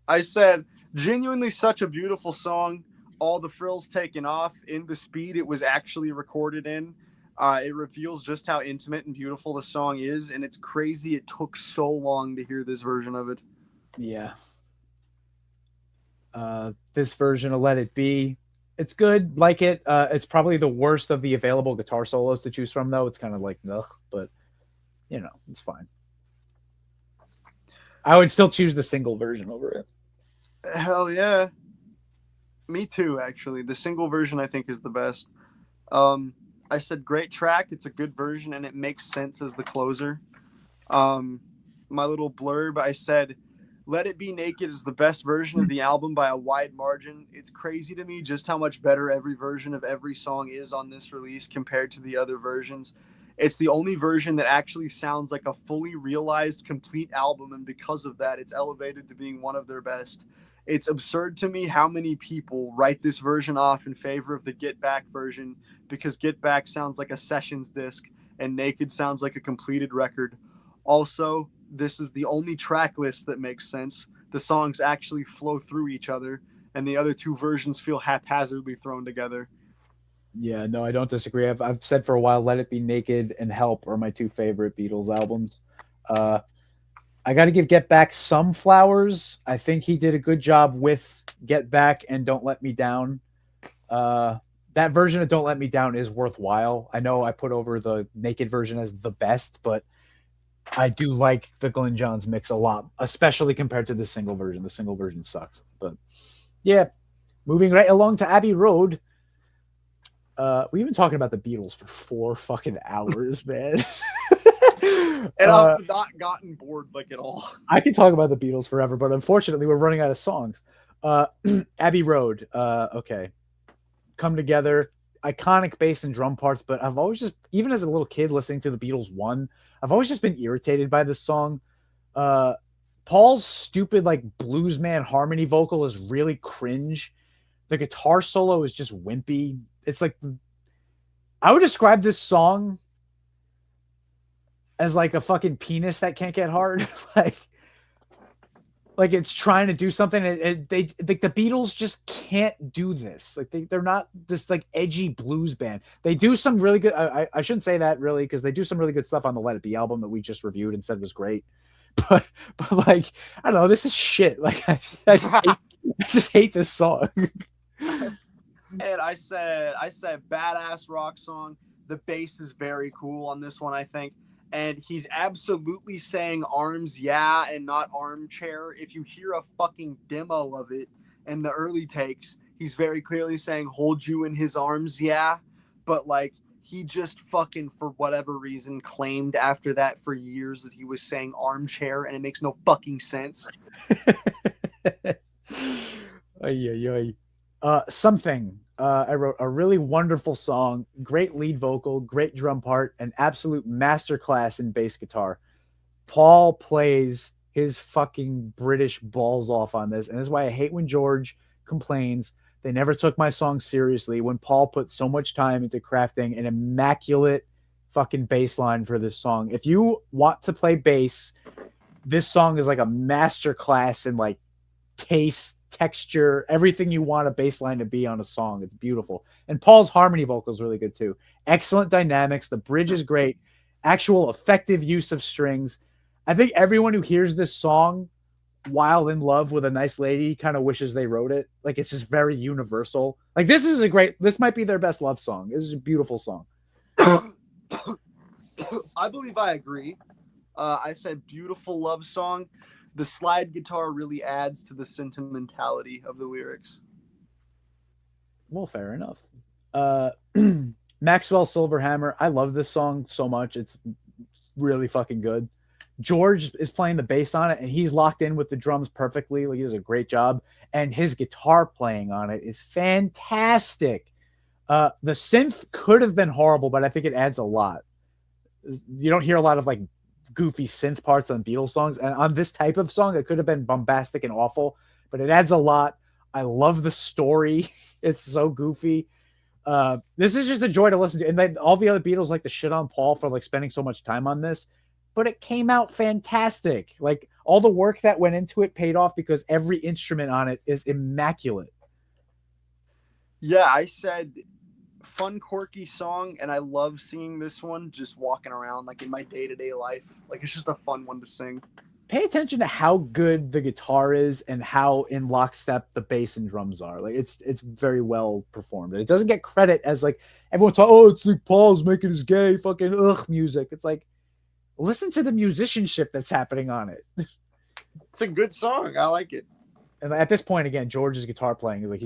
I said, genuinely such a beautiful song. All the frills taken off in the speed it was actually recorded in. It reveals just how intimate and beautiful the song is, and it's crazy it took so long to hear this version of it. Yeah. This version of Let It Be, it's good, like it. It's probably the worst of the available guitar solos to choose from, though. It's kind of like, ugh, but, you know, it's fine. I would still choose the single version over it. Hell yeah. Me too, actually. The single version, I think, is the best. I said great track. It's a good version, and it makes sense as the closer. My little blurb, I said, Let It Be Naked is the best version of the album by a wide margin. It's crazy to me just how much better every version of every song is on this release compared to the other versions. It's the only version that actually sounds like a fully realized, complete album, and because of that, it's elevated to being one of their best. It's absurd to me how many people write this version off in favor of the Get Back version because Get Back sounds like a sessions disc and Naked sounds like a completed record. Also, this is the only track list that makes sense. The songs actually flow through each other, and the other two versions feel haphazardly thrown together. Yeah, no, I don't disagree. I've said for a while, Let It Be Naked and Help are my two favorite Beatles albums. I got to give Get Back some flowers. I think he did a good job with Get Back and Don't Let Me Down. That version of Don't Let Me Down is worthwhile. I know I put over the Naked version as the best, but I do like the Glyn Johns mix a lot, especially compared to the single version. The single version sucks. But yeah, moving right along to Abbey Road. We've been talking about the Beatles for 4 fucking hours, man. And I've not gotten bored like at all. I could talk about the Beatles forever, but unfortunately we're running out of songs. Abbey Road. Okay. Come Together. Iconic bass and drum parts, but I've always just, even as a little kid listening to the Beatles 1, I've always just been irritated by this song. Paul's stupid, like, bluesman harmony vocal is really cringe. The guitar solo is just wimpy. It's like, I would describe this song as like a fucking penis that can't get hard. like it's trying to do something. They like the Beatles just can't do this. Like they're not this like edgy blues band. They do some really good. I shouldn't say that really because they do some really good stuff on the Let It Be album that we just reviewed and said was great. But like I don't know, this is shit. Like I just hate this song. And I said badass rock song. The bass is very cool on this one, I think. And he's absolutely saying arms, yeah, and not armchair. If you hear a fucking demo of it and the early takes, he's very clearly saying hold you in his arms, yeah. But like he just fucking, for whatever reason, claimed after that for years that he was saying armchair, and it makes no fucking sense. Something. I wrote a really wonderful song, great lead vocal, great drum part, an absolute masterclass in bass guitar. Paul plays his fucking British balls off on this, and that's why I hate when George complains they never took my song seriously when Paul put so much time into crafting an immaculate fucking bass line for this song. If you want to play bass, this song is like a masterclass in like taste, texture, everything you want a bass line to be on a song. It's beautiful. And Paul's harmony vocal is really good too. Excellent dynamics. The bridge is great. Actual effective use of strings. I think everyone who hears this song while in love with a nice lady kind of wishes they wrote it. Like it's just very universal. Like this might be their best love song. This is a beautiful song. I believe I agree. I said beautiful love song. The slide guitar really adds to the sentimentality of the lyrics. Well, fair enough. Maxwell Silverhammer. I love this song so much. It's really fucking good. George is playing the bass on it, and he's locked in with the drums perfectly. Like, he does a great job, and his guitar playing on it is fantastic. The synth could have been horrible, but I think it adds a lot. You don't hear a lot of like goofy synth parts on Beatles songs, and on this type of song, it could have been bombastic and awful, but it adds a lot. I love the story. It's so goofy. This is just a joy to listen to, and then all the other Beatles like to shit on Paul for like spending so much time on this, but it came out fantastic. Like, all the work that went into it paid off because every instrument on it is immaculate. Yeah, I said fun, quirky song, and I love singing this one just walking around like in my day-to-day life. Like, it's just a fun one to sing. Pay attention to how good the guitar is and how in lockstep the bass and drums are. Like, it's very well performed. It doesn't get credit as like everyone talk, oh, it's like Paul's making his gay fucking music. It's like, listen to the musicianship that's happening on it. It's a good song. I like it. And at this point, again, George's guitar playing is like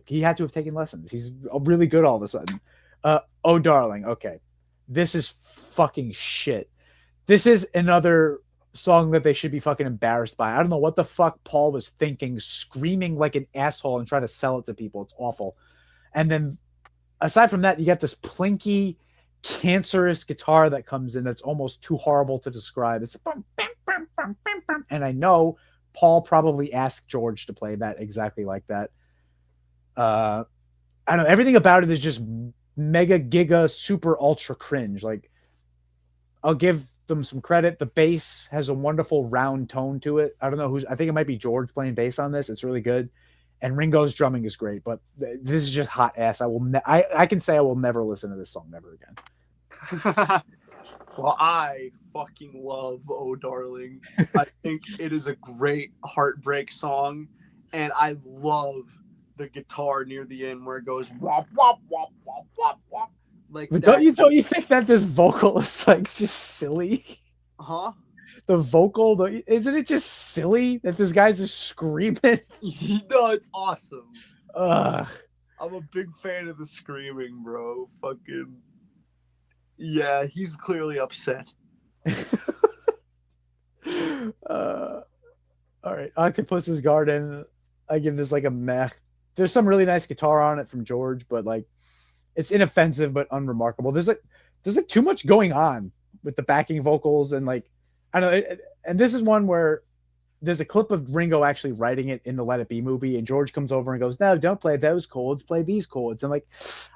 he had to have taken lessons. He's really good all of a sudden. Oh darling, okay, this is fucking shit. This is another song that they should be fucking embarrassed by. I don't know what the fuck Paul was thinking, screaming like an asshole and trying to sell it to people. It's awful. And then aside from that, you get this plinky, cancerous guitar that comes in that's almost too horrible to describe. It's and I know Paul probably asked George to play that exactly like that. I don't know. Everything about it is just mega giga super ultra cringe. Like, I'll give them some credit. The bass has a wonderful round tone to it. I don't know I think it might be George playing bass on this. It's really good. And Ringo's drumming is great, but this is just hot ass. I can say I will never listen to this song ever again. Well, I fucking love Oh Darling. I think it is a great heartbreak song, and I love the guitar near the end where it goes wop wop wop wop wop wop. Like, but don't you think that this vocal is like just silly? Huh? The vocal, isn't it just silly that this guy's just screaming? No, it's awesome. Ugh. I'm a big fan of the screaming, bro. Fucking yeah, he's clearly upset. All right, Octopus's Garden. I give this like a meh. There's some really nice guitar on it from George, but like, it's inoffensive but unremarkable. There's like too much going on with the backing vocals, and like, I don't know. And this is one where there's a clip of Ringo actually writing it in the Let It Be movie, and George comes over and goes, no, don't play those chords, play these chords. And like,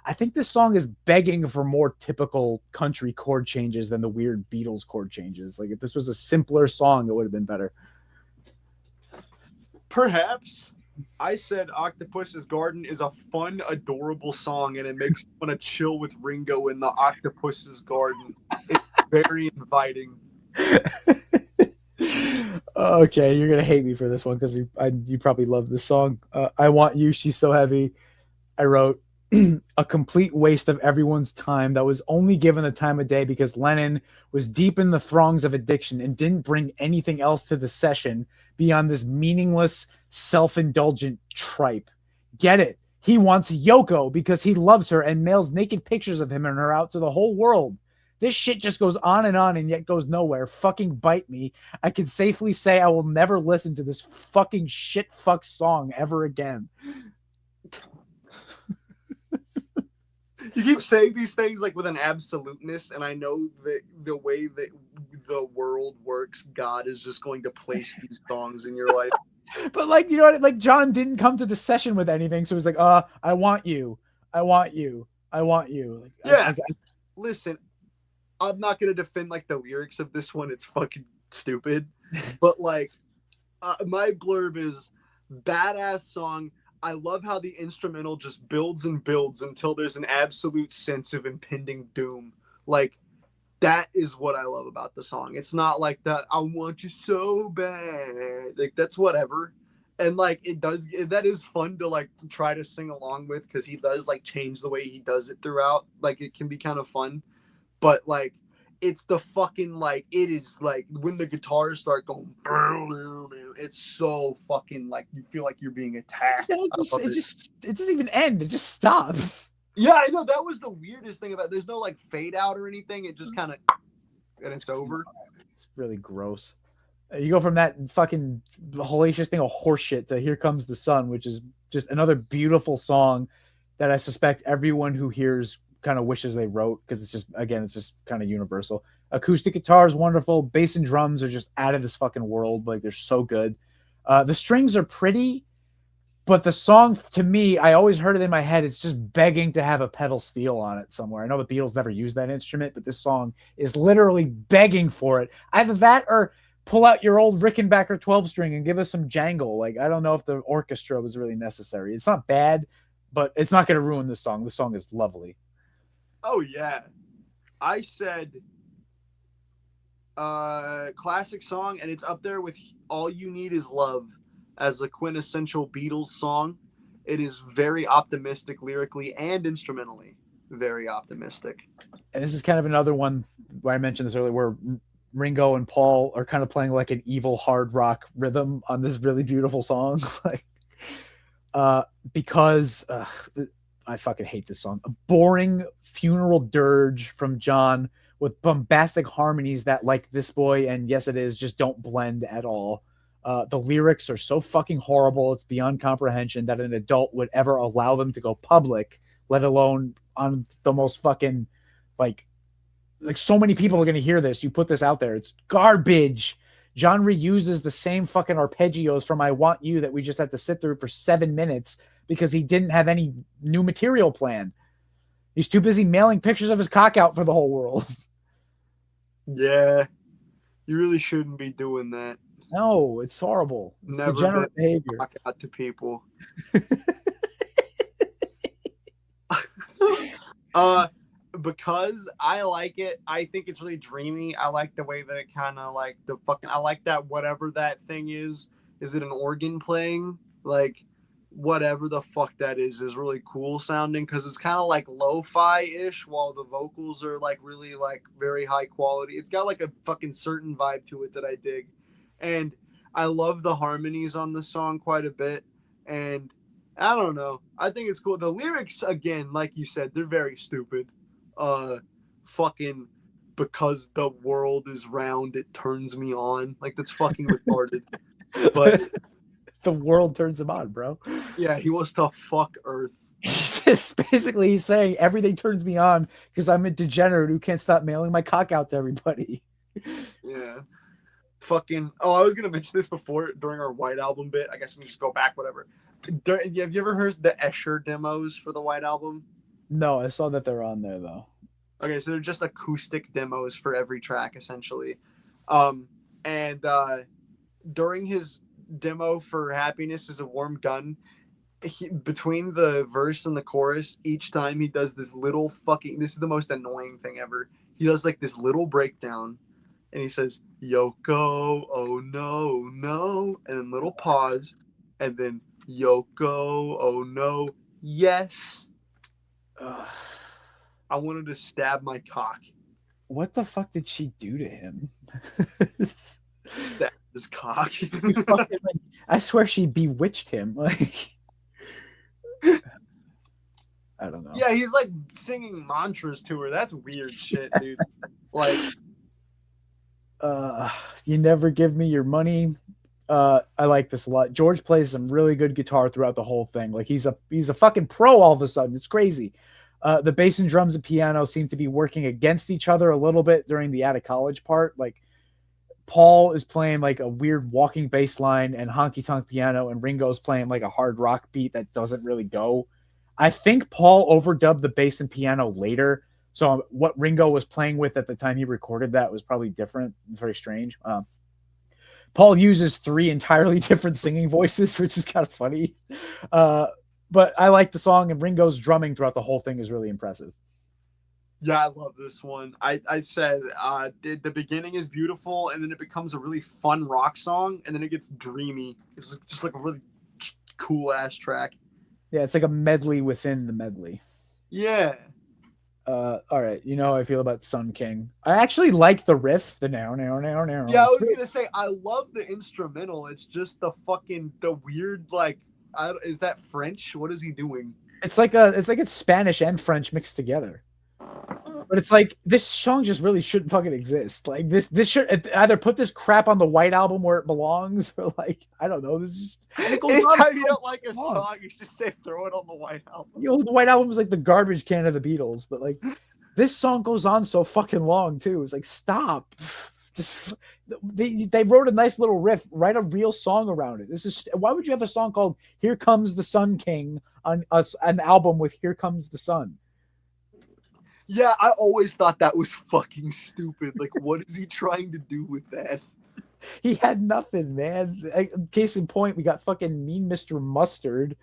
I think this song is begging for more typical country chord changes than the weird Beatles chord changes. Like, if this was a simpler song, it would have been better. Perhaps. I said Octopus's Garden is a fun, adorable song, and it makes me want to chill with Ringo in the Octopus's Garden. It's very inviting. Okay, you're gonna hate me for this one because you probably love this song. I Want You, She's So Heavy. I wrote a complete waste of everyone's time that was only given the time of day because Lennon was deep in the throngs of addiction and didn't bring anything else to the session beyond this meaningless, self-indulgent tripe. Get it? He wants Yoko because he loves her and mails naked pictures of him and her out to the whole world. This shit just goes on and yet goes nowhere. Fucking bite me. I can safely say I will never listen to this fucking shit fuck song ever again. You keep saying these things like with an absoluteness, and I know that the way that the world works, God is just going to place these songs in your life. But like, you know what? Like, John didn't come to the session with anything, so it was like, I want you. I want you. I want you. Like, yeah. Listen, I'm not going to defend like the lyrics of this one. It's fucking stupid. But like, my blurb is badass song. I love how the instrumental just builds and builds until there's an absolute sense of impending doom. Like, that is what I love about the song. It's not like that, I want you so bad. Like, that's whatever. And like, that is fun to like try to sing along with, because he does like change the way he does it throughout. Like, it can be kind of fun. But like, it's the fucking like, it is like when the guitars start going, It's so fucking like you feel like you're being attacked. It doesn't even end. It just stops. Yeah, I know. That was the weirdest thing about it. There's no like fade out or anything. It just kind of and it's over. It's really gross. You go from that fucking hellacious thing of horseshit to Here Comes the Sun, which is just another beautiful song that I suspect everyone who hears kind of wishes they wrote, because it's just kind of universal. Acoustic guitar is wonderful. Bass and drums are just out of this fucking world. Like, they're so good. The strings are pretty, but the song, to me, I always heard it in my head. It's just begging to have a pedal steel on it somewhere. I know the Beatles never used that instrument, but this song is literally begging for it. Either that or pull out your old Rickenbacker 12-string and give us some jangle. Like, I don't know if the orchestra was really necessary. It's not bad, but it's not going to ruin this song. The song is lovely. Oh, yeah. I said classic song, and it's up there with All You Need Is Love as a quintessential Beatles song. It is very optimistic lyrically and instrumentally. Very optimistic. And this is kind of another one where I mentioned this earlier, where Ringo and Paul are kind of playing like an evil hard rock rhythm on this really beautiful song. Because I fucking hate this song. A boring funeral dirge from John with bombastic harmonies that, like This Boy and Yes It Is, just don't blend at all. The lyrics are so fucking horrible, it's beyond comprehension that an adult would ever allow them to go public, let alone on the most fucking, like so many people are going to hear this. You put this out there. It's garbage. John reuses the same fucking arpeggios from I Want You that we just had to sit through for 7 minutes because he didn't have any new material planned. He's too busy mailing pictures of his cock out for the whole world. Yeah. You really shouldn't be doing that. No, it's horrible. It's Never degenerate behavior. Cock out to people. Because I like it. I think it's really dreamy. I like the way that it kind of like I like that whatever that thing is. Is it an organ playing? Like, whatever the fuck that is really cool sounding, because it's kind of like lo-fi-ish while the vocals are like really like very high quality. It's got like a fucking certain vibe to it that I dig. And I love the harmonies on the song quite a bit. And I don't know. I think it's cool. The lyrics, again, like you said, they're very stupid. Fucking because the world is round, it turns me on. Like, that's fucking retarded. But the world turns him on, bro. Yeah, he wants to fuck Earth. He's saying everything turns me on because I'm a degenerate who can't stop mailing my cock out to everybody. Yeah. Fucking. Oh, I was gonna mention this before during our White Album bit. I guess we can just go back, whatever. Have you ever heard the Escher demos for the White Album? No, I saw that they're on there though. Okay, so they're just acoustic demos for every track, essentially. During his demo for Happiness Is a Warm Gun, between the verse and the chorus, each time he does this little fucking, this is the most annoying thing ever. He does like this little breakdown and he says, Yoko, oh no, no, and then little pause, and then Yoko, oh no, yes. I wanted to stab my cock. What the fuck did she do to him? Stab his cock. I swear she bewitched him. Like, I don't know. Yeah, he's like singing mantras to her. That's weird shit, dude. Like, you never give me your money. I like this a lot. George plays some really good guitar throughout the whole thing. Like, he's a fucking pro all of a sudden. It's crazy. The bass and drums and piano seem to be working against each other a little bit during the Out of College part. Like, Paul is playing like a weird walking bass line and honky tonk piano, and Ringo's playing like a hard rock beat that doesn't really go. I think Paul overdubbed the bass and piano later. So what Ringo was playing with at the time he recorded that was probably different. It's very strange. Paul uses 3 entirely different singing voices, which is kind of funny. But I like the song, and Ringo's drumming throughout the whole thing is really impressive. Yeah, I love this one. I said the beginning is beautiful, and then it becomes a really fun rock song, and then it gets dreamy. It's just like a really cool ass track. Yeah, it's like a medley within the medley. Yeah. All right, you know how I feel about Sun King. I actually like the riff, the now. Yeah, I It's was really- gonna say I love the instrumental. It's just the weird like. Is that French? What is he doing? it's like it's Spanish and French mixed together. But it's like this song just really shouldn't fucking exist. Like this should either put this crap on the White Album where it belongs, or like I don't know. This is and it goes on Anytime you so don't like a long. song, you should say throw it on the White Album. You know, the White Album is like the garbage can of the Beatles, but like this song goes on so fucking long too. It's like stop. Just they wrote a nice little riff, write a real song around it. This is why would you have a song called "Here Comes the Sun King" on an album with "Here Comes the Sun"? Yeah, I always thought that was fucking stupid. Like, what is he trying to do with that? He had nothing, man. Case in point, we got fucking Mean Mr. Mustard.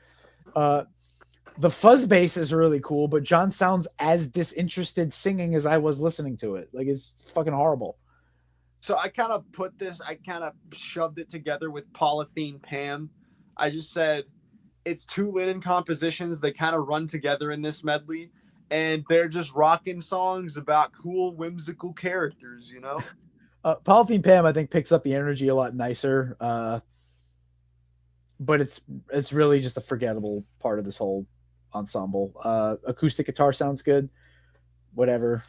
The fuzz bass is really cool, but John sounds as disinterested singing as I was listening to it. Like, it's fucking horrible. So I kind of shoved it together with Polythene Pam. I just said it's two Lennon compositions. They kind of run together in this medley, and they're just rocking songs about cool, whimsical characters, you know? Polythene Pam, I think, picks up the energy a lot nicer. But it's really just a forgettable part of this whole ensemble. Acoustic guitar sounds good. Whatever.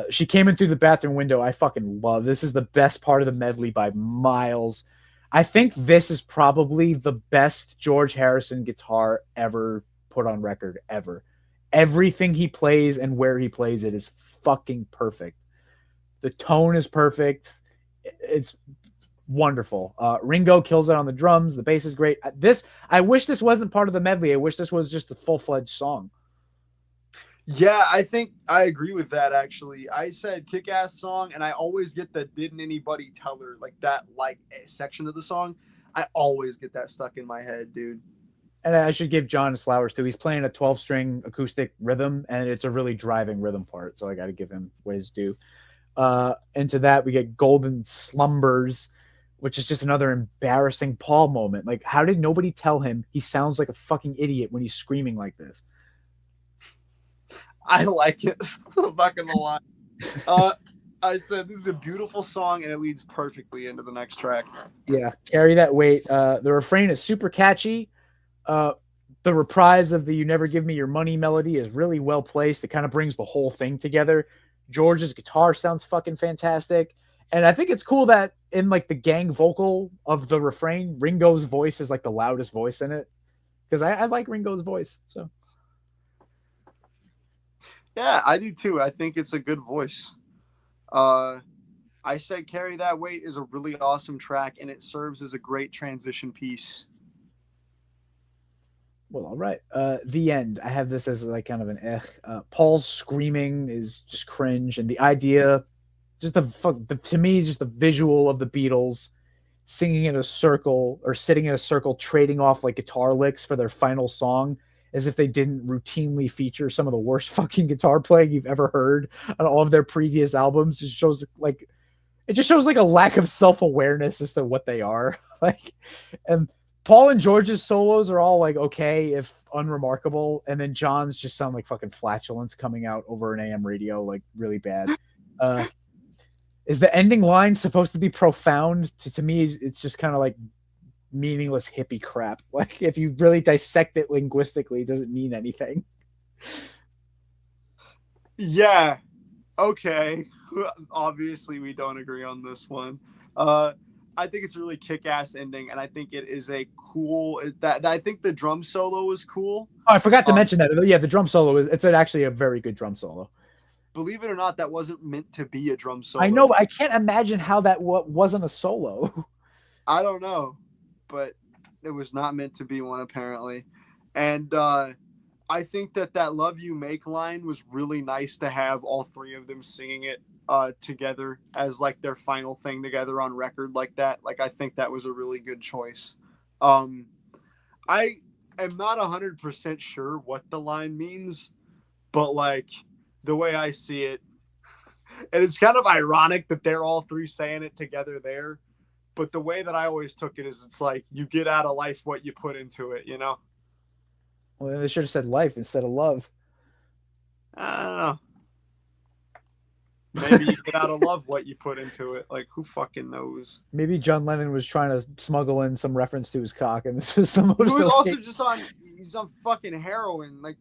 She came in through the bathroom window. I fucking love. This is the best part of the medley by miles. I think this is probably the best George Harrison guitar ever put on record, ever. Everything he plays and where he plays it is fucking perfect. The tone is perfect. It's wonderful. Ringo kills it on the drums. The bass is great. I wish this wasn't part of the medley. I wish this was just a full-fledged song. Yeah, I think I agree with that, actually. I said kick-ass song, and I always get the didn't anybody tell her, like that section of the song. I always get that stuck in my head, dude. And I should give John his flowers, too. He's playing a 12-string acoustic rhythm, and it's a really driving rhythm part, so I got to give him what his due. Into that, we get Golden Slumbers, which is just another embarrassing Paul moment. Like, how did nobody tell him he sounds like a fucking idiot when he's screaming like this? I like it. I'm not gonna lie. I said this is a beautiful song, and it leads perfectly into the next track. Yeah, carry that weight. The refrain is super catchy. The reprise of the "You Never Give Me Your Money" melody is really well placed. It kind of brings the whole thing together. George's guitar sounds fucking fantastic. And I think it's cool that in like the gang vocal of the refrain, Ringo's voice is like the loudest voice in it. Because I like Ringo's voice. So Yeah, I do too. I think it's a good voice. I said Carry That Weight is a really awesome track, and it serves as a great transition piece. well, all right. The end. I have this as like kind of an Paul's screaming is just cringe, and the idea, just to me, just the visual of the Beatles singing in a circle or sitting in a circle, trading off like guitar licks for their final song, as if they didn't routinely feature some of the worst fucking guitar playing you've ever heard on all of their previous albums. It shows like a lack of self-awareness as to what they are. Like, and Paul and George's solos are all like okay, if unremarkable, and then John's just sound like fucking flatulence coming out over an AM radio, like really bad. Is the ending line supposed to be profound? To me, it's just kind of like meaningless hippie crap. Like, if you really dissect it linguistically, it doesn't mean anything. Yeah. Okay. Obviously, we don't agree on this one. I think it's a really kick-ass ending, and I think it is a cool. I think the drum solo is cool. Oh, I forgot to mention that. Yeah, the drum solo it's actually a very good drum solo. Believe it or not, that wasn't meant to be a drum solo. I know, but I can't imagine how that wasn't a solo. I don't know, but it was not meant to be one apparently. And I think that Love You Make line was really nice to have all three of them singing it together as like their final thing together on record like that. Like, I think that was a really good choice. I am not 100% sure what the line means, but like the way I see it, and it's kind of ironic that they're all three saying it together there, but the way that I always took it is it's like you get out of life what you put into it, you know? Well, they should have said life instead of love. I don't know. Maybe you get out of love what you put into it. Like, who fucking knows? Maybe John Lennon was trying to smuggle in some reference to his cock, and this was the most. He was also just he's on fucking heroin. Like,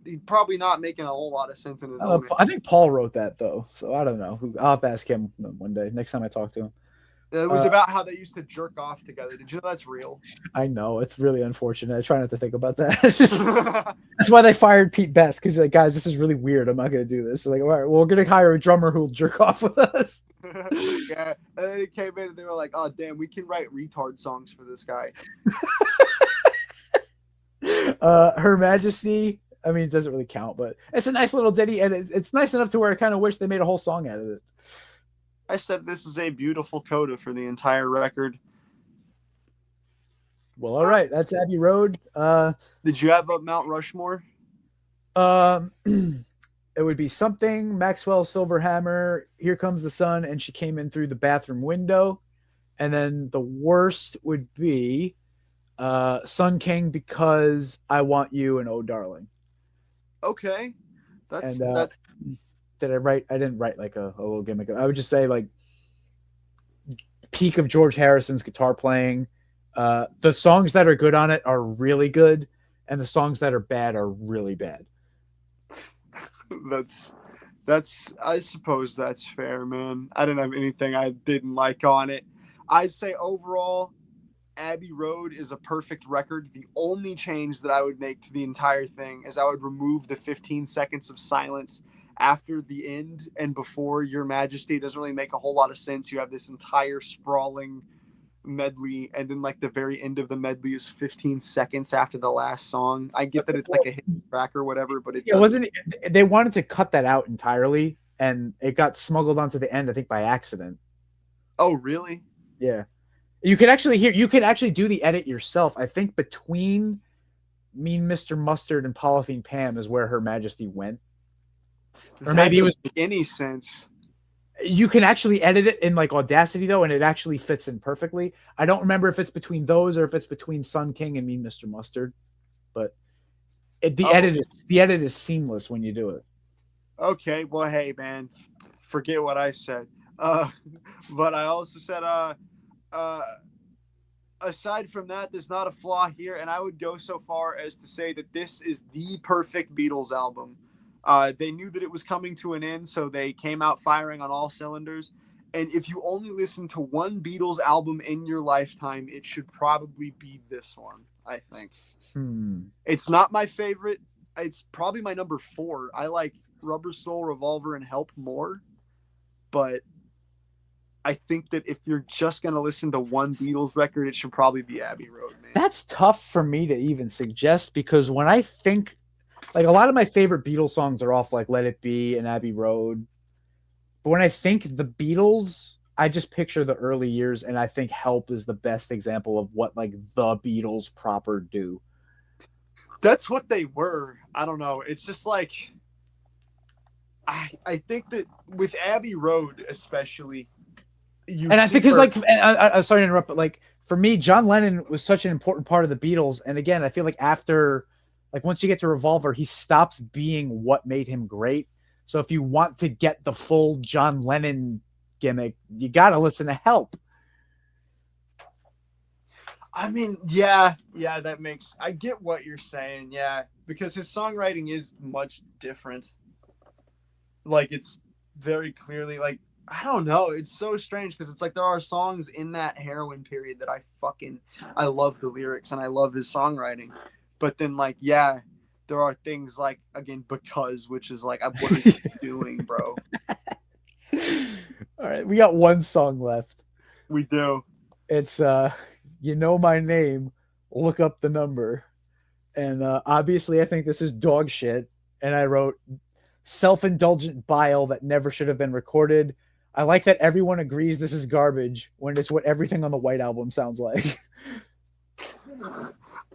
he's probably not making a whole lot of sense in his own. I think Paul wrote that though, so I don't know. I'll have to ask him one day, next time I talk to him. It was about how they used to jerk off together. Did you know that's real? I know, it's really unfortunate. I try not to think about that. That's why they fired Pete Best, because like, guys, this is really weird. I'm not going to do this. So like, all right, well, we're going to hire a drummer who'll jerk off with us. Yeah, and then it came in and they were like, "Oh damn, we can write retard songs for this guy." Her Majesty. I mean, it doesn't really count, but it's a nice little ditty, and it's nice enough to where I kind of wish they made a whole song out of it. I said this is a beautiful coda for the entire record. Well, all right, that's Abbey Road. Did you have a Mount Rushmore? It would be something Maxwell Silverhammer, Here Comes the Sun, and She Came In Through the Bathroom Window. And then the worst would be Sun King, Because I Want You, and Oh Darling. Okay. That's did I write? I didn't write like a little gimmick. I would just say like peak of George Harrison's guitar playing. The songs that are good on it are really good, and the songs that are bad are really bad. That's I suppose that's fair, man. I didn't have anything I didn't like on it. I'd say overall, Abbey Road is a perfect record. The only change that I would make to the entire thing is I would remove the 15 seconds of silence after the end and before Your Majesty. It doesn't really make a whole lot of sense. You have this entire sprawling medley, and then like the very end of the medley is 15 seconds after the last song. I get that it's like a hit track or whatever, but it wasn't. They wanted to cut that out entirely, and it got smuggled onto the end, I think, by accident. Oh, really? Yeah. You could actually do the edit yourself. I think between Mean Mr. Mustard and Polythene Pam is where Her Majesty went. Or maybe it was any sense. You can actually edit it in like Audacity though, and it actually fits in perfectly. I don't remember if it's between those or if it's between Sun King and Mean Mr. Mustard, but the edit is seamless when you do it. Okay, well, hey man, forget what I said. But I also said aside from that, there's not a flaw here, and I would go so far as to say that this is the perfect Beatles album. They knew that it was coming to an end, so they came out firing on all cylinders. And if you only listen to one Beatles album in your lifetime, it should probably be this one, I think. It's not my favorite. It's probably my number 4. I like Rubber Soul, Revolver, and Help more. But I think that if you're just going to listen to one Beatles record, it should probably be Abbey Road, man. That's tough for me to even suggest, because when I think, like, a lot of my favorite Beatles songs are off like Let It Be and Abbey Road. But when I think the Beatles, I just picture the early years, and I think Help is the best example of what like the Beatles proper do. That's what they were. I don't know. It's just like, I think that with Abbey Road especially, I think it's like, I'm sorry to interrupt, but like for me, John Lennon was such an important part of the Beatles. And again, I feel like after, like once you get to Revolver, he stops being what made him great. So if you want to get the full John Lennon gimmick, you got to listen to Help. I mean, yeah, that makes, I get what you're saying. Yeah. Because his songwriting is much different. Like it's very clearly like, I don't know. It's so strange because it's like there are songs in that heroin period that I love the lyrics and I love his songwriting. But then like, yeah, there are things like, again, Because, which is like, what are you doing, bro? All right. We got one song left. We do. It's You Know My Name, Look Up the Number. And obviously I think this is dog shit. And I wrote self-indulgent bile that never should have been recorded. I like that everyone agrees this is garbage when it's what everything on the White Album sounds like.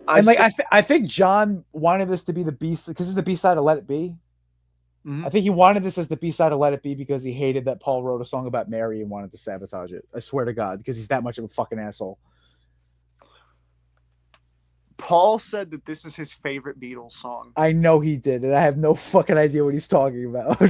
I think John wanted this to be the B, because it's the B-side of Let It Be. Mm-hmm. I think he wanted this as the B-side of Let It Be because he hated that Paul wrote a song about Mary and wanted to sabotage it. I swear to God, because he's that much of a fucking asshole. Paul said that this is his favorite Beatles song. I know he did, and I have no fucking idea what he's talking about.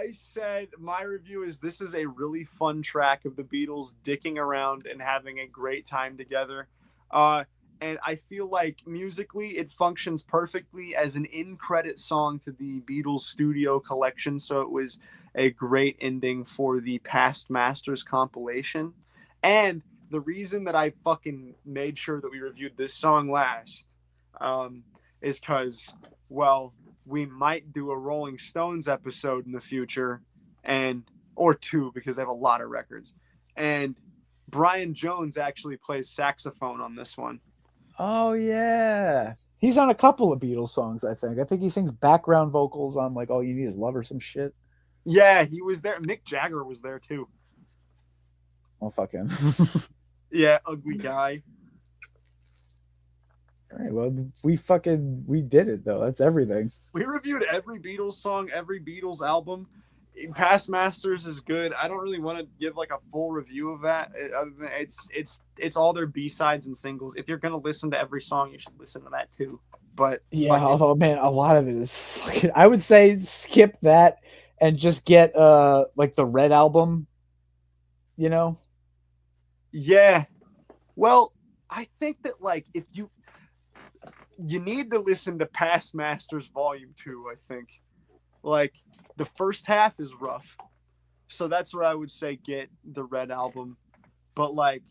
I said my review is this is a really fun track of the Beatles dicking around and having a great time together. And I feel like musically it functions perfectly as an in-credit song to the Beatles studio collection. So it was a great ending for the Past Masters compilation. And the reason that I fucking made sure that we reviewed this song last is because, well, we might do a Rolling Stones episode in the future, or two, because they have a lot of records. And Brian Jones actually plays saxophone on this one. Oh yeah, he's on a couple of Beatles songs. I think he sings background vocals on like "All You Need Is Love" or some shit. Yeah, he was there. Mick Jagger was there too. Oh fuck him. Yeah, ugly guy. All right, well, we did it though. That's everything. We reviewed every Beatles song, every Beatles album. Past Masters is good. I don't really want to give like a full review of that. Other than it's all their B-sides and singles. If you're gonna listen to every song, you should listen to that too. But yeah, although man, a lot of it is fucking. I would say skip that and just get like the Red album. You know? Yeah. Well, I think that like if you need to listen to Past Masters Volume 2, I think. Like the first half is rough. So that's where I would say get the Red album. But like,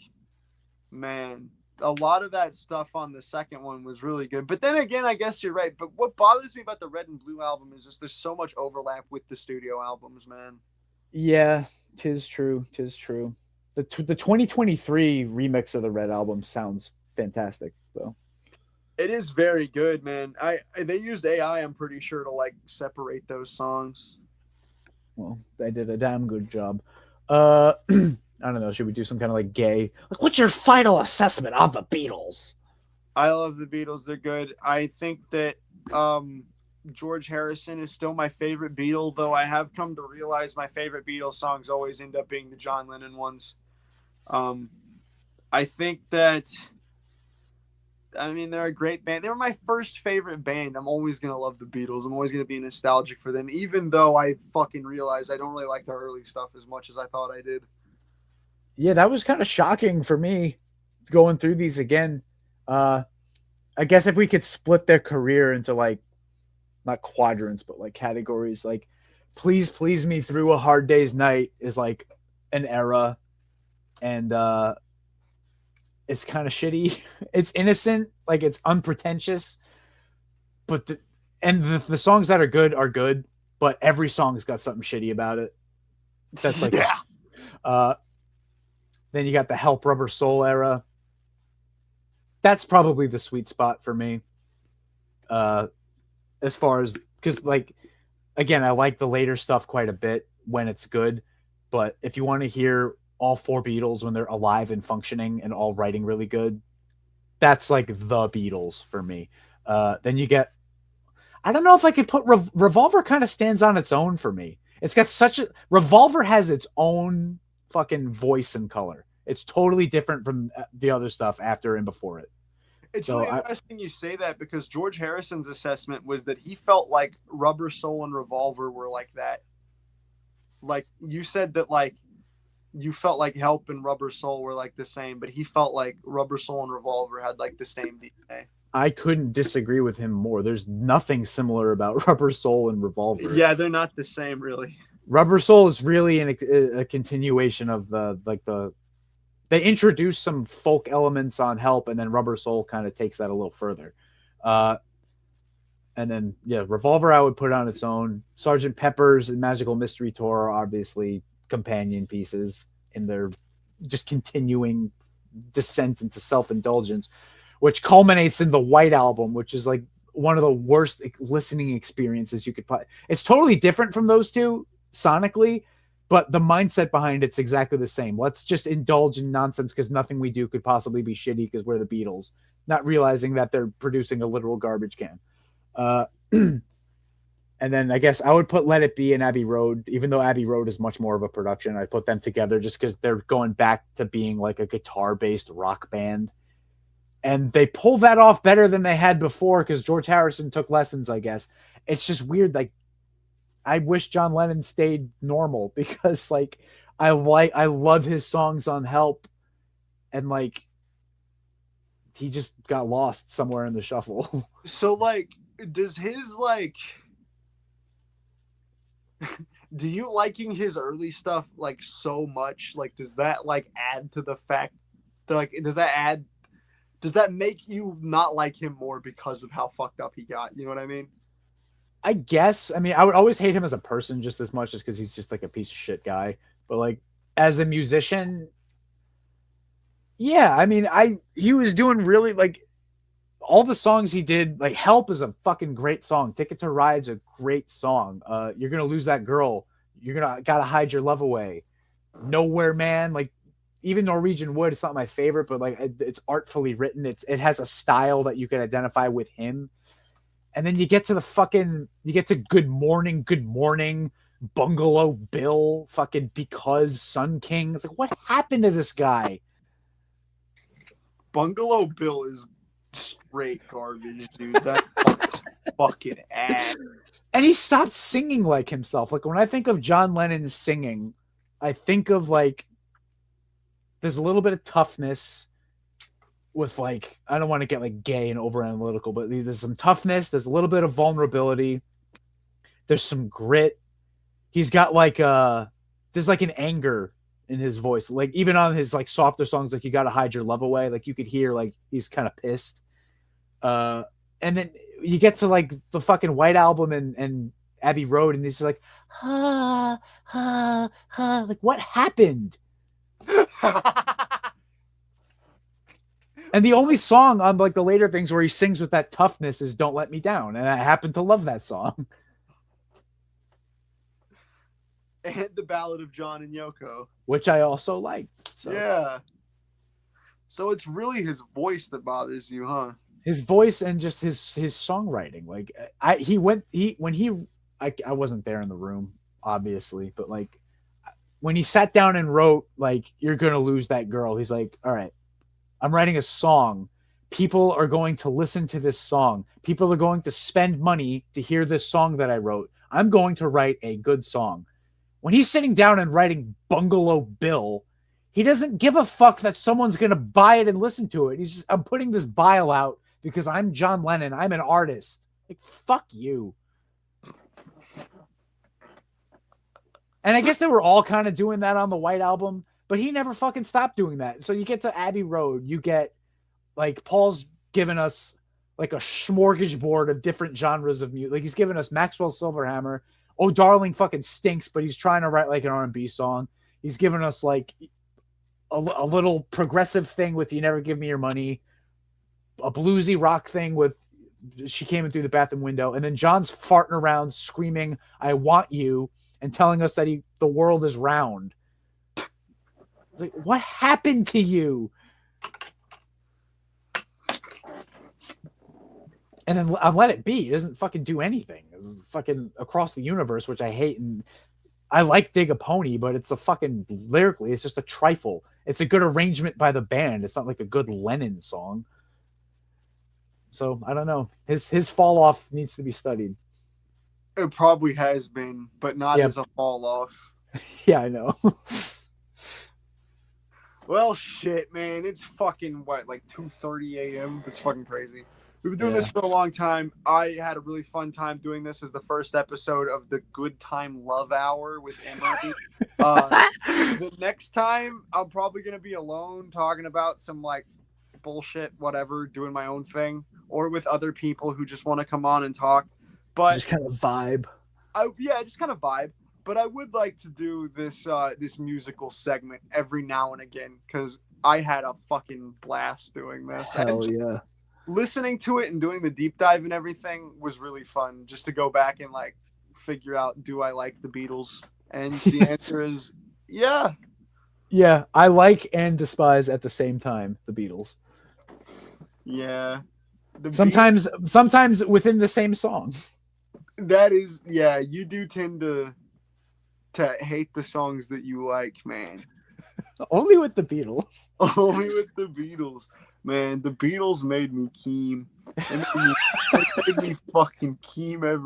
man, a lot of that stuff on the second one was really good. But then again, I guess you're right. But what bothers me about the Red and Blue album is just there's so much overlap with the studio albums, man. Yeah, tis true. The 2023 remix of the Red album sounds fantastic, though. It is very good, man. They used AI, I'm pretty sure, to like separate those songs. Well, they did a damn good job. I don't know. Should we do some kind of like gay? Like, what's your final assessment of the Beatles? I love the Beatles. They're good. I think that George Harrison is still my favorite Beatle, though I have come to realize my favorite Beatles songs always end up being the John Lennon ones. I think that, I mean, they're a great band. They were my first favorite band. I'm always going to love the Beatles. I'm always going to be nostalgic for them, even though I fucking realize I don't really like their early stuff as much as I thought I did. Yeah, that was kind of shocking for me going through these again. I guess if we could split their career into like, not quadrants, but like categories, like Please Please Me Through a Hard Day's Night is like an era, and it's kind of shitty. It's innocent, like it's unpretentious, but the songs that are good, but every song's got something shitty about it. That's like yeah. Then you got the Help Rubber Soul era. That's probably the sweet spot for me. As far as, because like, again, I like the later stuff quite a bit when it's good, but if you want to hear all four Beatles when they're alive and functioning and all writing really good, that's like the Beatles for me. Then you get, I don't know if I could put Revolver kind of stands on its own for me. It's got such a, Revolver has its own fucking voice and color. It's totally different from the other stuff after and before it. It's really interesting you say that, because George Harrison's assessment was that he felt like Rubber Soul and Revolver were like that. Like you said that, like you felt like Help and Rubber Soul were like the same, but he felt like Rubber Soul and Revolver had like the same DNA. I couldn't disagree with him more. There's nothing similar about Rubber Soul and Revolver. Yeah, they're not the same, really. Rubber Soul is really a continuation of they introduce some folk elements on Help, and then Rubber Soul kind of takes that a little further. And then, yeah, Revolver I would put on its own. Sgt. Pepper's and Magical Mystery Tour are obviously companion pieces in their just continuing descent into self-indulgence, which culminates in the White Album, which is like one of the worst listening experiences you could put. It's totally different from those two sonically, but the mindset behind it's exactly the same. Let's just indulge in nonsense because nothing we do could possibly be shitty because we're the Beatles, not realizing that they're producing a literal garbage can. And then I guess I would put Let It Be and Abbey Road, even though Abbey Road is much more of a production. I put them together just because they're going back to being like a guitar-based rock band. And they pull that off better than they had before because George Harrison took lessons, I guess. It's just weird. Like, I wish John Lennon stayed normal because like I love his songs on Help, and like he just got lost somewhere in the shuffle. So like, does his like, do you liking his early stuff like so much? Like, does that like add to the fact that like, does that make you not like him more because of how fucked up he got? You know what I mean? I guess. I mean, I would always hate him as a person just as much, just because he's just like a piece of shit guy. But like as a musician, yeah. I mean, he was doing really like all the songs he did. Like Help is a fucking great song. Ticket to Ride's a great song. You're gonna lose that girl. You're gonna gotta hide your love away. Nowhere Man, like even Norwegian Wood, it's not my favorite, but like it's artfully written. It has a style that you can identify with him. And then you get to Good Morning, Bungalow Bill, fucking Because Sun King. It's like, what happened to this guy? Bungalow Bill is straight garbage, dude. That fucking ass. And he stopped singing like himself. Like when I think of John Lennon singing, I think of like there's a little bit of toughness with like, I don't want to get like gay and over analytical, but there's some toughness, there's a little bit of vulnerability, there's some grit. He's got like there's like an anger in his voice. Like even on his like softer songs, like You Gotta Hide Your Love Away, like you could hear like he's kind of pissed. And then you get to like the fucking White Album and Abbey Road, and he's like, ha, ha, ha. Like what happened? And the only song on like the later things where he sings with that toughness is Don't Let Me Down. And I happen to love that song. And the Ballad of John and Yoko, which I also liked. So. Yeah. So it's really his voice that bothers you, huh? His voice and just his songwriting. Like I wasn't there in the room, obviously, but like when he sat down and wrote like You're Gonna Lose That Girl, he's like, all right, I'm writing a song. People are going to listen to this song. People are going to spend money to hear this song that I wrote. I'm going to write a good song. When he's sitting down and writing Bungalow Bill, he doesn't give a fuck that someone's going to buy it and listen to it. He's just, I'm putting this bile out because I'm John Lennon. I'm an artist. Like, fuck you. And I guess they were all kind of doing that on the White Album, but he never fucking stopped doing that. So you get to Abbey Road, you get like Paul's given us like a smorgasbord of different genres of music. Like he's given us Maxwell Silverhammer. Oh, Darling fucking stinks, but he's trying to write like an R&B song. He's given us like a little progressive thing with You Never Give Me Your Money, a bluesy rock thing with She Came In Through the Bathroom Window, and then John's farting around screaming, I want you, and telling us that the world is round. It's like, what happened to you? And then on Let It Be, it doesn't fucking do anything. It's fucking Across the Universe, which I hate. And I like Dig a Pony, but it's a fucking lyrically, it's just a trifle. It's a good arrangement by the band. It's not like a good Lennon song. So I don't know. His fall off needs to be studied. It probably has been, but not as a fall off. Yeah, I know. Well, shit, man. It's fucking, what, like 2:30 a.m.? That's fucking crazy. We've been doing this for a long time. I had a really fun time doing this as the first episode of the Good Time Love Hour with Emery. The next time, I'm probably going to be alone talking about some, like, bullshit, whatever, doing my own thing, or with other people who just want to come on and talk. But just kind of vibe. Just kind of vibe. But I would like to do this this musical segment every now and again because I had a fucking blast doing this. Hell yeah. Listening to it and doing the deep dive and everything was really fun just to go back and like figure out, do I like the Beatles? And the answer is yeah. Yeah, I like and despise at the same time the Beatles. Yeah. Sometimes within the same song. That is, yeah, you do tend to hate the songs that you like, man. Only with the Beatles. Only with the Beatles. Man, the Beatles made me Keem. It made me fucking Keem everywhere.